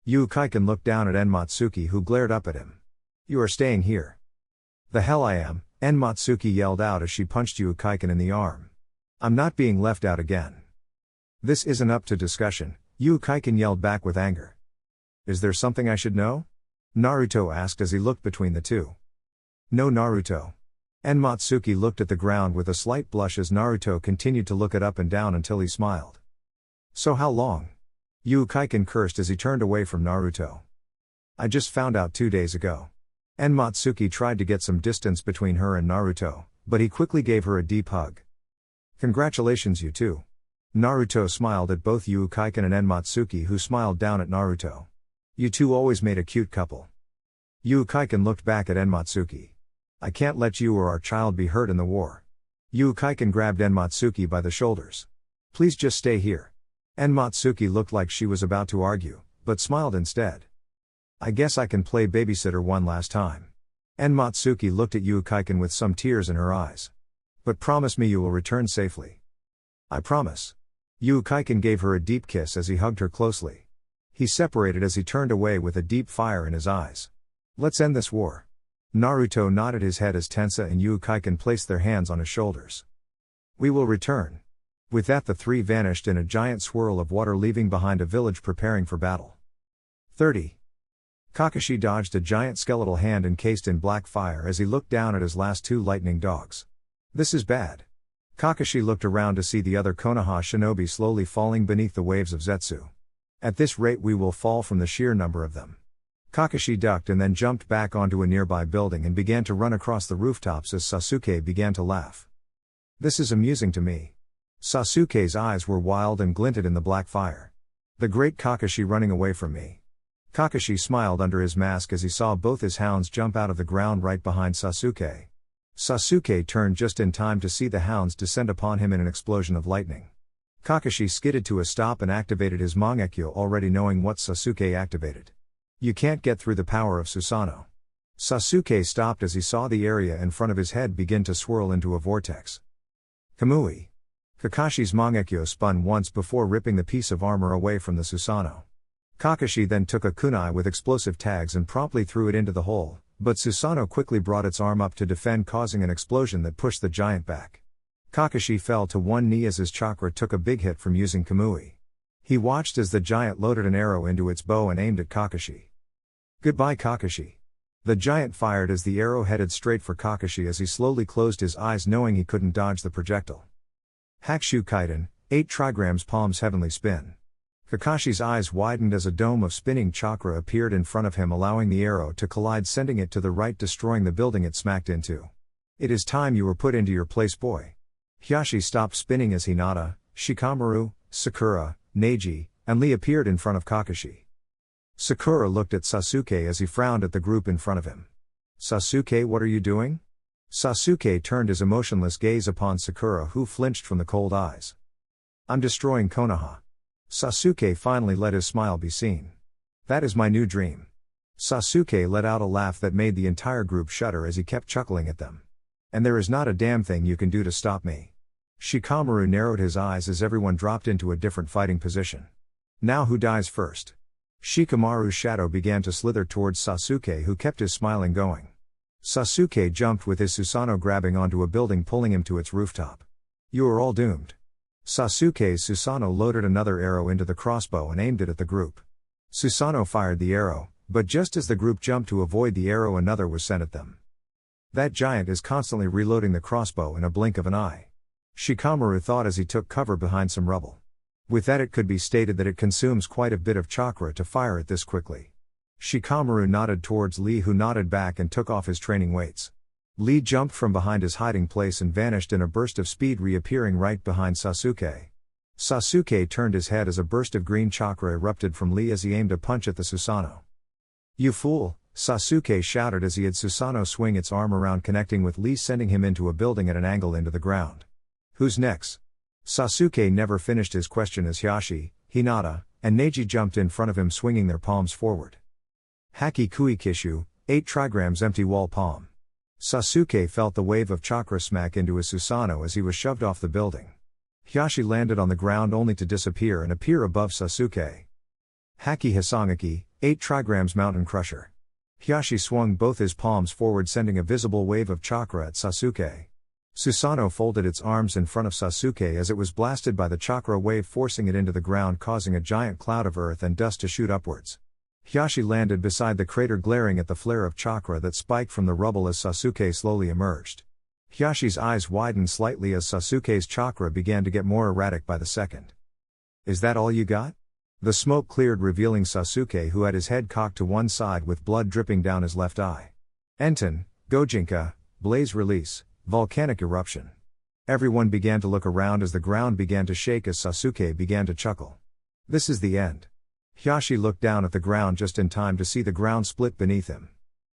Yuukaiken looked down at Enmatsuki, who glared up at him. You are staying here. The hell I am, Enmatsuki yelled out as she punched Yuukaiken in the arm. I'm not being left out again. This isn't up to discussion, Yuukaiken yelled back with anger. Is there something I should know? Naruto asked as he looked between the two. No, Naruto. Enmatsuki looked at the ground with a slight blush as Naruto continued to look it up and down until he smiled. So how long? Yuukaiken cursed as he turned away from Naruto. I just found out 2 days ago. Enmatsuki tried to get some distance between her and Naruto, but he quickly gave her a deep hug. Congratulations, you two. Naruto smiled at both Yuukaiken and Enmatsuki, who smiled down at Naruto. You two always made a cute couple. Yuukaiken looked back at Enmatsuki. I can't let you or our child be hurt in the war. Yuukaiken grabbed Enmatsuki by the shoulders. Please just stay here. Enmatsuki looked like she was about to argue, but smiled instead. I guess I can play babysitter one last time. Enmatsuki looked at Yuukaiken with some tears in her eyes. But promise me you will return safely. I promise. Yuukaiken gave her a deep kiss as he hugged her closely. He separated as he turned away with a deep fire in his eyes. Let's end this war. Naruto nodded his head as Tensa and Yuukaiken placed their hands on his shoulders. We will return. With that the 3 vanished in a giant swirl of water, leaving behind a village preparing for battle. 30. Kakashi dodged a giant skeletal hand encased in black fire as he looked down at his last 2 lightning dogs. This is bad. Kakashi looked around to see the other Konoha shinobi slowly falling beneath the waves of Zetsu. At this rate we will fall from the sheer number of them. Kakashi ducked and then jumped back onto a nearby building and began to run across the rooftops as Sasuke began to laugh. This is amusing to me. Sasuke's eyes were wild and glinted in the black fire. The great Kakashi running away from me. Kakashi smiled under his mask as he saw both his hounds jump out of the ground right behind Sasuke. Sasuke turned just in time to see the hounds descend upon him in an explosion of lightning. Kakashi skidded to a stop and activated his Mangekyo, already knowing what Sasuke activated. You can't get through the power of Susanoo. Sasuke stopped as he saw the area in front of his head begin to swirl into a vortex. Kamui. Kakashi's Mangekyo spun once before ripping the piece of armor away from the Susanoo. Kakashi then took a kunai with explosive tags and promptly threw it into the hole, but Susanoo quickly brought its arm up to defend, causing an explosion that pushed the giant back. Kakashi fell to one knee as his chakra took a big hit from using Kamui. He watched as the giant loaded an arrow into its bow and aimed at Kakashi. Goodbye, Kakashi. The giant fired as the arrow headed straight for Kakashi as he slowly closed his eyes, knowing he couldn't dodge the projectile. Hakushu Kaiden, 8 trigrams palms heavenly spin. Kakashi's eyes widened as a dome of spinning chakra appeared in front of him, allowing the arrow to collide, sending it to the right, destroying the building it smacked into. It is time you were put into your place, boy. Hiashi stopped spinning as Hinata, Shikamaru, Sakura, Neji, and Lee appeared in front of Kakashi. Sakura looked at Sasuke as he frowned at the group in front of him. Sasuke, what are you doing? Sasuke turned his emotionless gaze upon Sakura, who flinched from the cold eyes. I'm destroying Konoha. Sasuke finally let his smile be seen. That is my new dream. Sasuke let out a laugh that made the entire group shudder as he kept chuckling at them. And there is not a damn thing you can do to stop me. Shikamaru narrowed his eyes as everyone dropped into a different fighting position. Now who dies first? Shikamaru's shadow began to slither towards Sasuke, who kept his smiling going. Sasuke jumped with his Susanoo, grabbing onto a building, pulling him to its rooftop. You are all doomed. Sasuke's Susanoo loaded another arrow into the crossbow and aimed it at the group. Susanoo fired the arrow, but just as the group jumped to avoid the arrow, another was sent at them. That giant is constantly reloading the crossbow in a blink of an eye. Shikamaru thought as he took cover behind some rubble. With that, it could be stated that it consumes quite a bit of chakra to fire it this quickly. Shikamaru nodded towards Lee, who nodded back and took off his training weights. Lee jumped from behind his hiding place and vanished in a burst of speed, reappearing right behind Sasuke. Sasuke turned his head as a burst of green chakra erupted from Lee as he aimed a punch at the Susanoo. You fool, Sasuke shouted as he had Susanoo swing its arm around, connecting with Lee, sending him into a building at an angle into the ground. Who's next? Sasuke never finished his question as Hiashi, Hinata, and Neji jumped in front of him, swinging their palms forward. Haki Kui Kishu, 8 trigrams empty wall palm. Sasuke felt the wave of chakra smack into his Susanoo as he was shoved off the building. Hiashi landed on the ground only to disappear and appear above Sasuke. Haki Hisangaki, 8 trigrams mountain crusher. Hiashi swung both his palms forward, sending a visible wave of chakra at Sasuke. Susanoo folded its arms in front of Sasuke as it was blasted by the chakra wave, forcing it into the ground, causing a giant cloud of earth and dust to shoot upwards. Hiashi landed beside the crater, glaring at the flare of chakra that spiked from the rubble as Sasuke slowly emerged. Hiashi's eyes widened slightly as Sasuke's chakra began to get more erratic by the second. Is that all you got? The smoke cleared, revealing Sasuke, who had his head cocked to one side with blood dripping down his left eye. Enten, Gojinka, Blaze Release, Volcanic Eruption. Everyone began to look around as the ground began to shake as Sasuke began to chuckle. This is the end. Hiashi looked down at the ground just in time to see the ground split beneath him.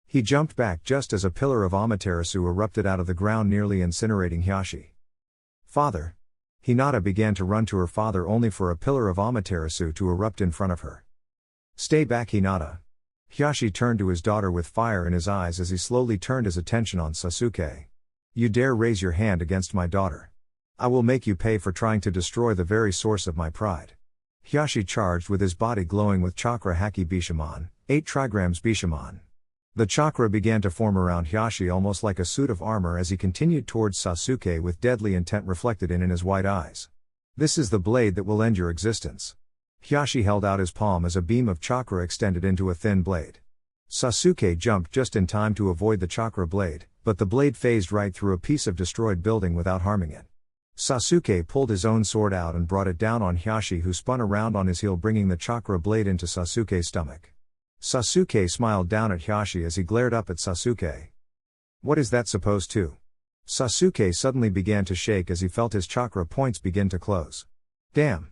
He jumped back just as a pillar of Amaterasu erupted out of the ground, nearly incinerating Hiashi. Father! Hinata began to run to her father, only for a pillar of Amaterasu to erupt in front of her. Stay back, Hinata. Hiashi turned to his daughter with fire in his eyes as he slowly turned his attention on Sasuke. You dare raise your hand against my daughter? I will make you pay for trying to destroy the very source of my pride. Hiashi charged with his body glowing with chakra. Haki Bishamon, 8 trigrams Bishamon. The chakra began to form around Hiashi almost like a suit of armor as he continued towards Sasuke with deadly intent reflected in his white eyes. This is the blade that will end your existence. Hiashi held out his palm as a beam of chakra extended into a thin blade. Sasuke jumped just in time to avoid the chakra blade, but the blade phased right through a piece of destroyed building without harming it. Sasuke pulled his own sword out and brought it down on Hiashi, who spun around on his heel, bringing the chakra blade into Sasuke's stomach. Sasuke smiled down at Hiashi as he glared up at Sasuke. What is that supposed to? Sasuke suddenly began to shake as he felt his chakra points begin to close. Damn!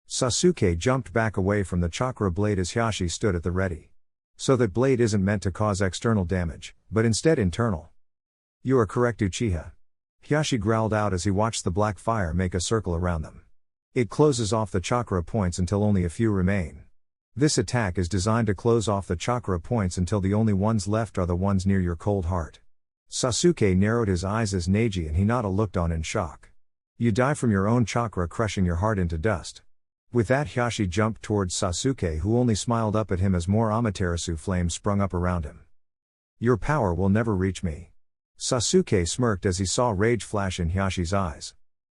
Sasuke jumped back away from the chakra blade as Hiashi stood at the ready. So that blade isn't meant to cause external damage, but instead internal. You are correct, Uchiha. Hiashi growled out as he watched the black fire make a circle around them. It closes off the chakra points until only a few remain. This attack is designed to close off the chakra points until the only ones left are the ones near your cold heart. Sasuke narrowed his eyes as Neji and Hinata looked on in shock. You die from your own chakra crushing your heart into dust. With that, Hiashi jumped towards Sasuke, who only smiled up at him as more Amaterasu flames sprung up around him. Your power will never reach me. Sasuke smirked as he saw rage flash in Hiashi's eyes.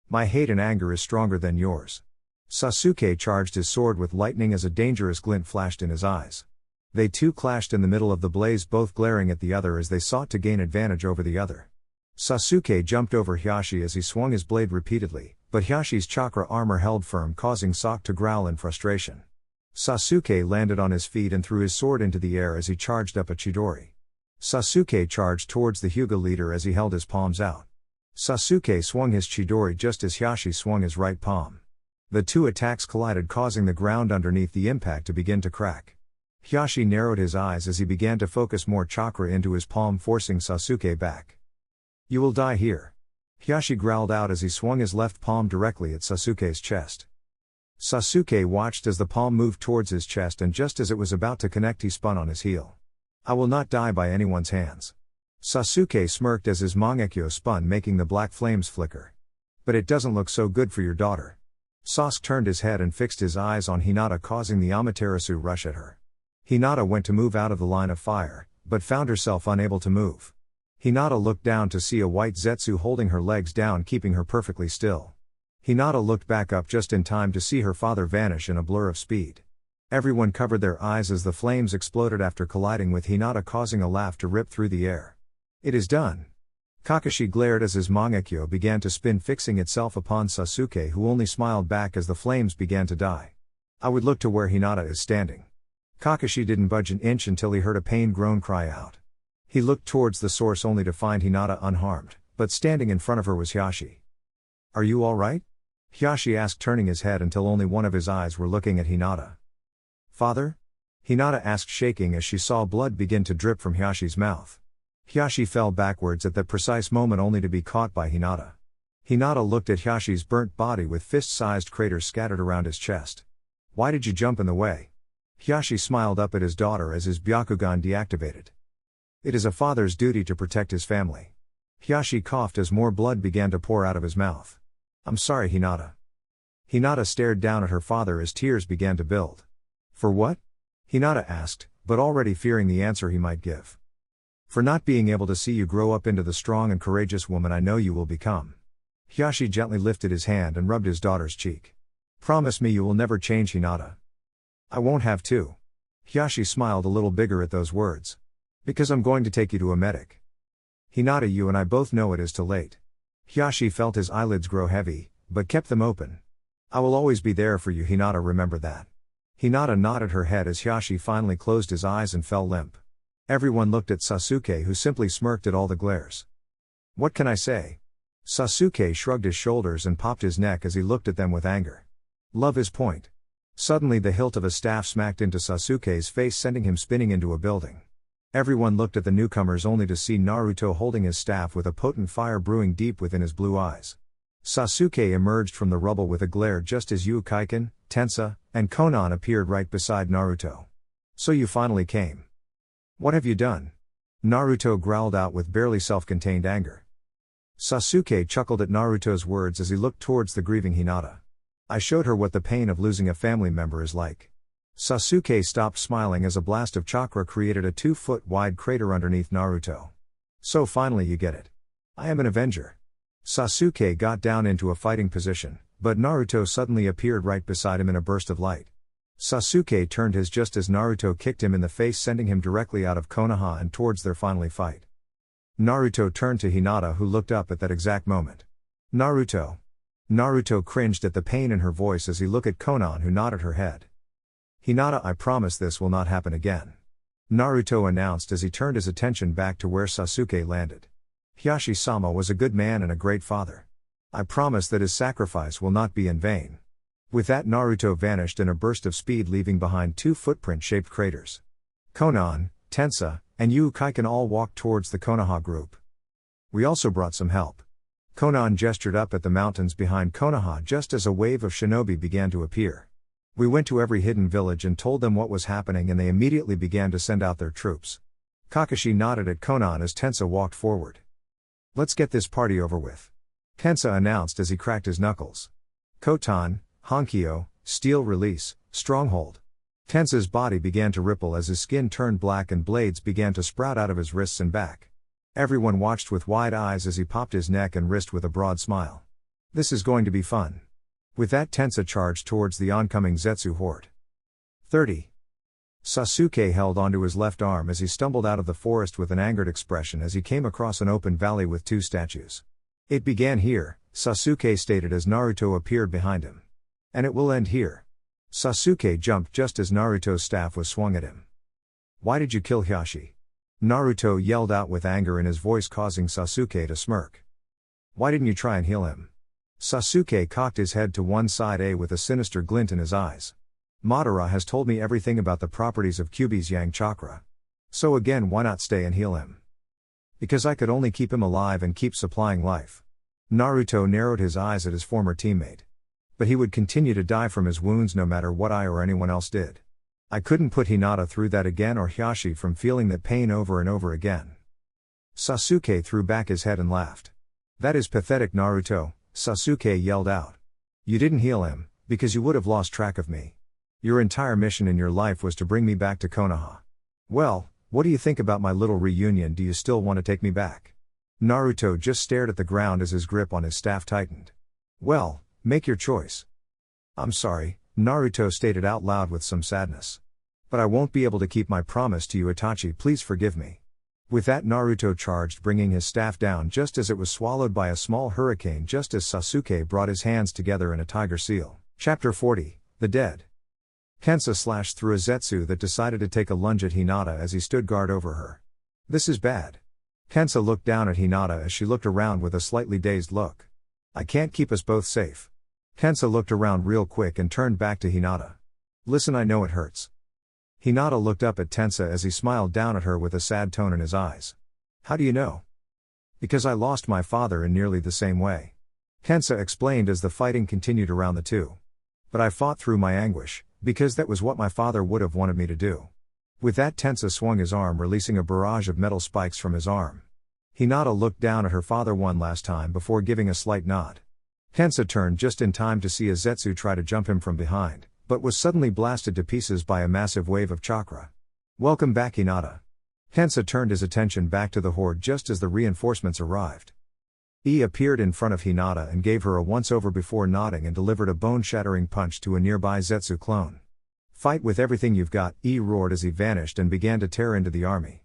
My hate and anger is stronger than yours. Sasuke charged his sword with lightning as a dangerous glint flashed in his eyes. They two clashed in the middle of the blaze, both glaring at the other as they sought to gain advantage over the other. Sasuke jumped over Hiashi as he swung his blade repeatedly, but Hiashi's chakra armor held firm, causing Sok to growl in frustration. Sasuke landed on his feet and threw his sword into the air as he charged up a Chidori. Sasuke charged towards the Hyuga leader as he held his palms out. Sasuke swung his Chidori just as Hiashi swung his right palm. The two attacks collided, causing the ground underneath the impact to begin to crack. Hiashi narrowed his eyes as he began to focus more chakra into his palm, forcing Sasuke back. You will die here. Hiashi growled out as he swung his left palm directly at Sasuke's chest. Sasuke watched as the palm moved towards his chest, and just as it was about to connect, he spun on his heel. I will not die by anyone's hands. Sasuke smirked as his Mangekyo spun, making the black flames flicker. But it doesn't look so good for your daughter. Sasuke turned his head and fixed his eyes on Hinata, causing the Amaterasu rush at her. Hinata went to move out of the line of fire, but found herself unable to move. Hinata looked down to see a white Zetsu holding her legs down, keeping her perfectly still. Hinata looked back up just in time to see her father vanish in a blur of speed. Everyone covered their eyes as the flames exploded after colliding with Hinata, causing a laugh to rip through the air. It is done. Kakashi glared as his Mangekyo began to spin, fixing itself upon Sasuke, who only smiled back as the flames began to die. I would look to where Hinata is standing. Kakashi didn't budge an inch until he heard a pained groan cry out. He looked towards the source only to find Hinata unharmed, but standing in front of her was Hiashi. Are you all right? Hiashi asked, turning his head until only one of his eyes were looking at Hinata. Father? Hinata asked, shaking as she saw blood begin to drip from Hiashi's mouth. Hiashi fell backwards at that precise moment, only to be caught by Hinata. Hinata looked at Hiashi's burnt body with fist-sized craters scattered around his chest. Why did you jump in the way? Hiashi smiled up at his daughter as his Byakugan deactivated. It is a father's duty to protect his family. Hiashi coughed as more blood began to pour out of his mouth. I'm sorry, Hinata. Hinata stared down at her father as tears began to build. For what? Hinata asked, but already fearing the answer he might give. For not being able to see you grow up into the strong and courageous woman I know you will become. Hiashi gently lifted his hand and rubbed his daughter's cheek. Promise me you will never change, Hinata. I won't have to. Hiashi smiled a little bigger at those words. Because I'm going to take you to a medic. Hinata, you and I both know it is too late. Hiashi felt his eyelids grow heavy, but kept them open. I will always be there for you, Hinata, remember that. Hinata nodded her head as Hiashi finally closed his eyes and fell limp. Everyone looked at Sasuke, who simply smirked at all the glares. What can I say? Sasuke shrugged his shoulders and popped his neck as he looked at them with anger. Love his point. Suddenly the hilt of a staff smacked into Sasuke's face, sending him spinning into a building. Everyone looked at the newcomers only to see Naruto holding his staff with a potent fire brewing deep within his blue eyes. Sasuke emerged from the rubble with a glare just as Yu Kaiken, Tensa, and Konan appeared right beside Naruto. So you finally came. What have you done? Naruto growled out with barely self-contained anger. Sasuke chuckled at Naruto's words as he looked towards the grieving Hinata. I showed her what the pain of losing a family member is like. Sasuke stopped smiling as a blast of chakra created a 2-foot-wide crater underneath Naruto. So finally you get it. I am an avenger. Sasuke got down into a fighting position, but Naruto suddenly appeared right beside him in a burst of light. Sasuke turned his just as Naruto kicked him in the face, sending him directly out of Konoha and towards their final fight. Naruto turned to Hinata, who looked up at that exact moment. Naruto. Naruto cringed at the pain in her voice as he looked at Konan, who nodded her head. Hinata, I promise this will not happen again. Naruto announced as he turned his attention back to where Sasuke landed. Hiashi-sama was a good man and a great father. I promise that his sacrifice will not be in vain. With that, Naruto vanished in a burst of speed, leaving behind 2 footprint-shaped craters. Konan, Tensa, and Yu Kaiken all walked towards the Konoha group. We also brought some help. Konan gestured up at the mountains behind Konoha just as a wave of shinobi began to appear. We went to every hidden village and told them what was happening, and they immediately began to send out their troops. Kakashi nodded at Konan as Tensa walked forward. Let's get this party over with. Tensa announced as he cracked his knuckles. Kotan, Honkyo, Steel Release, Stronghold. Tensa's body began to ripple as his skin turned black and blades began to sprout out of his wrists and back. Everyone watched with wide eyes as he popped his neck and wrist with a broad smile. This is going to be fun. With that, Tensa charged towards the oncoming Zetsu horde. 30. Sasuke held onto his left arm as he stumbled out of the forest with an angered expression as he came across an open valley with 2 statues. It began here, Sasuke stated as Naruto appeared behind him. And it will end here. Sasuke jumped just as Naruto's staff was swung at him. Why did you kill Hiashi? Naruto yelled out with anger in his voice, causing Sasuke to smirk. Why didn't you try and heal him? Sasuke cocked his head to one side with a sinister glint in his eyes. Madara has told me everything about the properties of Kyuubi's Yang Chakra. So again, why not stay and heal him? Because I could only keep him alive and keep supplying life. Naruto narrowed his eyes at his former teammate. But he would continue to die from his wounds no matter what I or anyone else did. I couldn't put Hinata through that again, or Hiashi from feeling that pain over and over again. Sasuke threw back his head and laughed. That is pathetic, Naruto, Sasuke yelled out. You didn't heal him, because you would have lost track of me. Your entire mission in your life was to bring me back to Konoha. Well, what do you think about my little reunion? Do you still want to take me back? Naruto just stared at the ground as his grip on his staff tightened. Well, make your choice. I'm sorry, Naruto stated out loud with some sadness. But I won't be able to keep my promise to you, Itachi, please forgive me. With that, Naruto charged, bringing his staff down just as it was swallowed by a small hurricane, just as Sasuke brought his hands together in a tiger seal. Chapter 40, The Dead. Tensa slashed through a Zetsu that decided to take a lunge at Hinata as he stood guard over her. This is bad. Tensa looked down at Hinata as she looked around with a slightly dazed look. I can't keep us both safe. Tensa looked around real quick and turned back to Hinata. Listen, I know it hurts. Hinata looked up at Tensa as he smiled down at her with a sad tone in his eyes. How do you know? Because I lost my father in nearly the same way. Tensa explained as the fighting continued around the two. But I fought through my anguish, because that was what my father would have wanted me to do. With that, Tensa swung his arm, releasing a barrage of metal spikes from his arm. Hinata looked down at her father one last time before giving a slight nod. Tensa turned just in time to see a Zetsu try to jump him from behind, but was suddenly blasted to pieces by a massive wave of chakra. Welcome back, Hinata. Tensa turned his attention back to the horde just as the reinforcements arrived. Appeared in front of Hinata and gave her a once-over before nodding and delivered a bone-shattering punch to a nearby Zetsu clone. Fight with everything you've got, roared as he vanished and began to tear into the army.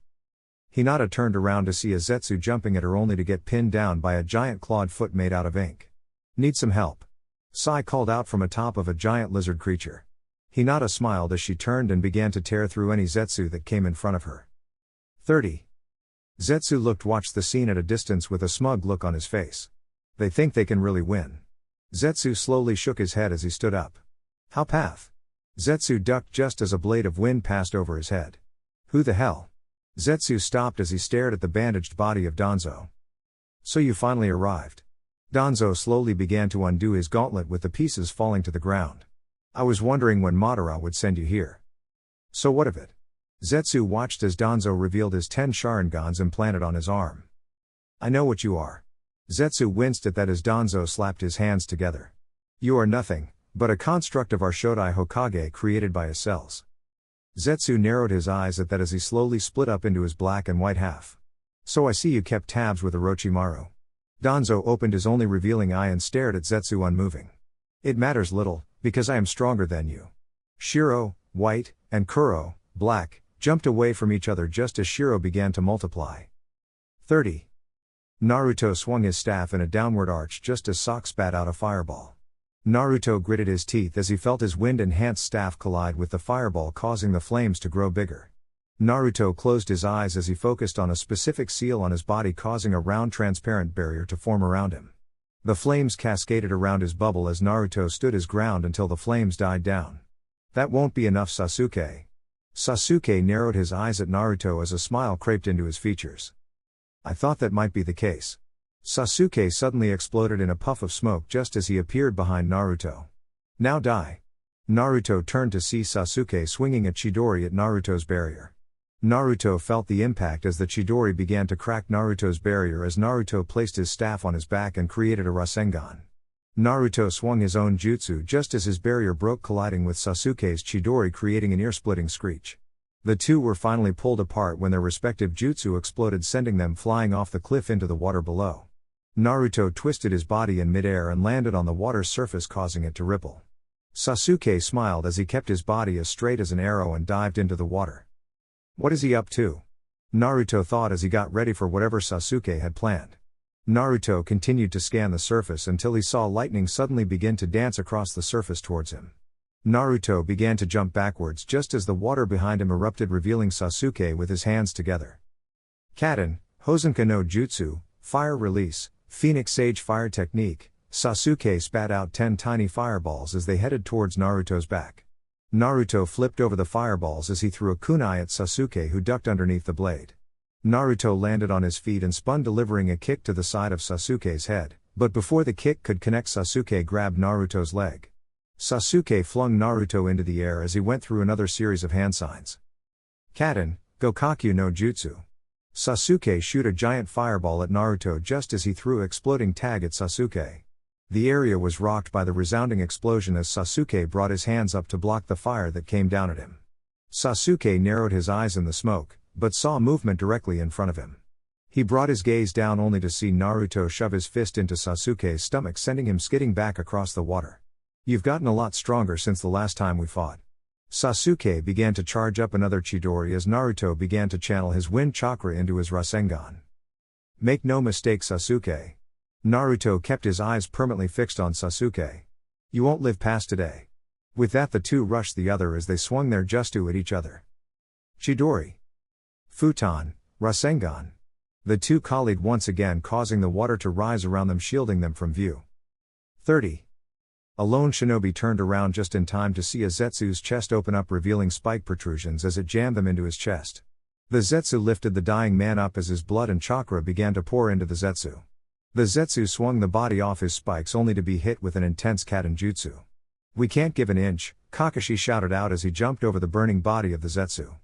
Hinata turned around to see a Zetsu jumping at her, only to get pinned down by a giant clawed foot made out of ink. Need some help? Sai called out from atop of a giant lizard creature. Hinata smiled as she turned and began to tear through any Zetsu that came in front of her. 30. Zetsu watched the scene at a distance with a smug look on his face. They think they can really win. Zetsu slowly shook his head as he stood up. How path? Zetsu ducked just as a blade of wind passed over his head. Who the hell? Zetsu stopped as he stared at the bandaged body of Danzo. So you finally arrived. Danzo slowly began to undo his gauntlet with the pieces falling to the ground. I was wondering when Madara would send you here. So what of it? Zetsu watched as Danzo revealed his 10 Sharingans implanted on his arm. I know what you are. Zetsu winced at that as Danzo slapped his hands together. You are nothing but a construct of our Shodai Hokage created by his cells. Zetsu narrowed his eyes at that as he slowly split up into his black and white half. So I see you kept tabs with Orochimaru. Danzo opened his only revealing eye and stared at Zetsu unmoving. It matters little, because I am stronger than you. Shiro, white, and Kuro, black, jumped away from each other just as Shiro began to multiply. 30. Naruto swung his staff in a downward arch just as Sok spat out a fireball. Naruto gritted his teeth as he felt his wind-enhanced staff collide with the fireball, causing the flames to grow bigger. Naruto closed his eyes as he focused on a specific seal on his body, causing a round transparent barrier to form around him. The flames cascaded around his bubble as Naruto stood his ground until the flames died down. That won't be enough, Sasuke. Sasuke narrowed his eyes at Naruto as a smile crept into his features. I thought that might be the case. Sasuke suddenly exploded in a puff of smoke just as he appeared behind Naruto. Now die. Naruto turned to see Sasuke swinging a Chidori at Naruto's barrier. Naruto felt the impact as the Chidori began to crack Naruto's barrier as Naruto placed his staff on his back and created a Rasengan. Naruto swung his own jutsu just as his barrier broke, colliding with Sasuke's Chidori, creating an ear-splitting screech. The two were finally pulled apart when their respective jutsu exploded, sending them flying off the cliff into the water below. Naruto twisted his body in midair and landed on the water's surface, causing it to ripple. Sasuke smiled as he kept his body as straight as an arrow and dived into the water. What is he up to? Naruto thought as he got ready for whatever Sasuke had planned. Naruto continued to scan the surface until he saw lightning suddenly begin to dance across the surface towards him. Naruto began to jump backwards just as the water behind him erupted, revealing Sasuke with his hands together. Kaden, Hosenka no Jutsu, Fire Release, Phoenix Sage Fire Technique. Sasuke spat out 10 tiny fireballs as they headed towards Naruto's back. Naruto flipped over the fireballs as he threw a kunai at Sasuke, who ducked underneath the blade. Naruto landed on his feet and spun, delivering a kick to the side of Sasuke's head, but before the kick could connect, Sasuke grabbed Naruto's leg. Sasuke flung Naruto into the air as he went through another series of hand signs. Kaden, Gokakyu no Jutsu. Sasuke shoot a giant fireball at Naruto just as he threw exploding tag at Sasuke. The area was rocked by the resounding explosion as Sasuke brought his hands up to block the fire that came down at him. Sasuke narrowed his eyes in the smoke, but saw movement directly in front of him. He brought his gaze down only to see Naruto shove his fist into Sasuke's stomach, sending him skidding back across the water. You've gotten a lot stronger since the last time we fought. Sasuke began to charge up another Chidori as Naruto began to channel his wind chakra into his Rasengan. Make no mistake, Sasuke. Naruto kept his eyes permanently fixed on Sasuke. You won't live past today. With that, the two rushed the other as they swung their jutsu at each other. Chidori. Futon, Rasengan. The two collided once again, causing the water to rise around them, shielding them from view. 30. A lone shinobi turned around just in time to see a Zetsu's chest open up, revealing spike protrusions as it jammed them into his chest. The Zetsu lifted the dying man up as his blood and chakra began to pour into the Zetsu. The Zetsu swung the body off his spikes only to be hit with an intense Kaden jutsu. We can't give an inch, Kakashi shouted out as he jumped over the burning body of the Zetsu.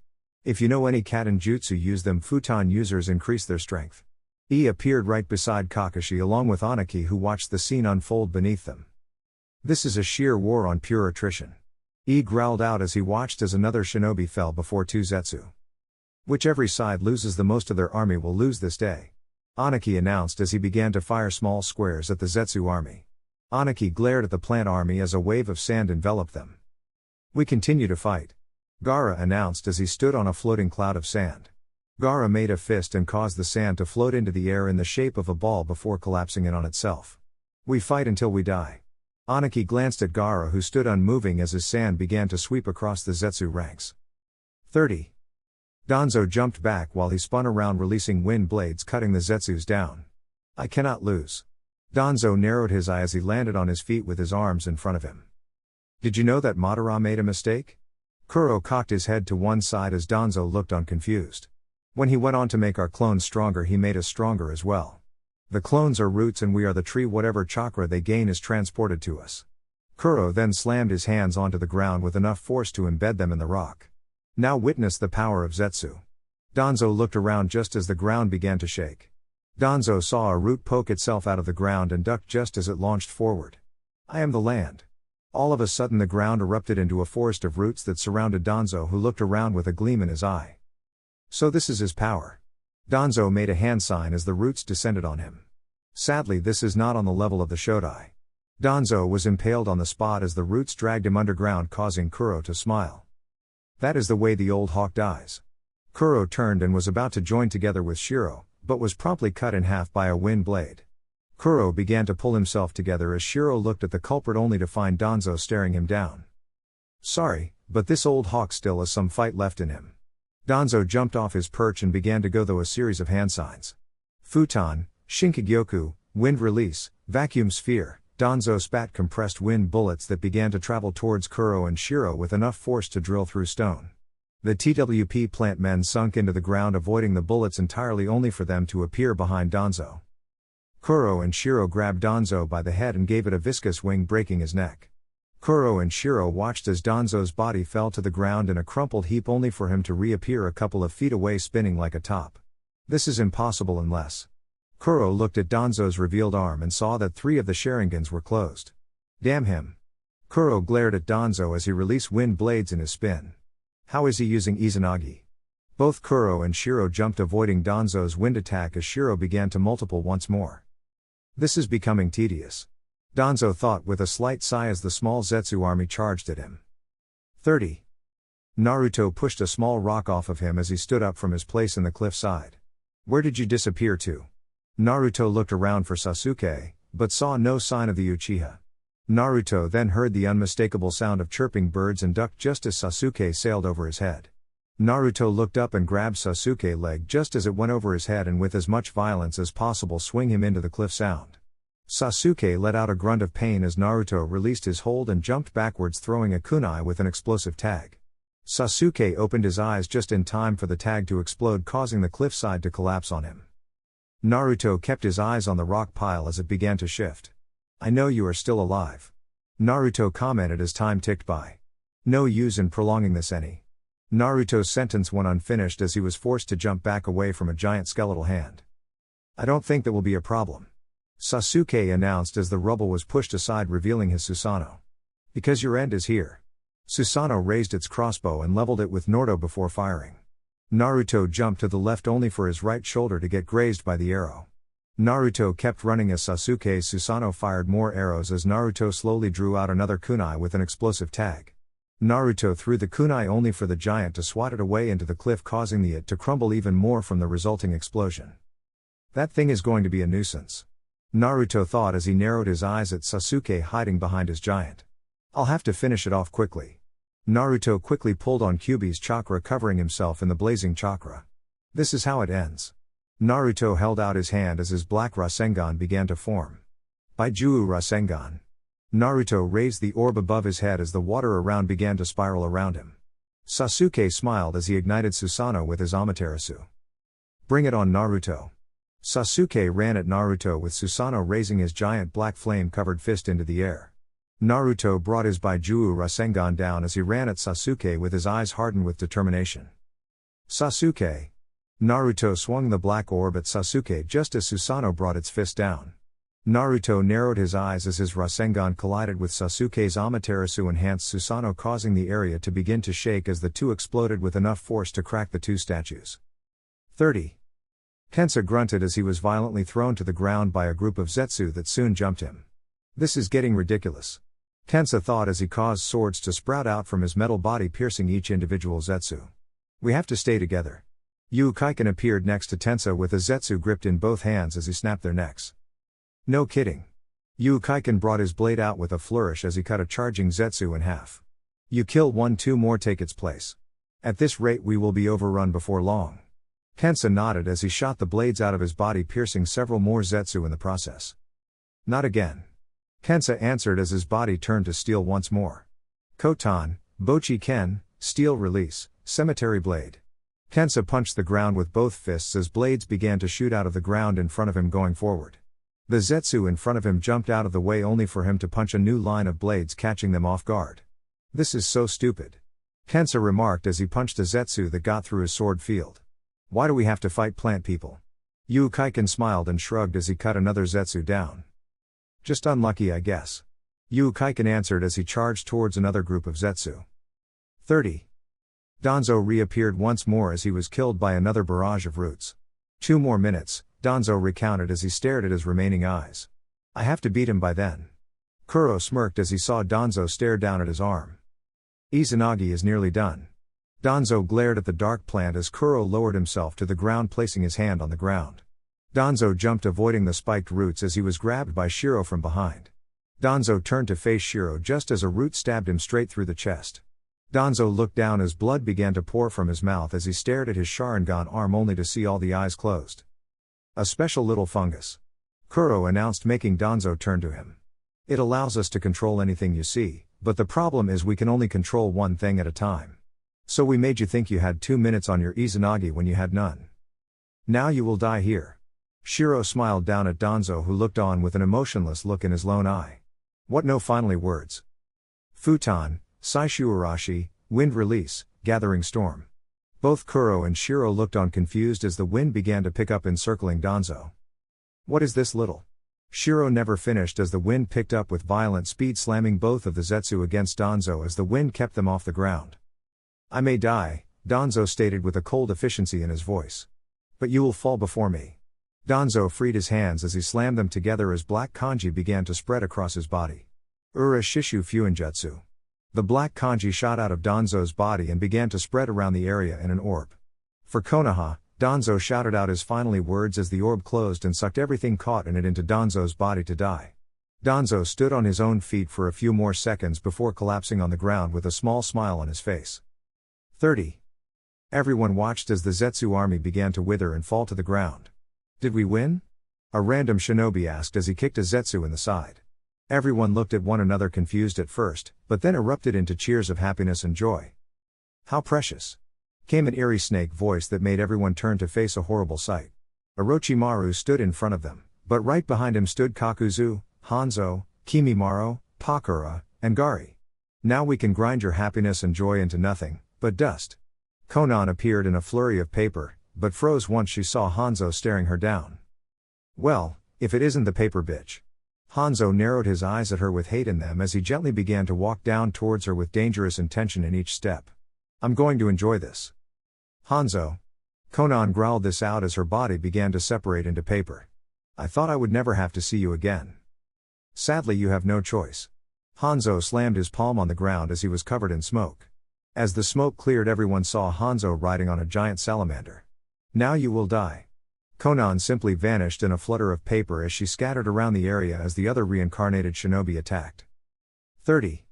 If you know any Kaden jutsu, use them. Futon users increase their strength. Appeared right beside Kakashi along with Anaki, who watched the scene unfold beneath them. This is a sheer war on pure attrition. Growled out as he watched as another shinobi fell before two Zetsu. Whichever side loses the most of their army will lose this day. Anaki announced as he began to fire small squares at the Zetsu army. Anaki glared at the plant army as a wave of sand enveloped them. We continue to fight. Gaara announced as he stood on a floating cloud of sand. Gaara made a fist and caused the sand to float into the air in the shape of a ball before collapsing in on itself. We fight until we die. Anaki glanced at Gaara, who stood unmoving as his sand began to sweep across the Zetsu ranks. 30. Danzo jumped back while he spun around, releasing wind blades cutting the Zetsus down. I cannot lose. Danzo narrowed his eye as he landed on his feet with his arms in front of him. Did you know that Madara made a mistake? Kuro cocked his head to one side as Danzo looked on, confused. When he went on to make our clones stronger, he made us stronger as well. The clones are roots and we are the tree. Whatever chakra they gain is transported to us. Kuro then slammed his hands onto the ground with enough force to embed them in the rock. Now witness the power of Zetsu. Danzo looked around just as the ground began to shake. Danzo saw a root poke itself out of the ground and ducked just as it launched forward. I am the land. All of a sudden the ground erupted into a forest of roots that surrounded Danzo, who looked around with a gleam in his eye. So this is his power. Danzo made a hand sign as the roots descended on him. Sadly, this is not on the level of the Shodai. Danzo was impaled on the spot as the roots dragged him underground, causing Kuro to smile. That is the way the old hawk dies. Kuro turned and was about to join together with Shiro, but was promptly cut in half by a wind blade. Kuro began to pull himself together as Shiro looked at the culprit only to find Danzo staring him down. Sorry, but this old hawk still has some fight left in him. Danzo jumped off his perch and began to go through a series of hand signs. Futon, Shinkigyoku, wind release, vacuum sphere. Danzo spat compressed wind bullets that began to travel towards Kuro and Shiro with enough force to drill through stone. The TWP plant men sunk into the ground, avoiding the bullets entirely, only for them to appear behind Danzo. Kuro and Shiro grabbed Danzo by the head and gave it a viscous wing, breaking his neck. Kuro and Shiro watched as Danzo's body fell to the ground in a crumpled heap, only for him to reappear a couple of feet away, spinning like a top. This is impossible unless... Kuro looked at Danzo's revealed arm and saw that 3 of the Sharingans were closed. Damn him. Kuro glared at Danzo as he released wind blades in his spin. How is he using Izanagi? Both Kuro and Shiro jumped, avoiding Danzo's wind attack as Shiro began to multiple once more. This is becoming tedious. Danzo thought with a slight sigh as the small Zetsu army charged at him. 30. Naruto pushed a small rock off of him as he stood up from his place in the cliffside. Where did you disappear to? Naruto looked around for Sasuke, but saw no sign of the Uchiha. Naruto then heard the unmistakable sound of chirping birds and ducked just as Sasuke sailed over his head. Naruto looked up and grabbed Sasuke's leg just as it went over his head and with as much violence as possible swing him into the cliff sound. Sasuke let out a grunt of pain as Naruto released his hold and jumped backwards, throwing a kunai with an explosive tag. Sasuke opened his eyes just in time for the tag to explode, causing the cliffside to collapse on him. Naruto kept his eyes on the rock pile as it began to shift. I know you are still alive. Naruto commented as time ticked by. No use in prolonging this any. Naruto's sentence went unfinished as he was forced to jump back away from a giant skeletal hand. I don't think that will be a problem, Sasuke announced as the rubble was pushed aside, revealing his Susanoo. Because your end is here. Susanoo raised its crossbow and leveled it with Naruto before firing. Naruto jumped to the left only for his right shoulder to get grazed by the arrow. Naruto kept running as Sasuke's Susanoo fired more arrows as Naruto slowly drew out another kunai with an explosive tag. Naruto threw the kunai only for the giant to swat it away into the cliff, causing it to crumble even more from the resulting explosion. That thing is going to be a nuisance, Naruto thought as he narrowed his eyes at Sasuke hiding behind his giant. I'll have to finish it off quickly. Naruto quickly pulled on Kyuubi's chakra, covering himself in the blazing chakra. This is how it ends. Naruto held out his hand as his black Rasengan began to form. Baijuu Rasengan. Naruto raised the orb above his head as the water around began to spiral around him. Sasuke smiled as he ignited Susanoo with his Amaterasu. Bring it on, Naruto. Sasuke ran at Naruto with Susanoo raising his giant black flame-covered fist into the air. Naruto brought his Baijuu Rasengan down as he ran at Sasuke with his eyes hardened with determination. Sasuke. Naruto swung the black orb at Sasuke just as Susanoo brought its fist down. Naruto narrowed his eyes as his Rasengan collided with Sasuke's Amaterasu enhanced Susanoo, causing the area to begin to shake as the two exploded with enough force to crack the two statues. 30. Tensa grunted as he was violently thrown to the ground by a group of Zetsu that soon jumped him. This is getting ridiculous, Tensa thought as he caused swords to sprout out from his metal body, piercing each individual Zetsu. We have to stay together. Kaiken appeared next to Tensa with a Zetsu gripped in both hands as he snapped their necks. No kidding. Kaiken brought his blade out with a flourish as he cut a charging Zetsu in half. You kill one, 2 more take its place. At this rate we will be overrun before long. Tensa nodded as he shot the blades out of his body, piercing several more Zetsu in the process. Not again. Tensa answered as his body turned to steel once more. Kotan, Bochi Ken, steel release, cemetery blade. Tensa punched the ground with both fists as blades began to shoot out of the ground in front of him, going forward. The Zetsu in front of him jumped out of the way only for him to punch a new line of blades, catching them off guard. This is so stupid, Tensa remarked as he punched a Zetsu that got through his sword field. Why do we have to fight plant people? Kaiken smiled and shrugged as he cut another Zetsu down. Just unlucky, I guess. Kaiken answered as he charged towards another group of Zetsu. 30. Danzo reappeared once more as he was killed by another barrage of roots. 2 more minutes, Danzo recounted as he stared at his remaining eyes. I have to beat him by then. Kuro smirked as he saw Danzo stare down at his arm. Izanagi is nearly done. Danzo glared at the dark plant as Kuro lowered himself to the ground, placing his hand on the ground. Danzo jumped, avoiding the spiked roots as he was grabbed by Shiro from behind. Danzo turned to face Shiro just as a root stabbed him straight through the chest. Danzo looked down as blood began to pour from his mouth as he stared at his Sharingan arm only to see all the eyes closed. A special little fungus. Kuro announced, making Danzo turn to him. It allows us to control anything you see, but the problem is we can only control one thing at a time. So we made you think you had 2 minutes on your Izanagi when you had none. Now you will die here. Shiro smiled down at Danzo, who looked on with an emotionless look in his lone eye. What no finally words. Futon, Saishuarashi, wind release, gathering storm. Both Kuro and Shiro looked on confused as the wind began to pick up, encircling Danzo. What is this little? Shiro never finished as the wind picked up with violent speed, slamming both of the Zetsu against Danzo as the wind kept them off the ground. I may die, Danzo stated with a cold efficiency in his voice. But you will fall before me. Danzo freed his hands as he slammed them together as black kanji began to spread across his body. Ura Shishu Fuinjutsu. The black kanji shot out of Danzo's body and began to spread around the area in an orb. For Konoha, Danzo shouted out his finally words as the orb closed and sucked everything caught in it into Danzo's body to die. Danzo stood on his own feet for a few more seconds before collapsing on the ground with a small smile on his face. 30. Everyone watched as the Zetsu army began to wither and fall to the ground. Did we win? A random shinobi asked as he kicked a Zetsu in the side. Everyone looked at one another confused at first, but then erupted into cheers of happiness and joy. How precious! Came an eerie snake voice that made everyone turn to face a horrible sight. Orochimaru stood in front of them, but right behind him stood Kakuzu, Hanzo, Kimimaro, Pakura, and Gari. Now we can grind your happiness and joy into nothing but dust. Konan appeared in a flurry of paper, but froze once she saw Hanzo staring her down. Well, if it isn't the paper bitch. Hanzo narrowed his eyes at her with hate in them as he gently began to walk down towards her with dangerous intention in each step. I'm going to enjoy this. Hanzo. Konan growled this out as her body began to separate into paper. I thought I would never have to see you again. Sadly, you have no choice. Hanzo slammed his palm on the ground as he was covered in smoke. As the smoke cleared, everyone saw Hanzo riding on a giant salamander. Now you will die. Konan simply vanished in a flutter of paper as she scattered around the area as the other reincarnated shinobi attacked. 30.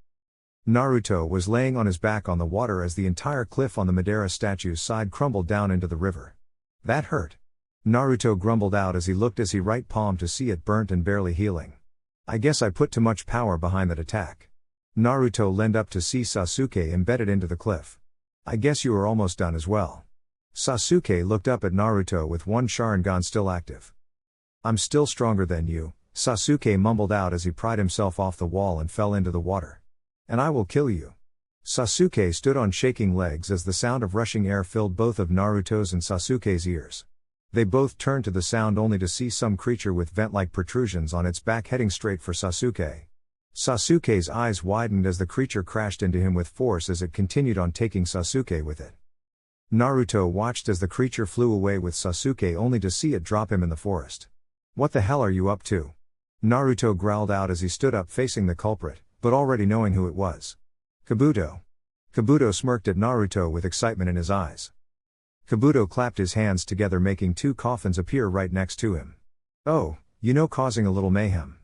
Naruto was laying on his back on the water as the entire cliff on the Madara statue's side crumbled down into the river. That hurt. Naruto grumbled out as he looked at his right palm to see it burnt and barely healing. I guess I put too much power behind that attack. Naruto leaned up to see Sasuke embedded into the cliff. I guess you are almost done as well. Sasuke looked up at Naruto with one Sharingan still active. I'm still stronger than you, Sasuke mumbled out as he pried himself off the wall and fell into the water. And I will kill you. Sasuke stood on shaking legs as the sound of rushing air filled both of Naruto's and Sasuke's ears. They both turned to the sound only to see some creature with vent-like protrusions on its back heading straight for Sasuke. Sasuke's eyes widened as the creature crashed into him with force as it continued on, taking Sasuke with it. Naruto watched as the creature flew away with Sasuke only to see it drop him in the forest. What the hell are you up to? Naruto growled out as he stood up facing the culprit, but already knowing who it was. Kabuto. Kabuto smirked at Naruto with excitement in his eyes. Kabuto clapped his hands together, making 2 coffins appear right next to him. Oh, causing a little mayhem.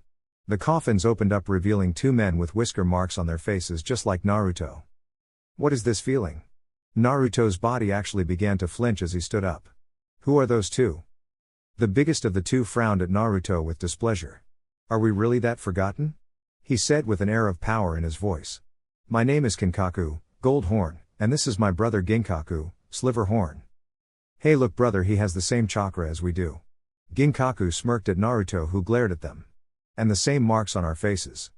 The coffins opened up, revealing 2 men with whisker marks on their faces just like Naruto. What is this feeling? Naruto's body actually began to flinch as he stood up. Who are those 2? The biggest of the 2 frowned at Naruto with displeasure. Are we really that forgotten? He said with an air of power in his voice. My name is Kinkaku, Gold Horn, and this is my brother Ginkaku, Sliver Horn. Hey look brother, he has the same chakra as we do. Ginkaku smirked at Naruto, who glared at them. And the same marks on our faces.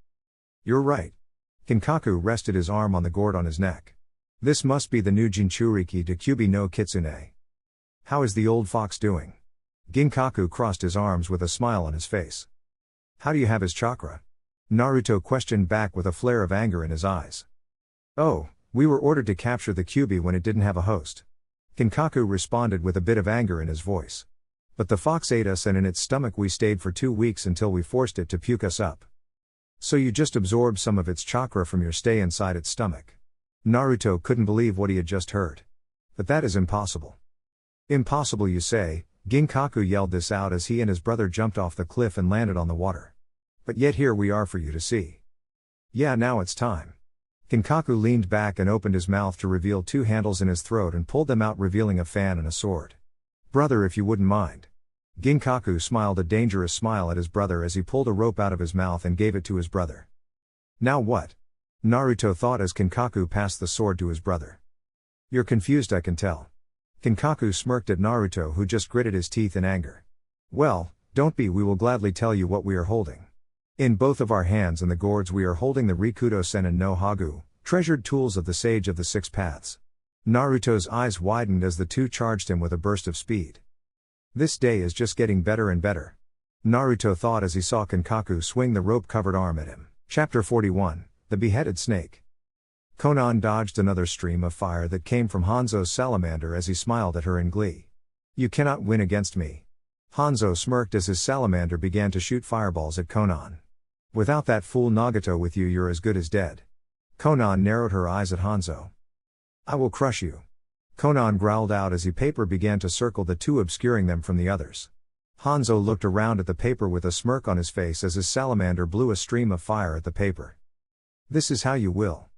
You're right. Kinkaku rested his arm on the gourd on his neck. This must be the new Jinchuriki de Kyubi no Kitsune. How is the old fox doing? Ginkaku crossed his arms with a smile on his face. How do you have his chakra? Naruto questioned back with a flare of anger in his eyes. Oh, we were ordered to capture the Kyubi when it didn't have a host. Kinkaku responded with a bit of anger in his voice. But the fox ate us, and in its stomach we stayed for 2 weeks until we forced it to puke us up. So you just absorbed some of its chakra from your stay inside its stomach. Naruto couldn't believe what he had just heard. But that is impossible. Impossible you say? Ginkaku yelled this out as he and his brother jumped off the cliff and landed on the water. But yet here we are for you to see. Yeah, now it's time. Kinkaku leaned back and opened his mouth to reveal two handles in his throat and pulled them out, revealing a fan and a sword. "Brother, if you wouldn't mind." Ginkaku smiled a dangerous smile at his brother as he pulled a rope out of his mouth and gave it to his brother. "Now what?" Naruto thought as Kinkaku passed the sword to his brother. "You're confused, I can tell." Kinkaku smirked at Naruto, who just gritted his teeth in anger. "Well, don't be, we will gladly tell you what we are holding. In both of our hands and the gourds we are holding the Rikudo Sennen no Hagu, treasured tools of the Sage of the Six Paths." Naruto's eyes widened as the two charged him with a burst of speed. "This day is just getting better and better," Naruto thought as he saw Kinkaku swing the rope-covered arm at him. Chapter 41, The Beheaded Snake. Konan dodged another stream of fire that came from Hanzo's salamander as he smiled at her in glee. "You cannot win against me." Hanzo smirked as his salamander began to shoot fireballs at Konan. "Without that fool Nagato with you, you're as good as dead." Konan narrowed her eyes at Hanzo. "I will crush you." Konan growled out as paper began to circle the two, obscuring them from the others. Hanzo looked around at the paper with a smirk on his face as his salamander blew a stream of fire at the paper. "This is how you will."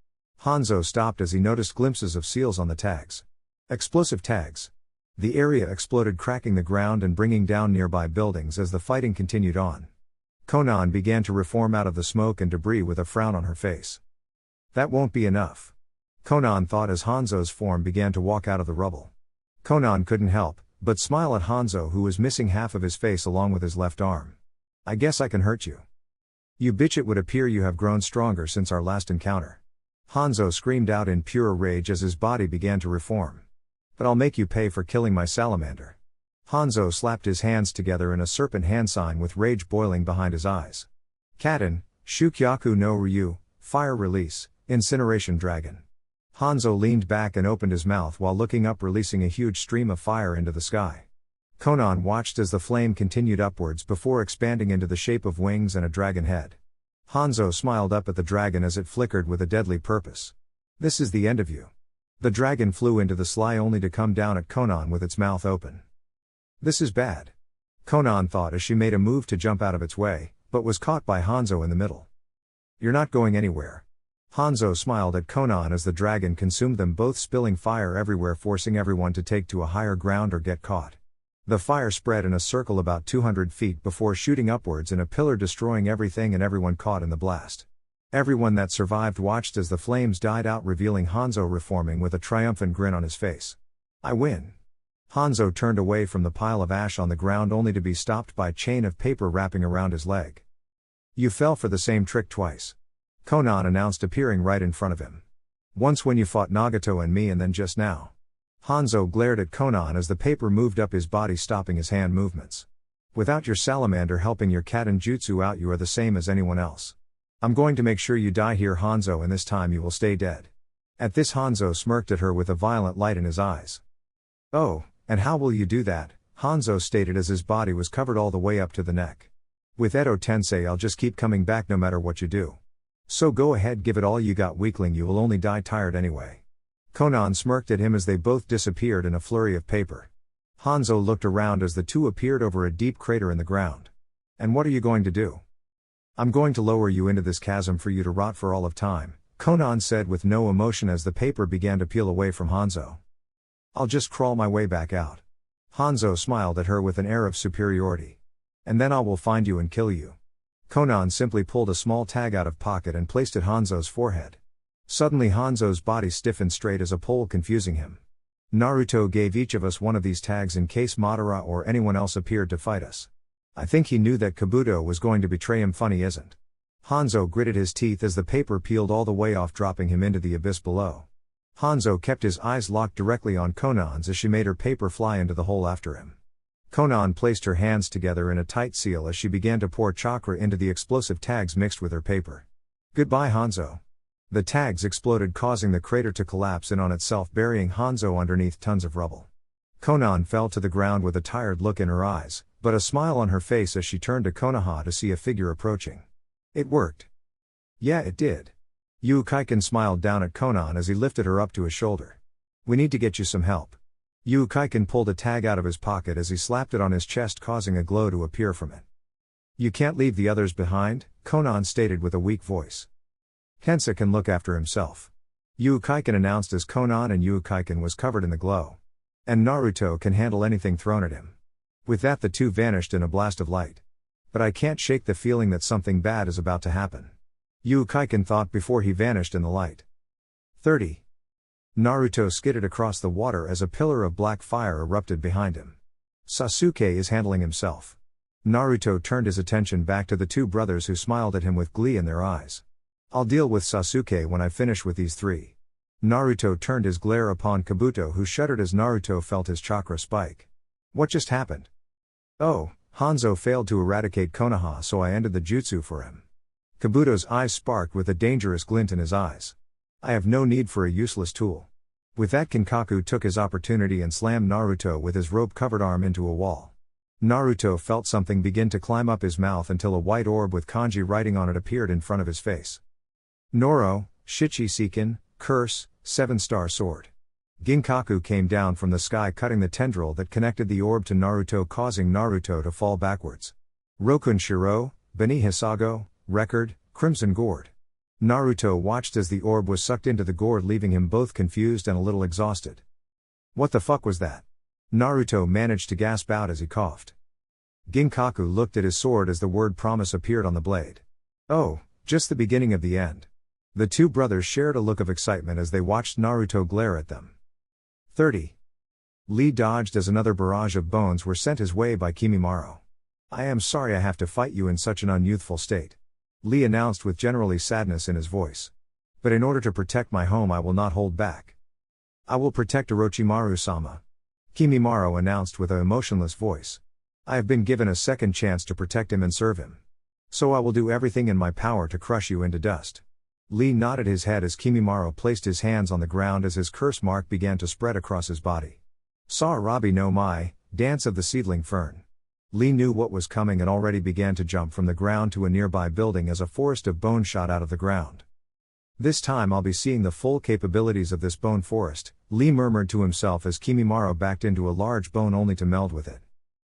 Hanzo stopped as he noticed glimpses of seals on the tags. Explosive tags. The area exploded, cracking the ground and bringing down nearby buildings as the fighting continued on. Konan began to reform out of the smoke and debris with a frown on her face. "That won't be enough," Konan thought as Hanzo's form began to walk out of the rubble. Konan couldn't help but smile at Hanzo, who was missing half of his face along with his left arm. "I guess I can hurt you." "You bitch, it would appear you have grown stronger since our last encounter." Hanzo screamed out in pure rage as his body began to reform. "But I'll make you pay for killing my salamander." Hanzo slapped his hands together in a serpent hand sign with rage boiling behind his eyes. Katen, Shukyaku no Ryu, Fire Release, Incineration Dragon. Hanzo leaned back and opened his mouth while looking up, releasing a huge stream of fire into the sky. Konan watched as the flame continued upwards before expanding into the shape of wings and a dragon head. Hanzo smiled up at the dragon as it flickered with a deadly purpose. "This is the end of you." The dragon flew into the sky only to come down at Konan with its mouth open. "This is bad," Konan thought as she made a move to jump out of its way, but was caught by Hanzo in the middle. "You're not going anywhere." Hanzo smiled at Konan as the dragon consumed them both, spilling fire everywhere, forcing everyone to take to a higher ground or get caught. The fire spread in a circle about 200 feet before shooting upwards in a pillar, destroying everything and everyone caught in the blast. Everyone that survived watched as the flames died out, revealing Hanzo reforming with a triumphant grin on his face. "I win." Hanzo turned away from the pile of ash on the ground only to be stopped by a chain of paper wrapping around his leg. "You fell for the same trick twice," Konan announced, appearing right in front of him. "Once when you fought Nagato and me, and then just now." Hanzo glared at Konan as the paper moved up his body, stopping his hand movements. "Without your salamander helping your Katen jutsu out, you are the same as anyone else. I'm going to make sure you die here, Hanzo, and this time you will stay dead." At this, Hanzo smirked at her with a violent light in his eyes. "Oh, and how will you do that?" Hanzo stated as his body was covered all the way up to the neck. "With Edo Tensei, I'll just keep coming back no matter what you do. So go ahead, give it all you got, weakling, you will only die tired anyway." Konan smirked at him as they both disappeared in a flurry of paper. Hanzo looked around as the two appeared over a deep crater in the ground. "And what are you going to do?" "I'm going to lower you into this chasm for you to rot for all of time," Konan said with no emotion as the paper began to peel away from Hanzo. "I'll just crawl my way back out." Hanzo smiled at her with an air of superiority. "And then I will find you and kill you." Konan simply pulled a small tag out of pocket and placed it Hanzo's forehead. Suddenly Hanzo's body stiffened straight as a pole, confusing him. "Naruto gave each of us one of these tags in case Madara or anyone else appeared to fight us. I think he knew that Kabuto was going to betray him. Funny, isn't?" Hanzo gritted his teeth as the paper peeled all the way off, dropping him into the abyss below. Hanzo kept his eyes locked directly on Konan's as she made her paper fly into the hole after him. Konan placed her hands together in a tight seal as she began to pour chakra into the explosive tags mixed with her paper. "Goodbye, Hanzo." The tags exploded, causing the crater to collapse in on itself, burying Hanzo underneath tons of rubble. Konan fell to the ground with a tired look in her eyes, but a smile on her face as she turned to Konoha to see a figure approaching. "It worked." "Yeah, it did." Kaiken smiled down at Konan as he lifted her up to his shoulder. "We need to get you some help." Kaiken pulled a tag out of his pocket as he slapped it on his chest, causing a glow to appear from it. "You can't leave the others behind," Konan stated with a weak voice. Hensa can look after himself. Ukaiken announced as Konan, and Ukaiken was covered in the glow. And Naruto can handle anything thrown at him. With that, the two vanished in a blast of light. But I can't shake the feeling that something bad is about to happen. Ukaiken thought before he vanished in the light. 30. Naruto skidded across the water as a pillar of black fire erupted behind him. Sasuke is handling himself. Naruto turned his attention back to the two brothers who smiled at him with glee in their eyes. I'll deal with Sasuke when I finish with these three. Naruto turned his glare upon Kabuto, who shuddered as Naruto felt his chakra spike. What just happened? Oh, Hanzo failed to eradicate Konoha, so I ended the jutsu for him. Kabuto's eyes sparked with a dangerous glint in his eyes. I have no need for a useless tool. With that, Kinkaku took his opportunity and slammed Naruto with his rope-covered arm into a wall. Naruto felt something begin to climb up his mouth until a white orb with kanji writing on it appeared in front of his face. Noro, Shichi-Seiken, Curse, 7-star sword. Ginkaku came down from the sky, cutting the tendril that connected the orb to Naruto, causing Naruto to fall backwards. Rokun Shiro, Beni Hisago, Record, Crimson Gourd. Naruto watched as the orb was sucked into the gourd, leaving him both confused and a little exhausted. What the fuck was that? Naruto managed to gasp out as he coughed. Ginkaku looked at his sword as the word promise appeared on the blade. Oh, just the beginning of the end. The two brothers shared a look of excitement as they watched Naruto glare at them. 30. Lee dodged as another barrage of bones were sent his way by Kimimaro. I am sorry I have to fight you in such an unyouthful state. Lee announced with generally sadness in his voice. But in order to protect my home, I will not hold back. I will protect Orochimaru-sama. Kimimaro announced with an emotionless voice. I have been given a second chance to protect him and serve him. So I will do everything in my power to crush you into dust. Lee nodded his head as Kimimaro placed his hands on the ground as his curse mark began to spread across his body. Saarabi no Mai, Dance of the Seedling Fern. Lee knew what was coming and already began to jump from the ground to a nearby building as a forest of bone shot out of the ground. This time I'll be seeing the full capabilities of this bone forest, Lee murmured to himself as Kimimaro backed into a large bone only to meld with it.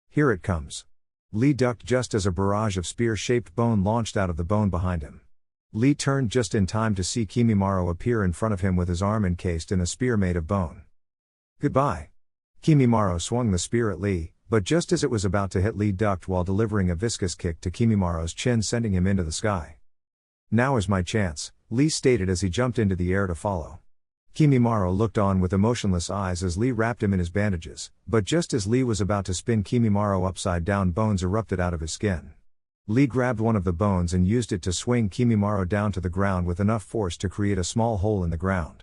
Here it comes. Lee ducked just as a barrage of spear-shaped bone launched out of the bone behind him. Lee turned just in time to see Kimimaro appear in front of him with his arm encased in a spear made of bone. Goodbye. Kimimaro swung the spear at Lee, but just as it was about to hit, Lee ducked while delivering a viscous kick to Kimimaro's chin, sending him into the sky. Now is my chance, Lee stated as he jumped into the air to follow. Kimimaro looked on with emotionless eyes as Lee wrapped him in his bandages, but just as Lee was about to spin Kimimaro upside down, bones erupted out of his skin. Lee grabbed one of the bones and used it to swing Kimimaro down to the ground with enough force to create a small hole in the ground.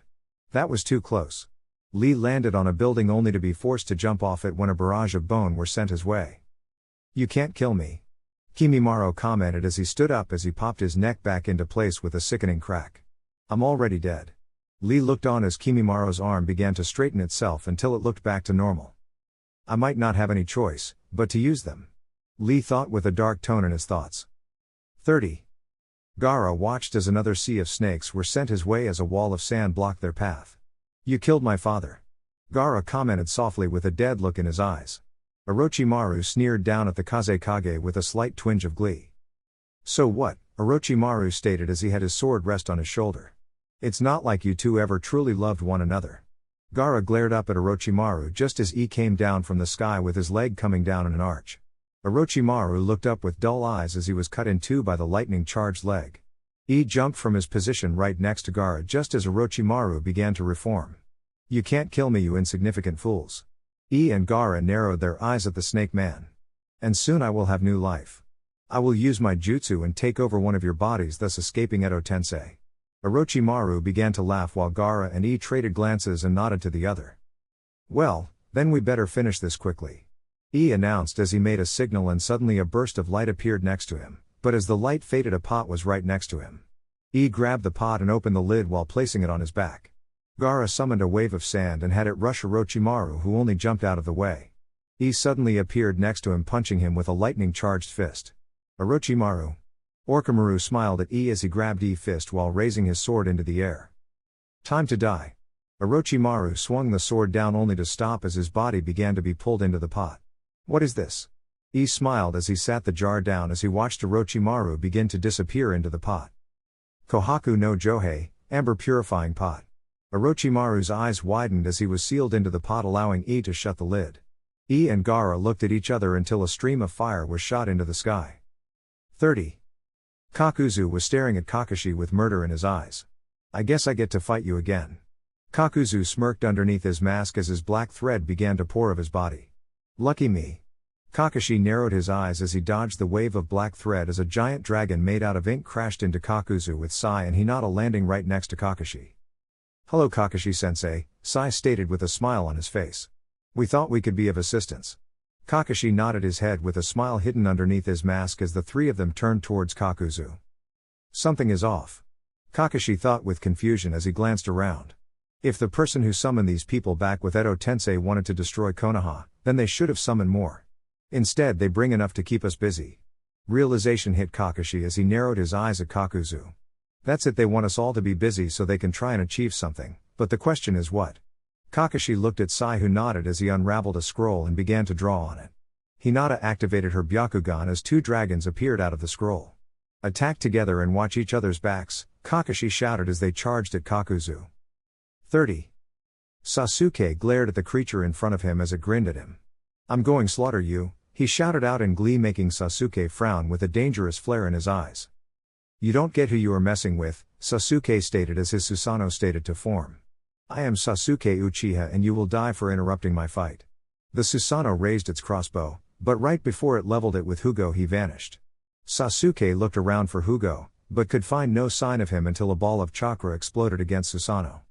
That was too close. Lee landed on a building only to be forced to jump off it when a barrage of bone were sent his way. You can't kill me. Kimimaro commented as he stood up as he popped his neck back into place with a sickening crack. I'm already dead. Lee looked on as Kimimaro's arm began to straighten itself until it looked back to normal. I might not have any choice, but to use them. Lee thought with a dark tone in his thoughts. 30. Gaara watched as another sea of snakes were sent his way as a wall of sand blocked their path. You killed my father. Gaara commented softly with a dead look in his eyes. Orochimaru sneered down at the Kazekage with a slight twinge of glee. So what? Orochimaru stated as he had his sword rest on his shoulder. It's not like you two ever truly loved one another. Gaara glared up at Orochimaru just as he came down from the sky with his leg coming down in an arch. Orochimaru looked up with dull eyes as he was cut in two by the lightning-charged leg. He jumped from his position right next to Gaara just as Orochimaru began to reform. You can't kill me, you insignificant fools. He and Gaara narrowed their eyes at the snake man. And soon I will have new life. I will use my jutsu and take over one of your bodies, thus escaping Edo Tensei. Orochimaru began to laugh while Gaara and he traded glances and nodded to the other. Well, then we better finish this quickly. He announced as he made a signal, and suddenly a burst of light appeared next to him, but as the light faded, a pot was right next to him. He grabbed the pot and opened the lid while placing it on his back. Gaara summoned a wave of sand and had it rush Orochimaru, who only jumped out of the way. He suddenly appeared next to him, punching him with a lightning-charged fist. Orochimaru. Orochimaru smiled at E as he grabbed E's fist while raising his sword into the air. Time to die. Orochimaru swung the sword down only to stop as his body began to be pulled into the pot. What is this? E smiled as he sat the jar down as he watched Orochimaru begin to disappear into the pot. Kohaku no Johei, Amber Purifying Pot. Orochimaru's eyes widened as he was sealed into the pot, allowing E to shut the lid. E and Gaara looked at each other until a stream of fire was shot into the sky. 30. Kakuzu was staring at Kakashi with murder in his eyes. I guess I get to fight you again. Kakuzu smirked underneath his mask as his black thread began to pour of his body. Lucky me. Kakashi narrowed his eyes as he dodged the wave of black thread as a giant dragon made out of ink crashed into Kakuzu with Sai and Hinata landing right next to Kakashi. Hello Kakashi-sensei, Sai stated with a smile on his face. We thought we could be of assistance. Kakashi nodded his head with a smile hidden underneath his mask as the three of them turned towards Kakuzu. Something is off. Kakashi thought with confusion as he glanced around. If the person who summoned these people back with Edo Tensei wanted to destroy Konoha, then they should have summoned more. Instead they bring enough to keep us busy. Realization hit Kakashi as he narrowed his eyes at Kakuzu. That's it, they want us all to be busy so they can try and achieve something, but the question is what? Kakashi looked at Sai, who nodded as he unraveled a scroll and began to draw on it. Hinata activated her Byakugan as two dragons appeared out of the scroll. Attack together and watch each other's backs, Kakashi shouted as they charged at Kakuzu. 30. Sasuke glared at the creature in front of him as it grinned at him. I'm going slaughter you, he shouted out in glee, making Sasuke frown with a dangerous flare in his eyes. You don't get who you are messing with, Sasuke stated as his Susanoo stated to form. I am Sasuke Uchiha and you will die for interrupting my fight. The Susanoo raised its crossbow, but right before it leveled it with Hugo he vanished. Sasuke looked around for Hugo, but could find no sign of him until a ball of chakra exploded against Susanoo.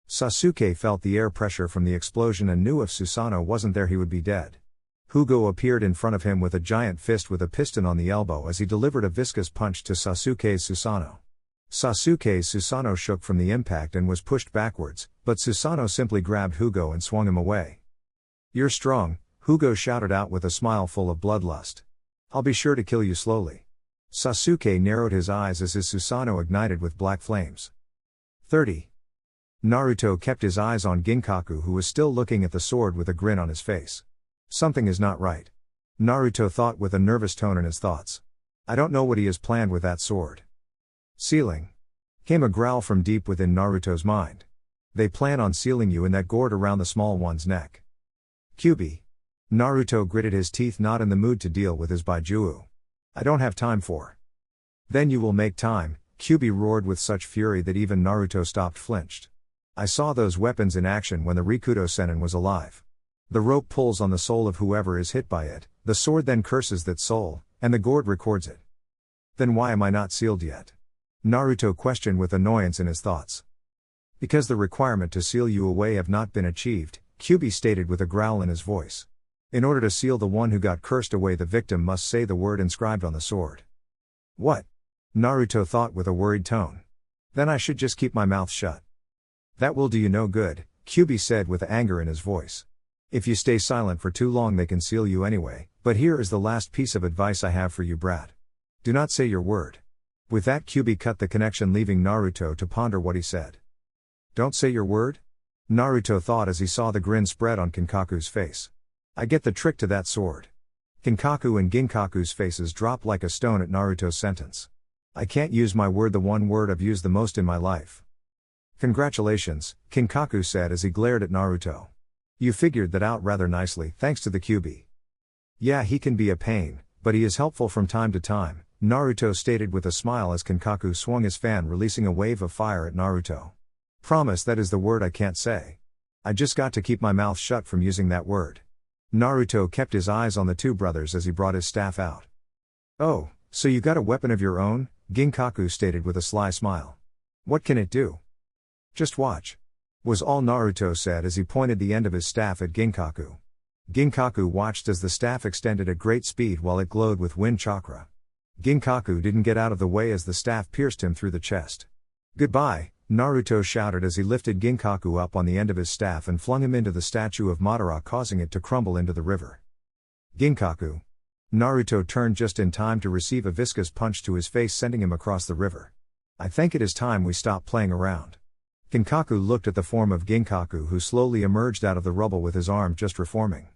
Sasuke felt the air pressure from the explosion and knew if Susanoo wasn't there he would be dead. Hugo appeared in front of him with a giant fist with a piston on the elbow as he delivered a viscous punch to Sasuke's Susanoo. Sasuke's Susanoo shook from the impact and was pushed backwards, but Susanoo simply grabbed Hugo and swung him away. You're strong, Hugo shouted out with a smile full of bloodlust. I'll be sure to kill you slowly. Sasuke narrowed his eyes as his Susanoo ignited with black flames. 30. Naruto kept his eyes on Ginkaku, who was still looking at the sword with a grin on his face. Something is not right. Naruto thought with a nervous tone in his thoughts. I don't know what he has planned with that sword. Sealing. Came a growl from deep within Naruto's mind. They plan on sealing you in that gourd around the small one's neck. Kyuubi. Naruto gritted his teeth, not in the mood to deal with his Baijuo. I don't have time for. Then you will make time, Kyuubi roared with such fury that even Naruto stopped flinched. I saw those weapons in action when the Rikudo Sennin was alive. The rope pulls on the soul of whoever is hit by it, the sword then curses that soul, and the gourd records it. Then why am I not sealed yet? Naruto questioned with annoyance in his thoughts. Because the requirement to seal you away have not been achieved, Kyuubi stated with a growl in his voice. In order to seal the one who got cursed away, the victim must say the word inscribed on the sword. What? Naruto thought with a worried tone. Then I should just keep my mouth shut. That will do you no good, Kyuubi said with anger in his voice. If you stay silent for too long they can seal you anyway, but here is the last piece of advice I have for you, brat. Do not say your word. With that, Kyuubi cut the connection, leaving Naruto to ponder what he said. Don't say your word? Naruto thought as he saw the grin spread on Kinkaku's face. I get the trick to that sword. Kinkaku and Ginkaku's faces dropped like a stone at Naruto's sentence. I can't use my word, the one word I've used the most in my life. Congratulations, Kinkaku said as he glared at Naruto. You figured that out rather nicely, thanks to the Kyuubi. Yeah, he can be a pain, but he is helpful from time to time, Naruto stated with a smile as Kinkaku swung his fan, releasing a wave of fire at Naruto. Promise that is the word I can't say. I just got to keep my mouth shut from using that word. Naruto kept his eyes on the two brothers as he brought his staff out. Oh, so you got a weapon of your own? Ginkaku stated with a sly smile. What can it do? Just watch. Was all Naruto said as he pointed the end of his staff at Ginkaku. Ginkaku watched as the staff extended at great speed while it glowed with wind chakra. Ginkaku didn't get out of the way as the staff pierced him through the chest. Goodbye, Naruto shouted as he lifted Ginkaku up on the end of his staff and flung him into the statue of Madara, causing it to crumble into the river. Ginkaku. Naruto turned just in time to receive a viscous punch to his face, sending him across the river. I think it is time we stop playing around. Kinkaku looked at the form of Ginkaku, who slowly emerged out of the rubble with his arm just reforming.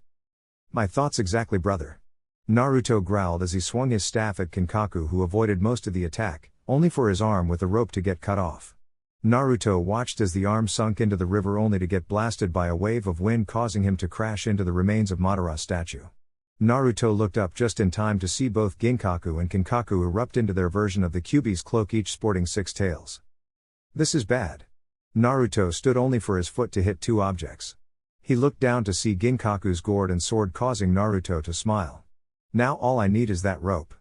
My thoughts exactly, brother. Naruto growled as he swung his staff at Kinkaku, who avoided most of the attack, only for his arm with the rope to get cut off. Naruto watched as the arm sunk into the river only to get blasted by a wave of wind causing him to crash into the remains of Madara's statue. Naruto looked up just in time to see both Ginkaku and Kinkaku erupt into their version of the Kyuubi's cloak, each sporting 6 tails. This is bad. Naruto stood only for his foot to hit 2 objects. He looked down to see Ginkaku's gourd and sword, causing Naruto to smile. Now all I need is that rope.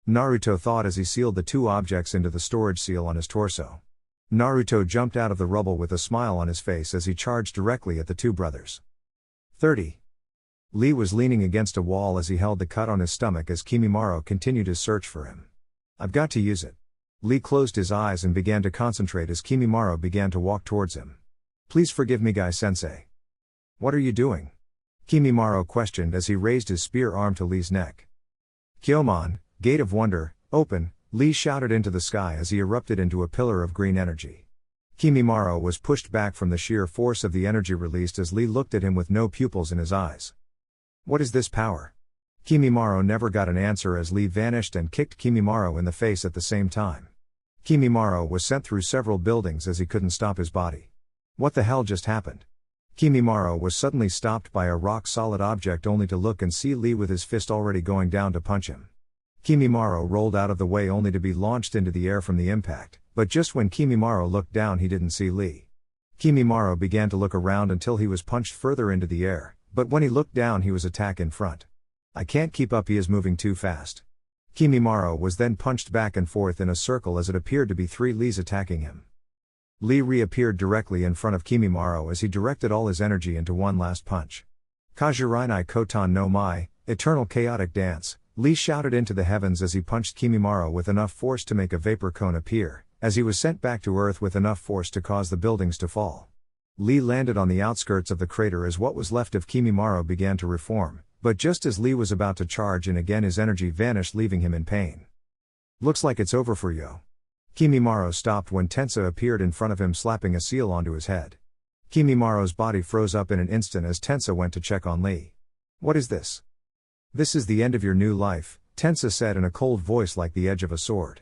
Naruto thought as he sealed the 2 objects into the storage seal on his torso. Naruto jumped out of the rubble with a smile on his face as he charged directly at the 2 brothers. 30. Lee was leaning against a wall as he held the cut on his stomach as Kimimaro continued his search for him. I've got to use it. Lee closed his eyes and began to concentrate as Kimimaro began to walk towards him. Please forgive me, Guy-sensei. What are you doing? Kimimaro questioned as he raised his spear arm to Lee's neck. Kyomon, Gate of Wonder, open, Lee shouted into the sky as he erupted into a pillar of green energy. Kimimaro was pushed back from the sheer force of the energy released as Lee looked at him with no pupils in his eyes. What is this power? Kimimaro never got an answer as Lee vanished and kicked Kimimaro in the face at the same time. Kimimaro was sent through several buildings as he couldn't stop his body. What the hell just happened? Kimimaro was suddenly stopped by a rock-solid object only to look and see Lee with his fist already going down to punch him. Kimimaro rolled out of the way only to be launched into the air from the impact, but just when Kimimaro looked down he didn't see Lee. Kimimaro began to look around until he was punched further into the air, but when he looked down he was attacked in front. I can't keep up, he is moving too fast. Kimimaro was then punched back and forth in a circle as it appeared to be 3 Lees attacking him. Lee reappeared directly in front of Kimimaro as he directed all his energy into one last punch. Kajirinai Kotan no Mai, Eternal Chaotic Dance, Lee shouted into the heavens as he punched Kimimaro with enough force to make a vapor cone appear, as he was sent back to Earth with enough force to cause the buildings to fall. Lee landed on the outskirts of the crater as what was left of Kimimaro began to reform, but just as Lee was about to charge in again his energy vanished, leaving him in pain. Looks like it's over for you. Kimimaro stopped when Tensa appeared in front of him, slapping a seal onto his head. Kimimaro's body froze up in an instant as Tensa went to check on Lee. What is this? This is the end of your new life, Tensa said in a cold voice like the edge of a sword.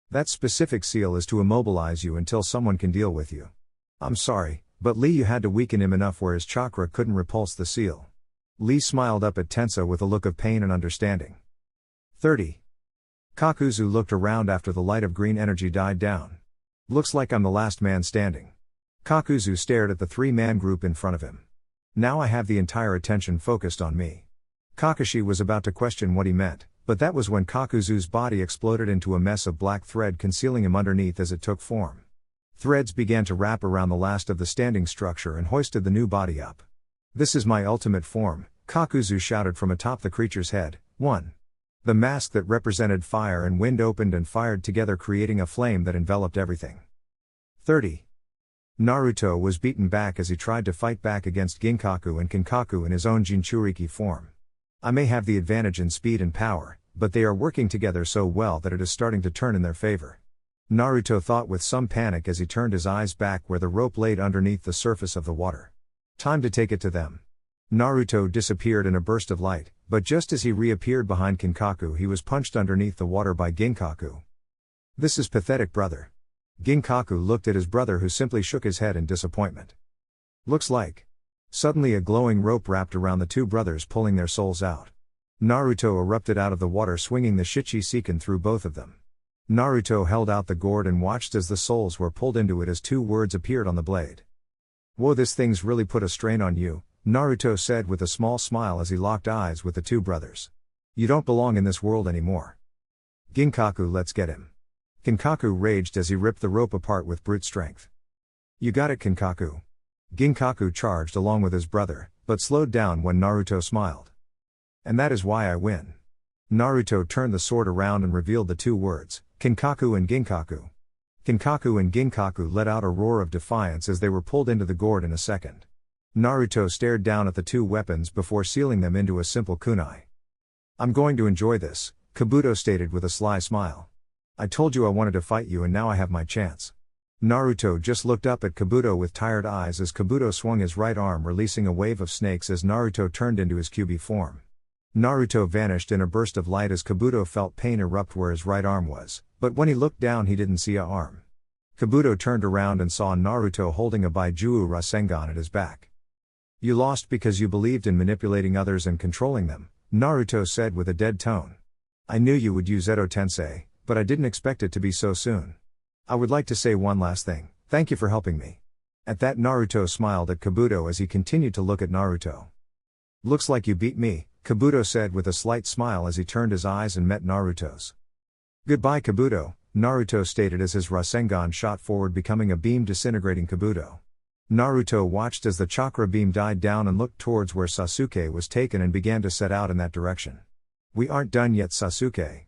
That specific seal is to immobilize you until someone can deal with you. I'm sorry, but Lee, you had to weaken him enough where his chakra couldn't repulse the seal. Lee smiled up at Tensa with a look of pain and understanding. 30. Kakuzu looked around after the light of green energy died down. Looks like I'm the last man standing. Kakuzu stared at the 3-man group in front of him. Now I have the entire attention focused on me. Kakashi was about to question what he meant, but that was when Kakuzu's body exploded into a mess of black thread concealing him underneath as it took form. Threads began to wrap around the last of the standing structure and hoisted the new body up. This is my ultimate form, Kakuzu shouted from atop the creature's head. 1. The mask that represented fire and wind opened and fired together, creating a flame that enveloped everything. 30. Naruto was beaten back as he tried to fight back against Ginkaku and Kinkaku in his own Jinchuriki form. I may have the advantage in speed and power, but they are working together so well that it is starting to turn in their favor. Naruto thought with some panic as he turned his eyes back where the rope laid underneath the surface of the water. Time to take it to them. Naruto disappeared in a burst of light, but just as he reappeared behind Kinkaku he was punched underneath the water by Ginkaku. This is pathetic, brother. Ginkaku looked at his brother, who simply shook his head in disappointment. Looks like. Suddenly a glowing rope wrapped around the 2 brothers, pulling their souls out. Naruto erupted out of the water swinging the Shichi-Seiken through both of them. Naruto held out the gourd and watched as the souls were pulled into it as 2 words appeared on the blade. Whoa, this thing's really put a strain on you, Naruto said with a small smile as he locked eyes with the 2 brothers. You don't belong in this world anymore. Ginkaku, let's get him. Kinkaku raged as he ripped the rope apart with brute strength. You got it, Kinkaku. Ginkaku charged along with his brother, but slowed down when Naruto smiled. And that is why I win. Naruto turned the sword around and revealed the 2 words, Kinkaku and Ginkaku. Kinkaku and Ginkaku let out a roar of defiance as they were pulled into the gourd in a second. Naruto stared down at the 2 weapons before sealing them into a simple kunai. I'm going to enjoy this, Kabuto stated with a sly smile. I told you I wanted to fight you and now I have my chance. Naruto just looked up at Kabuto with tired eyes as Kabuto swung his right arm, releasing a wave of snakes as Naruto turned into his Kyuubi form. Naruto vanished in a burst of light as Kabuto felt pain erupt where his right arm was, But when he looked down he didn't see a arm. Kabuto turned around and saw Naruto holding a Baijuu Rasengan at his back. You lost because you believed in manipulating others and controlling them, Naruto said with a dead tone. I knew you would use Edo Tensei, but I didn't expect it to be so soon. I would like to say one last thing, thank you for helping me. At that Naruto smiled at Kabuto as he continued to look at Naruto. Looks like you beat me, Kabuto said with a slight smile as he turned his eyes and met Naruto's. Goodbye Kabuto, Naruto stated as his Rasengan shot forward becoming a beam disintegrating Kabuto. Naruto watched as the chakra beam died down and looked towards where Sasuke was taken and began to set out in that direction. We aren't done yet Sasuke.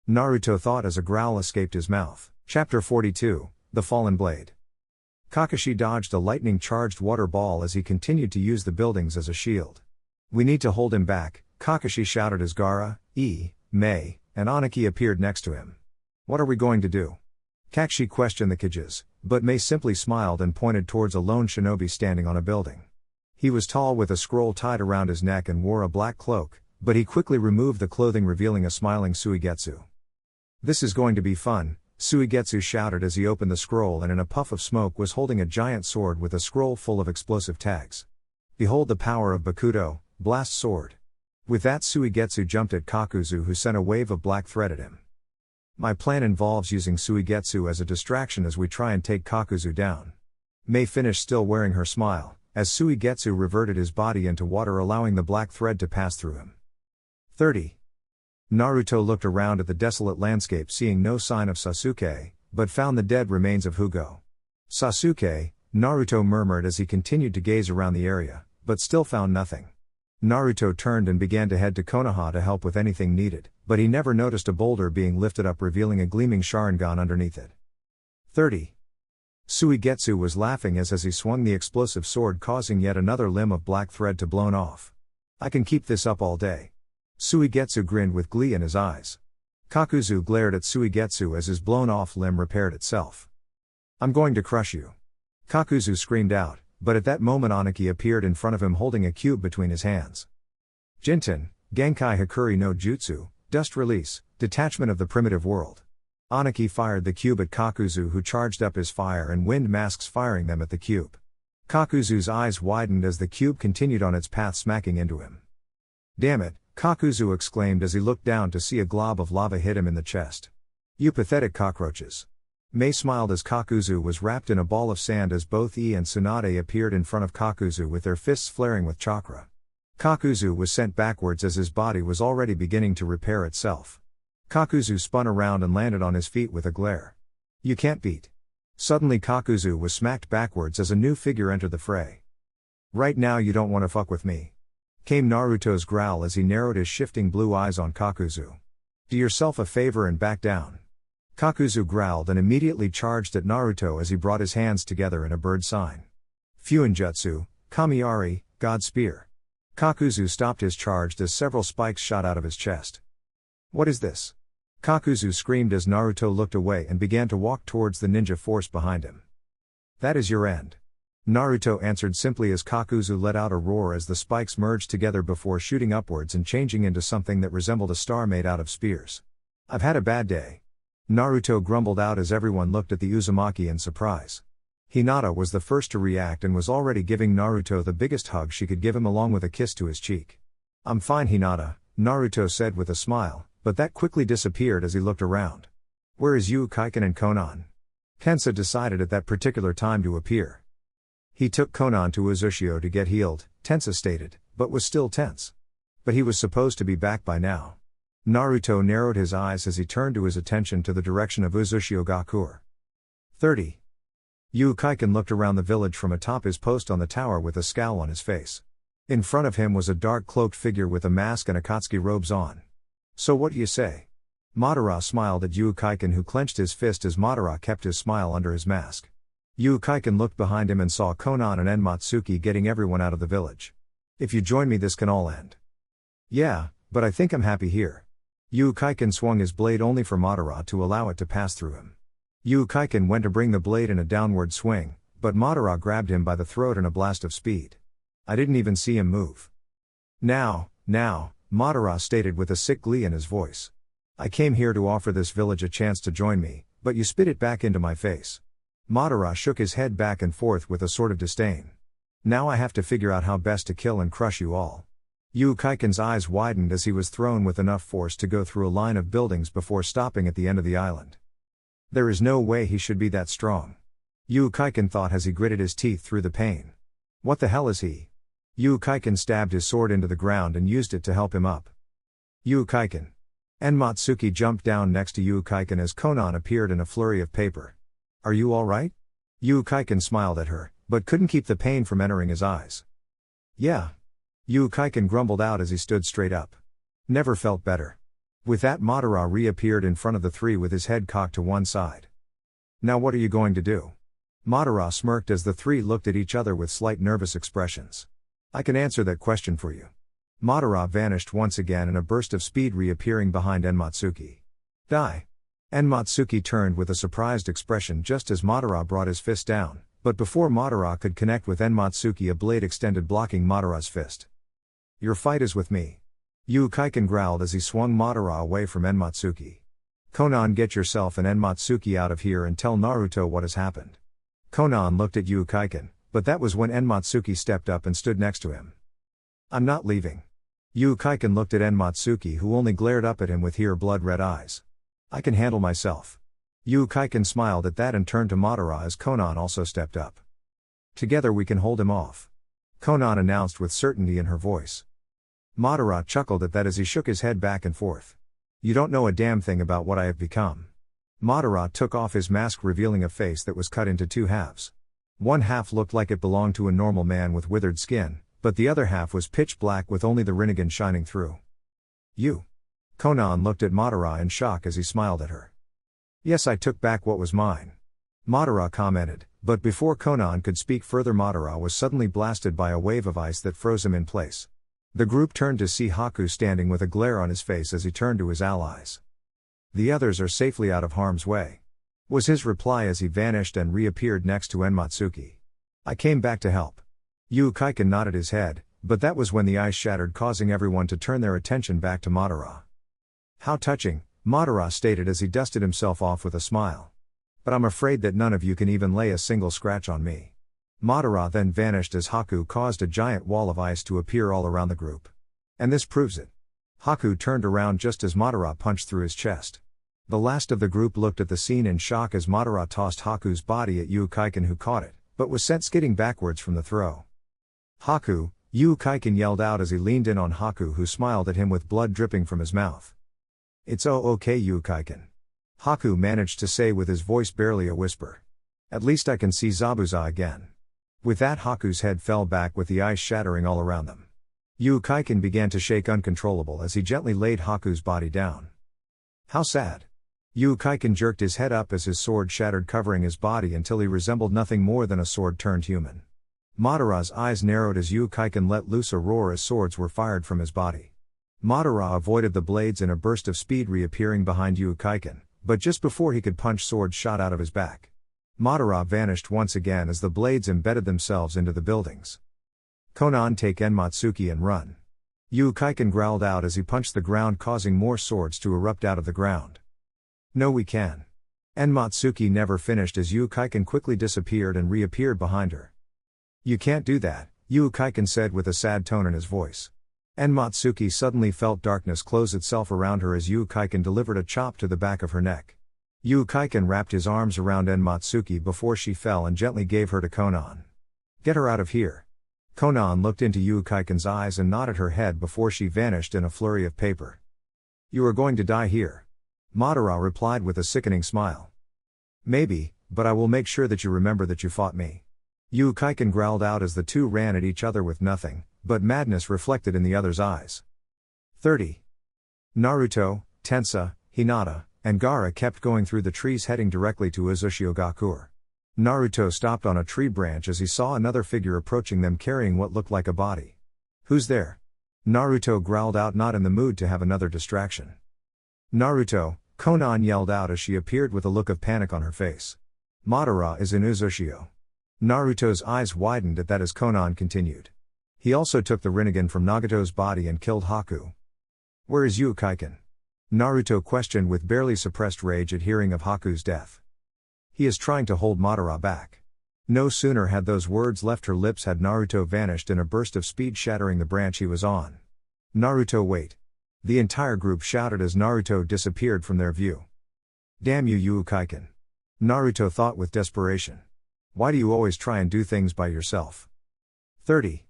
Naruto thought as a growl escaped his mouth. Chapter 42, The Fallen Blade. Kakashi dodged a lightning-charged water ball as he continued to use the buildings as a shield. We need to hold him back, Kakashi shouted as Gaara, Mei, and Aniki appeared next to him. What are we going to do? Kakashi questioned the Kages, but Mei simply smiled and pointed towards a lone shinobi standing on a building. He was tall with a scroll tied around his neck and wore a black cloak, but he quickly removed the clothing revealing a smiling Suigetsu. This is going to be fun, Suigetsu shouted as he opened the scroll and in a puff of smoke was holding a giant sword with a scroll full of explosive tags. Behold the power of Bakudo, blast sword. With that Suigetsu jumped at Kakuzu who sent a wave of black thread at him. My plan involves using Suigetsu as a distraction as we try and take Kakuzu down. Mei finished still wearing her smile, as Suigetsu reverted his body into water allowing the black thread to pass through him. 30. Naruto looked around at the desolate landscape seeing no sign of Sasuke, but found the dead remains of Hugo. Sasuke, Naruto murmured as he continued to gaze around the area, but still found nothing. Naruto turned and began to head to Konoha to help with anything needed, but he never noticed a boulder being lifted up revealing a gleaming Sharingan underneath it. 30. Suigetsu was laughing as he swung the explosive sword causing yet another limb of black thread to blown off. I can keep this up all day. Suigetsu grinned with glee in his eyes. Kakuzu glared at Suigetsu as his blown-off limb repaired itself. I'm going to crush you. Kakuzu screamed out, but at that moment Aniki appeared in front of him holding a cube between his hands. Jinten, Genkai Hikuri no Jutsu, Dust Release, Detachment of the Primitive World. Aniki fired the cube at Kakuzu who charged up his fire and wind masks firing them at the cube. Kakuzu's eyes widened as the cube continued on its path smacking into him. Damn it, Kakuzu exclaimed as he looked down to see a glob of lava hit him in the chest. You pathetic cockroaches. Mei smiled as Kakuzu was wrapped in a ball of sand as both and Tsunade appeared in front of Kakuzu with their fists flaring with chakra. Kakuzu was sent backwards as his body was already beginning to repair itself. Kakuzu spun around and landed on his feet with a glare. You can't beat. Suddenly Kakuzu was smacked backwards as a new figure entered the fray. Right now you don't want to fuck with me. Came Naruto's growl as he narrowed his shifting blue eyes on Kakuzu. Do yourself a favor and back down. Kakuzu growled and immediately charged at Naruto as he brought his hands together in a bird sign. Fuinjutsu, Kamiari, God Spear. Kakuzu stopped his charge as several spikes shot out of his chest. What is this? Kakuzu screamed as Naruto looked away and began to walk towards the ninja force behind him. That is your end. Naruto answered simply as Kakuzu let out a roar as the spikes merged together before shooting upwards and changing into something that resembled a star made out of spears. I've had a bad day. Naruto grumbled out as everyone looked at the Uzumaki in surprise. Hinata was the first to react and was already giving Naruto the biggest hug she could give him along with a kiss to his cheek. I'm fine Hinata, Naruto said with a smile, but that quickly disappeared as he looked around. Where is Kaiken and Konan? Tensa decided at that particular time to appear. He took Konan to Uzushio to get healed, Tensa stated, but was still tense. But he was supposed to be back by now. Naruto narrowed his eyes as he turned his attention to the direction of Uzushio Gakure. 30. Kaiken looked around the village from atop his post on the tower with a scowl on his face. In front of him was a dark cloaked figure with a mask and Akatsuki robes on. So what do you say? Madara smiled at Kaiken who clenched his fist as Madara kept his smile under his mask. Kaiken looked behind him and saw Konan and Enmatsuki getting everyone out of the village. If you join me this can all end. Yeah, but I think I'm happy here. Kaiken swung his blade only for Madara to allow it to pass through him. Kaiken went to bring the blade in a downward swing, but Madara grabbed him by the throat in a blast of speed. I didn't even see him move. Now, Madara stated with a sick glee in his voice. I came here to offer this village a chance to join me, but you spit it back into my face. Madara shook his head back and forth with a sort of disdain. Now I have to figure out how best to kill and crush you all. Kaiken's eyes widened as he was thrown with enough force to go through a line of buildings before stopping at the end of the island. There is no way he should be that strong. Kaiken thought as he gritted his teeth through the pain. What the hell is he? Kaiken stabbed his sword into the ground and used it to help him up. Kaiken. Enmatsuki jumped down next to Kaiken as Konan appeared in a flurry of paper. Are you alright? Kaiken smiled at her, but couldn't keep the pain from entering his eyes. Yeah. Kaiken grumbled out as he stood straight up. Never felt better. With that, Madara reappeared in front of the three with his head cocked to one side. Now what are you going to do? Madara smirked as the three looked at each other with slight nervous expressions. I can answer that question for you. Madara vanished once again in a burst of speed, reappearing behind Enmatsuki. Die. Enmatsuki turned with a surprised expression just as Madara brought his fist down, but before Madara could connect with Enmatsuki, a blade extended, blocking Madara's fist. Your fight is with me. Kaiken growled as he swung Madara away from Enmatsuki. Konan, get yourself and Enmatsuki out of here and tell Naruto what has happened. Konan looked at Kaiken, but that was when Enmatsuki stepped up and stood next to him. I'm not leaving. Kaiken looked at Enmatsuki, who only glared up at him with blood-red eyes. I can handle myself. Kaiken smiled at that and turned to Madara as Konan also stepped up. Together we can hold him off. Konan announced with certainty in her voice. Madara chuckled at that as he shook his head back and forth. You don't know a damn thing about what I have become. Madara took off his mask, revealing a face that was cut into two halves. One half looked like it belonged to a normal man with withered skin, but the other half was pitch black with only the Rinnegan shining through. You. Konan looked at Madara in shock as he smiled at her. Yes, I took back what was mine. Madara commented, but before Konan could speak further, Madara was suddenly blasted by a wave of ice that froze him in place. The group turned to see Haku standing with a glare on his face as he turned to his allies. The others are safely out of harm's way, was his reply as he vanished and reappeared next to Enmatsuki. I came back to help. Kaiken nodded his head, but that was when the ice shattered, causing everyone to turn their attention back to Madara. How touching, Madara stated as he dusted himself off with a smile. But I'm afraid that none of you can even lay a single scratch on me. Madara then vanished as Haku caused a giant wall of ice to appear all around the group. And this proves it. Haku turned around just as Madara punched through his chest. The last of the group looked at the scene in shock as Madara tossed Haku's body at Kaiken, who caught it, but was sent skidding backwards from the throw. Haku, Kaiken yelled out as he leaned in on Haku, who smiled at him with blood dripping from his mouth. It's okay, Kaiken. Haku managed to say with his voice barely a whisper. At least I can see Zabuza again. With that, Haku's head fell back with the ice shattering all around them. Kaiken began to shake uncontrollable as he gently laid Haku's body down. How sad. Kaiken jerked his head up as his sword shattered, covering his body until he resembled nothing more than a sword turned human. Madara's eyes narrowed as Kaiken let loose a roar as swords were fired from his body. Madara avoided the blades in a burst of speed, reappearing behind Kaiken, but just before he could punch, swords shot out of his back. Madara vanished once again as the blades embedded themselves into the buildings. Konan, take Enmatsuki and run. Kaiken growled out as he punched the ground, causing more swords to erupt out of the ground. No, we can. Enmatsuki never finished as Kaiken quickly disappeared and reappeared behind her. You can't do that, Kaiken said with a sad tone in his voice. Enmatsuki suddenly felt darkness close itself around her as Kaiken delivered a chop to the back of her neck. Kaiken wrapped his arms around Enmatsuki before she fell and gently gave her to Konan. Get her out of here. Konan looked into Kaiken's eyes and nodded her head before she vanished in a flurry of paper. You are going to die here. Madara replied with a sickening smile. Maybe, but I will make sure that you remember that you fought me. Kaiken growled out as the two ran at each other with nothing but madness reflected in the other's eyes. 30. Naruto, Tensa, Hinata, and Gaara kept going through the trees, heading directly to Uzushiogakure. Naruto stopped on a tree branch as he saw another figure approaching them carrying what looked like a body. Who's there? Naruto growled out, not in the mood to have another distraction. Naruto, Konan yelled out as she appeared with a look of panic on her face. Madara is in Uzushio. Naruto's eyes widened at that as Konan continued. He also took the Rinnegan from Nagato's body and killed Haku. Where is Kaiken? Naruto questioned with barely suppressed rage at hearing of Haku's death. He is trying to hold Madara back. No sooner had those words left her lips had Naruto vanished in a burst of speed, shattering the branch he was on. Naruto, wait! The entire group shouted as Naruto disappeared from their view. Damn you, Uzumaki! Naruto thought with desperation. Why do you always try and do things by yourself? 30.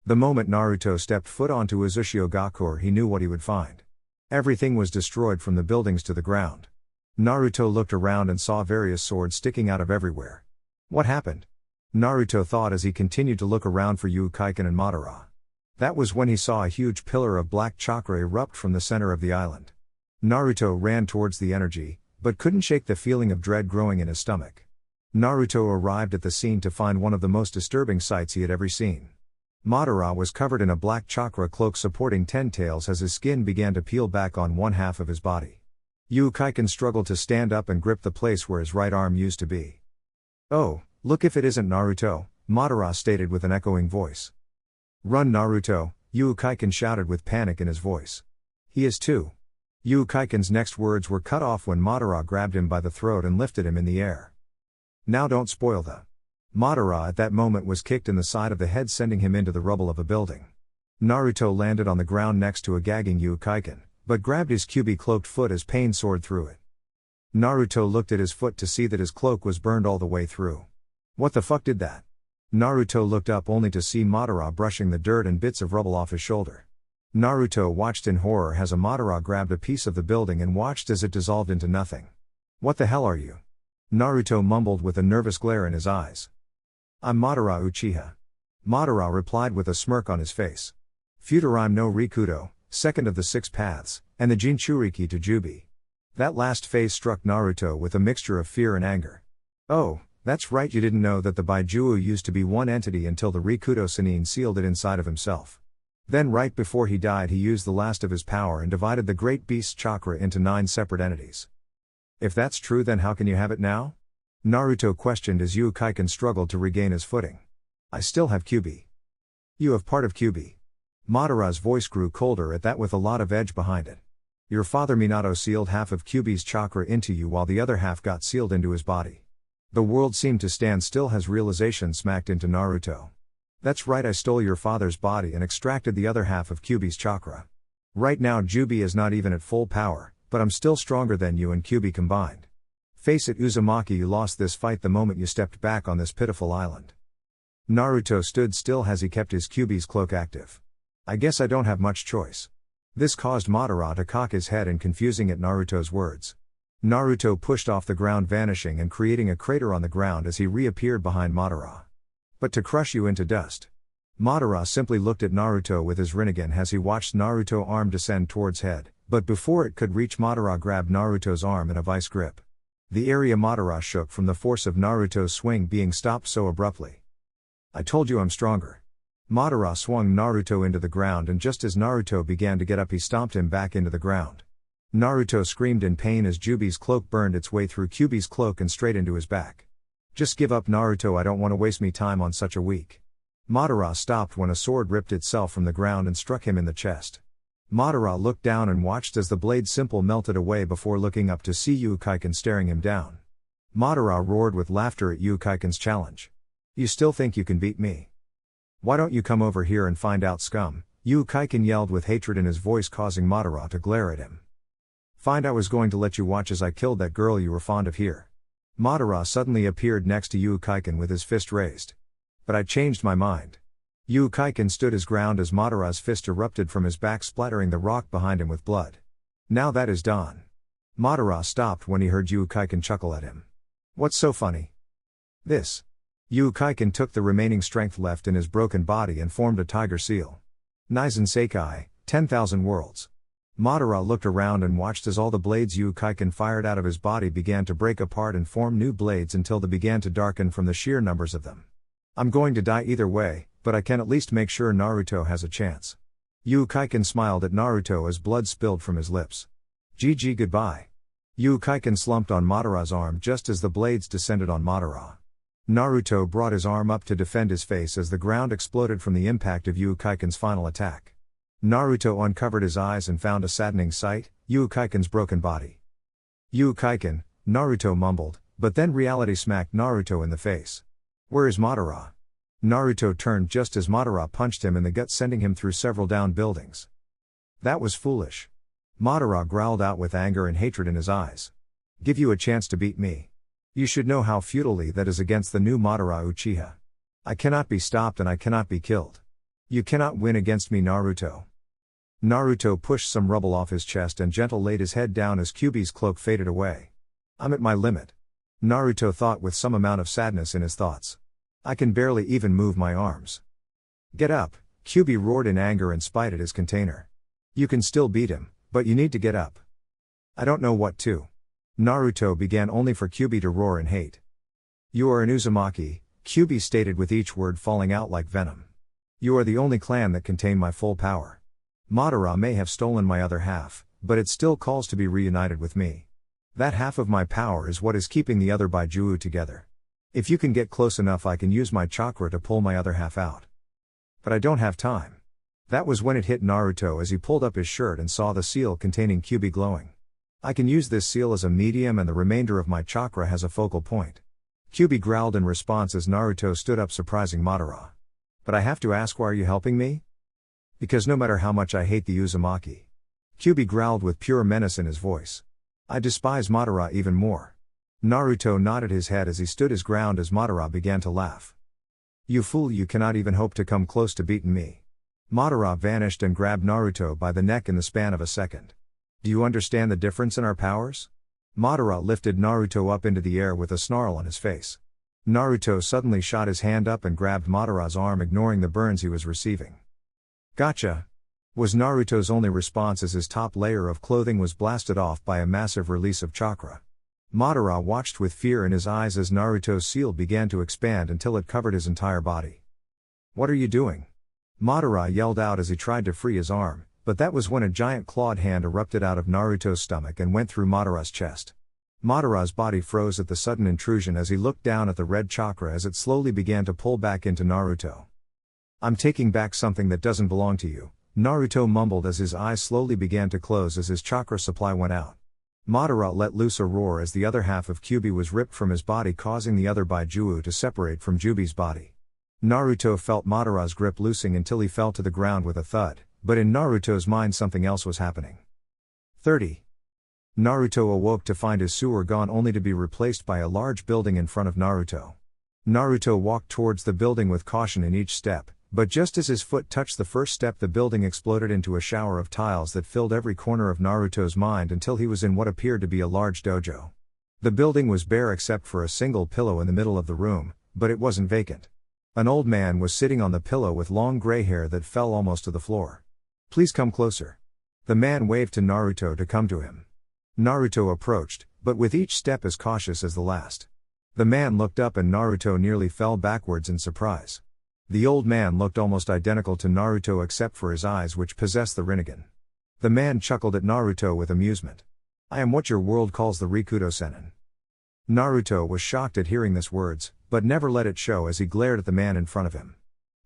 The moment Naruto stepped foot onto Uzumaki, he knew what he would find. Everything was destroyed from the buildings to the ground. Naruto looked around and saw various swords sticking out of everywhere. What happened? Naruto thought as he continued to look around for Uzumaki and Madara. That was when he saw a huge pillar of black chakra erupt from the center of the island. Naruto ran towards the energy, but couldn't shake the feeling of dread growing in his stomach. Naruto arrived at the scene to find one of the most disturbing sights he had ever seen. Madara was covered in a black chakra cloak supporting 10 tails as his skin began to peel back on one half of his body. Uzumaki struggled to stand up and grip the place where his right arm used to be. Oh, look if it isn't Naruto, Madara stated with an echoing voice. Run Naruto, Uzumaki shouted with panic in his voice. He is too. Uzukaki's next words were cut off when Madara grabbed him by the throat and lifted him in the air. Now don't spoil the. Madara at that moment was kicked in the side of the head, sending him into the rubble of a building. Naruto landed on the ground next to a gagging Uzumaki, but grabbed his Kyuubi-cloaked foot as pain soared through it. Naruto looked at his foot to see that his cloak was burned all the way through. What the fuck did that? Naruto looked up only to see Madara brushing the dirt and bits of rubble off his shoulder. Naruto watched in horror as Madara grabbed a piece of the building and watched as it dissolved into nothing. What the hell are you? Naruto mumbled with a nervous glare in his eyes. I'm Madara Uchiha. Madara replied with a smirk on his face. Futurime no Rikudo, second of the 6 paths, and the Jinchuriki to Jubi. That last phase struck Naruto with a mixture of fear and anger. Oh, that's right, you didn't know that the Baijuu used to be one entity until the Rikudo Sannin sealed it inside of himself. Then right before he died he used the last of his power and divided the Great Beast's chakra into 9 separate entities. If that's true, then how can you have it now? Naruto questioned as Uzumaki struggled to regain his footing. I still have Kyuubi. You have part of Kyuubi. Madara's voice grew colder at that with a lot of edge behind it. Your father Minato sealed half of Kyuubi's chakra into you while the other half got sealed into his body. The world seemed to stand still as realization smacked into Naruto. That's right, I stole your father's body and extracted the other half of Kyuubi's chakra. Right now Jubi is not even at full power, but I'm still stronger than you and Kyuubi combined. Face it, Uzumaki, you lost this fight the moment you stepped back on this pitiful island. Naruto stood still as he kept his Kyuubi's cloak active. I guess I don't have much choice. This caused Madara to cock his head in confusing at Naruto's words. Naruto pushed off the ground, vanishing and creating a crater on the ground as he reappeared behind Madara. But to crush you into dust. Madara simply looked at Naruto with his Rinnegan as he watched Naruto's arm descend towards head, but before it could reach, Madara grabbed Naruto's arm in a vice grip. The area Madara shook from the force of Naruto's swing being stopped so abruptly. I told you I'm stronger. Madara swung Naruto into the ground, and just as Naruto began to get up he stomped him back into the ground. Naruto screamed in pain as Jubi's cloak burned its way through Kyuubi's cloak and straight into his back. Just give up, Naruto, I don't want to waste me time on such a weak. Madara stopped when a sword ripped itself from the ground and struck him in the chest. Madara looked down and watched as the blade simple melted away before looking up to see Uzumaki staring him down. Madara roared with laughter at Uzukaki's challenge. You still think you can beat me? Why don't you come over here and find out, scum? Uzumaki yelled with hatred in his voice, causing Madara to glare at him. Find, I was going to let you watch as I killed that girl you were fond of here. Madara suddenly appeared next to Uzumaki with his fist raised. But I changed my mind. Uzumaki stood his ground as Madara's fist erupted from his back, splattering the rock behind him with blood. Now that is done. Madara stopped when he heard Uzumaki chuckle at him. What's so funny? This. Uzumaki took the remaining strength left in his broken body and formed a tiger seal. Naizen Seikai, 10,000 worlds. Madara looked around and watched as all the blades Uzumaki fired out of his body began to break apart and form new blades until they began to darken from the sheer numbers of them. I'm going to die either way, but I can at least make sure Naruto has a chance. Uzumaki smiled at Naruto as blood spilled from his lips. GG, goodbye. Uzumaki slumped on Madara's arm just as the blades descended on Madara. Naruto brought his arm up to defend his face as the ground exploded from the impact of Uzukaki's final attack. Naruto uncovered his eyes and found a saddening sight, Ukaiken's broken body. Ukaiken, Naruto mumbled, but then reality smacked Naruto in the face. Where is Madara? Naruto turned just as Madara punched him in the gut, sending him through several downed buildings. That was foolish. Madara growled out with anger and hatred in his eyes. Give you a chance to beat me. You should know how futilely that is against the new Madara Uchiha. I cannot be stopped and I cannot be killed. You cannot win against me, Naruto. Naruto pushed some rubble off his chest and gently laid his head down as Kyuubi's cloak faded away. I'm at my limit. Naruto thought with some amount of sadness in his thoughts. I can barely even move my arms. Get up, Kyuubi roared in anger and spied at his container. You can still beat him, but you need to get up. I don't know what to. Naruto began, only for Kyuubi to roar in hate. You are an Uzumaki, Kyuubi stated with each word falling out like venom. You are the only clan that contain my full power. Madara may have stolen my other half, but it still calls to be reunited with me. That half of my power is what is keeping the other Baijuu together. If you can get close enough, I can use my chakra to pull my other half out. But I don't have time. That was when it hit Naruto as he pulled up his shirt and saw the seal containing Kyuubi glowing. I can use this seal as a medium and the remainder of my chakra has a focal point. Kyuubi growled in response as Naruto stood up, surprising Madara. But I have to ask, why are you helping me? Because no matter how much I hate the Uzumaki. Kyuubi growled with pure menace in his voice. I despise Madara even more. Naruto nodded his head as he stood his ground as Madara began to laugh. You fool, you cannot even hope to come close to beating me. Madara vanished and grabbed Naruto by the neck in the span of a second. Do you understand the difference in our powers? Madara lifted Naruto up into the air with a snarl on his face. Naruto suddenly shot his hand up and grabbed Madara's arm, ignoring the burns he was receiving. Gotcha! Was Naruto's only response as his top layer of clothing was blasted off by a massive release of chakra. Madara watched with fear in his eyes as Naruto's seal began to expand until it covered his entire body. What are you doing? Madara yelled out as he tried to free his arm, but that was when a giant clawed hand erupted out of Naruto's stomach and went through Madara's chest. Madara's body froze at the sudden intrusion as he looked down at the red chakra as it slowly began to pull back into Naruto. I'm taking back something that doesn't belong to you, Naruto mumbled as his eyes slowly began to close as his chakra supply went out. Madara let loose a roar as the other half of Kyuubi was ripped from his body, causing the other Baijuu to separate from Jubi's body. Naruto felt Madara's grip loosing until he fell to the ground with a thud, but in Naruto's mind something else was happening. 30. Naruto awoke to find his sewer gone, only to be replaced by a large building in front of Naruto. Naruto walked towards the building with caution in each step, but just as his foot touched the first step, the building exploded into a shower of tiles that filled every corner of Naruto's mind until he was in what appeared to be a large dojo. The building was bare except for a single pillow in the middle of the room, but it wasn't vacant. An old man was sitting on the pillow with long gray hair that fell almost to the floor. Please come closer. The man waved to Naruto to come to him. Naruto approached, but with each step as cautious as the last. The man looked up and Naruto nearly fell backwards in surprise. The old man looked almost identical to Naruto except for his eyes, which possessed the Rinnegan. The man chuckled at Naruto with amusement. I am what your world calls the Rikudo Senin. Naruto was shocked at hearing these words, but never let it show as he glared at the man in front of him.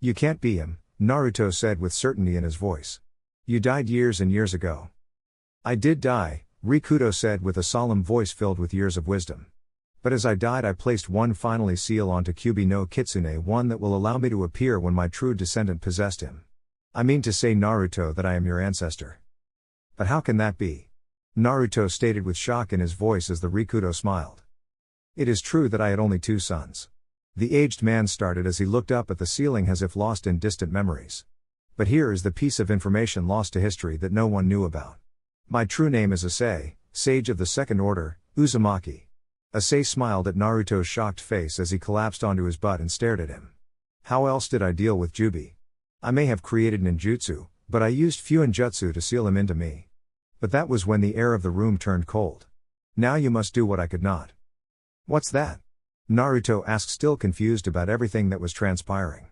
You can't be him, Naruto said with certainty in his voice. You died years and years ago. I did die, Rikudo said with a solemn voice filled with years of wisdom. But as I died, I placed one finally seal onto Kyuubi no Kitsune, one that will allow me to appear when my true descendant possessed him. I mean to say, Naruto, that I am your ancestor. But how can that be? Naruto stated with shock in his voice as the Rikudo smiled. It is true that I had only 2 sons. The aged man started as he looked up at the ceiling as if lost in distant memories. But here is the piece of information lost to history that no one knew about. My true name is Issei, sage of the second order, Uzumaki. Issei smiled at Naruto's shocked face as he collapsed onto his butt and stared at him. How else did I deal with Jubi? I may have created ninjutsu, but I used Fuinjutsu to seal him into me. But that was when the air of the room turned cold. Now you must do what I could not. What's that? Naruto asked, still confused about everything that was transpiring.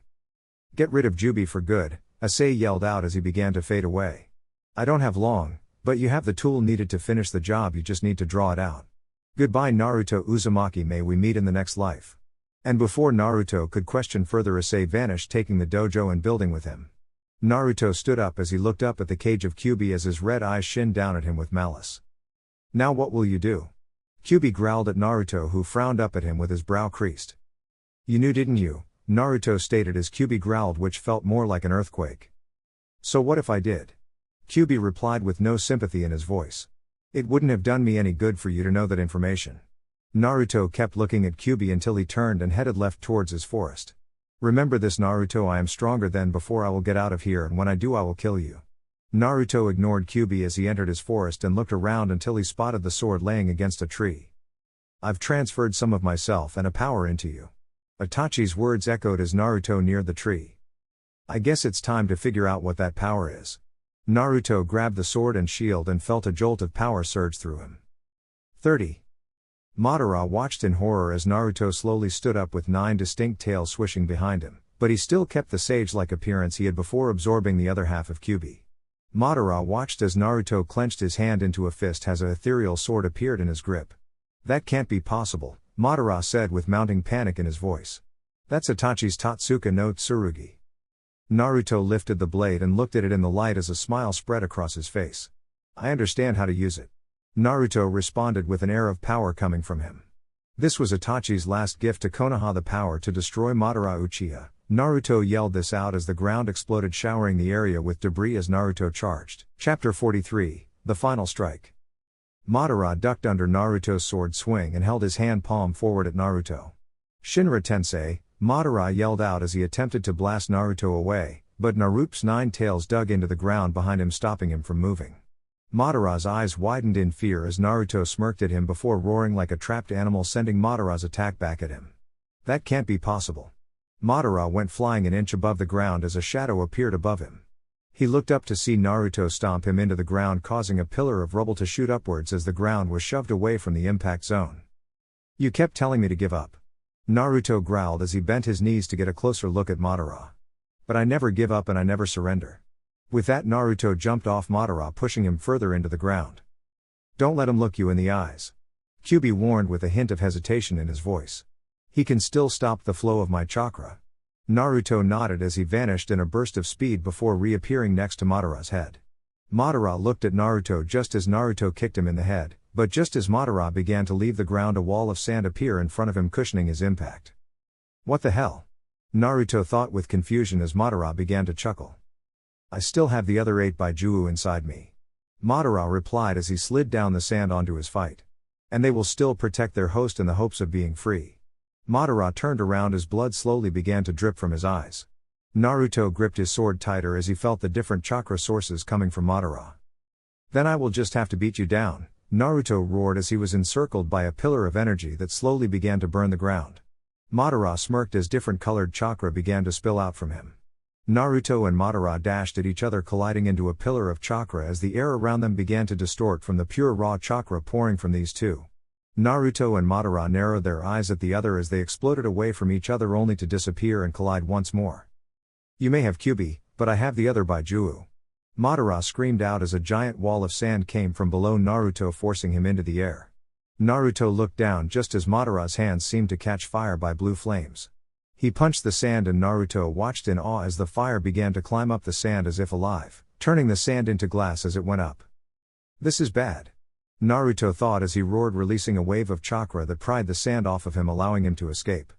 Get rid of Jubi for good, Issei yelled out as he began to fade away. I don't have long, but you have the tool needed to finish the job, you just need to draw it out. Goodbye Naruto Uzumaki, may we meet in the next life. And before Naruto could question further, Issei vanished, taking the dojo and building with him. Naruto stood up as he looked up at the cage of Kyuubi as his red eyes shinned down at him with malice. Now what will you do? Kyuubi growled at Naruto, who frowned up at him with his brow creased. You knew, didn't you? Naruto stated as Kyuubi growled, which felt more like an earthquake. So what if I did? Kyuubi replied with no sympathy in his voice. It wouldn't have done me any good for you to know that information. Naruto kept looking at Kyuubi until he turned and headed left towards his forest. Remember this, Naruto, I am stronger than before. I will get out of here, and when I do I will kill you. Naruto ignored Kyuubi as he entered his forest and looked around until he spotted the sword laying against a tree. I've transferred some of myself and a power into you. Itachi's words echoed as Naruto neared the tree. I guess it's time to figure out what that power is. Naruto grabbed the sword and shield and felt a jolt of power surge through him. 30. Madara watched in horror as Naruto slowly stood up with 9 distinct tails swishing behind him, but he still kept the sage-like appearance he had before absorbing the other half of Kyuubi. Madara watched as Naruto clenched his hand into a fist as an ethereal sword appeared in his grip. That can't be possible, Madara said with mounting panic in his voice. That's Itachi's Totsuka no Tsurugi. Naruto lifted the blade and looked at it in the light as a smile spread across his face. I understand how to use it. Naruto responded with an air of power coming from him. This was Itachi's last gift to Konoha, the power to destroy Madara Uchiha. Naruto yelled this out as the ground exploded, showering the area with debris as Naruto charged. Chapter 43, The Final Strike. Madara ducked under Naruto's sword swing and held his hand palm forward at Naruto. Shinra Tensei, Madara yelled out as he attempted to blast Naruto away, but Naruto's 9 tails dug into the ground behind him, stopping him from moving. Madara's eyes widened in fear as Naruto smirked at him before roaring like a trapped animal, sending Madara's attack back at him. That can't be possible. Madara went flying an inch above the ground as a shadow appeared above him. He looked up to see Naruto stomp him into the ground, causing a pillar of rubble to shoot upwards as the ground was shoved away from the impact zone. You kept telling me to give up. Naruto growled as he bent his knees to get a closer look at Madara. But I never give up and I never surrender. With that, Naruto jumped off Madara, pushing him further into the ground. Don't let him look you in the eyes. Kyuubi warned with a hint of hesitation in his voice. He can still stop the flow of my chakra. Naruto nodded as he vanished in a burst of speed before reappearing next to Madara's head. Madara looked at Naruto just as Naruto kicked him in the head, but just as Madara began to leave the ground, a wall of sand appeared in front of him, cushioning his impact. What the hell? Naruto thought with confusion as Madara began to chuckle. I still have the other 8 Baijuu inside me. Madara replied as he slid down the sand onto his fight. And they will still protect their host in the hopes of being free. Madara turned around as blood slowly began to drip from his eyes. Naruto gripped his sword tighter as he felt the different chakra sources coming from Madara. Then I will just have to beat you down, Naruto roared as he was encircled by a pillar of energy that slowly began to burn the ground. Madara smirked as different colored chakra began to spill out from him. Naruto and Madara dashed at each other, colliding into a pillar of chakra as the air around them began to distort from the pure raw chakra pouring from these two. Naruto and Madara narrowed their eyes at the other as they exploded away from each other, only to disappear and collide once more. You may have Kyuubi, but I have the other Baijuu. Madara screamed out as a giant wall of sand came from below Naruto, forcing him into the air. Naruto looked down just as Madara's hands seemed to catch fire by blue flames. He punched the sand and Naruto watched in awe as the fire began to climb up the sand as if alive, turning the sand into glass as it went up. This is bad. Naruto thought as he roared, releasing a wave of chakra that pried the sand off of him, allowing him to escape.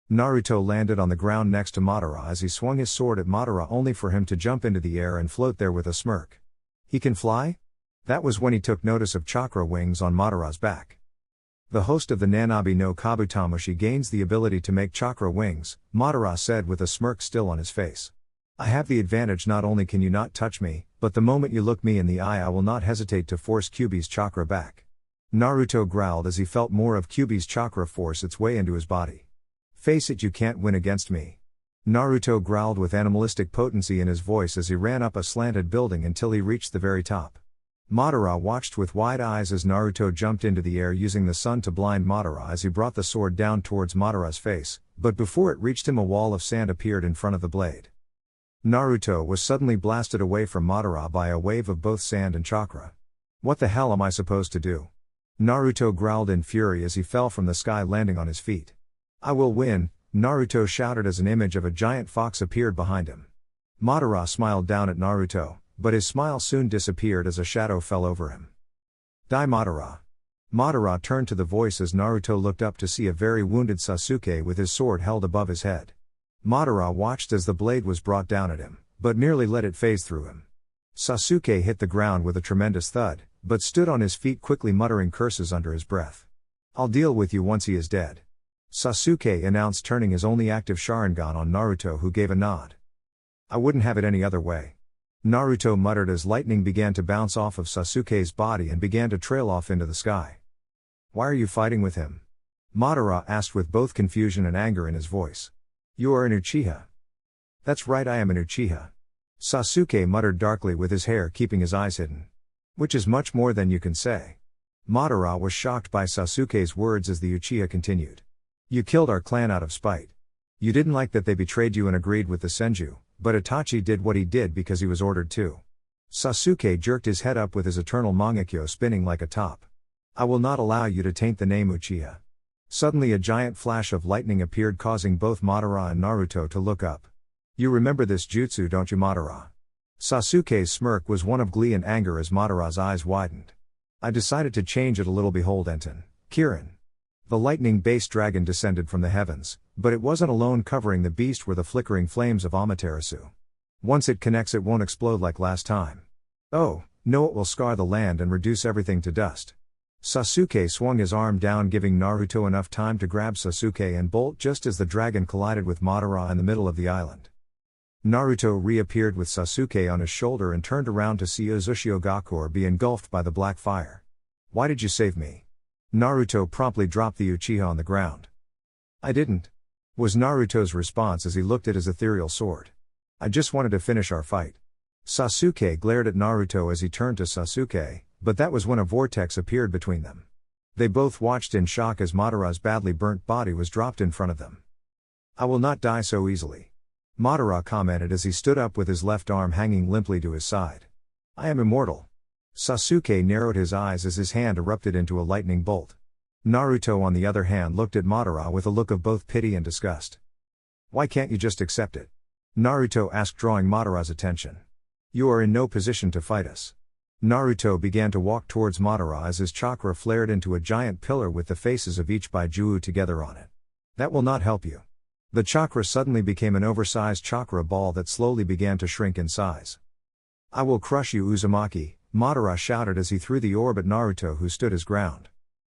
Naruto landed on the ground next to Madara as he swung his sword at Madara, only for him to jump into the air and float there with a smirk. He can fly? That was when he took notice of chakra wings on Madara's back. The host of the Nanabi no Kabutamushi gains the ability to make chakra wings, Madara said with a smirk still on his face. I have the advantage. Not only can you not touch me, but the moment you look me in the eye I will not hesitate to force Kyuubi's chakra back. Naruto growled as he felt more of Kyuubi's chakra force its way into his body. Face it, you can't win against me. Naruto growled with animalistic potency in his voice as he ran up a slanted building until he reached the very top. Madara watched with wide eyes as Naruto jumped into the air, using the sun to blind Madara as he brought the sword down towards Madara's face, but before it reached him a wall of sand appeared in front of the blade. Naruto was suddenly blasted away from Madara by a wave of both sand and chakra. What the hell am I supposed to do? Naruto growled in fury as he fell from the sky, landing on his feet. I will win, Naruto shouted as an image of a giant fox appeared behind him. Madara smiled down at Naruto, but his smile soon disappeared as a shadow fell over him. Die Madara. Madara turned to the voice as Naruto looked up to see a very wounded Sasuke with his sword held above his head. Madara watched as the blade was brought down at him, but merely let it phase through him. Sasuke hit the ground with a tremendous thud, but stood on his feet quickly muttering curses under his breath. I'll deal with you once he is dead. Sasuke announced, turning his only active Sharingan on Naruto, who gave a nod. I wouldn't have it any other way. Naruto muttered as lightning began to bounce off of Sasuke's body and began to trail off into the sky. Why are you fighting with him? Madara asked with both confusion and anger in his voice. You are an Uchiha. That's right, I am an Uchiha. Sasuke muttered darkly with his hair keeping his eyes hidden. Which is much more than you can say. Madara was shocked by Sasuke's words as the Uchiha continued. You killed our clan out of spite. You didn't like that they betrayed you and agreed with the Senju, but Itachi did what he did because he was ordered to. Sasuke jerked his head up with his eternal Mangekyo spinning like a top. I will not allow you to taint the name Uchiha. Suddenly a giant flash of lightning appeared, causing both Madara and Naruto to look up. You remember this jutsu, don't you, Madara? Sasuke's smirk was one of glee and anger as Madara's eyes widened. I decided to change it a little. Behold Enten, Kirin. The lightning-based dragon descended from the heavens, but it wasn't alone. Covering the beast were the flickering flames of Amaterasu. Once it connects, it won't explode like last time. Oh, no, it will scar the land and reduce everything to dust. Sasuke swung his arm down, giving Naruto enough time to grab Sasuke and bolt just as the dragon collided with Madara in the middle of the island. Naruto reappeared with Sasuke on his shoulder and turned around to see Uzumaki be engulfed by the black fire. Why did you save me? Naruto promptly dropped the Uchiha on the ground. I didn't, was Naruto's response as he looked at his ethereal sword. I just wanted to finish our fight. Sasuke glared at Naruto as he turned to Sasuke, but that was when a vortex appeared between them. They both watched in shock as Madara's badly burnt body was dropped in front of them. I will not die so easily. Madara commented as he stood up with his left arm hanging limply to his side. I am immortal. Sasuke narrowed his eyes as his hand erupted into a lightning bolt. Naruto on the other hand looked at Madara with a look of both pity and disgust. Why can't you just accept it? Naruto asked, drawing Madara's attention. You are in no position to fight us. Naruto began to walk towards Madara as his chakra flared into a giant pillar with the faces of each Baijuu together on it. That will not help you. The chakra suddenly became an oversized chakra ball that slowly began to shrink in size. I will crush you, Uzumaki, Madara shouted as he threw the orb at Naruto, who stood his ground.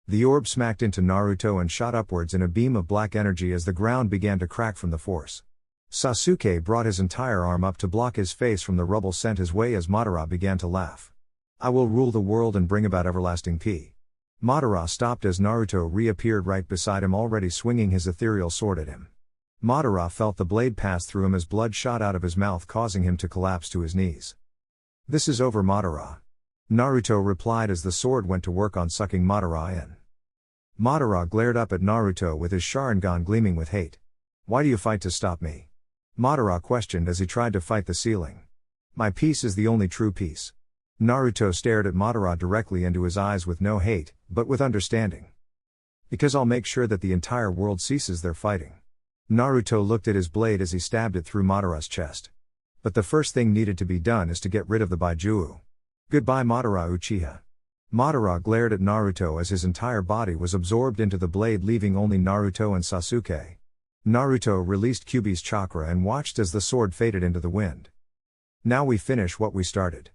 The orb smacked into Naruto and shot upwards in a beam of black energy as the ground began to crack from the force. Sasuke brought his entire arm up to block his face from the rubble sent his way as Madara began to laugh. I will rule the world and bring about everlasting peace. Madara stopped as Naruto reappeared right beside him, already swinging his ethereal sword at him. Madara felt the blade pass through him as blood shot out of his mouth, causing him to collapse to his knees. This is over, Madara. Naruto replied as the sword went to work on sucking Madara in. Madara glared up at Naruto with his Sharingan gleaming with hate. Why do you fight to stop me? Madara questioned as he tried to fight the ceiling. My peace is the only true peace. Naruto stared at Madara directly into his eyes with no hate, but with understanding. Because I'll make sure that the entire world ceases their fighting. Naruto looked at his blade as he stabbed it through Madara's chest. But the first thing needed to be done is to get rid of the Baijuu. Goodbye, Madara Uchiha. Madara glared at Naruto as his entire body was absorbed into the blade, leaving only Naruto and Sasuke. Naruto released Kyuubi's chakra and watched as the sword faded into the wind. Now we finish what we started.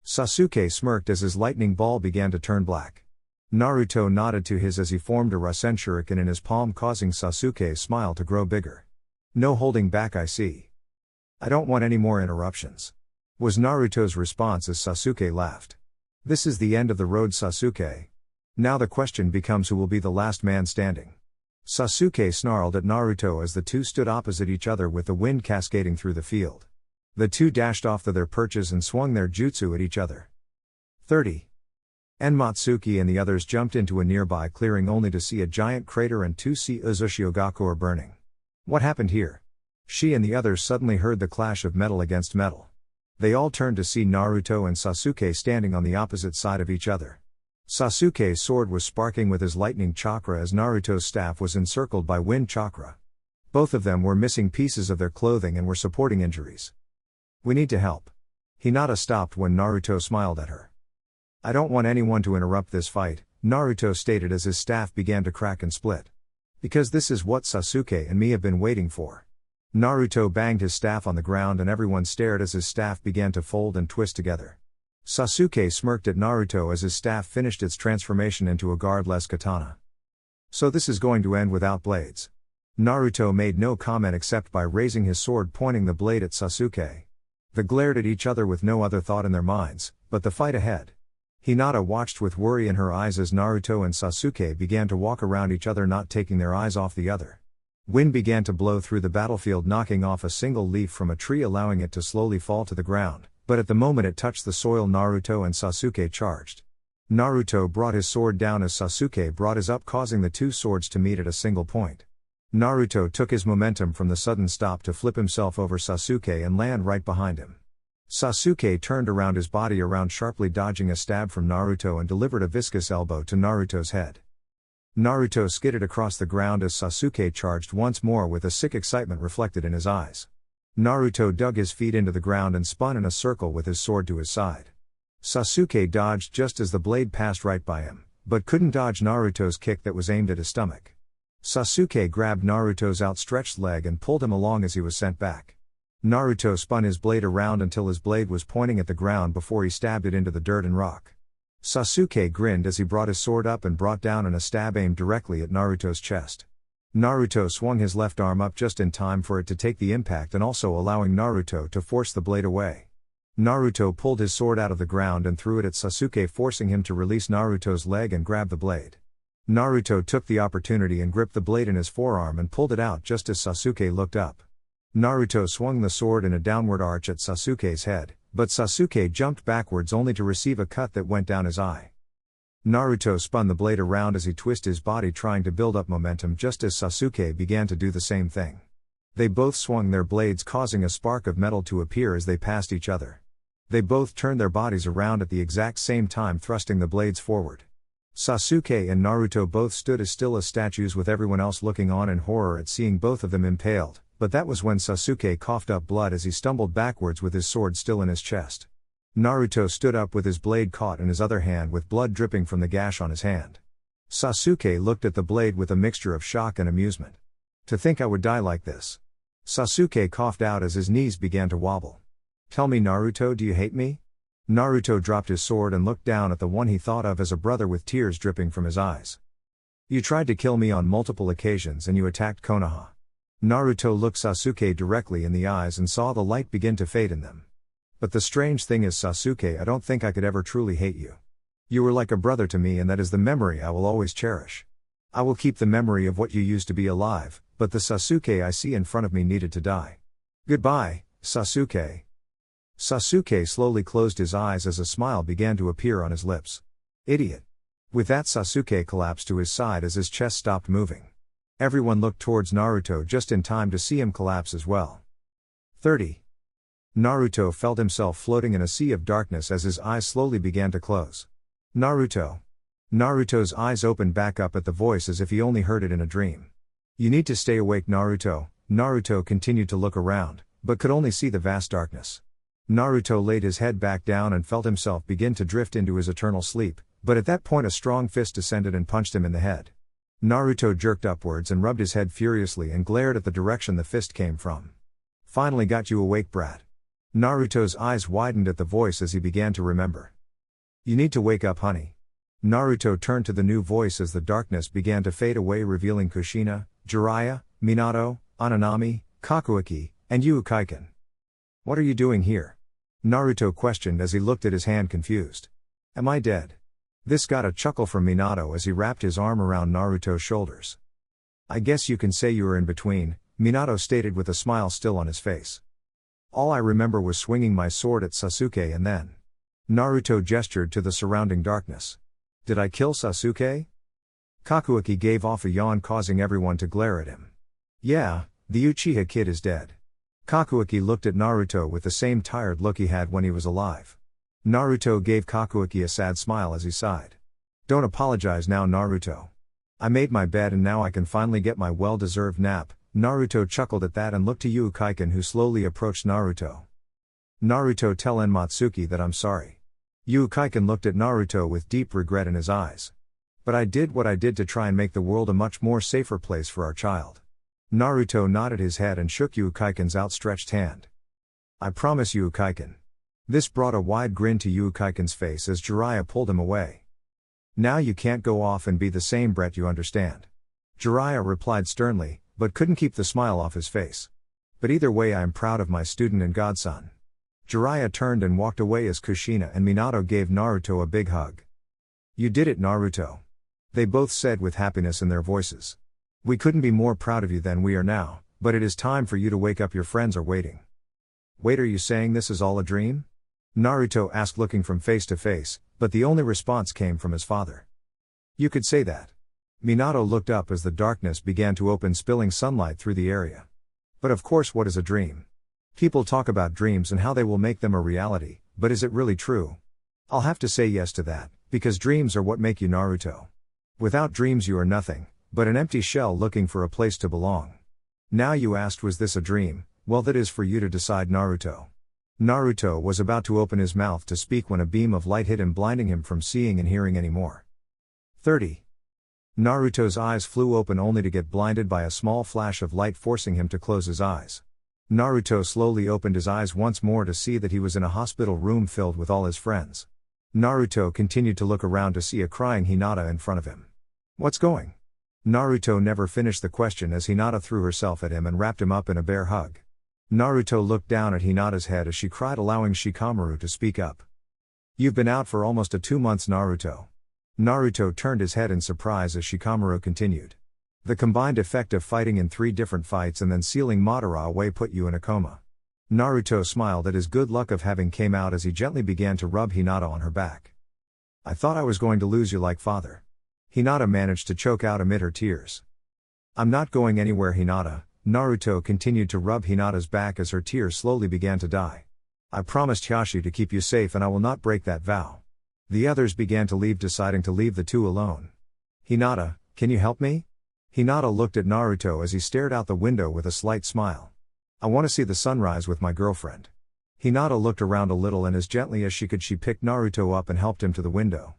Sasuke smirked as his lightning ball began to turn black. Naruto nodded to his as he formed a Rasen Shuriken in his palm, causing Sasuke's smile to grow bigger. No holding back, I see. I don't want any more interruptions, was Naruto's response as Sasuke laughed. This is the end of the road, Sasuke. Now the question becomes who will be the last man standing. Sasuke snarled at Naruto as the two stood opposite each other with the wind cascading through the field. The two dashed off to their perches and swung their jutsu at each other. 30. Enmatsuki and the others jumped into a nearby clearing only to see a giant crater and to see Uzumaki burning. What happened here? She and the others suddenly heard the clash of metal against metal. They all turned to see Naruto and Sasuke standing on the opposite side of each other. Sasuke's sword was sparking with his lightning chakra as Naruto's staff was encircled by wind chakra. Both of them were missing pieces of their clothing and were supporting injuries. We need to help. Hinata stopped when Naruto smiled at her. I don't want anyone to interrupt this fight, Naruto stated as his staff began to crack and split. Because this is what Sasuke and me have been waiting for. Naruto banged his staff on the ground and everyone stared as his staff began to fold and twist together. Sasuke smirked at Naruto as his staff finished its transformation into a guardless katana. So this is going to end without blades. Naruto made no comment except by raising his sword pointing the blade at Sasuke. They glared at each other with no other thought in their minds, but the fight ahead. Hinata watched with worry in her eyes as Naruto and Sasuke began to walk around each other not taking their eyes off the other. Wind began to blow through the battlefield knocking off a single leaf from a tree allowing it to slowly fall to the ground, but at the moment it touched the soil Naruto and Sasuke charged. Naruto brought his sword down as Sasuke brought his up causing the two swords to meet at a single point. Naruto took his momentum from the sudden stop to flip himself over Sasuke and land right behind him. Sasuke turned around his body around sharply dodging a stab from Naruto and delivered a viscous elbow to Naruto's head. Naruto skidded across the ground as Sasuke charged once more with a sick excitement reflected in his eyes. Naruto dug his feet into the ground and spun in a circle with his sword to his side. Sasuke dodged just as the blade passed right by him, but couldn't dodge Naruto's kick that was aimed at his stomach. Sasuke grabbed Naruto's outstretched leg and pulled him along as he was sent back. Naruto spun his blade around until his blade was pointing at the ground before he stabbed it into the dirt and rock. Sasuke grinned as he brought his sword up and brought down in a stab aimed directly at Naruto's chest. Naruto swung his left arm up just in time for it to take the impact and also allowing Naruto to force the blade away. Naruto pulled his sword out of the ground and threw it at Sasuke forcing him to release Naruto's leg and grab the blade. Naruto took the opportunity and gripped the blade in his forearm and pulled it out just as Sasuke looked up. Naruto swung the sword in a downward arch at Sasuke's head, but Sasuke jumped backwards only to receive a cut that went down his eye. Naruto spun the blade around as he twisted his body trying to build up momentum just as Sasuke began to do the same thing. They both swung their blades causing a spark of metal to appear as they passed each other. They both turned their bodies around at the exact same time thrusting the blades forward. Sasuke and Naruto both stood as still as statues with everyone else looking on in horror at seeing both of them impaled, but that was when Sasuke coughed up blood as he stumbled backwards with his sword still in his chest. Naruto stood up with his blade caught in his other hand with blood dripping from the gash on his hand. Sasuke looked at the blade with a mixture of shock and amusement. To think I would die like this. Sasuke coughed out as his knees began to wobble. Tell me Naruto, do you hate me? Naruto dropped his sword and looked down at the one he thought of as a brother with tears dripping from his eyes. You tried to kill me on multiple occasions and you attacked Konoha. Naruto looked Sasuke directly in the eyes and saw the light begin to fade in them. But the strange thing is Sasuke, I don't think I could ever truly hate you. You were like a brother to me and that is the memory I will always cherish. I will keep the memory of what you used to be alive, but the Sasuke I see in front of me needed to die. Goodbye, Sasuke. Sasuke slowly closed his eyes as a smile began to appear on his lips. Idiot. With that Sasuke collapsed to his side as his chest stopped moving. Everyone looked towards Naruto just in time to see him collapse as well. 30. Naruto felt himself floating in a sea of darkness as his eyes slowly began to close. Naruto. Naruto's eyes opened back up at the voice as if he only heard it in a dream. You need to stay awake Naruto. Naruto continued to look around, but could only see the vast darkness. Naruto laid his head back down and felt himself begin to drift into his eternal sleep, but at that point a strong fist descended and punched him in the head. Naruto jerked upwards and rubbed his head furiously and glared at the direction the fist came from. Finally got you awake, brat. Naruto's eyes widened at the voice as he began to remember. You need to wake up, honey. Naruto turned to the new voice as the darkness began to fade away revealing Kushina, Jiraiya, Minato, Ananami, Kakui, and Uzumaki. What are you doing here? Naruto questioned as he looked at his hand confused. Am I dead? This got a chuckle from Minato as he wrapped his arm around Naruto's shoulders. I guess you can say you were in between, Minato stated with a smile still on his face. All I remember was swinging my sword at Sasuke and then. Naruto gestured to the surrounding darkness. Did I kill Sasuke? Kakui gave off a yawn causing everyone to glare at him. Yeah, the Uchiha kid is dead. Kakui looked at Naruto with the same tired look he had when he was alive. Naruto gave Kakui a sad smile as he sighed. Don't apologize now Naruto. I made my bed and now I can finally get my well-deserved nap. Naruto chuckled at that and looked to Uzumaki who slowly approached Naruto. Naruto, tell Matsuki that I'm sorry. Ukaiken looked at Naruto with deep regret in his eyes. But I did what I did to try and make the world a much more safer place for our child. Naruto nodded his head and shook Ukaiken's outstretched hand. I promise you, Ukaiken. This brought a wide grin to Ukaiken's face as Jiraiya pulled him away. Now you can't go off and be the same brat, you understand? Jiraiya replied sternly, but couldn't keep the smile off his face. But either way, I am proud of my student and godson. Jiraiya turned and walked away as Kushina and Minato gave Naruto a big hug. You did it, Naruto. They both said with happiness in their voices. We couldn't be more proud of you than we are now, but it is time for you to wake up, your friends are waiting. Wait, are you saying this is all a dream? Naruto asked, looking from face to face, but the only response came from his father. You could say that. Minato looked up as the darkness began to open, spilling sunlight through the area. But of course, what is a dream? People talk about dreams and how they will make them a reality, but is it really true? I'll have to say yes to that, because dreams are what make you Naruto. Without dreams you are nothing, but an empty shell looking for a place to belong. Now you asked, was this a dream? Well, that is for you to decide, Naruto. Naruto was about to open his mouth to speak when a beam of light hit him, blinding him from seeing and hearing anymore. 30. Naruto's eyes flew open only to get blinded by a small flash of light, forcing him to close his eyes. Naruto slowly opened his eyes once more to see that he was in a hospital room filled with all his friends. Naruto continued to look around to see a crying Hinata in front of him. What's going? Naruto never finished the question as Hinata threw herself at him and wrapped him up in a bear hug. Naruto looked down at Hinata's head as she cried, allowing Shikamaru to speak up. You've been out for almost 2 months, Naruto. Naruto turned his head in surprise as Shikamaru continued. The combined effect of fighting in 3 different fights and then sealing Madara away put you in a coma. Naruto smiled at his good luck of having came out as he gently began to rub Hinata on her back. I thought I was going to lose you like father. Hinata managed to choke out amid her tears. I'm not going anywhere, Hinata. Naruto continued to rub Hinata's back as her tears slowly began to die. I promised Hiashi to keep you safe and I will not break that vow. The others began to leave, deciding to leave the two alone. Hinata, can you help me? Hinata looked at Naruto as he stared out the window with a slight smile. I want to see the sunrise with my girlfriend. Hinata looked around a little and as gently as she could she picked Naruto up and helped him to the window.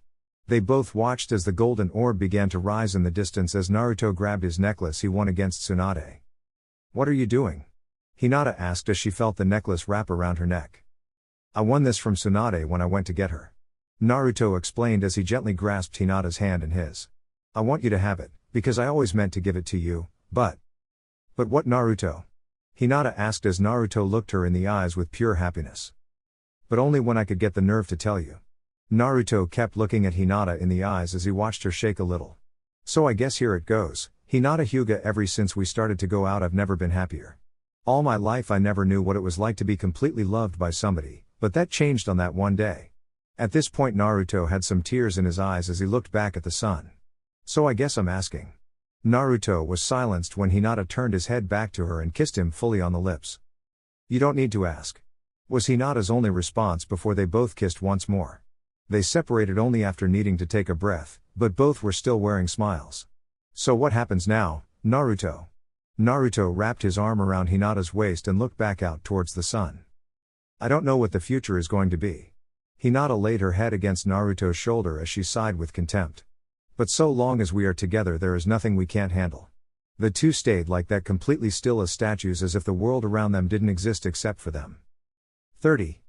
They both watched as the golden orb began to rise in the distance as Naruto grabbed his necklace he won against Tsunade. What are you doing? Hinata asked as she felt the necklace wrap around her neck. I won this from Tsunade when I went to get her. Naruto explained as he gently grasped Hinata's hand in his. I want you to have it, because I always meant to give it to you, but what, Naruto? Hinata asked as Naruto looked her in the eyes with pure happiness. But only when I could get the nerve to tell you. Naruto kept looking at Hinata in the eyes as he watched her shake a little. So I guess here it goes, Hinata Hyuga, ever since we started to go out I've never been happier. All my life I never knew what it was like to be completely loved by somebody, but that changed on that one day. At this point Naruto had some tears in his eyes as he looked back at the sun. So I guess I'm asking. Naruto was silenced when Hinata turned his head back to her and kissed him fully on the lips. You don't need to ask. Was Hinata's only response before they both kissed once more. They separated only after needing to take a breath, but both were still wearing smiles. So what happens now, Naruto? Naruto wrapped his arm around Hinata's waist and looked back out towards the sun. I don't know what the future is going to be. Hinata laid her head against Naruto's shoulder as she sighed with contempt. But so long as we are together there is nothing we can't handle. The two stayed like that, completely still as statues, as if the world around them didn't exist except for them. 30.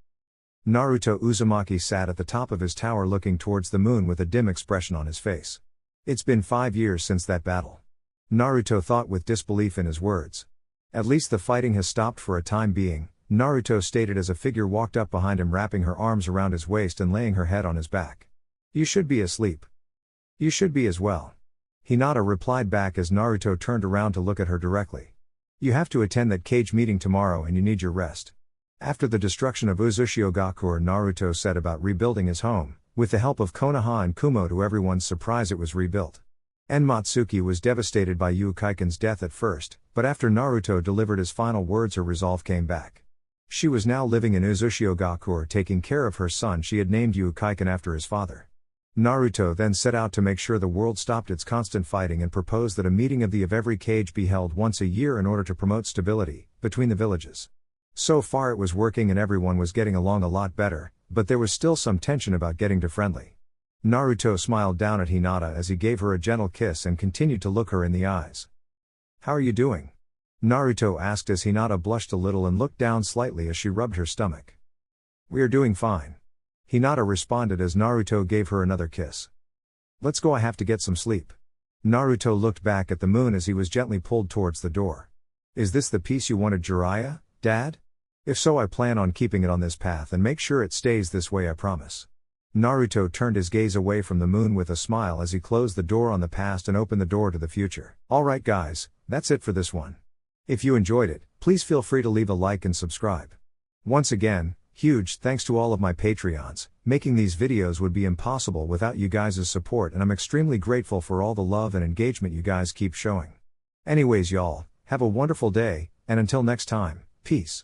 Naruto Uzumaki sat at the top of his tower looking towards the moon with a dim expression on his face. It's been 5 years since that battle. Naruto thought with disbelief in his words. At least the fighting has stopped for a time being, Naruto stated as a figure walked up behind him, wrapping her arms around his waist and laying her head on his back. You should be asleep. You should be as well. Hinata replied back as Naruto turned around to look at her directly. You have to attend that cage meeting tomorrow and you need your rest. After the destruction of Uzushiogakure, Naruto set about rebuilding his home. With the help of Konoha and Kumo, to everyone's surprise it was rebuilt. Matsuki was devastated by Ukaiken's death at first, but after Naruto delivered his final words her resolve came back. She was now living in Uzushiogakure taking care of her son she had named Ukaiken after his father. Naruto then set out to make sure the world stopped its constant fighting and proposed that a meeting of every cage be held once a year in order to promote stability between the villages. So far it was working and everyone was getting along a lot better, but there was still some tension about getting to friendly. Naruto smiled down at Hinata as he gave her a gentle kiss and continued to look her in the eyes. "How are you doing?" Naruto asked as Hinata blushed a little and looked down slightly as she rubbed her stomach. "We are doing fine." Hinata responded as Naruto gave her another kiss. "Let's go, I have to get some sleep." Naruto looked back at the moon as he was gently pulled towards the door. "Is this the peace you wanted, Jiraiya, Dad? If so, I plan on keeping it on this path and make sure it stays this way, I promise." Naruto turned his gaze away from the moon with a smile as he closed the door on the past and opened the door to the future. Alright guys, that's it for this one. If you enjoyed it, please feel free to leave a like and subscribe. Once again, huge thanks to all of my Patreons. Making these videos would be impossible without you guys' support, and I'm extremely grateful for all the love and engagement you guys keep showing. Anyways y'all, have a wonderful day, and until next time, peace.